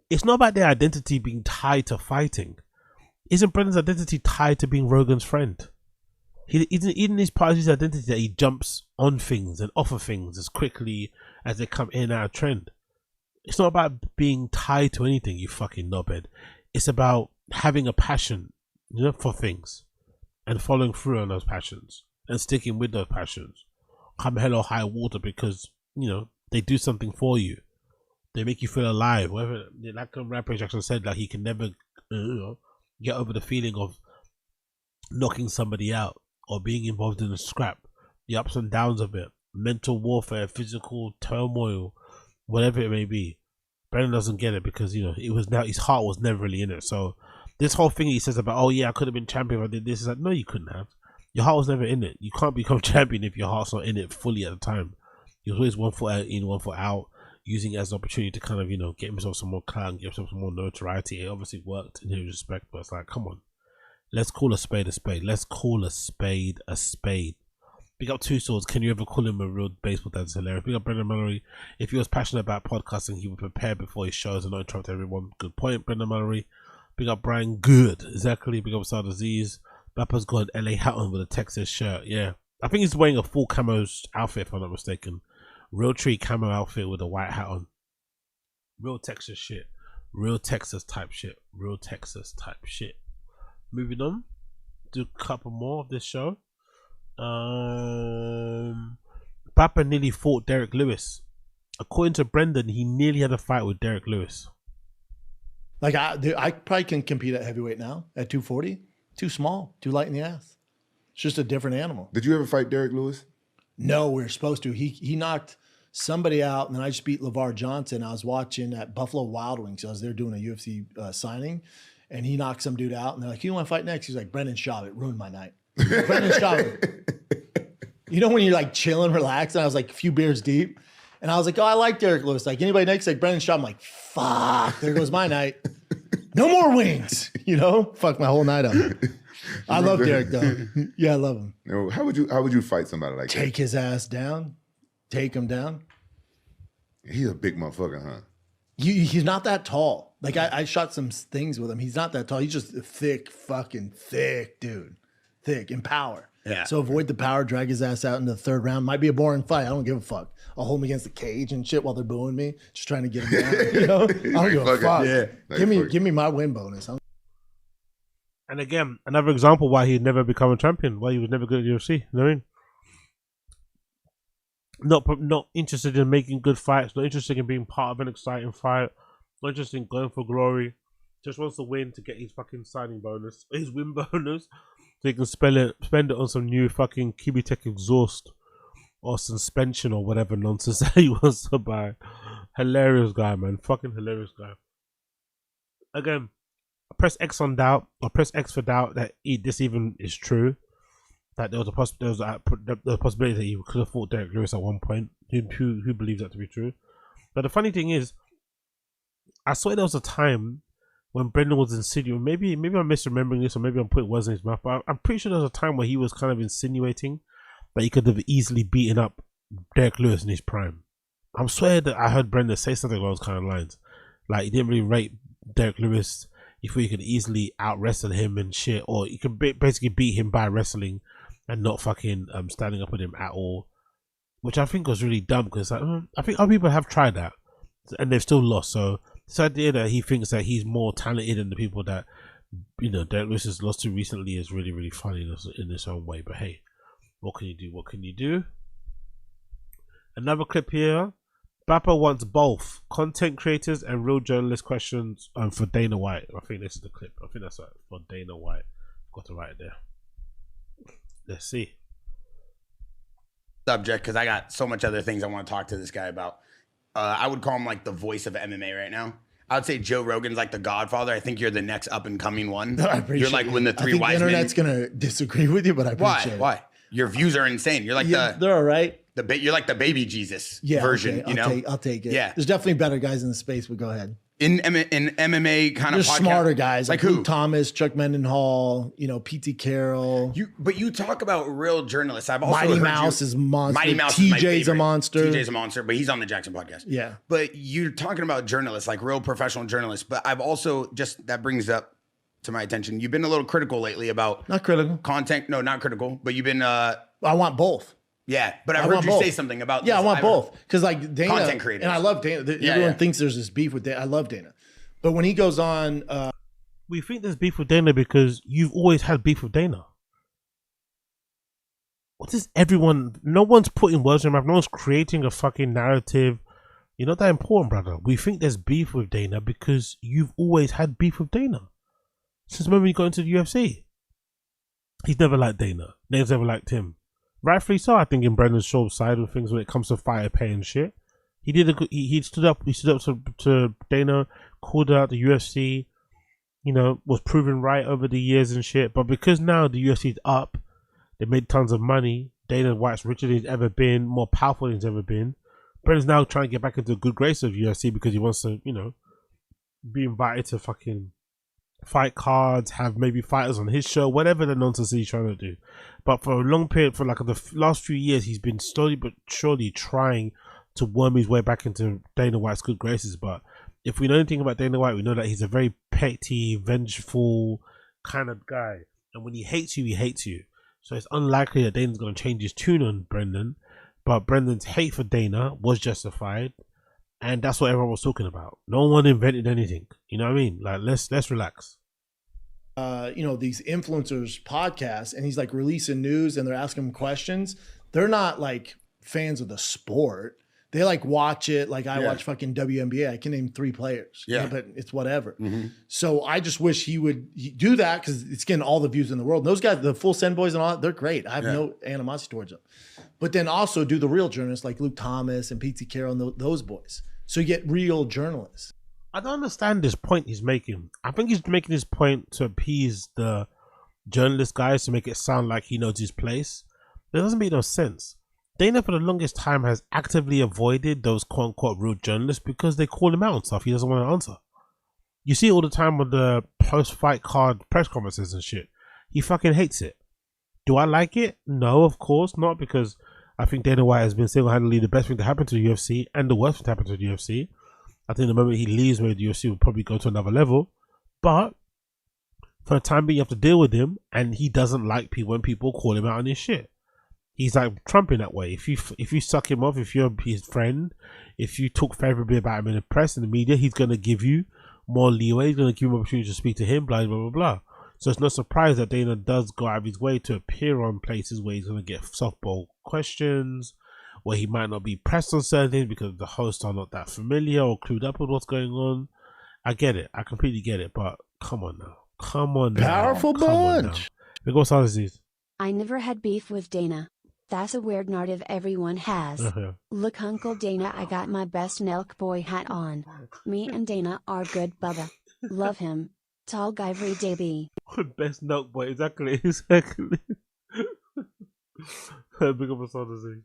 It's not about their identity being tied to fighting. Isn't Brendan's identity tied to being Rogan's friend? He isn't his part of his identity that he jumps on things and off of things as quickly as they come in and out of trend. It's not about being tied to anything, you fucking knobhead. It's about having a passion, you know, for things and following through on those passions and sticking with those passions. Come hell or high water, because you know they do something for you. They make you feel alive. Whatever, like Rampage Jackson said, like he can never get over the feeling of knocking somebody out or being involved in a scrap, the ups and downs of it, mental warfare, physical turmoil, whatever it may be. Brendan doesn't get it because it was now his heart was never really in it. So this whole thing he says about, oh yeah, I could have been champion if I did this, is like, no, you couldn't have. Your heart was never in it. You can't become champion if your heart's not in it fully at the time. He was always 1 foot in, 1 foot out, using it as an opportunity to kind of, get himself some more clout, get himself some more notoriety. It obviously worked in his respect, but it's like, come on. Let's call a spade a spade. Let's call a spade a spade. Big up Two Swords. Can you ever call him a real baseball dad? It's hilarious. Big up Brendan Mallory. If he was passionate about podcasting, he would prepare before his shows and not interrupt everyone. Good point, Brendan Mallory. Big up Brian Good. Exactly. Big up Star Disease. Bappa's got an LA hat on with a Texas shirt. Yeah. I think he's wearing a full camo outfit, if I'm not mistaken. Real tree camo outfit with a white hat on. Real Texas shit. Real Texas type shit. Real Texas type shit. Moving on. Do a couple more of this show. Papa nearly fought Derek Lewis. According to Brendan, he nearly had a fight with Derek Lewis. Like I probably can compete at heavyweight now at 240. Too small, too light in the ass. It's just a different animal. Did you ever fight Derek Lewis? No, we were supposed to. He knocked somebody out, and then I just beat LeVar Johnson. I was watching at Buffalo Wild Wings. I was there doing a UFC signing, and he knocked some dude out. And they're like, "You want to fight next?" He's like, "Brendan Schaub. It ruined my night." Brendan Schaub. You know when you're like chilling, relaxing. I was like a few beers deep, and I was like, "Oh, I like Derek Lewis." Like anybody next, like Brendan Schaub. I'm like, "Fuck, there goes my night. No more wings." Fuck my whole night up. I love Derek though. Yeah, I love him. How would you fight somebody like that? Take his ass down. Take him down. He's a big motherfucker, huh? He's not that tall. Like I shot some things with him. He's not that tall. He's just a fucking thick dude. Thick in power. Yeah. So avoid the power, drag his ass out into the third round. Might be a boring fight. I don't give a fuck. I'll hold him against the cage and shit while they're booing me. Just trying to get him down. I don't give a fuck. Yeah. Give me my win bonus. And again, another example why he'd never become a champion, why he was never good at UFC. You know what I mean? Not interested in making good fights, not interested in being part of an exciting fight, not interested in going for glory. Just wants to win to get his fucking signing bonus, his win bonus, so he can spend it on some new fucking Cubitech exhaust or suspension or whatever nonsense that he wants to buy. Hilarious guy, man. Fucking hilarious guy. Again, I press X on doubt, or press X for doubt that this even is true. That there was a possibility that he could have fought Derek Lewis at one point. Who believes that to be true? But the funny thing is, I swear there was a time when Brendan was insinuating. Maybe I'm misremembering this, or maybe I'm putting words in his mouth. But I'm pretty sure there was a time where he was kind of insinuating that he could have easily beaten up Derek Lewis in his prime. I swear that I heard Brendan say something along those kind of lines. Like he didn't really rate Derek Lewis. He thought he could easily out wrestle him and shit, or he could basically beat him by wrestling and not fucking standing up with him at all, which I think was really dumb because I think other people have tried that and they've still lost. So this idea that he thinks that he's more talented than the people that Derek Lewis has lost to recently is really, really funny in its own way. But hey, what can you do? What can you do? Another clip here. Bappa wants both content creators and real journalist questions for Dana White. I think this is the clip. I think that's right, for Dana White. Got to write it there. Let's see. Subject, because I got so much other things I want to talk to this guy about. I would call him like the voice of MMA right now. I would say Joe Rogan's like the Godfather. I think you're the next up and coming one. I appreciate You're like when the three wise men. The internet's gonna disagree with you, but I appreciate it. Why? Your views are insane. You're like they're all right. You're like the baby Jesus version. Okay. I'll take it. Yeah. There's definitely better guys in the space, but go ahead. in MMA kind of There's smarter guys like who? Luke Thomas, Chuck Mendenhall, P.T. Carroll. But you talk about real journalists. I've also Mighty heard Mouse is a monster. Mighty Mouse is my TJ's a favorite. monster. TJ's a monster, but he's on the Jackson podcast. Yeah. But you're talking about journalists, like real professional journalists. But I've also that brings up to my attention. You've been a little critical lately about not critical content. No, not critical. But you've been. I want both. Yeah, but I heard you say something about. Yeah, this. I want both because like Dana, content creators, and I love Dana. Everyone thinks there's this beef with Dana. I love Dana, but when he goes on, we think there's beef with Dana because you've always had beef with Dana. What is everyone? No one's putting words in your mouth. No one's creating a fucking narrative. You're not that important, brother. We think there's beef with Dana because you've always had beef with Dana since the moment you got into the UFC. He's never liked Dana. Dana's never liked him. Rightfully so, I think, in Brendan Schaub's side of things when it comes to fighter pay and shit. He did he stood up to Dana, called out the UFC, was proven right over the years and shit. But because now the UFC's up, they made tons of money. Dana White's richer than he's ever been, more powerful than he's ever been. Brendan's now trying to get back into the good grace of UFC because he wants to, be invited to fucking fight cards, have maybe fighters on his show, whatever the nonsense he's trying to do. But for a long period, for like the last few years, he's been slowly but surely trying to worm his way back into Dana White's good graces. But if we know anything about Dana White, we know that he's a very petty, vengeful kind of guy. And when he hates you, he hates you. So it's unlikely that Dana's going to change his tune on Brendan. But Brendan's hate for Dana was justified. And that's what everyone was talking about. No one invented anything. You know what I mean? Like, let's relax. These influencers podcasts, and he's like releasing news and they're asking him questions. They're not like fans of the sport. They like watch it. Like I watch fucking WNBA. I can name 3 players. Yeah. But it's whatever. Mm-hmm. So I just wish he would do that because it's getting all the views in the world. And those guys, the Full Send boys and all that, they're great. I have no animosity towards them. But then also do the real journalists like Luke Thomas and P.T. Carroll and those boys. So you get real journalists. I don't understand this point he's making. I think he's making this point to appease the journalist guys to make it sound like he knows his place. It doesn't make no sense. Dana for the longest time has actively avoided those quote-unquote real journalists because they call him out on stuff he doesn't want to answer. You see it all the time with the post-fight card press conferences and shit. He fucking hates it. Do I like it? No, of course not, because I think Dana White has been single-handedly the best thing to happen to the UFC and the worst thing to happen to the UFC. I think the moment he leaves where the UFC will probably go to another level. But for the time being, you have to deal with him, and he doesn't like people when people call him out on his shit. He's like Trump in that way. If you suck him off, if you're his friend, if you talk favorably about him in the press and the media, he's going to give you more leeway. He's going to give you an opportunity to speak to him, blah, blah, blah, blah. So it's no surprise that Dana does go out of his way to appear on places where he's going to get softball questions, where he might not be pressed on certain things because the hosts are not that familiar or clued up with what's going on. I get it. I completely get it. But come on now. Come on now. Powerful bunch. We go start disease. I never had beef with Dana. That's a weird narrative everyone has. Look, Uncle Dana, I got my best Nelk boy hat on. Me and Dana are good, Bubba. Love him. Tall guy every day be. Best Nelk boy, exactly. Big up a start disease.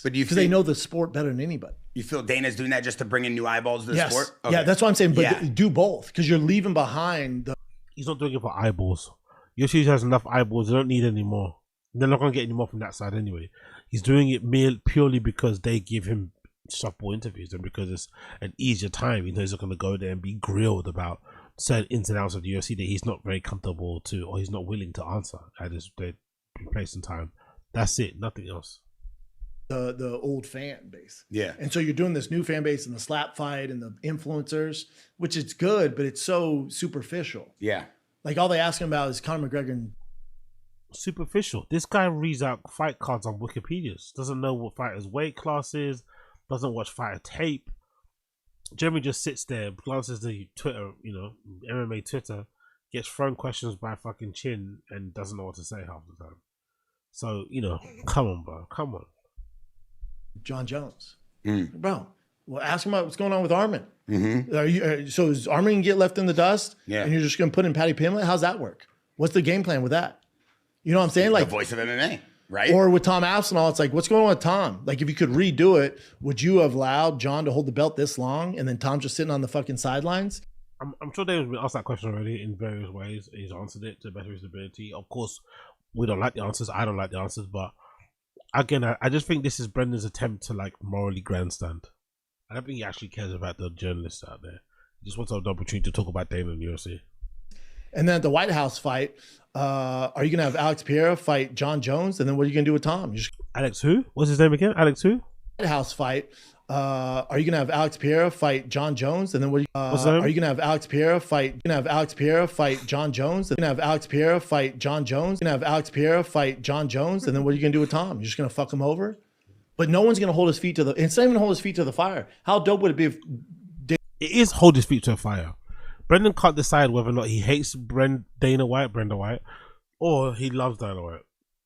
But do you because they know the sport better than anybody. You feel Dana's doing that just to bring in new eyeballs to the sport? Okay. Yeah, that's what I'm saying. But do both because you're leaving behind the. He's not doing it for eyeballs. UFC has enough eyeballs. They don't need any more. They're not going to get any more from that side anyway. He's doing it purely because they give him softball interviews and because it's an easier time. He's not going to go there and be grilled about certain ins and outs of the UFC that he's not very comfortable to or he's not willing to answer at this place and time. That's it. Nothing else. The old fan base. Yeah. And so you're doing this new fan base and the slap fight and the influencers, which is good, but it's so superficial. Yeah. Like all they ask him about is Conor McGregor and superficial. This guy reads out fight cards on Wikipedia. Doesn't know what fighters' weight class is. Doesn't watch fighter tape. Generally just sits there, glances the Twitter, MMA Twitter, gets thrown questions by fucking Chin and doesn't know what to say half the time. So, come on, bro. Come on. John Jones. Bro, well, ask him about what's going on with Armin. So is Armin going to get left in the dust? Yeah. And you're just going to put in Patty Pimlet? How's that work? What's the game plan with that? You know what I'm saying? Like the voice of MMA. Right. Or with Tom Aspinall, it's like, what's going on with Tom? Like, if you could redo it, would you have allowed John to hold the belt this long and then Tom just sitting on the fucking sidelines? I'm sure David's been asked that question already in various ways. He's answered it to the best of his ability. Of course, we don't like the answers. I don't like the answers, but again, I just think this is Brendan's attempt to like morally grandstand. I don't think he actually cares about the journalists out there. He just wants to have the opportunity to talk about Dana and UFC. And then at the White House fight, are you going to have Alex Pereira fight John Jones? And then what are you going to do with Tom? Alex who? What's his name again? Alex who? White House fight. Are you going to have Alex Pereira fight John Jones? And then what What's his name? are you going to have Alex Pereira fight? You're going to have Alex Pereira fight John Jones. You're going to have Alex Pereira fight John Jones. You're going to have Alex Pereira fight John Jones. And then what are you going to do with Tom? You're just going to fuck him over? But no one's going to hold his feet to the, it's not even hold his feet to the fire. How dope would it be if It is hold his feet to a fire. Brendan can't decide whether or not he hates Brenda White, or he loves Dana White.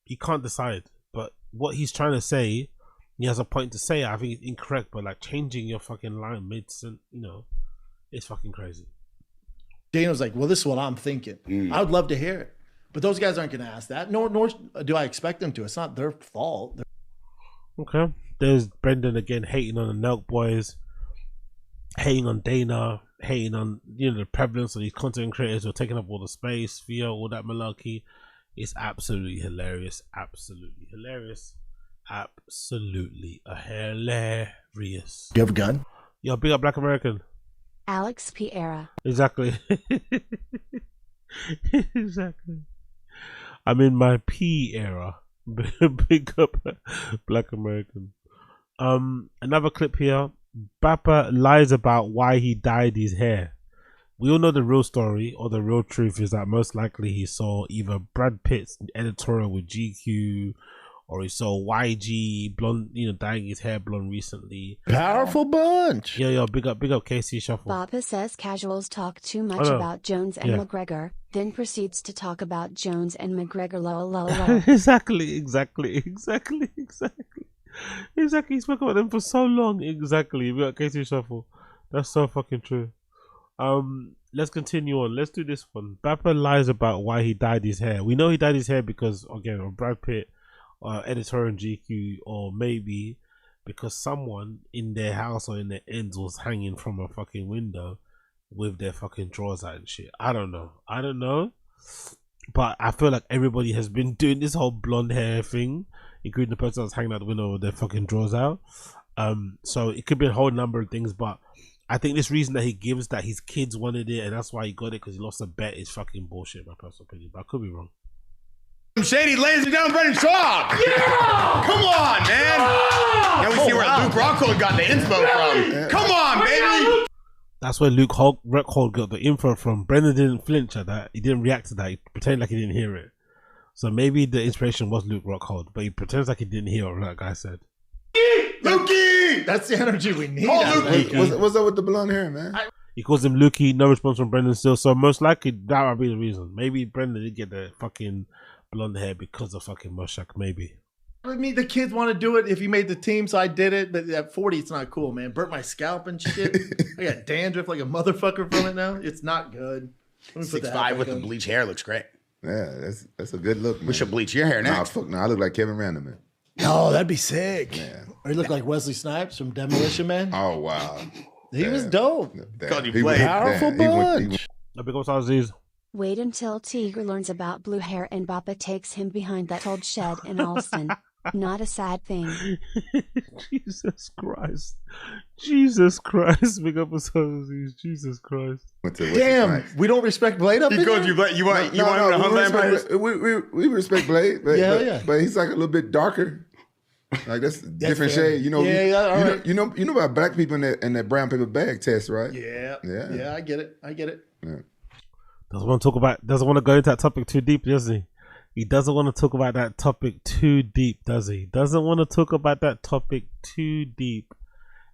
He can't decide. But what he's trying to say, he has a point to say. I think it's incorrect, but like changing your fucking line it's fucking crazy. Dana's like, well, this is what I'm thinking. I would love to hear it. But those guys aren't going to ask that. Nor do I expect them to. It's not their fault. Okay. There's Brendan again hating on the Nelk boys, hating on Dana, hating on the prevalence of these content creators who are taking up all the space, THEO, all that malarkey. It's absolutely hilarious. Absolutely hilarious. Absolutely hilarious. You have a gun? Yo, big up Black American. Alex Pereira. Exactly. Exactly. I'm in my P era. Big up Black American. Another clip here. Bappa lies about why he dyed his hair. We all know the real story, or the real truth is that most likely he saw either Brad Pitt's editorial with GQ, or he saw YG blonde, dyeing his hair blonde recently. Powerful bunch. Yo, big up KC Shuffle. Bappa says casuals talk too much about Jones and McGregor, then proceeds to talk about Jones and McGregor. Lol. Exactly. He spoke about them for so long. Exactly. We got Casey Shuffle. That's so fucking true. Let's continue on. Let's do this one. Bappa lies about why he dyed his hair. We know he dyed his hair because, again, of Brad Pitt, editorial in GQ, or maybe because someone in their house or in their ends was hanging from a fucking window with their fucking drawers out and shit. I don't know. But I feel like everybody has been doing this whole blonde hair thing, including the person that's hanging out the window with their fucking drawers out. So it could be a whole number of things, but I think this reason that he gives that his kids wanted it and that's why he got it because he lost a bet is fucking bullshit, my personal opinion. But I could be wrong. Shady, ladies and gentlemen, Brendan Schaub. Yeah! Come on, man. Yeah! Now we see where Luke Rockhold got the inspo from. Come on, baby. That's where Luke Rockhold got the info from. Brendan didn't flinch at that. He didn't react to that. He pretended like he didn't hear it. So maybe the inspiration was Luke Rockhold, but he pretends like he didn't hear what that guy said. Lukey! That's the energy we need. What's up with the blonde hair, man? He calls him Lukey. No response from Brendan still. So most likely that might be the reason. Maybe Brendan did get the fucking blonde hair because of fucking Moshak. Maybe. I mean, the kids want to do it if you made the team, so I did it. But at 40, it's not cool, man. Burnt my scalp and shit. I got dandruff like a motherfucker from it now. It's not good. 6'5" with the bleach hair looks great. Yeah, that's a good look, man. We should bleach your hair next. Nah, fuck, I look like Kevin Random, man. Oh, that'd be sick. Yeah. Or you look like Wesley Snipes from Demolition Man. Oh, wow. He was dope. Called you play. Powerful bunch. Wait until Tigger learns about blue hair and Bappa takes him behind that old shed in Alston. Not a sad thing. Jesus Christ. Jesus Christ. Big up Jesus Christ. Damn, we don't respect Blade up He called you Blade. You want him to hunt vampires? We respect Blade, but he's like a little bit darker. Like that's a different shade. You know, you know about black people in that brown paper bag test, right? Yeah, I get it. Yeah. Doesn't want to go into that topic too deep, does he? He doesn't want to talk about that topic too deep, does he? Doesn't want to talk about that topic too deep.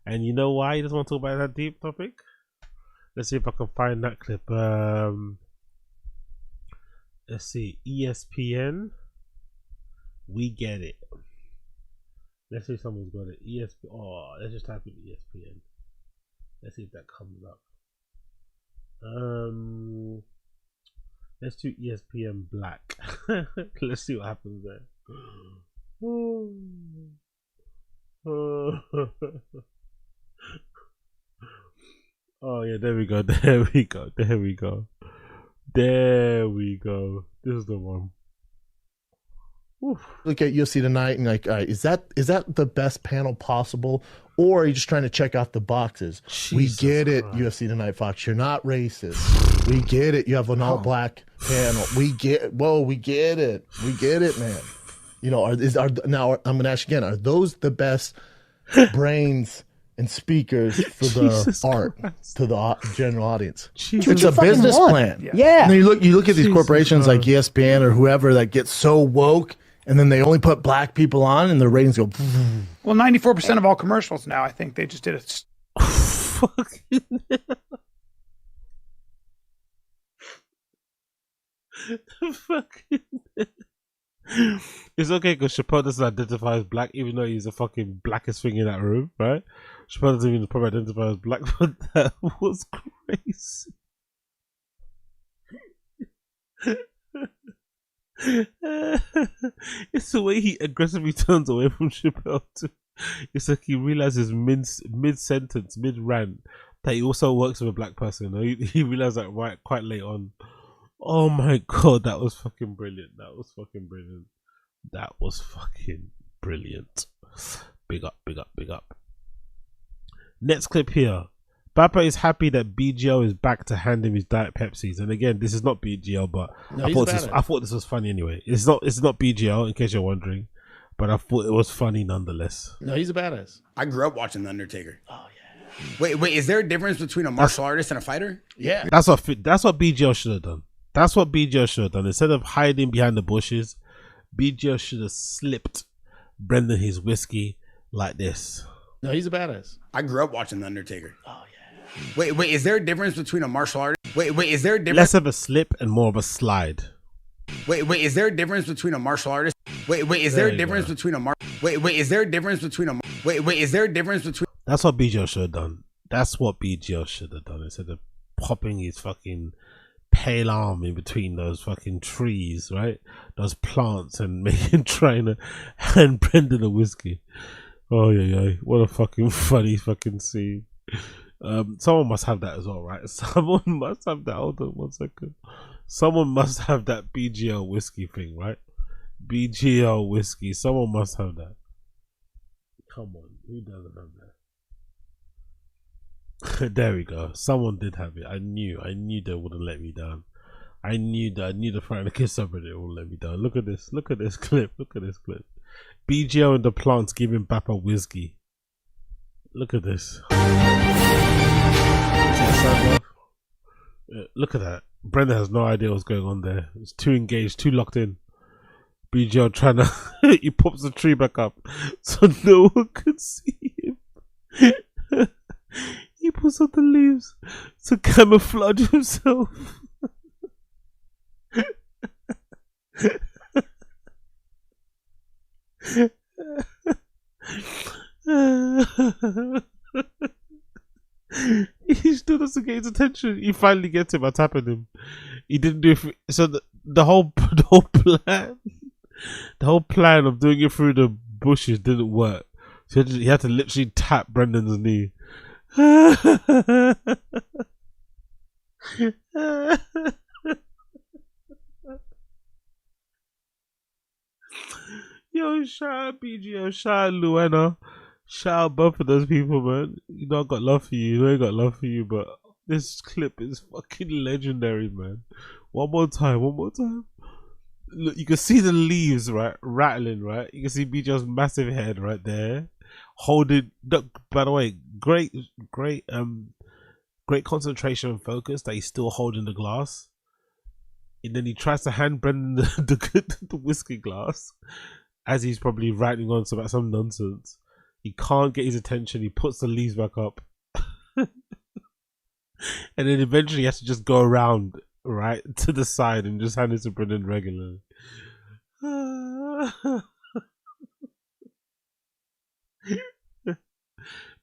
And you know why he doesn't want to talk about that deep topic? Let's see if I can find that clip. Let's see. ESPN. We get it. Let's see if someone's got it. ESPN. Oh, let's just type in ESPN. Let's see if that comes up. Let's do ESPN Black. Let's see what happens there. Oh yeah, there we go. There we go. There we go. There we go. This is the one. Oof. Look at UFC tonight and like, all right, is that the best panel possible, or are you just trying to check off the boxes? We get it, UFC tonight, Fox. You're not racist. We get it. You have an all black panel. We get it. We get it. We get it, man. You know, now I'm gonna ask you again: are those the best brains and speakers for the art to the general audience? It's a business plan. Yeah. And then you look at these corporations like ESPN or whoever that get so woke, and then they only put black people on, and their ratings go. Well, 94% of all commercials now, I think they just did it. It's okay because Chappelle doesn't identify as black, even though he's the fucking blackest thing in that room, right? Chappelle doesn't even probably identify as black, but that was crazy. It's the way he aggressively turns away from Chappelle too. It's like he realizes mid sentence, mid rant, that he also works with a black person. He realized that quite late on. Oh my god, that was fucking brilliant. That was fucking brilliant. That was fucking brilliant. Big up, big up, big up. Next clip here. Bappa is happy that BGL is back to hand him his Diet Pepsis. And again, this is not BGL, but No, I thought this was funny anyway. It's not BGL, in case you're wondering, but I thought it was funny nonetheless. No, he's a badass. I grew up watching The Undertaker. Oh yeah. Wait, is there a difference between a martial artist and a fighter? Yeah. That's what BGL should have done. That's what BGL should have done. Instead of hiding behind the bushes, BGL should have slipped Brendan his whiskey like this. No, he's a badass. I grew up watching The Undertaker. Oh yeah. Wait, is there a difference between a martial artist? Wait, is there a difference? Less of a slip and more of a slide. Wait, is there a difference between a martial artist? Wait, is there a difference between a is there a difference between a is there a difference between? That's what BGL should have done. That's what BGL should have done instead of popping his fucking pale arm in between those fucking trees, right? Those plants, and trying to hand Brendan a whiskey. Oh yeah, what a fucking funny fucking scene. Someone must have that as well, right? Someone must have that. Hold on 1 second. Someone must have that BGL whiskey thing, right? BGL whiskey. Someone must have that. Come on, who doesn't have that? There we go. Someone did have it. I knew they wouldn't let me down. I knew the Friday Kiss subreddit wouldn't let me down. Look at this. Look at this clip. Look at this clip. BGL and the plants giving Bappa whiskey. Look at this. Look at that. Brenda has no idea what's going on there. It's too engaged, too locked in. BGL trying to he pops the tree back up so no one could see him. He puts out the leaves to camouflage himself. He still doesn't get his attention. He finally gets him by tapping him. He didn't do it. So the whole plan of doing it through the bushes didn't work. So he had to literally tap Brendan's knee. Yo, shout out BGO, shout out Luena, shout out both of those people, man. You know I got love for you. You know I got love for you, but this clip is fucking legendary, man. One more time. Look, you can see the leaves, right, rattling, right. You can see BGO's massive head right there, holding. By the way, great concentration and focus that he's still holding the glass, and then he tries to hand Brendan the whiskey glass as he's probably writing on about some nonsense. He can't get his attention. He puts the leaves back up, and then eventually he has to just go around right to the side and just hand it to Brendan regularly.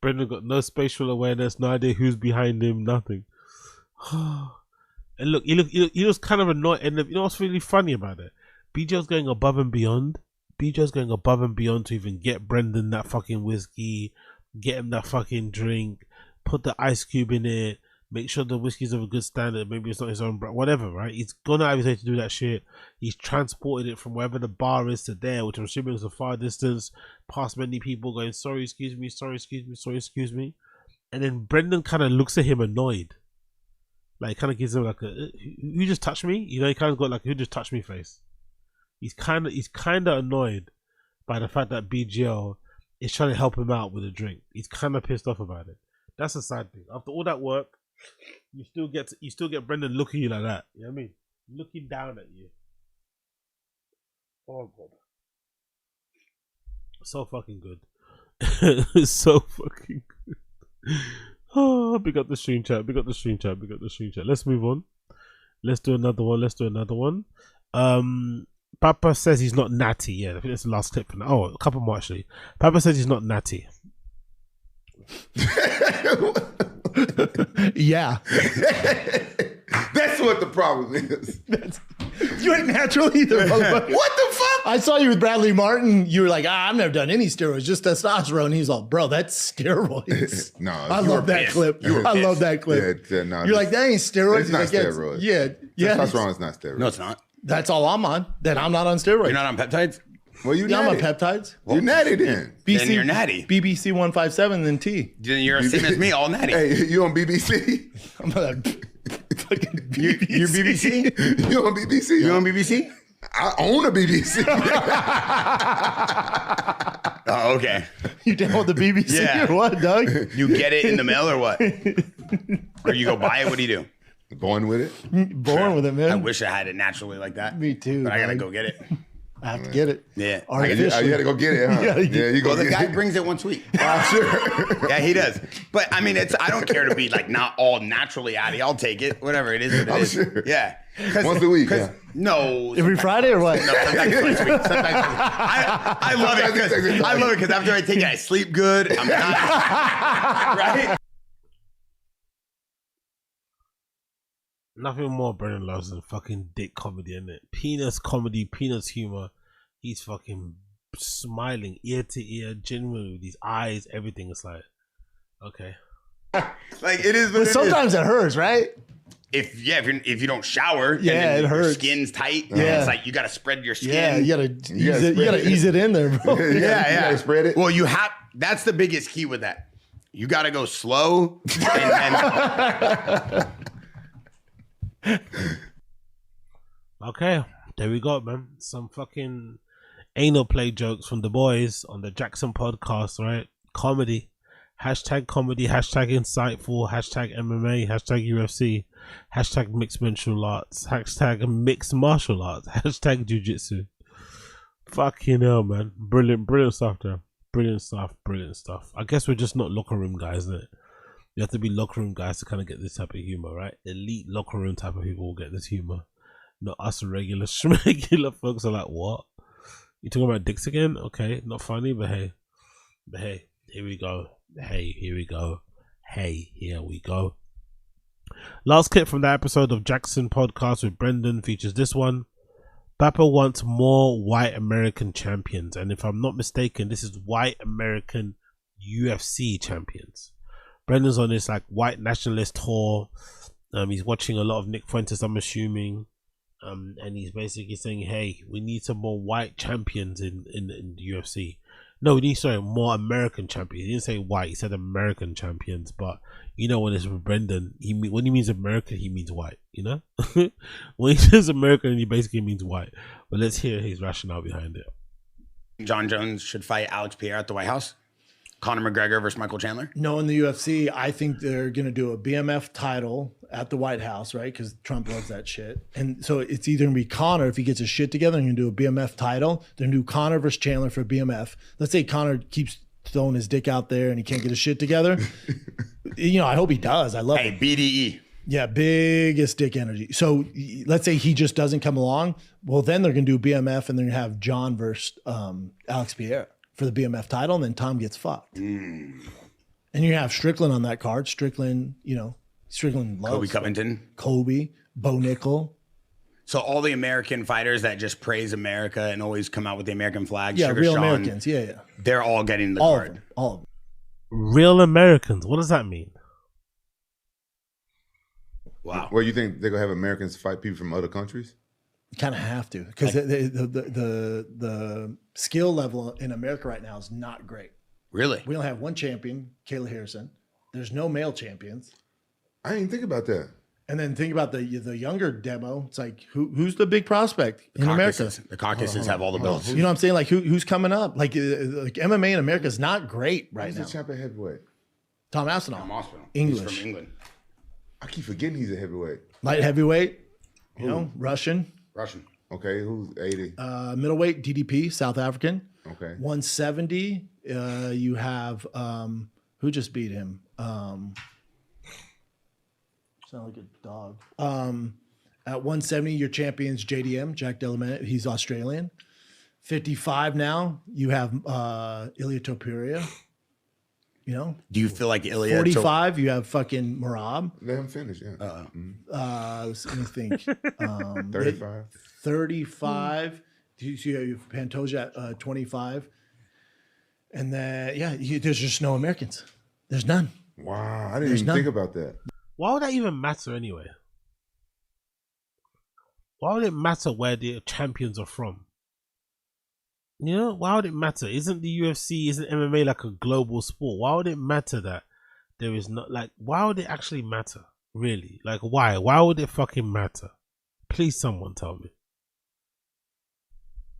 Brendan got no spatial awareness, no idea who's behind him, nothing. And look, he was kind of annoyed. And you know what's really funny about it? BGL's going above and beyond. BJ's going above and beyond to even get Brendan that fucking whiskey, get him that fucking drink, put the ice cube in it, make sure the whiskey's of a good standard. Maybe it's not his own brand, whatever, right? He's gone out of his way to do that shit. He's transported it from wherever the bar is to there, which I'm assuming is a far distance, past many people going, sorry, excuse me, sorry, excuse me, sorry, excuse me. And then Brendan kind of looks at him annoyed. Like, kind of gives him like a, who just touched me? You know, he kind of got like, who just touched me face. He's kind of annoyed by the fact that BGL is trying to help him out with a drink. He's kind of pissed off about it. That's a sad thing. After all that work, you still get Brendan looking at you like that. You know what I mean? Looking down at you. Oh god. So fucking good. So fucking good. Oh, big up the stream chat. Big up the stream chat. Big up the stream chat. Let's move on. Let's do another one. Papa says he's not natty. Yeah, I think that's the last clip. Oh, a couple more actually. Papa says he's not natty. Yeah. That's what the problem is. You ain't natural either, motherfucker. What the fuck? I saw you with Bradley Martin. You were like, I've never done any steroids, just testosterone. He's all, bro, that's steroids. No, I love that clip. I love that clip. No, You're like, that ain't steroids. It's not like, steroids. Yeah. Testosterone is not steroids. No, it's not. That's all I'm on. Then I'm not on steroids. You're not on peptides? Well, you Yeah, I'm on natty. peptides. You natty then. Then you're natty. BBC 157, then T. Then you're the same as me, all natty. Hey, you on BBC? I'm on fucking BBC. You're BBC? You on BBC? You on BBC? I own a BBC. Oh, okay. You down with the BBC Yeah. or what, Doug? You get it in the mail or what? Or you go buy it? What do you do? Born with it. Born with it, man. I wish I had it naturally like that. Me too. But I gotta man. go get it. I have to get it. Yeah. You had to go get it, huh? Yeah, you go Well, the get guy it. brings it once a week. Sure. Yeah, he does. But I mean, I don't care to be like not all naturally addy. I'll take it. Whatever it is, what it is. Sure. Yeah. Once a week. Yeah. No. Every Friday or what? No, sometimes twice a week. I love it because after I take it, I sleep good. I'm not right. Nothing more Brendan loves than fucking dick comedy, innit? Penis comedy, penis humor. He's fucking smiling ear to ear, genuinely with his eyes, everything. It's like, okay. Like it is. But sometimes it hurts, right? If you don't shower, Yeah, and then it your hurts. skin's tight. Yeah. It's like you gotta spread your skin. Yeah, you gotta ease it in there, bro. Yeah, yeah. You gotta spread it. Well, you have. That's the biggest key with that. You gotta go slow. Okay, there we go, man. Some fucking anal play jokes from the boys on the JAXXON podcast, right? Comedy. Hashtag comedy, hashtag insightful, hashtag MMA, hashtag UFC, hashtag mixed martial arts, hashtag mixed martial arts, hashtag jiu-jitsu. Fucking hell, man. Brilliant stuff there. Brilliant stuff. I guess we're just not locker room guys, isn't it? You have to be locker room guys to kind of get this type of humor, right? Elite locker room type of people will get this humor. Not us regular folks are like, what? You talking about dicks again? Okay, not funny, but hey, here we go. Hey, here we go. Last clip from the episode of JAXXON podcast with Brendan features this one. Bappa wants more white American champions, and if I'm not mistaken, this is white American UFC champions. Brendan's on this like white nationalist tour. He's watching a lot of Nick Fuentes, I'm assuming. And he's basically saying, hey, we need some more white champions in the UFC. No, we need more American champions. He didn't say white, he said American champions. But you know, when it's with Brendan, when he means American, he means white, you know? When he says American, he basically means white. But let's hear his rationale behind it. John Jones should fight Alex Pierre at the White House. Conor McGregor versus Michael Chandler. No, in the UFC, I think they're going to do a BMF title at the White House, right? Because Trump loves that shit. And so it's either going to be Conor, if he gets his shit together, and going to do a BMF title. They're going to do Conor versus Chandler for BMF. Let's say Conor keeps throwing his dick out there and he can't get his shit together. You know, I hope he does. I love it. BDE. Yeah, biggest dick energy. So let's say he just doesn't come along. Well, then they're going to do BMF and they're going to have John versus Alex Pierre for the BMF title, and then Tom gets fucked. And you have Strickland on that card. Strickland, Strickland loves Kobe Covington. Kobe, Bo Nickel. So all the American fighters that just praise America and always come out with the American flag, Yeah, Sugar real Sean, Americans. Yeah. they're all getting the All card. of them. All of them. Real Americans. What does that mean? Wow. Well, you think they're gonna have Americans fight people from other countries? You kind of have to, because the skill level in America right now is not great. Really? We only have one champion, Kayla Harrison. There's no male champions. I didn't think about that. And then think about the younger demo. It's like who's the big prospect in America? The Caucasus have all the belts. You know what I'm saying? Like who's coming up? Like MMA in America is not great right Who's now. the champion heavyweight? Tom Aspinall. Tom Aspinall. English. He's from England. I keep forgetting he's a heavyweight. Light heavyweight. You Who? know, Russian. Okay, who's 80? Middleweight DDP, South African. Okay. 170. You have who just beat him? Sound like a dog. At 170, your champion's JDM, Jack Delaman. He's Australian. 55 now, you have Ilya Topuria. You know? Do you feel like Ilya? 45, you have fucking Merab. Let him finish, yeah. Let me think. 35. 35. You have Pantoja at 25. And then, there's just no Americans. There's none. Wow, I didn't even think about that. Why would that even matter anyway? Why would it matter where the champions are from? You know, why would it matter? Isn't the UFC, isn't MMA like a global sport? Why would it matter that there is not, like, why would it actually matter? Really? Like, why? Why would it fucking matter? Please, someone tell me.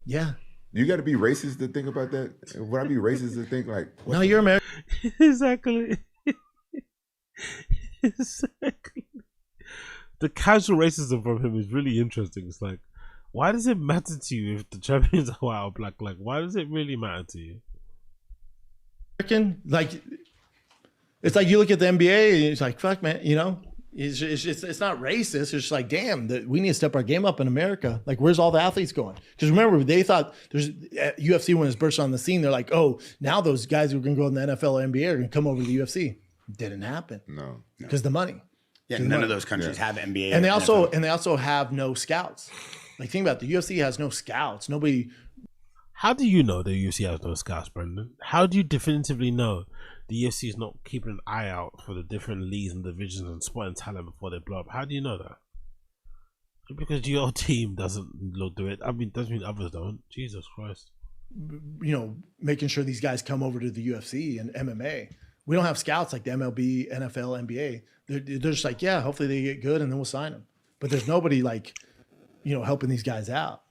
Yeah. You got to be racist to think about that? Would I be racist to think like... No, you're American. Exactly. Exactly. The casual racism from him is really interesting. It's like, why does it matter to you if the champions are white or black? Like, why does it really matter to you? Like, it's like you look at the NBA and it's like, fuck, man, you know, it's not racist. It's just like, damn, we need to step our game up in America. Like, where's all the athletes going? Because remember, they thought there's UFC when it burst on the scene. They're like, oh, now those guys who are going to go in the NFL or NBA are going to come over to the UFC. Didn't happen. No. Because the money. Yeah, none of those countries have NBA. And they or also have no scouts. Like, think about it, the UFC has no scouts. Nobody. How do you know the UFC has no scouts, Brendan? How do you definitively know the UFC is not keeping an eye out for the different leagues and divisions and spotting talent before they blow up? How do you know that? Because your team doesn't do it. I mean, doesn't mean others don't. Jesus Christ. You know, making sure these guys come over to the UFC and MMA. We don't have scouts like the MLB, NFL, NBA. They're just like, yeah, hopefully they get good and then we'll sign them. But there's nobody like, you know, helping these guys out.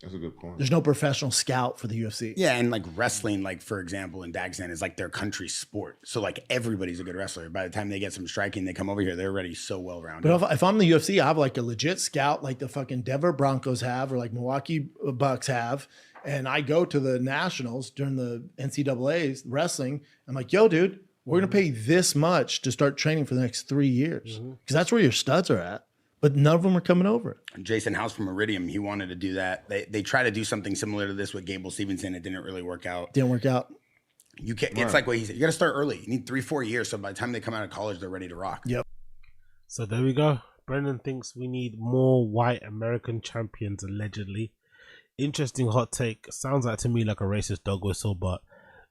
That's a good point. There's no professional scout for the UFC. Yeah, and like wrestling, like for example, in Dagestan is like their country sport. So like everybody's a good wrestler. By the time they get some striking, they come over here, they're already so well rounded. But if I'm the UFC, I have like a legit scout like the fucking Denver Broncos have or like Milwaukee Bucks have. And I go to the nationals during the NCAA's wrestling. I'm like, yo, dude, we're going to pay this much to start training for the next 3 years. Because that's where your studs are at. But none of them are coming over. Jason House from Iridium, he wanted to do that. They try to do something similar to this with Gable Stevenson. It didn't really work out. Didn't work out. You can't. It's like what he said. You got to start early. You need 3-4 years. So by the time they come out of college, they're ready to rock. Yep. So there we go. Brendan thinks we need more white American champions, allegedly. Interesting hot take. Sounds like to me like a racist dog whistle, but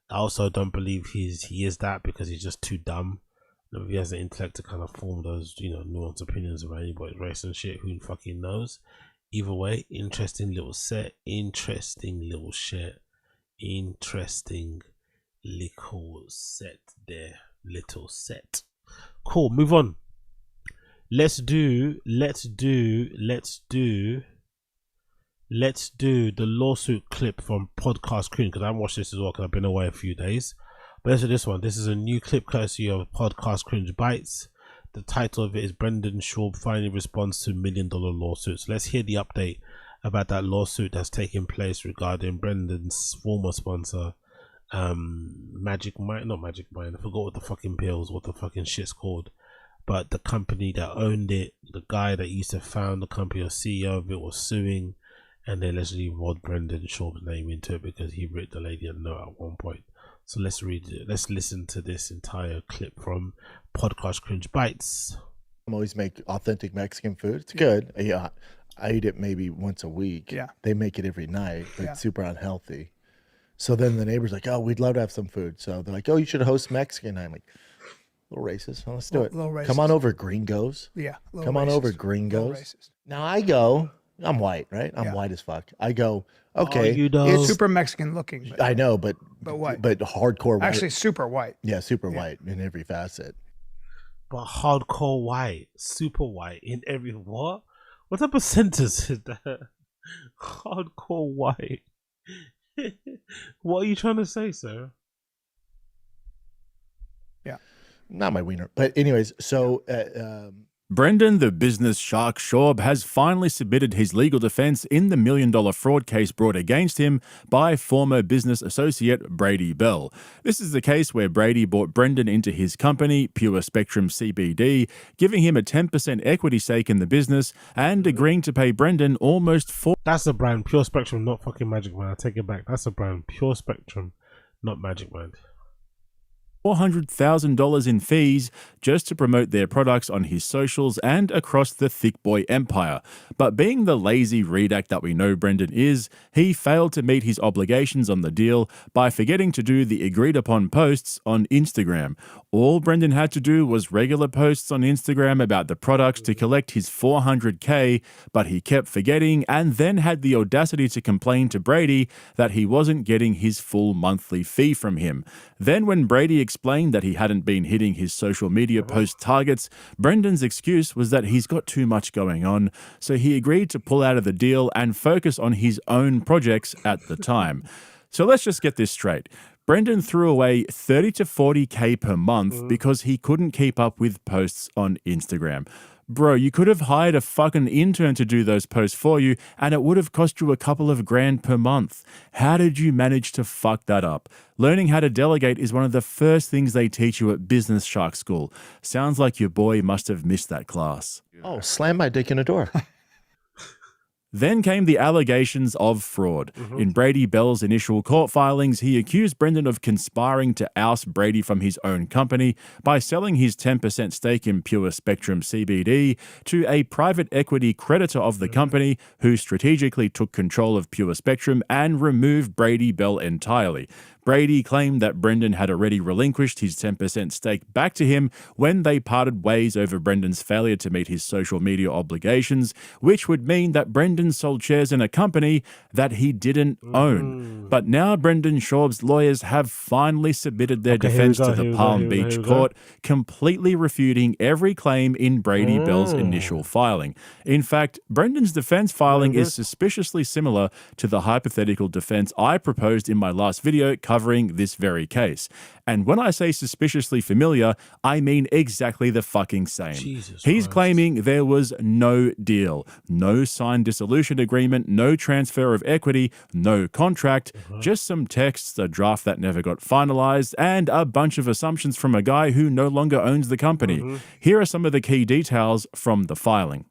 I also don't believe he is that because he's just too dumb. If he has the intellect to kind of form those, you know, nuanced opinions about anybody's race and shit, who fucking knows? Either way, interesting little set, interesting little shit, interesting little set there, little set. Cool, move on. Let's do the lawsuit clip from Podcast Cringe, because I haven't watched this as well because I've been away a few days. But let's do this one. This is a new clip courtesy of Podcast Cringe Bites. The title of it is Brendan Schaub finally responds to $1 million lawsuit. So let's hear the update about that lawsuit that's taking place regarding Brendan's former sponsor, Magic Mind. Not Magic Mind. I forgot what the fucking pills, what the fucking shit's called. But the company that owned it, the guy that used to found the company or CEO of it was suing. And they literally wrote Brendan Schaub's name into it because he wrote the lady a note at one point. So let's read it. Let's listen to this entire clip from Podcast Cringe Bites. I always make authentic Mexican food. It's good. Yeah, I eat it maybe once a week. Yeah. They make it every night, but Yeah. it's super unhealthy. So then the neighbor's like, oh, we'd love to have some food. So they're like, oh, you should host Mexican. I'm like, a little racist. Well, let's do it. Little Come on racist. over, gringos. Yeah, little Come on over, racist. gringos. Little racist. Now I go, I'm white, right? I'm white as fuck. I go, okay. It's super Mexican looking. But, I know, but white. But hardcore white. Actually, super white. Yeah, super white in every facet. But hardcore white, super white in every what? What type of sentence is that? Hardcore white. What are you trying to say, sir? Yeah. Not my wiener. But anyways, so Brendan, the business shark Schaub, has finally submitted his legal defense in the $1 million fraud case brought against him by former business associate Brady Bell. This is the case where Brady brought Brendan into his company, Pure Spectrum CBD, giving him a 10% equity stake in the business and agreeing to pay Brendan almost That's a brand, Pure Spectrum, not fucking Magic Man. I take it back. That's a brand, Pure Spectrum, not Magic Man. $400,000 in fees just to promote their products on his socials and across the Thick Boy empire. But being the lazy redact that we know Brendan is, he failed to meet his obligations on the deal by forgetting to do the agreed upon posts on Instagram. All Brendan had to do was regular posts on Instagram about the products to collect his $400K, but he kept forgetting and then had the audacity to complain to Brady that he wasn't getting his full monthly fee from him. Then when Brady explained that he hadn't been hitting his social media post targets, Brendan's excuse was that he's got too much going on, so he agreed to pull out of the deal and focus on his own projects at the time. So let's just get this straight. Brendan threw away 30 to 40K per month because he couldn't keep up with posts on Instagram. Bro, you could have hired a fucking intern to do those posts for you and it would have cost you a couple of grand per month. How did you manage to fuck that up? Learning how to delegate is one of the first things they teach you at Business Shark School. Sounds like your boy must have missed that class. Oh, slam my dick in a door. Then came the allegations of fraud. In Brady Bell's initial court filings, he accused Brendan of conspiring to oust Brady from his own company by selling his 10% stake in Pure Spectrum CBD to a private equity creditor of the company who strategically took control of Pure Spectrum and removed Brady Bell entirely. Brady claimed that Brendan had already relinquished his 10% stake back to him when they parted ways over Brendan's failure to meet his social media obligations, which would mean that Brendan sold shares in a company that he didn't own. But now Brendan Schaub's lawyers have finally submitted their defense to the Palm Beach court, completely refuting every claim in Brady Bell's initial filing. In fact, Brendan's defense filing is suspiciously similar to the hypothetical defense I proposed in my last video covering this very case. And when I say suspiciously familiar, I mean exactly the fucking same. He's claiming there was no deal, no signed dissolution agreement, no transfer of equity, no contract, just some texts, a draft that never got finalized, and a bunch of assumptions from a guy who no longer owns the company. Here are some of the key details from the filing.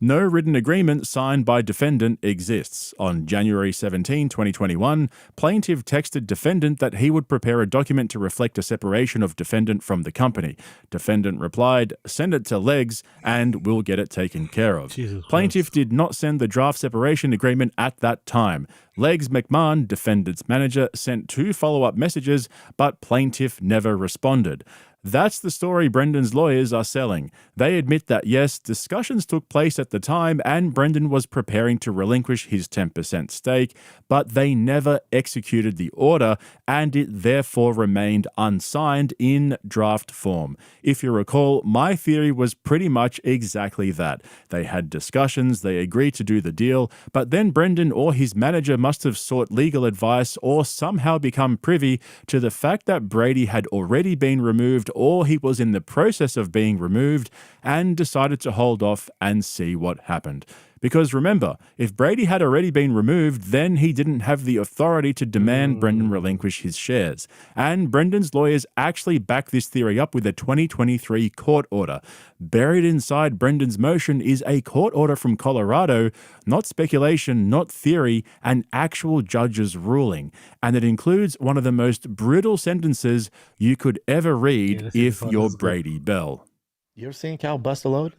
No written agreement signed by defendant exists. On January 17, 2021, plaintiff texted defendant that he would prepare a document to reflect a separation of defendant from the company. Defendant replied, "Send it to Legs and we'll get it taken care of." Plaintiff did not send the draft separation agreement at that time. Legs McMahon, defendant's manager, sent 2 follow-up messages, but plaintiff never responded. That's the story Brendan's lawyers are selling. They admit that yes, discussions took place at the time and Brendan was preparing to relinquish his 10% stake, but they never executed the order and it therefore remained unsigned in draft form. If you recall, my theory was pretty much exactly that. They had discussions, they agreed to do the deal, but then Brendan or his manager must have sought legal advice or somehow become privy to the fact that Brady had already been removed or he was in the process of being removed and decided to hold off and see what happened. Because remember, if Brady had already been removed, then he didn't have the authority to demand Brendan relinquish his shares. And Brendan's lawyers actually back this theory up with a 2023 court order. Buried inside Brendan's motion is a court order from Colorado, not speculation, not theory, an actual judge's ruling. And it includes one of the most brutal sentences you could ever read if you're Brady Bell. You ever seen Cal bust a load?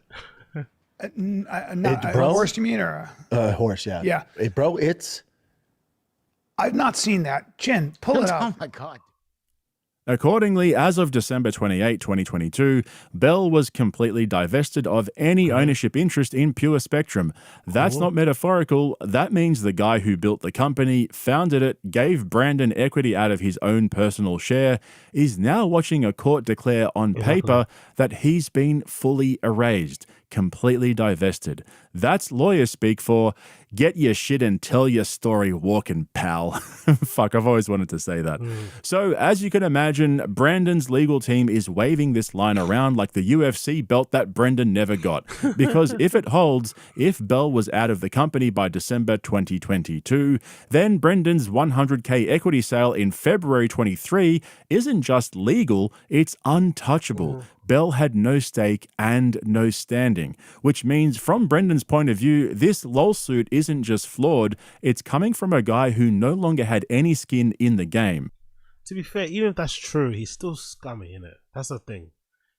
Not a horse, you mean, or horse? Yeah. Yeah. Hey, bro, it's. I've not seen that. Chin, pull it up. Oh my god. Accordingly, as of December 28, 2022, Bell was completely divested of any ownership interest in Pure Spectrum. That's not metaphorical. That means the guy who built the company, founded it, gave Brandon equity out of his own personal share, is now watching a court declare on paper that he's been fully erased, completely divested. That's lawyer speak for get your shit and tell your story walking, pal. Fuck, I've always wanted to say that. So, as you can imagine, Brandon's legal team is waving this line around like the UFC belt that Brendan never got. Because if it holds, if Bell was out of the company by December 2022, then Brendan's 100K equity sale in February 23 isn't just legal, it's untouchable. Bell had no stake and no standing, which means from Brendan's point of view, this lawsuit isn't just flawed, it's coming from a guy who no longer had any skin in the game. To be fair, even if that's true, he's still scummy, innit? That's the thing.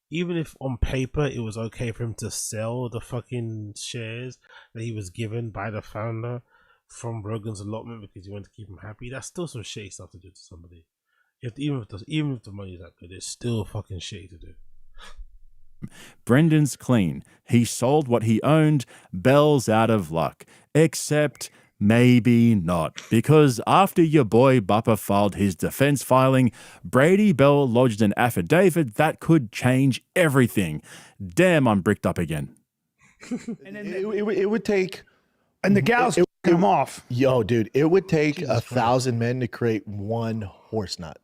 Even if on paper it was okay for him to sell the fucking shares that he was given by the founder from Rogan's allotment because he wanted to keep him happy, that's still some shitty stuff to do to somebody. Even if the money's that good, it's still fucking shitty to do. Brendan's clean. He sold what he owned. Bell's out of luck. Except maybe not. Because after your boy Bupper filed his defense filing, Brady Bell lodged an affidavit that could change everything. Damn, I'm bricked up again. And then it would take. And the gals come off. Yo, dude, it would take 1,000 men to create one horse nut.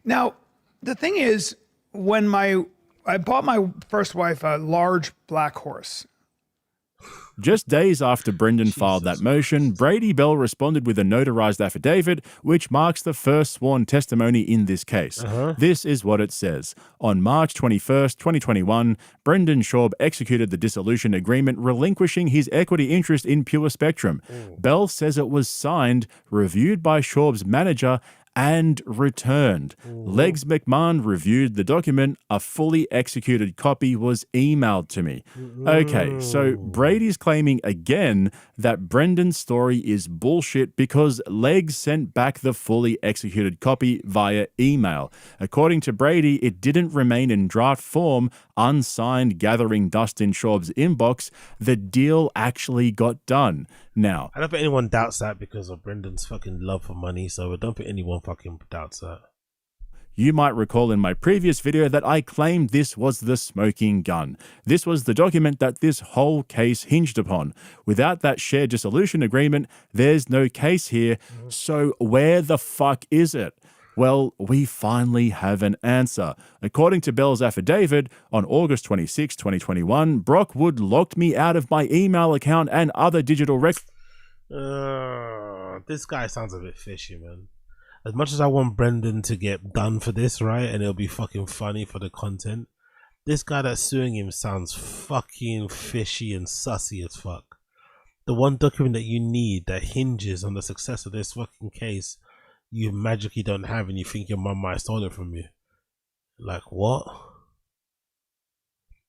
Now, the thing is, when I bought my first wife a large black horse. Just days after Brendan filed that motion, Brady Bell responded with a notarized affidavit, which marks the first sworn testimony in this case. This is what it says. On March 21st, 2021, Brendan Schaub executed the dissolution agreement relinquishing his equity interest in Pure Spectrum. Bell says it was signed, reviewed by Schaub's manager, and returned. Legs McMahon reviewed the document. A fully executed copy was emailed to me. Okay, so Brady's claiming again that Brendan's story is bullshit because Legs sent back the fully executed copy via email. According to Brady, it didn't remain in draft form, unsigned, gathering dust in Schaub's inbox. The deal actually got done. Now, I don't think anyone doubts that because of Brendan's fucking love for money, so I don't think anyone fucking doubts that. You might recall in my previous video that I claimed this was the smoking gun. This was the document that this whole case hinged upon. Without that shared dissolution agreement, there's no case here. So where the fuck is it? Well, we finally have an answer. According to Bell's affidavit, on August 26, 2021, Brock Wood locked me out of my email account and other digital records. This guy sounds a bit fishy, man. As much as I want Brendan to get done for this, right, and it'll be fucking funny for the content, this guy that's suing him sounds fucking fishy and sussy as fuck. The one document that you need that hinges on the success of this fucking case, you magically don't have, and you think your mum might have stolen it from you. Like, what?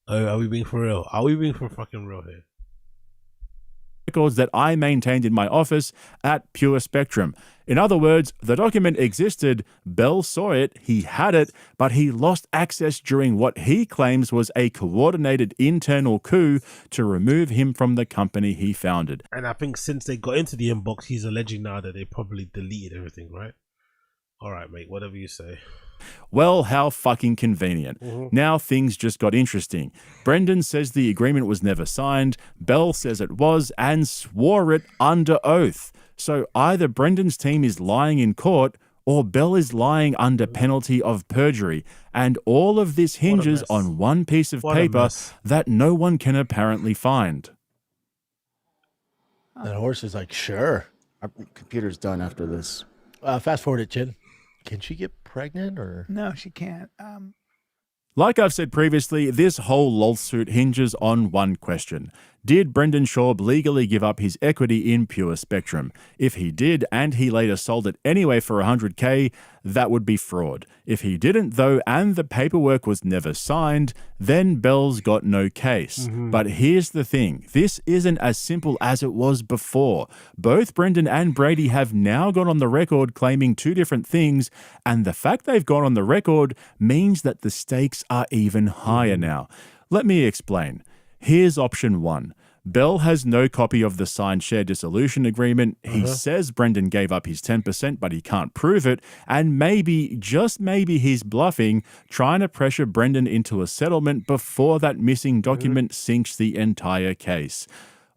Oh, are we being for real? Are we being for fucking real here? Records that I maintained in my office at Pure Spectrum. In other words, the document existed, Bell saw it, he had it, but he lost access during what he claims was a coordinated internal coup to remove him from the company he founded. And I think since they got into the inbox, he's alleging now that they probably deleted everything, right? Alright, mate, whatever you say. Well, how fucking convenient. Now things just got interesting. Brendan says the agreement was never signed, Bell says it was, and swore it under oath. So either Brendan's team is lying in court, or Bell is lying under penalty of perjury, and all of this hinges on one piece of paper that no one can apparently find. That horse is like, sure. Our computer's done after this. Fast forward it, Chin. Can she get pregnant or? No, she can't. Like I've said previously, this whole lawsuit hinges on one question. Did Brendan Schaub legally give up his equity in Pure Spectrum? If he did, and he later sold it anyway for $100K, that would be fraud. If he didn't, though, and the paperwork was never signed, then Bell's got no case. But here's the thing. This isn't as simple as it was before. Both Brendan and Brady have now gone on the record claiming two different things, and the fact they've gone on the record means that the stakes are even higher now. Let me explain. Here's option one. Bell has no copy of the signed share dissolution agreement. He says Brendan gave up his 10%, but he can't prove it. And maybe, just maybe, he's bluffing, trying to pressure Brendan into a settlement before that missing document sinks the entire case.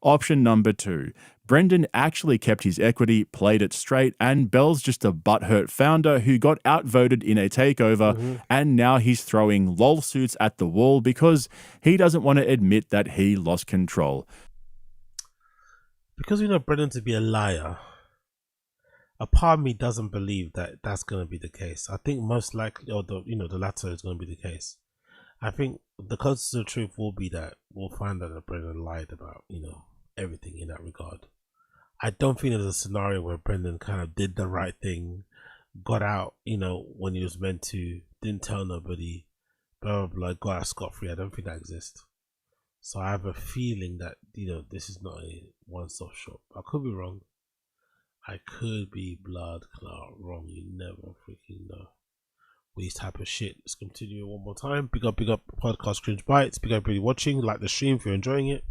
Option number two. Brendan actually kept his equity, played it straight, and Bell's just a butthurt founder who got outvoted in a takeover, and now he's throwing lawsuits at the wall because he doesn't want to admit that he lost control. Because we know Brendan to be a liar, a part of me doesn't believe that that's going to be the case. I think most likely, or the latter is going to be the case. I think the closest to the truth will be that we'll find out that Brendan lied about, everything in that regard. I don't think there's a scenario where Brendan kind of did the right thing, got out, when he was meant to, didn't tell nobody, blah, blah, blah, got out scot-free. I don't think that exists. So I have a feeling that, this is not a one-stop shop. I could be wrong. I could be blood clot wrong. You never freaking know. With this type of shit. Let's continue one more time. Big up, podcast Cringe Bites. Big up, everybody watching. Like the stream if you're enjoying it.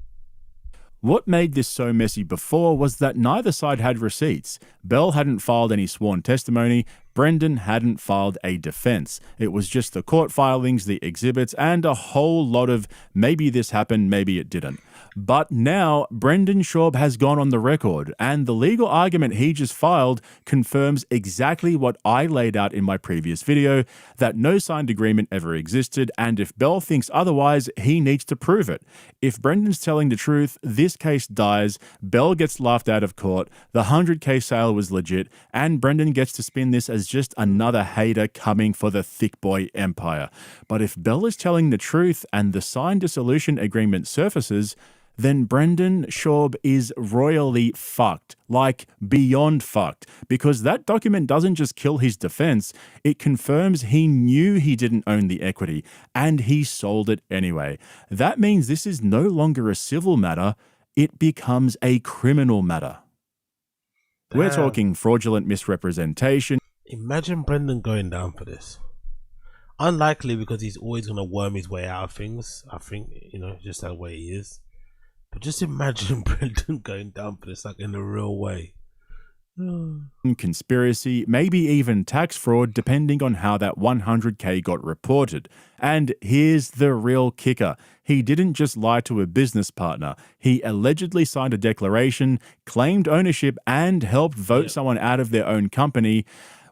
What made this so messy before was that neither side had receipts. Bell hadn't filed any sworn testimony. Brendan hadn't filed a defense. It was just the court filings, the exhibits, and a whole lot of maybe this happened, maybe it didn't. But now, Brendan Schaub has gone on the record, and the legal argument he just filed confirms exactly what I laid out in my previous video, that no signed agreement ever existed, and if Bell thinks otherwise, he needs to prove it. If Brendan's telling the truth, this case dies, Bell gets laughed out of court, the 100K sale was legit, and Brendan gets to spin this as just another hater coming for the thick boy empire. But if Bell is telling the truth and the signed dissolution agreement surfaces, then Brendan Schaub is royally fucked, like beyond fucked, because that document doesn't just kill his defense, it confirms he knew he didn't own the equity, and he sold it anyway. That means this is no longer a civil matter, it becomes a criminal matter. We're talking fraudulent misrepresentation. Imagine Brendan going down for this. Unlikely, because he's always going to worm his way out of things. I think, just that way he is. But just imagine Brendan going down for this, like in a real way. Conspiracy, maybe even tax fraud, depending on how that 100K got reported. And here's the real kicker. He didn't just lie to a business partner. He allegedly signed a declaration, claimed ownership, and helped vote someone out of their own company,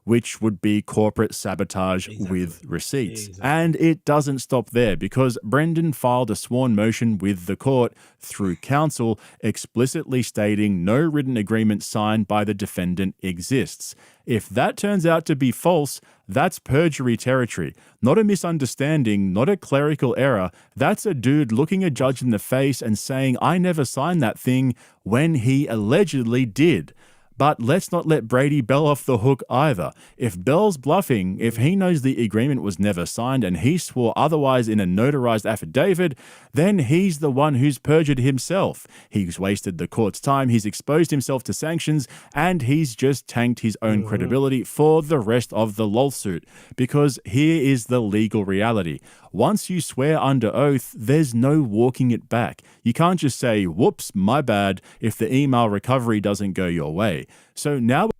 which would be corporate sabotage with receipts. And it doesn't stop there, because Brendan filed a sworn motion with the court through counsel explicitly stating no written agreement signed by the defendant exists. If that turns out to be false, that's perjury territory. Not a misunderstanding, not a clerical error. That's a dude looking a judge in the face and saying, I never signed that thing, when he allegedly did. But let's not let Brady Bell off the hook either. If Bell's bluffing, if he knows the agreement was never signed and he swore otherwise in a notarized affidavit, then he's the one who's perjured himself. He's wasted the court's time, he's exposed himself to sanctions, and he's just tanked his own credibility for the rest of the lawsuit. Because here is the legal reality. Once you swear under oath, there's no walking it back. You can't just say, whoops, my bad, if the email recovery doesn't go your way. So now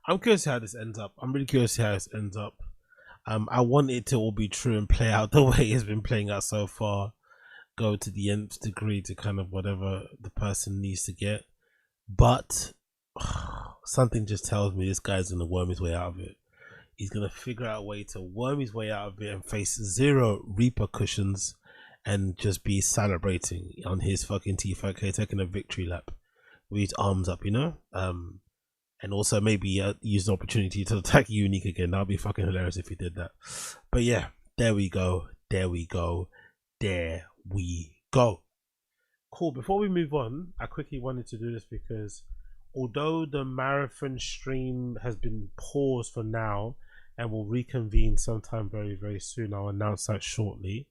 I'm curious how this ends up. I'm really curious how this ends up. I want it to all be true and play out the way it's been playing out so far. Go to the nth degree to kind of whatever the person needs to get. But something just tells me this guy's going to worm his way out of it. He's going to figure out a way to worm his way out of it and face zero repercussions and just be celebrating on his fucking Tfatk, taking a victory lap with his arms up, and also maybe use the opportunity to attack Unique again. That'd be fucking hilarious if he did that. But yeah, there we go. Cool. Before we move on, I quickly wanted to do this because although the marathon stream has been paused for now and will reconvene sometime very, very soon, I'll announce that shortly,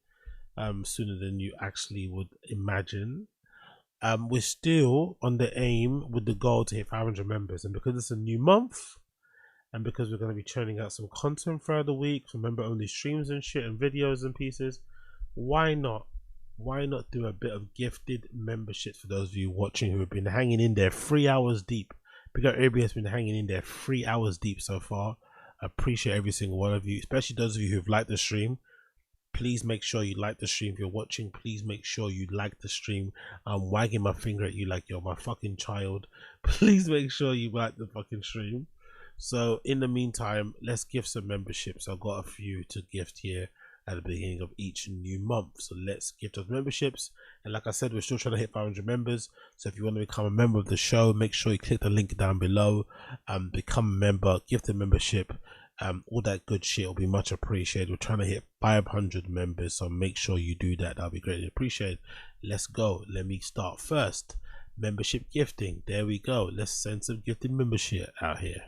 sooner than you actually would imagine. We're still on the aim with the goal to hit 500 members, and because it's a new month, and because we're going to be churning out some content throughout the week, member only streams and shit and videos and pieces, why not do a bit of gifted memberships for those of you watching who have been hanging in there 3 hours deep. Big up everybody has been hanging in there 3 hours deep so far. I appreciate every single one of you, especially those of you who've liked the stream. Please make sure you like the stream. If you're watching, please make sure you like the stream. I'm wagging my finger at you like you're my fucking child. Please make sure you like the fucking stream. So in the meantime, let's gift some memberships. I've got a few to gift here at the beginning of each new month, so let's gift those memberships. And like I said, we're still trying to hit 500 members, so if you want to become a member of the show, make sure you click the link down below, become a member, gift a membership, all that good shit will be much appreciated. We're trying to hit 500 members, so make sure you do that. That'll be greatly appreciated. Let's go. Let me start first. Membership gifting, there we go. Let's send some gifted membership out here.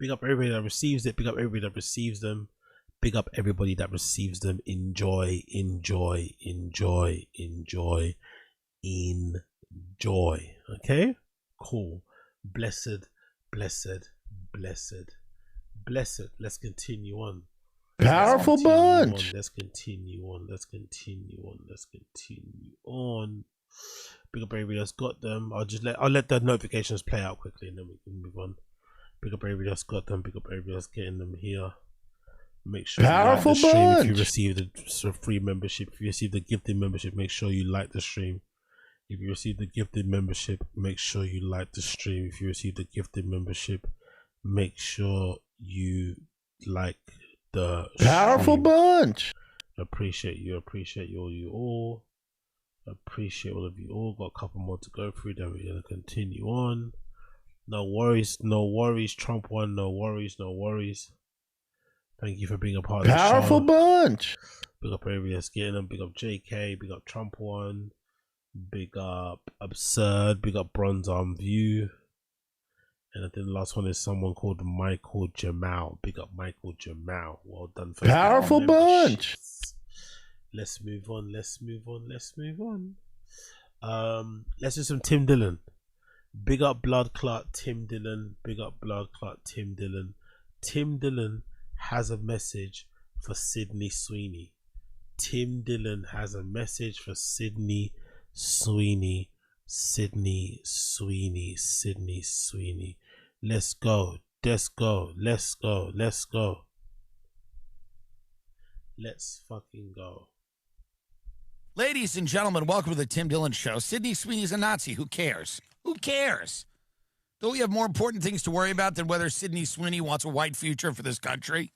Big up everybody that receives it. Big up everybody that receives them. Big up everybody that receives them. Enjoy, enjoy, enjoy, enjoy, enjoy. Okay? Cool. Blessed, blessed, blessed, blessed. Let's continue on. Powerful bunch. Let's continue on. Let's continue on. Let's continue on. Big up everybody that's got them. I'll let the notifications play out quickly and then we can move on. Big up everybody that's got them. Big up everybody that's getting them here. Make sure Powerful you like the stream. bunch. If you receive the free membership, if you receive the gifted membership, make sure you like the stream. If you receive the gifted membership, make sure you like the stream. If you receive the gifted membership, make sure you like the Powerful stream. bunch. Appreciate you all. Appreciate all of you all. Got a couple more to go through, then we're gonna continue on. No worries, Trump won, no worries. Thank you for being a part of the show. Powerful bunch. Big up everybody that's getting them. Big up JK, big up Trump won, big up Absurd, big up Bronze Arm View. And I think the last one is someone called Michael Jamal. Big up Michael Jamal. Well done for Powerful bunch. Let's move on. Let's do some Tim Dillon. Big up Blood Clot Tim Dillon. Big up Blood Clot Tim Dillon. Tim Dillon has a message for Sydney Sweeney. Tim Dillon has a message for Sydney Sweeney. Sydney Sweeney. Sydney Sweeney. Let's go. Let's go. Let's go. Let's go. Let's fucking go. Ladies and gentlemen, welcome to the Tim Dillon Show. Sydney Sweeney's a Nazi. Who cares? Who cares? Don't we have more important things to worry about than whether Sydney Sweeney wants a white future for this country?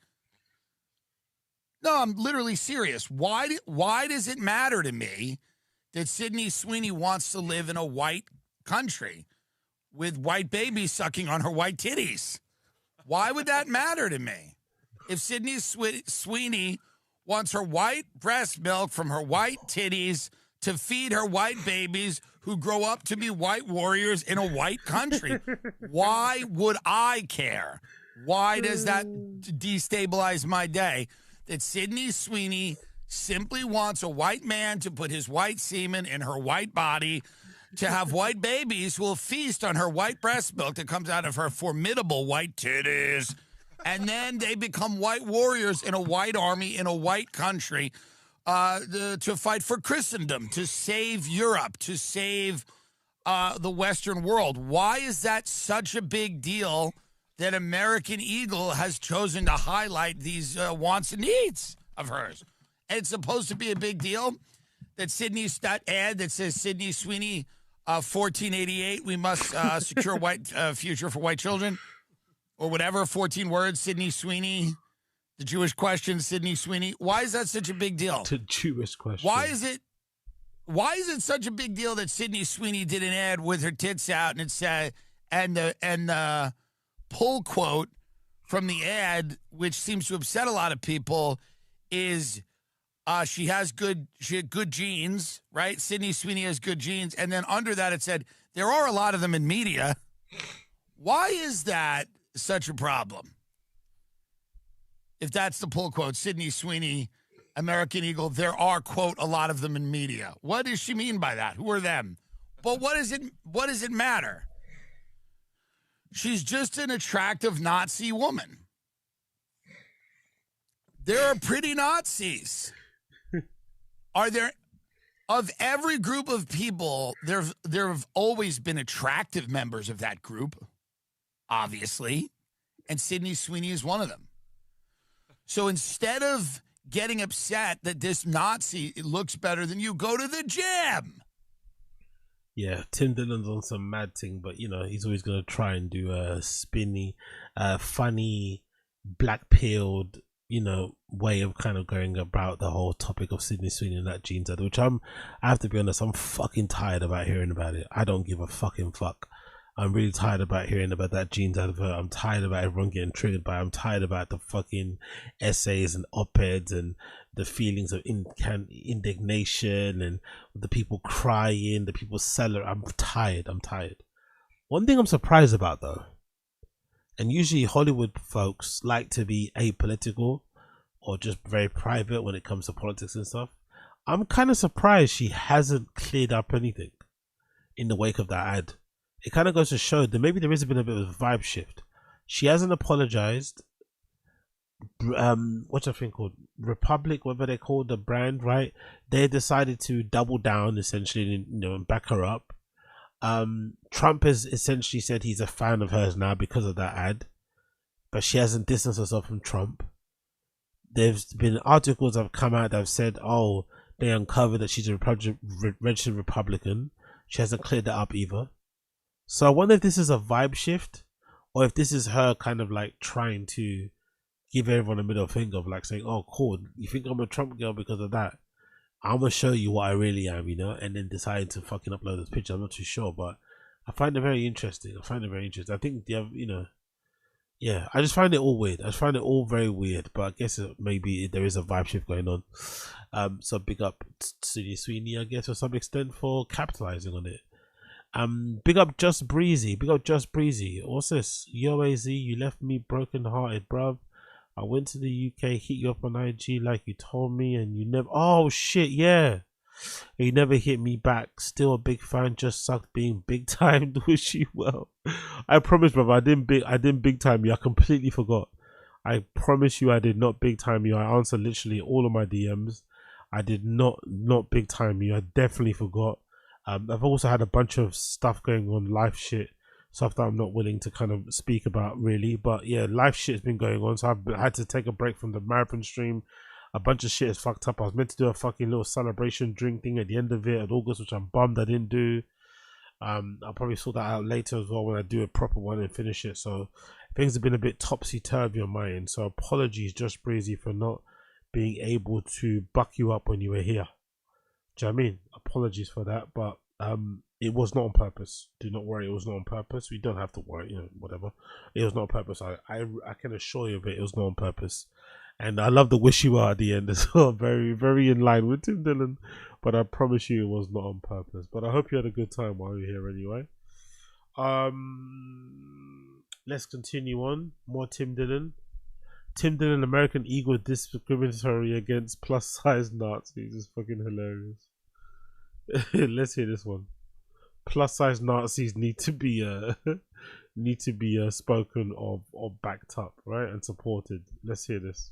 No, I'm literally serious. Why does it matter to me that Sydney Sweeney wants to live in a white country with white babies sucking on her white titties? Why would that matter to me? If Sydney Sweeney wants her white breast milk from her white titties to feed her white babies who grow up to be white warriors in a white country, why would I care? Why does that destabilize my day? That Sydney Sweeney simply wants a white man to put his white semen in her white body to have white babies who will feast on her white breast milk that comes out of her formidable white titties. And then they become white warriors in a white army in a white country to fight for Christendom, to save Europe, to save the Western world. Why is that such a big deal that American Eagle has chosen to highlight these wants and needs of hers? And it's supposed to be a big deal that that ad that says Sydney Sweeney, 1488, we must secure a white future for white children. Or whatever, 14 words, Sydney Sweeney, the Jewish question, Sydney Sweeney. Why is that such a big deal? The Jewish question. Why is it such a big deal that Sydney Sweeney did an ad with her tits out and it said, and the pull quote from the ad, which seems to upset a lot of people, is She had good genes, right? Sydney Sweeney has good genes. And then under that, it said, there are a lot of them in media. Why is that such a problem? If that's the pull quote, Sydney Sweeney, American Eagle, there are, quote, a lot of them in media. What does she mean by that? Who are them? But what does it matter? She's just an attractive Nazi woman. There are pretty Nazis. Are there, of every group of people, there have always been attractive members of that group, obviously, and Sydney Sweeney is one of them. So instead of getting upset that this Nazi looks better than you, go to the gym. Yeah, Tim Dillon's on some mad thing, but you know, he's always gonna try and do a spinny, funny, black-pilled, you know, way of kind of going about the whole topic of Sydney Sweeney and that genes, which I have to be honest, I'm fucking tired about hearing about it. I don't give a fucking fuck. I'm really tired about hearing about that genes advert. I'm tired about everyone getting triggered by it. I'm tired about the fucking essays and op-eds and the feelings of indignation and the people crying, the people celebrating. I'm tired. One thing I'm surprised about though, and usually Hollywood folks like to be apolitical or just very private when it comes to politics and stuff. I'm kind of surprised she hasn't cleared up anything in the wake of that ad. It kind of goes to show that maybe there has been a bit of a vibe shift. She hasn't apologized. What's that thing called? Republic, whatever they call the brand, right? They decided to double down essentially, and, you know, and back her up. Trump has essentially said he's a fan of hers now because of that ad, but she hasn't distanced herself from Trump. There's been articles that have come out that have said, oh, they uncovered that she's a registered Republican. She hasn't cleared that up either. So I wonder if this is a vibe shift, or if this is her kind of like trying to give everyone a middle finger of like saying, oh cool, you think I'm a Trump girl because of that? I'm gonna show you what I really am, you know, and then decide to fucking upload this picture. I'm not too sure, but I find it very interesting. I think you know, yeah, I just find it all weird. I just find it all very weird, but I guess maybe there is a vibe shift going on. So big up Sydney Sweeney, I guess, to some extent for capitalizing on it. Big up Just Breezy. What's this? Yo, AZ, you left me broken hearted, bruv. I went to the UK, hit you up on IG like you told me, and you never. Oh shit, yeah. You never hit me back. Still a big fan. Just sucked being big timed. Wish you well. I promise, brother. I didn't big time you. I completely forgot. I promise you, I did not big time you. I answered literally all of my DMs. I did not big time you. I definitely forgot. I've also had a bunch of stuff going on, life shit, stuff that I'm not willing to kind of speak about really, but yeah, life shit has been going on, so I've had to take a break from the marathon stream. A bunch of shit is fucked up. I was meant to do a fucking little celebration drink thing at the end of it in August, which I'm bummed I didn't do. I'll probably sort that out later as well when I do a proper one and finish it. So things have been a bit topsy-turvy on my end, so apologies Just Breezy for not being able to buck you up when you were here. Do you know what I mean? Apologies for that, but it was not on purpose. Do not worry, it was not on purpose. We don't have to worry, you know, whatever. It was not on purpose. I can assure you of it. It was not on purpose. And I love the wish you are at the end as well. Very, very in line with Tim Dillon. But I promise you it was not on purpose. But I hope you had a good time while you're here anyway. Let's continue on. More Tim Dillon. Tim Dillon, American Eagle, discriminatory against plus size Nazis. Is fucking hilarious. Let's hear this one. Plus size Nazis need to be spoken of or backed up, right, and supported. Let's hear this.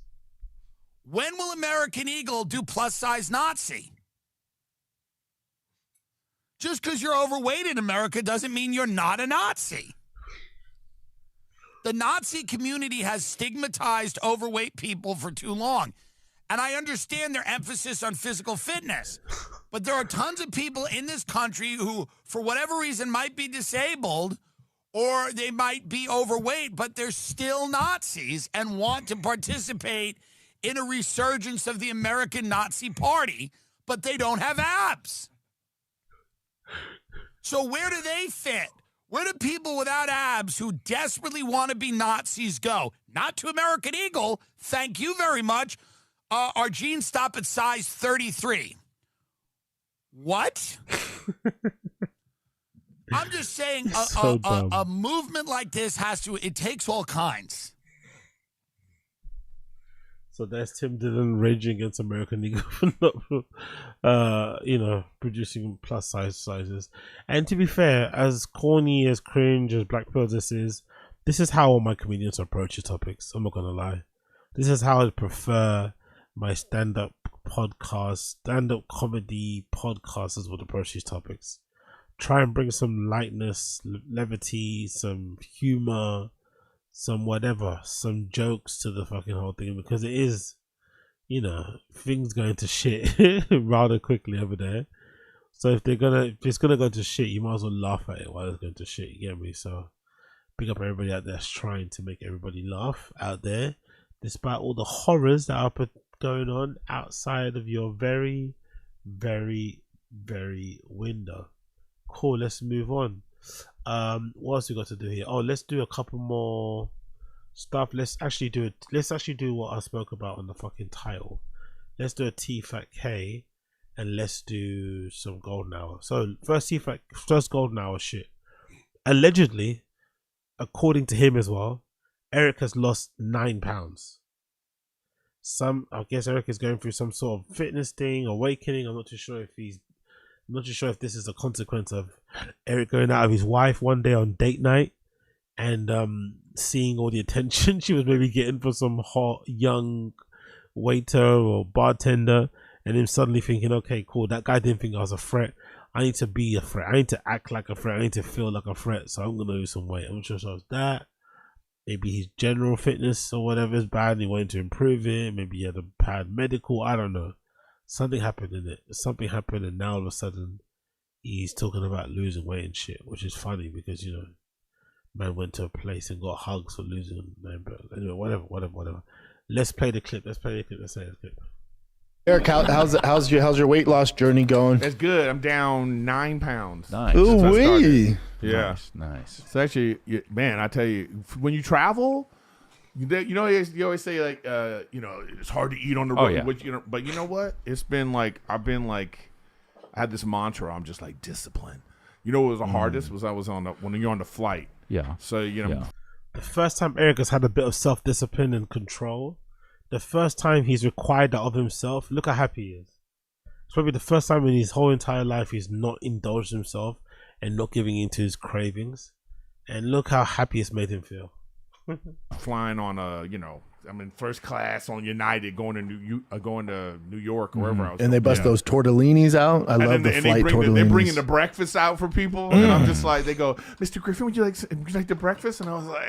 When will American Eagle do plus size Nazi? Just because you're overweight in America doesn't mean you're not a Nazi. The Nazi community has stigmatized overweight people for too long. And I understand their emphasis on physical fitness. But there are tons of people in this country who, for whatever reason, might be disabled or they might be overweight, but they're still Nazis and want to participate in a resurgence of the American Nazi Party, but they don't have abs. So where do they fit? Where do people without abs who desperately want to be Nazis go? Not to American Eagle. Thank you very much. our jeans stop at size 33. What? I'm just saying a movement like this it takes all kinds. So there's Tim Dillon raging against American Eagle for not, producing plus size sizes. And to be fair, as corny, as cringe, as Black Pill this is how all my comedians approach the topics. I'm not gonna lie. This is how I prefer my stand-up comedy podcasters would approach these topics. Try and bring some lightness, levity, some humor, some whatever, some jokes to the fucking whole thing, because it is, things going to shit rather quickly over there. So if it's gonna go to shit, you might as well laugh at it while it's going to shit. You get me? So big up everybody out there that's trying to make everybody laugh out there, despite all the horrors that are going on outside of your very, very, very window. Cool, let's move on. What else we got to do here? Oh, let's do a couple more stuff. Let's actually do what I spoke about on the fucking title. Let's do a Tfatk K, and let's do some golden hour. So first golden hour shit. Allegedly, according to him as well, Eric has lost 9 pounds. I guess Eric is going through some sort of fitness thing, awakening. I'm not too sure if this is a consequence of Eric going out of his wife one day on date night and seeing all the attention she was maybe getting for some hot young waiter or bartender, and him suddenly thinking, okay, cool, that guy didn't think I was a threat. I need to be a threat. I need to act like a threat. I need to feel like a threat. So I'm gonna lose some weight. I'm sure it's that. Maybe his general fitness or whatever is bad and he wanted to improve it. Maybe he had a bad medical. I don't know. Something happened in it. Something happened, and now all of a sudden he's talking about losing weight and shit, which is funny because man went to a place and got hugs for losing. But anyway, whatever. Let's play the clip. Let's say the clip. Eric, how's your weight loss journey going? It's good. I'm down 9 pounds. Nice. Ooh wee. Yeah. Nice. So actually, man, I tell you, when you travel, you always say like, it's hard to eat on the road. Oh, yeah. Which, but you know what? It's been like I had this mantra. I'm just like discipline. You know what was the hardest was when you're on the flight. Yeah. So the first time Eric has had a bit of self-discipline and control, the first time he's required that of himself, look how happy he is. It's probably the first time in his whole entire life he's not indulged himself and not giving in to his cravings. And look how happy it's made him feel. Flying on I'm in first class on United going to New York or wherever I was. And they bust those tortellinis out. I love the flight tortellinis. They're bringing the breakfast out for people, and I'm just like, they go, Mr. Griffin, would you like the breakfast? And I was like,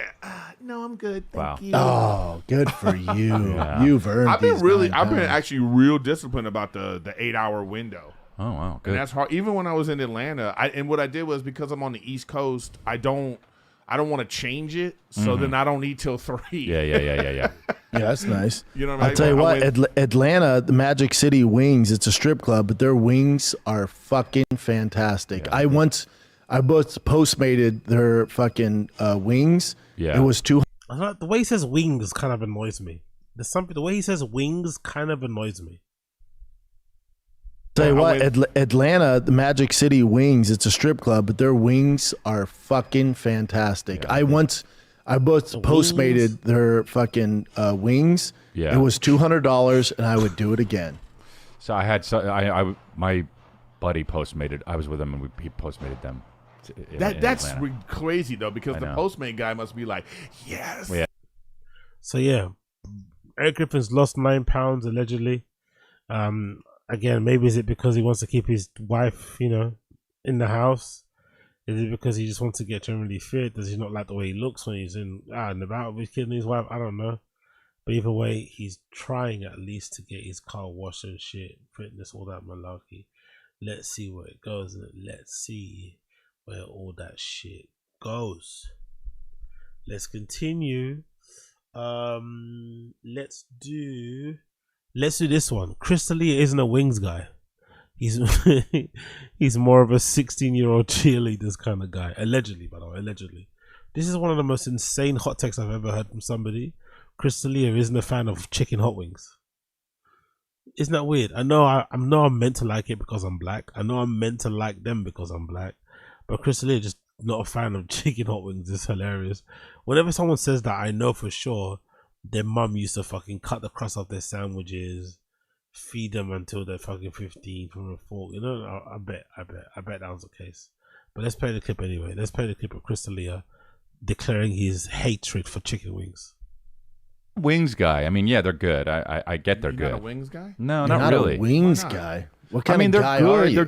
no, I'm good, thank you. Oh, good for you. You've earned. I've been actually real disciplined about the 8-hour window. Oh wow, good. And that's hard. Even when I was in Atlanta, and what I did was, because I'm on the East Coast, I don't want to change it, so then I don't eat till 3. Yeah. Yeah, that's nice. You know what I mean? I'll tell you what, Atlanta, the Magic City Wings, it's a strip club, but their wings are fucking fantastic. Yeah, I once Postmated their fucking wings. Yeah. It was $200. The way he says wings kind of annoys me. The way he says wings kind of annoys me. Tell you what, Atlanta, the Magic City Wings, it's a strip club, but their wings are fucking fantastic. Yeah, I Postmated their fucking wings. Yeah. It was $200, and I would do it again. So I had my buddy Postmated. I was with him, and he Postmated them. That's crazy though, because the Postmate guy must be like, yes. Yeah. So yeah, Eric Griffin's lost 9 pounds allegedly. Again, maybe is it because he wants to keep his wife, in the house? Is it because he just wants to get generally fit? Does he not like the way he looks when he's in and about with his kid and his wife? I don't know. But either way, he's trying at least to get his car washed and shit, fitness, all that malarkey. Let's see where it goes. Let's see where all that shit goes. Let's continue. Let's do this one. Crystalia isn't a wings guy. He's more of a 16-year-old cheerleaders kind of guy. Allegedly, by the way, allegedly. This is one of the most insane hot takes I've ever heard from somebody. Crystalia isn't a fan of chicken hot wings. Isn't that weird? I know I'm meant to like it because I'm black. I know I'm meant to like them because I'm black. But Chris D'Elia just not a fan of chicken hot wings. It's hilarious. Whenever someone says that, I know for sure their mum used to fucking cut the crust off their sandwiches, feed them until they're fucking 15 from a fork. You know, I bet that was the case. But let's play the clip anyway. Let's play the clip of Chris D'Elia declaring his hatred for chicken wings. Wings guy. I mean, yeah, they're good. I get they're You're good. not a wings guy? No, You're not not really. a wings Why not? guy. What kind of they're guy good. are you?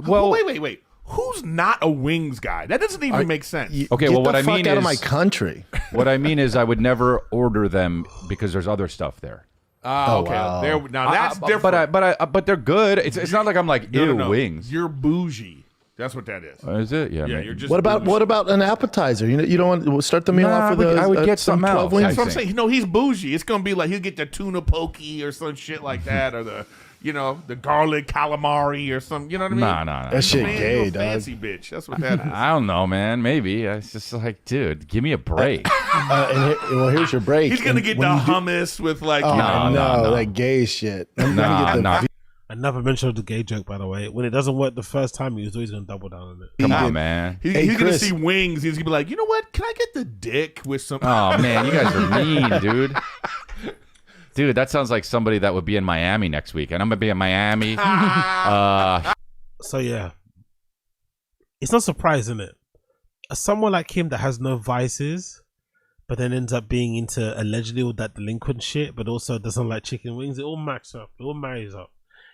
Well, wait. Who's not a wings guy? That doesn't even make sense. Okay, Get well, what the I fuck mean out is of my country. What I mean is, I would never order them because there's other stuff there. Oh, okay. wow. Now that's different. But they're good. It's not like I'm like ew No. wings. You're bougie. That's what that is. Is it? Yeah. Yeah, you're just. What about bougie. an appetizer? You don't want to start the meal off with I would get some something 12 else. wings? That's what I'm saying. No, he's bougie. It's gonna be like he'll get the tuna pokey or some shit like that, or the garlic calamari or some. You know what I mean? Nah. That shit Man, gay, you're a dog. fancy bitch. That's what that is. I don't know, man. Maybe it's just like, dude, give me a break. Here's your break. He's gonna And get the when you do- hummus with like. Oh, you know, no, that gay shit. I'm gonna get the Another mention of the gay joke, by the way. When it doesn't work the first time, he was always going to double down on it. Come on, man. He's Hey, gonna Chris. see wings. He's gonna be like, you know what? Can I get the dick with some? Oh man, you guys are mean, dude. Dude, that sounds like somebody that would be in Miami next week, and I'm gonna be in Miami. So yeah, it's not surprising, is it? Someone like him that has no vices, but then ends up being into allegedly all that delinquent shit, but also doesn't like chicken wings. It all matches up. It all marries up.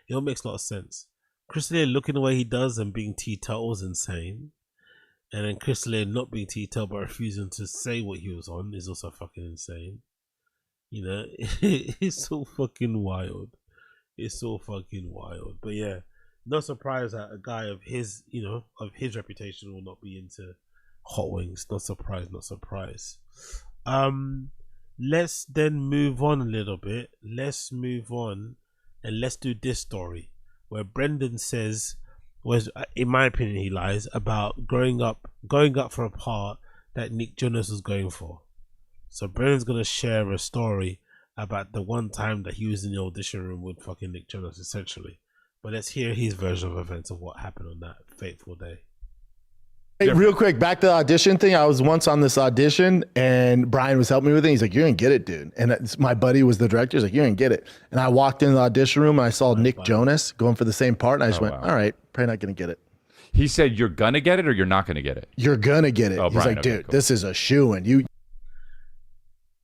It all makes a lot of sense. Chris D'Elia looking the way he does and being teetotal is insane. And then Chris D'Elia not being teetotal but refusing to say what he was on is also fucking insane. You know, it's so fucking wild. It's so fucking wild. But yeah, no surprise that a guy of his, of his reputation will not be into hot wings. Not surprised, not surprised. Let's then move on a little bit. Let's move on and let's do this story where Brendan says, in my opinion, he lies about going up for a part that Nick Jonas was going for. So Brendan's gonna share a story about the one time that he was in the audition room with fucking Nick Jonas, essentially. But let's hear his version of events of what happened on that fateful day. Hey, real quick, back to the audition thing. I was once on this audition and Brian was helping me with it. He's like, "You're gonna get it, dude." And my buddy was the director. He's like, "You're gonna get it." And I walked into the audition room and I saw Nick Jonas going for the same part. And I just went, "All right, probably not gonna get it." He said, "You're gonna get it, or you're not gonna get it." You're gonna get it. Oh, He's Brian, like, okay, "Dude, cool. this is a shoo-in."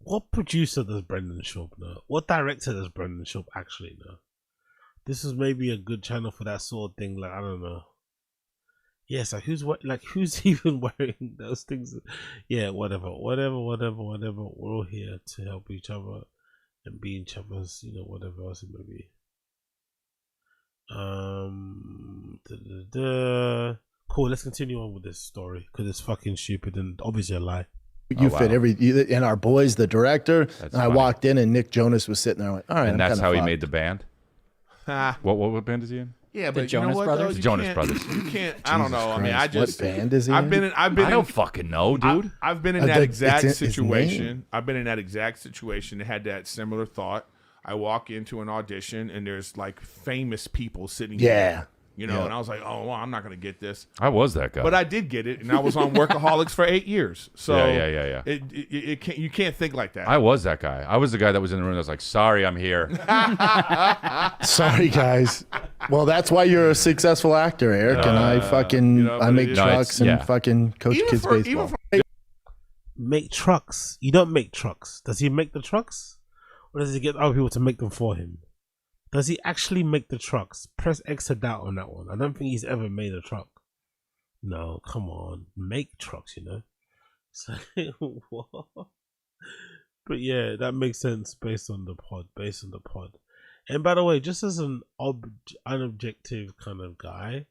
What producer does Brendan Schaub know? What director does Brendan Schaub actually know? This is maybe a good channel for that sort of thing. Like, I don't know. Yes, who's even wearing those things? Yeah, whatever. We're all here to help each other and be each other's, whatever else it may be. Cool. Let's continue on with this story because it's fucking stupid and obviously a lie. You fit and our boys, the director. And I walked in and Nick Jonas was sitting there. I went, "All right," And that's how he made the the band. What band is he in? Yeah, The but Jonas you know what, Brothers? though? You Jonas can't- Brothers. You can't. I don't know. I mean, I Christ, just. what band is he I've in? been. I don't fucking know, dude. I've been in that exact it's his situation. name. I've been in that exact situation. That had that similar thought. I walk into an audition and there's like famous people sitting. Yeah. there, and I was like, oh, well, I'm not gonna get this. I was that guy. But I did get it, and I was on Workaholics for 8 years. So Yeah. It can't, you can't think like that. I was that guy. I was the guy that was in the room that was like, "Sorry, I'm here." Sorry, guys. Well, that's why you're a successful actor, Eric. And I I make trucks and fucking coach kids baseball. Make trucks. You don't make trucks. Does he make the trucks? Or does he get other people to make them for him? Does he actually make the trucks? Press X to doubt on that one. I don't think he's ever made a truck. No, come on. Make trucks, So, what? But yeah, that makes sense based on the pod. And by the way, just as an unobjective kind of guy,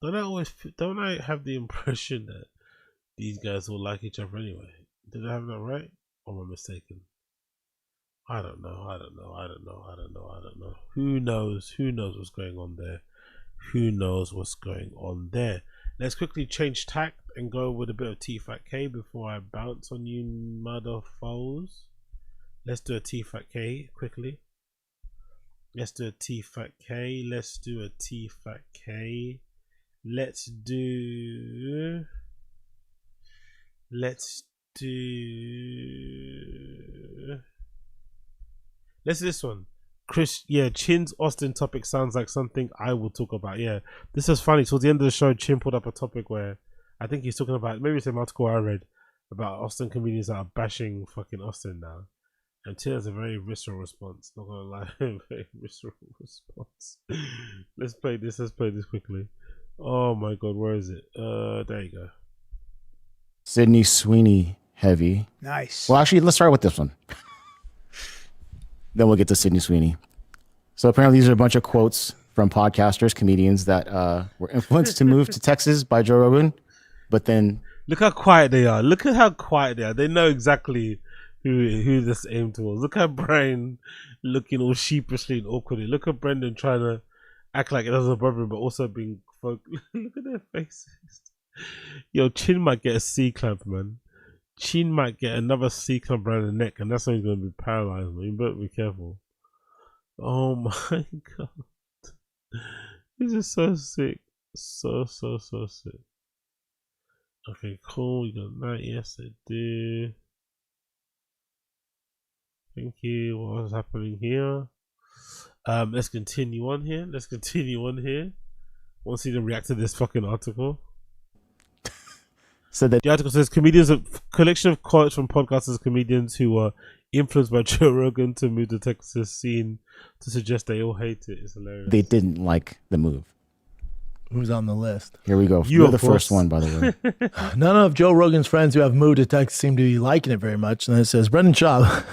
don't I have the impression that these guys all like each other anyway? Did I have that right? Or am I mistaken? I don't know. Who knows what's going on there? Let's quickly change tack and go with a bit of Tfatk before I bounce on you motherfuckers. Let's do a Tfatk quickly. Let's do a Tfatk K. Let's do a Tfatk K. Let's do this one. Chris, yeah, Chin's Austin topic sounds like something I will talk about. Yeah, this is funny. Towards the end of the show, Chin pulled up a topic where I think he's talking about, maybe it's an article I read about Austin comedians that are bashing fucking Austin now. And Chin has a very visceral response. Not gonna lie, very visceral response. Let's play this quickly. Oh my god, where is it? There you go. Sydney Sweeney heavy. Nice. Well, actually, let's start with this one. Then we'll get to Sydney Sweeney. So apparently these are a bunch of quotes from podcasters, comedians that were influenced to move to Texas by Joe Rogan. But then... Look how quiet they are. Look at how quiet they are. They know exactly who this aimed towards. Look at Brian looking all sheepishly and awkwardly. Look at Brendan trying to act like it doesn't bother him, but also being... Look at their faces. Yo, Chin might get a C-clamp, man. Chin might get another C-clamp around the neck, and that's when he's going to be paralyzed, man. You better be careful. Oh my god. This is so sick. So sick. Okay, cool. You got that. Yes, I do. Thank you. What was happening here? Let's continue on here. Want to see them react to this fucking article? So that the article says comedians, a collection of quotes from podcasters, comedians who were influenced by Joe Rogan to move to Texas scene to suggest they all hate it. It's hilarious. they didn't like the move. Who's on the list? Here we go. You You're of the course. first one, by the way. None of Joe Rogan's friends who have moved to Texas seem to be liking it very much. And then it says, Brendan Schaub,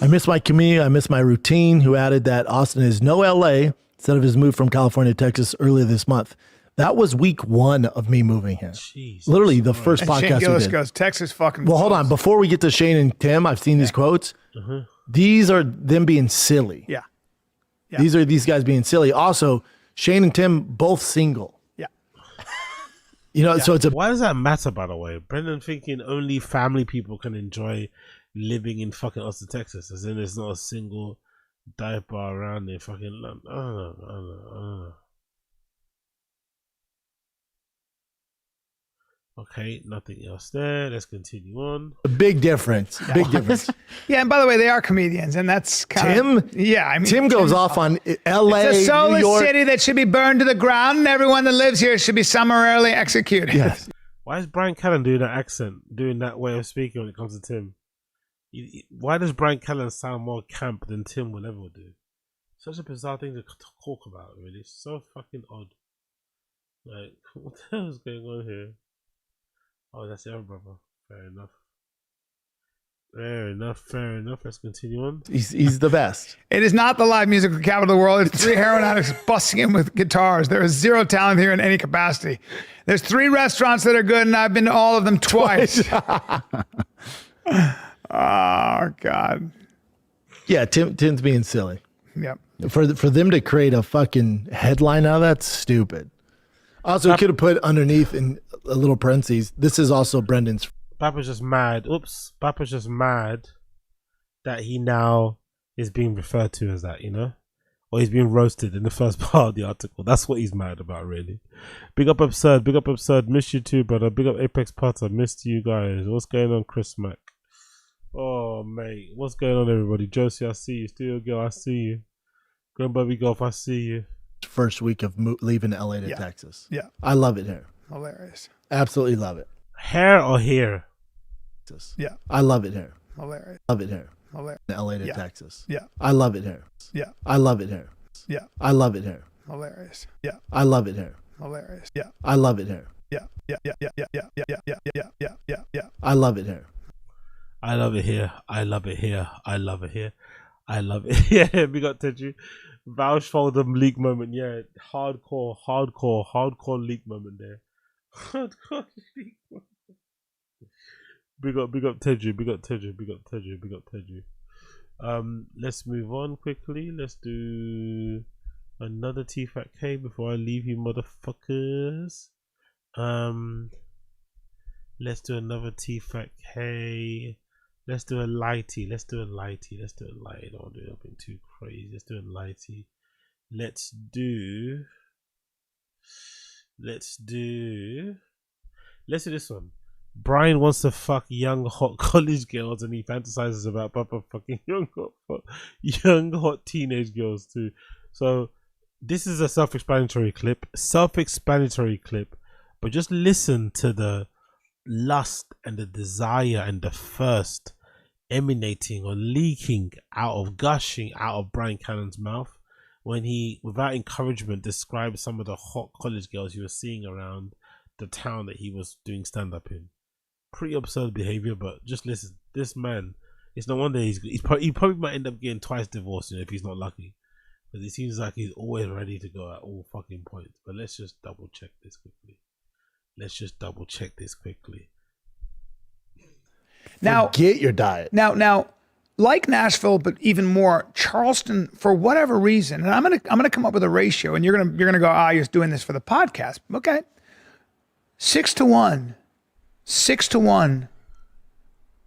I miss my commute. I miss my routine. Who added that Austin is no LA instead of his move from California to Texas earlier this month. That was week 1 of me moving here. Jesus Literally the first And podcast Shane Gillis we did. goes, Texas fucking. Well, hold on. Before we get to Shane and Tim, I've seen these quotes. These are them being silly. Yeah. These are these guys being silly. Also, Shane and Tim both single. Yeah. You know, so it's a Why does that matter, by the way? Brendan thinking only family people can enjoy living in fucking Austin, Texas, as in there's not a single dive bar around there. Fucking, I don't know. Okay, nothing else there. Let's continue on. a big difference. Big difference. Yeah, and by the way, they are comedians, and that's kind of... Yeah, I mean... Tim goes off on L.A., It's a New soulless York. city that should be burned to the ground, and everyone that lives here should be summarily executed. Yes. Why is Brian Callen doing that accent, doing that way of speaking when it comes to Tim? Why does Brian Callen sound more camp than Tim will ever do? Such a bizarre thing to talk about, really. It's so fucking odd. Like, what the hell is going on here? Oh, that's the other brother. Fair enough. Let's continue on. He's the best. It is not the live music capital of the world. It's 3 heroin addicts busting in with guitars. There is 0 talent here in any capacity. There's 3 restaurants that are good, and I've been to all of them twice. Oh, God. Yeah, Tim's being silly. Yep. For them to create a fucking headline out of that's stupid. Also, could have put underneath in a little parentheses, this is also Brendan's. Papa's just mad. Oops. Papa's just mad that he now is being referred to as that, you know? Or he's being roasted in the first part of the article. That's what he's mad about, really. Big up Absurd. Missed you too, brother. Big up Apex Potter. Missed you guys. What's going on, Chris Mack? Oh, mate. What's going on, everybody? Josie, I see you. Studio Girl, I see you. Grandbaby Golf, I see you. First week of leaving LA to Texas. Yeah. I love it here. Hilarious. Absolutely love it. Hair or here? Yeah. I love it here. Hilarious. Love it here. Hilarious. LA to Yeah. Texas. Yeah. I love it here. Yeah. I love it here. Yeah. I love it here. Hilarious. Yeah. I love it here. Hilarious. Yeah. I love it here. Yeah. Yeah. Yeah. Yeah. Yeah. Yeah. Yeah. Yeah. Yeah. Yeah. Yeah. Yeah. I love it here. I love it here. I love it here. I love it here. I love it. Yeah, we got Teju. Vouch for the leak moment. Yeah, hardcore leak moment there. Hardcore leak moment. Big up Teju. Let's move on quickly. Let's do another Tfatk K before I leave you motherfuckers. Let's do another Tfatk K. Let's do a lighty. Let's do a lighty. Let's do a light. Don't do nothing too crazy. Let's do a lighty. Let's do this one. Brian wants to fuck young hot college girls and he fantasizes about Papa fucking young hot teenage girls too. So this is a self-explanatory clip, but just listen to the lust and the desire and the thirst emanating or leaking out of, gushing out of Brian Cannon's mouth when he, without encouragement, described some of the hot college girls he was seeing around the town that he was doing stand-up in. Pretty absurd behavior, but just listen. This man, it's no wonder he probably might end up getting twice divorced, if he's not lucky. But it seems like he's always ready to go at all fucking points. But let's just double check this quickly. Now, get your diet. Now, like Nashville, but even more, Charleston, for whatever reason, and I'm gonna come up with a ratio, and you're gonna go, you're just doing this for the podcast. Okay, 6-1,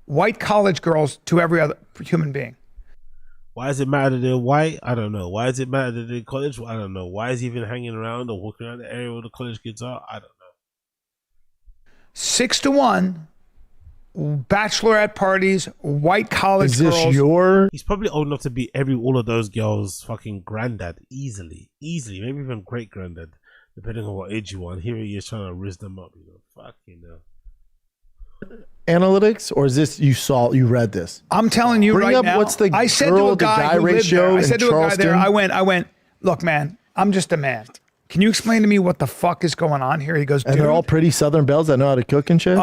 white college girls to every other human being. Why does it matter that they're white? I don't know. Why does it matter that they're college? I don't know. Why is he even hanging around or walking around the area where the college kids are? I don't know. 6-1, bachelorette parties, white college girls. He's probably old enough to be all of those girls' fucking granddad, easily, maybe even great granddad, depending on what age you want. Here he is trying to riz them up, fucking hell. Analytics, or is this you read this? I'm telling you Bring right up now. what's the I said to a guy who lived there. I said to a guy there. I went. Look, man, I'm just a man. Can you explain to me what the fuck is going on here? He goes, and they're all pretty Southern belles that know how to cook and shit.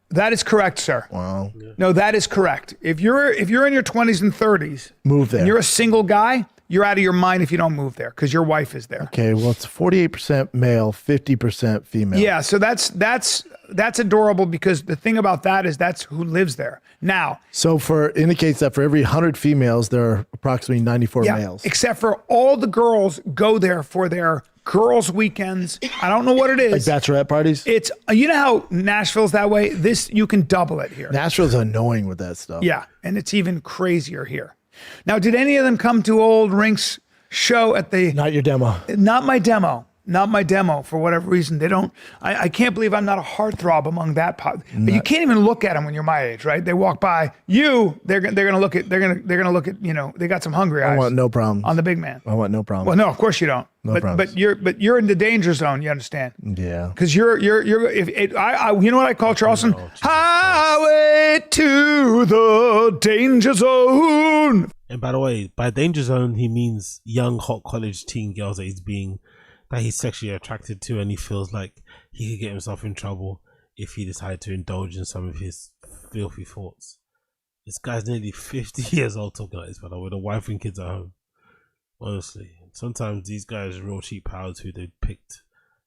That is correct, sir. Wow. No, that is correct. If you're in your 20s and 30s, move there. And you're a single guy, you're out of your mind if you don't move there because your wife is there. Okay, well, it's 48% male, 50% female. Yeah, so that's adorable because the thing about that is that's who lives there. Now, so indicates that for every 100 females, there are approximately 94 males. Except for all the girls go there for their girls' weekends. I don't know what it is. Like bachelorette parties? It's, you know how Nashville's that way? You can double it here. Nashville's annoying with that stuff. Yeah, and it's even crazier here. Now, did any of them come to old Rink's show at the... Not your demo. Not my demo. Not my demo, for whatever reason. They don't... I can't believe I'm not a heartthrob among that... But you can't even look at them when you're my age, right? They walk by they're gonna look at, they got some hungry eyes. I want no problems. On the big man. I want no problems. Well, no, of course you don't. No problems. But you're in the danger zone, you understand? Yeah. Because you know what I call Charleston? Highway to the danger zone. And by the way, by danger zone, he means young, hot college teen girls that he's sexually attracted to, and he feels like he could get himself in trouble if he decided to indulge in some of his filthy thoughts. This guy's nearly 50 years old talking like this, by the way, with a wife and kids at home. Honestly, sometimes these guys are real cheap powers who they picked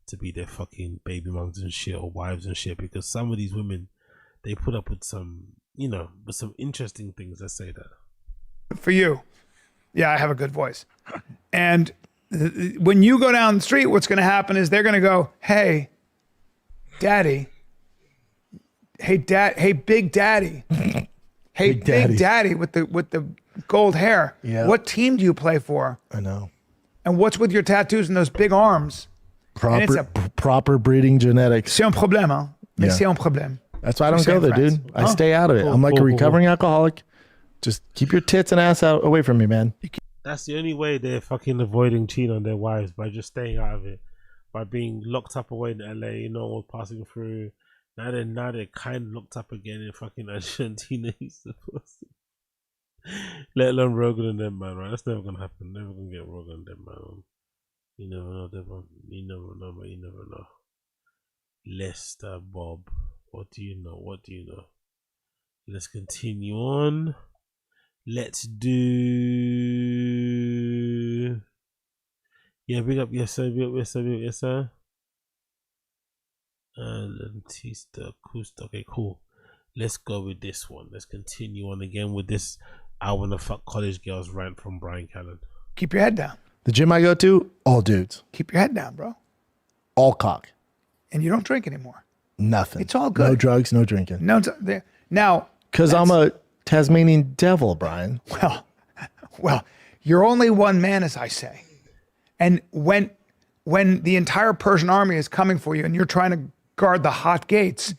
to be their fucking baby moms and shit, or wives and shit, because some of these women, they put up with some interesting things, let's say that. For you. Yeah, I have a good voice. And when you go down the street, what's going to happen is they're going to go, hey, daddy. Hey, big daddy. Hey, big daddy with the gold hair. Yeah. What team do you play for? I know. And what's with your tattoos and those big arms? Proper breeding genetics. C'est un problème, hein? Mais c'est un problème. That's why I don't go there, dude. I stay out of it. I'm like a recovering alcoholic. Just keep your tits and ass away from me, man. That's the only way they're fucking avoiding cheating on their wives, by just staying out of it, by being locked up away in LA, passing through. Now they're kind of locked up again in fucking Argentina. Let alone Rogan and them, man, right? That's never gonna happen. Never gonna get Rogan and them, man. You never know, Devon. You never know, but you never know. Lester Bob, what do you know? Let's continue on. Let's do. Yeah, big up, yes sir, yes sir. Lentista, Kusta. Okay, cool. Let's go with this one. Let's continue on again with this I wanna fuck college girls rant from Brian Cannon. Keep your head down. The gym I go to, all dudes. Keep your head down, bro. All cock. And you don't drink anymore. Nothing. It's all good. No drugs, no drinking. No, now. Because I'm a Tasmanian devil, Brian. Well, you're only one man, as I say. And when the entire Persian army is coming for you and you're trying to guard the hot gates,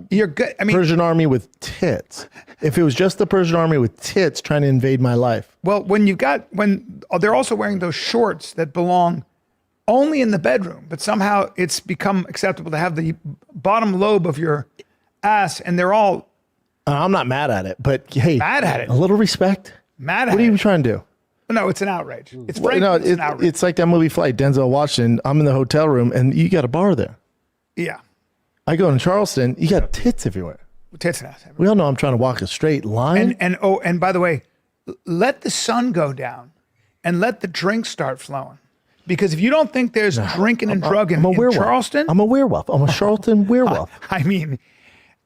you're good. I mean, Persian army with tits. If it was just the Persian army with tits trying to invade my life. well, when they're also wearing those shorts that belong only in the bedroom, but somehow it's become acceptable to have the bottom lobe of your ass, and they're all. I'm not mad at it, but hey, Mad at it. A little respect. Mad at What are you it. trying to do? No, it's an outrage. It's Well, frankly, it's an outrage. it's like that movie Flight, Denzel Washington. I'm in the hotel room and you got a bar there. Yeah. I go in Charleston, you got tits everywhere. Tits and ass. We all know I'm trying to walk a straight line. And by the way, let the sun go down and let the drinks start flowing. Because if you don't think there's drinking and drugging in Charleston. I'm a werewolf. I'm a Charleston werewolf. I mean,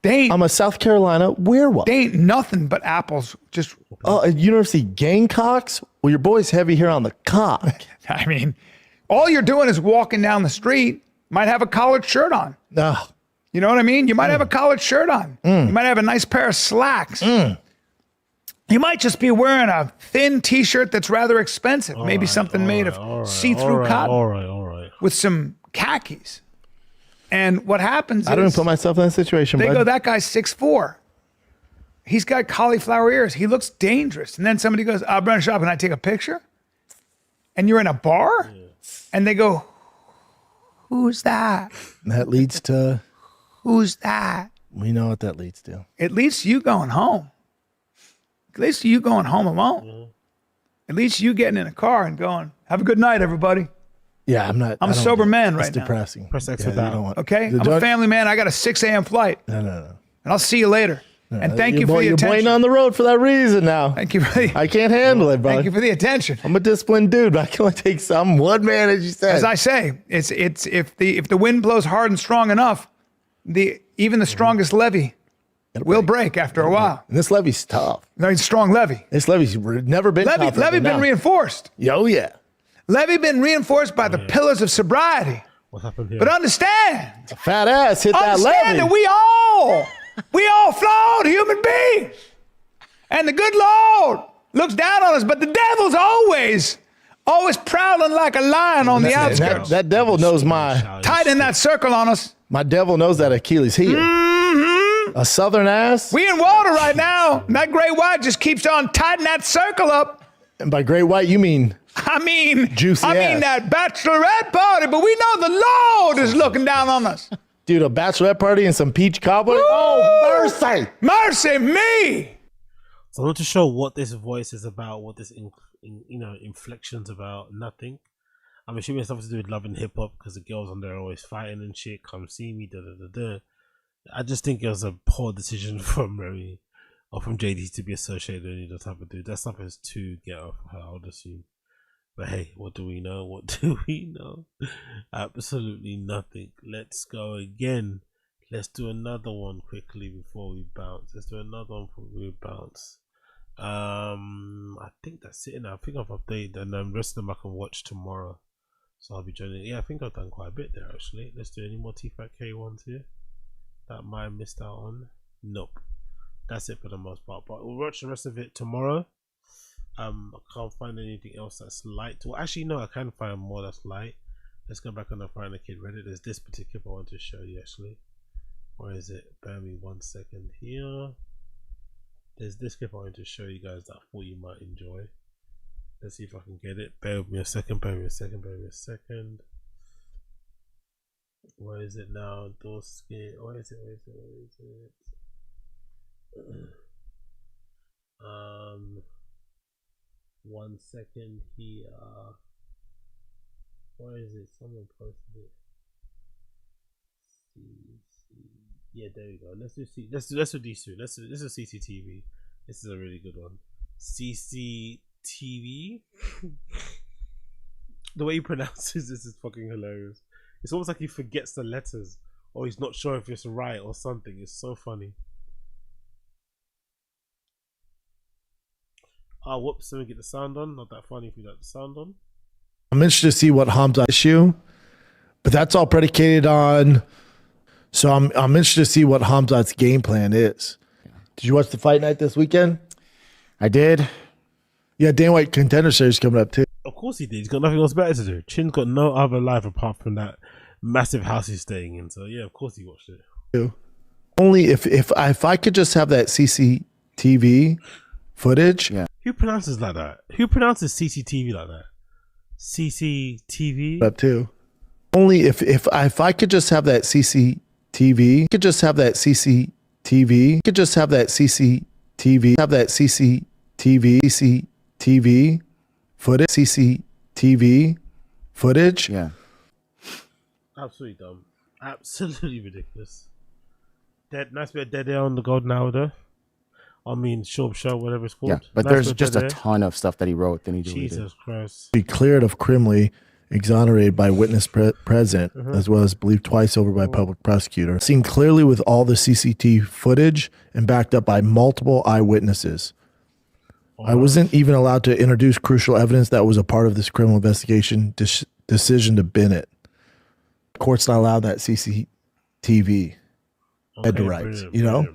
I'm a South Carolina werewolf. They ain't nothing but apples. Just University Gamecocks? Well, your boy's heavy here on the cock. I mean, all you're doing is walking down the street, might have a collared shirt on. No. You know what I mean? You might have a collared shirt on. You might have a nice pair of slacks. You might just be wearing a thin t-shirt that's rather expensive. Maybe something made of see-through cotton. All right. With some khakis. And what happens I don't even is put myself in that situation, they bud. go, that guy's 6'4". He's got cauliflower ears. He looks dangerous. And then somebody goes, I'm running shop. Can I take a picture? And you're in a bar? And they go, who's that? That leads to... Who's that? We know what that leads to. At least you going home. At least you going home alone. At least you getting in a car and going, have a good night, everybody. Yeah, I'm not... I'm a sober man right It's now. depressing. Press X Yeah, for that. you don't want- Okay? The I'm a drug- family man. I got a 6 a.m. flight. No. And I'll see you later. And thank you for the You're attention. pointing on the road for that reason now. Thank you for the... I can't handle it, bud. Thank you for the attention. I'm a disciplined dude, but I can only take some one man, as you said. As I say, it's if the wind blows hard and strong enough, even the strongest levee will break after a while. And this levee's tough. No, it's strong levee. This levee's never been tougher Levee than been now. reinforced. Oh, yeah. Levee been reinforced by the pillars of sobriety. What's happened here? But understand, A fat ass hit that understand levee. that we all flawed human beings. And the good Lord looks down on us, but the devil's always prowling like a lion on the outskirts. That devil knows my... Tighten that circle on us. My devil knows that Achilles heel. Mm-hmm. A southern ass. We in water right now. And that gray white just keeps on tightening that circle up. And by great white, you mean... Juicy I mean ass. that bachelorette party, but we know the Lord is looking down on us. Dude, a bachelorette party and some peach cobbler? Oh, mercy. Mercy me. So I want to show what this voice is about, what this inflection's about. Nothing. I'm assuming it's something to do with love and hip hop because the girls on there are always fighting and shit. Come see me, da da da da. I just think it was a poor decision from Mary or from JD to be associated with any of that type of dude. That stuff is too ghetto for her, I would assume. But hey, what do we know? What do we know? Absolutely nothing. Let's go again. Let's do another one quickly before we bounce. Let's do another one before we bounce. I think that's it now. I think I've updated and the rest of them I can watch tomorrow. So I'll be joining. Yeah, I think I've done quite a bit there actually. Let's do any more Tfatk K1s here that might have missed out on. Nope. That's it for the most part. But we'll watch the rest of it tomorrow. I can't find anything else that's light. Well, actually, no, I can find more that's light. Let's go back on the Find a Kid Reddit. There's this particular I want to show you actually. Where is it? Bear me 1 second here. There's this clip I want to show you guys that I thought you might enjoy. Let's see if I can get it. Bear with me a second. Bear with me a second. Bear with me a second. Where is it now? Dorsky. Where is it? Where is it? Where is it? 1 second here. Where is it? Someone posted it. Yeah, there we go. Let's do these two. This is CCTV. This is a really good one. CCTV. The way he pronounces this is fucking hilarious. It's almost like he forgets the letters, or he's not sure if it's right or something. It's so funny. Oh, whoops! Let me get the sound on. Not that funny if you got the sound on. I'm interested to see what Hamza issue, but that's all predicated on. So I'm interested to see what Hamzat's game plan is. Did you watch the fight night this weekend? I did. Yeah, Dana White Contender Series coming up too. Of course he did. He's got nothing else better to do. Chin's got no other life apart from that massive house he's staying in. So yeah, of course he watched it. Only if I could just have that CCTV footage. Yeah. Who pronounces like that? Who pronounces CCTV like that? CCTV? Up too. Only if I could just have that CCTV. Could just have that CCTV. Could just have that CCTV. Have that CCTV footage. CCTV footage. Yeah. Absolutely dumb. Absolutely ridiculous. Dead. Nice bit of dead air on the Golden Hour though. I mean, Schaub show, whatever it's called. Yeah, but Nice there's bit of just dead a air. ton of stuff that he wrote. Then he deleted. Jesus Christ. Be cleared of criminally exonerated by witness present, Uh-huh. as well as believed twice over by public prosecutor. Seen clearly with all the CCTV footage and backed up by multiple eyewitnesses. I wasn't even allowed to introduce crucial evidence that was a part of this criminal investigation decision to bin it. Court's not allowed that CCTV. Had the rights, you know?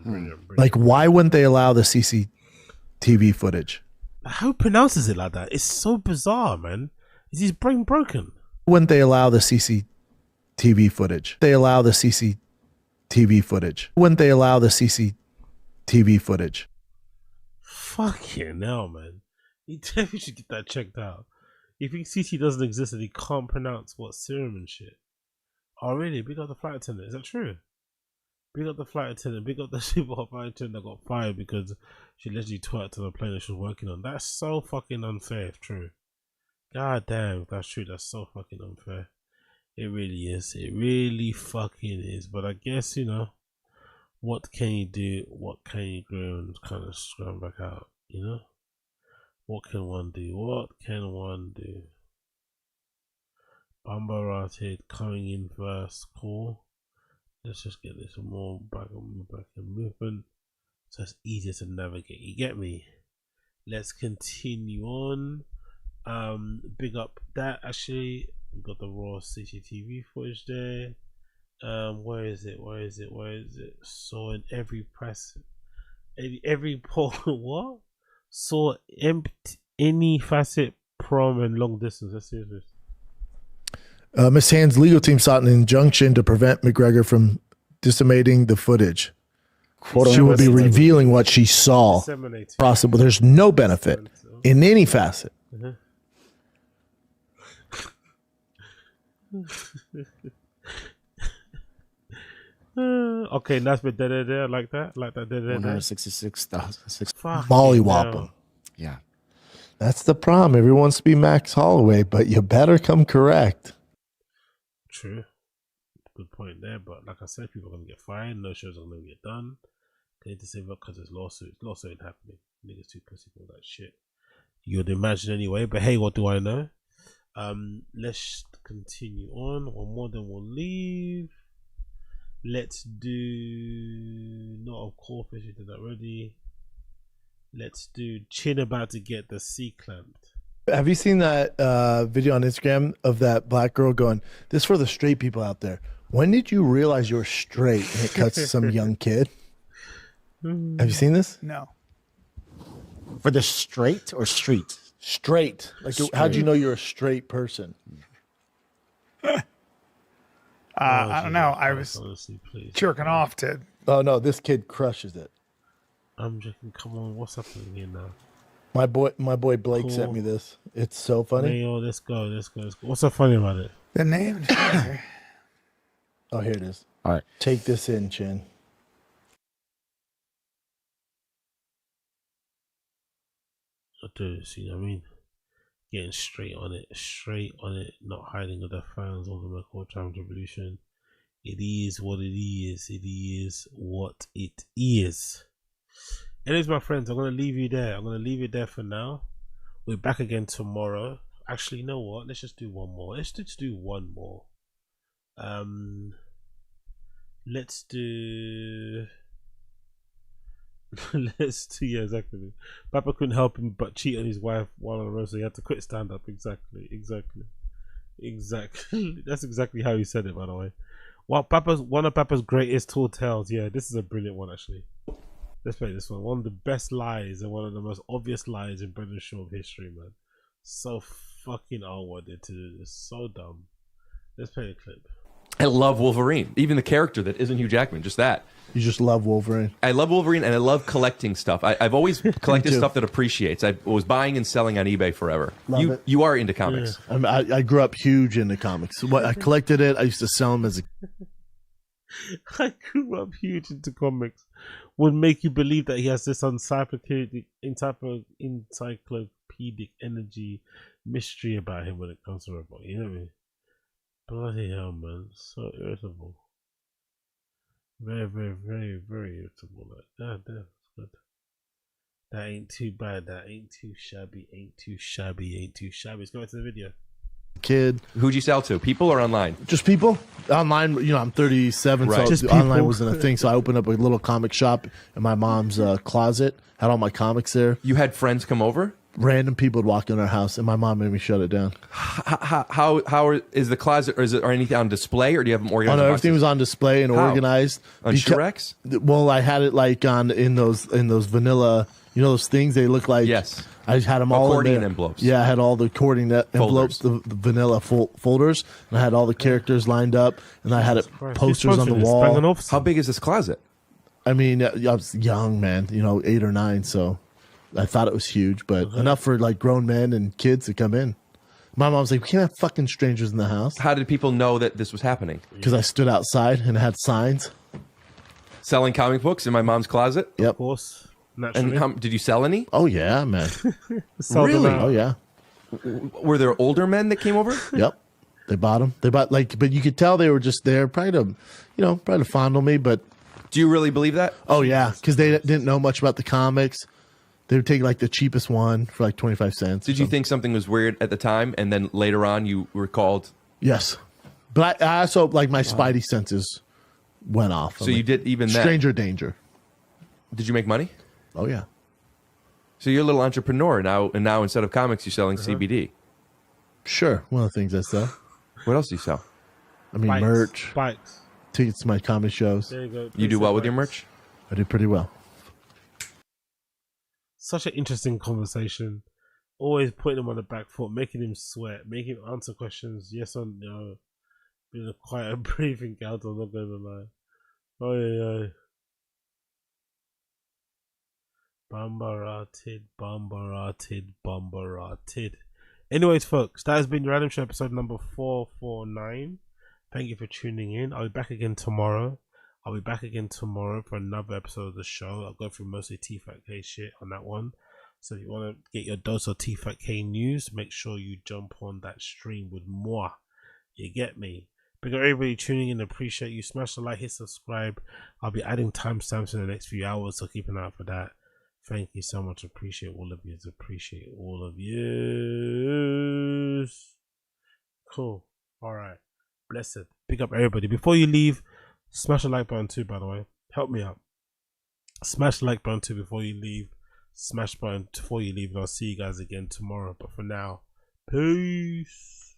Like, why wouldn't they allow the CCTV footage? Who pronounces it like that? It's so bizarre, man. Is his brain broken? Wouldn't they allow the CCTV footage? They allow the CCTV footage. Wouldn't they allow the CCTV footage? Fucking hell, man. He definitely should get that checked out. You think CT doesn't exist and he can't pronounce what serum and shit? Oh, really? Big up the flight attendant. Is that true? Big up the flight attendant. Big up the super hot flight attendant that got fired because she literally twerked on the plane that she was working on. That's so fucking unfair if true. God damn, if that's true. That's so fucking unfair. It really is. It really fucking is. But I guess, you know, what can you do? What can you do and kind of scrum back out, you know? What can one do? What can one do? Bambarate coming in first. Cool. Let's just get this more back and movement. So it's easier to navigate. You get me? Let's continue on. Big up that actually. We got the raw CCTV footage there. Where is it? Where is it? Where is it? Saw in every press, every poll. What? Saw any facet, prom and long distance. Let's see this. Miss Hand's legal team sought an injunction to prevent McGregor from disseminating the footage. She will be revealing what she saw. Process, but there's no benefit in any facet. Okay, that's been dead there. I like that. Like that dead there. 166,000. Mollywop them. Yeah. That's the problem. Everyone wants to be Max Holloway, but you better come correct. True. Good point there. But like I said, people are going to get fired. No shows are going to get done. They need to say, because there's lawsuits. Lawsuit ain't happening. Niggas too pussy for that shit. You'd imagine anyway. But hey, what do I know? Let's continue on. One more, then we'll leave. Let's do not of course we did that already. Let's do Chin about to get the C clamped. Have you seen that video on Instagram of that black girl going, "This is for the straight people out there. When did you realize you were straight?" And it cuts to some young kid. Have you seen this? No. For the straight or street? Straight. Like, how'd you know you're a straight person? I don't know. I was jerking off to. Oh no, this kid crushes it. I'm joking. Come on, what's happening here now? My boy Blake sent me this. It's so funny. Hey, let's go. What's so funny about it? The name. Oh, here it is. All right, take this in, Chin. I do this, you know what I mean? Getting straight on it, not hiding with the fans of the Michael Time Revolution. It is what it is. It is what it is. Anyways, my friends, I'm gonna leave you there. I'm gonna leave it there for now. We're back again tomorrow. Actually, you know what? Let's just do one more. Let's just do one more. Let's do. Yeah, exactly. Papa couldn't help him but cheat on his wife while on the road, so he had to quit stand up. Exactly. That's exactly how he said it, by the way. One of Papa's greatest tall tales. Yeah, this is a brilliant one actually. Let's play this one. One of the best lies and one of the most obvious lies in Brendan Schaub history, man. So fucking unwanted to do this. So dumb. Let's play a clip. I love Wolverine. Even the character that isn't Hugh Jackman, just that. You just love Wolverine. I love Wolverine, and I love collecting stuff. I've always collected stuff that appreciates. I was buying and selling on eBay forever. Love it. You are into comics. Yeah. I grew up huge into comics. I collected it. I used to sell them as a... I grew up huge into comics. Would make you believe that he has this encyclopedic energy mystery about him when it comes to robot. You know what I mean? Bloody hell, man. So irritable. Very, very, very, very irritable. Like, damn, that's good. That ain't too bad. That ain't too shabby. Ain't too shabby. Ain't too shabby. Let's go back to the video. Kid. Who'd you sell to? People or online? Just people. Online, you know, I'm 37, Right. so Just online people. wasn't a thing. So I opened up a little comic shop in my mom's closet. Had all my comics there. You had friends come over? Random people would walk in our house, and my mom made me shut it down. Is the closet, or anything on display, or do you have them Oh organized? no, in everything boxes? was on display and How? organized. On Shurex? Well, I had it like in those vanilla, you know, those things they look like. Yes. I had them all Accordion in there. envelopes. Yeah, I had all the accordion envelopes, the vanilla folders, and I had all the characters lined up, and I had posters on the wall. How big is this closet? I mean, I was young, man. You know, 8 or 9, so I thought it was huge, but enough for like grown men and kids to come in. My mom's like, we can't have fucking strangers in the house. How did people know that this was happening? Because I stood outside and had signs. Selling comic books in my mom's closet? Yep. Of course. And did you sell any? Oh, yeah, man. Really? Oh, yeah. Were there older men that came over? Yep. They bought them. They bought, like, but you could tell they were just there probably to, you know, probably to fondle me, but. Do you really believe that? Oh, yeah. Because they didn't know much about the comics. They would take like the cheapest one for like 25 cents. Did you think something was weird at the time, and then later on you were called? Yes. But I also, like, my spidey senses went off. So I'm you like, did even that? Stranger danger. Did you make money? Oh, yeah. So you're a little entrepreneur now, and now instead of comics, you're selling CBD. Sure. One of the things I sell. What else do you sell? I mean, Bikes. merch. Bikes. Tickets to my comedy shows. There you go. You do well with your merch? I do pretty well. Such an interesting conversation. Always putting him on the back foot, making him sweat, making him answer questions, yes or no. Being a quiet, breathing out, I'm not going to lie. Oh, yeah. Bombarated. Anyways, folks, that has been the Random Show episode number 449. Thank you for tuning in. I'll be back again tomorrow. For another episode of the show. I'll go through mostly Tfatk shit on that one. So if you want to get your dose of Tfatk news, make sure you jump on that stream with moi. You get me? Big up everybody tuning in. Appreciate you. Smash the like, hit subscribe. I'll be adding timestamps in the next few hours, so keep an eye out for that. Thank you so much. Appreciate all of you. Cool. Alright. Blessed. Big up everybody. Before you leave, smash the like button too, by the way. Help me out. Smash the like button too before you leave. Smash button before you leave, and I'll see you guys again tomorrow. But for now, peace.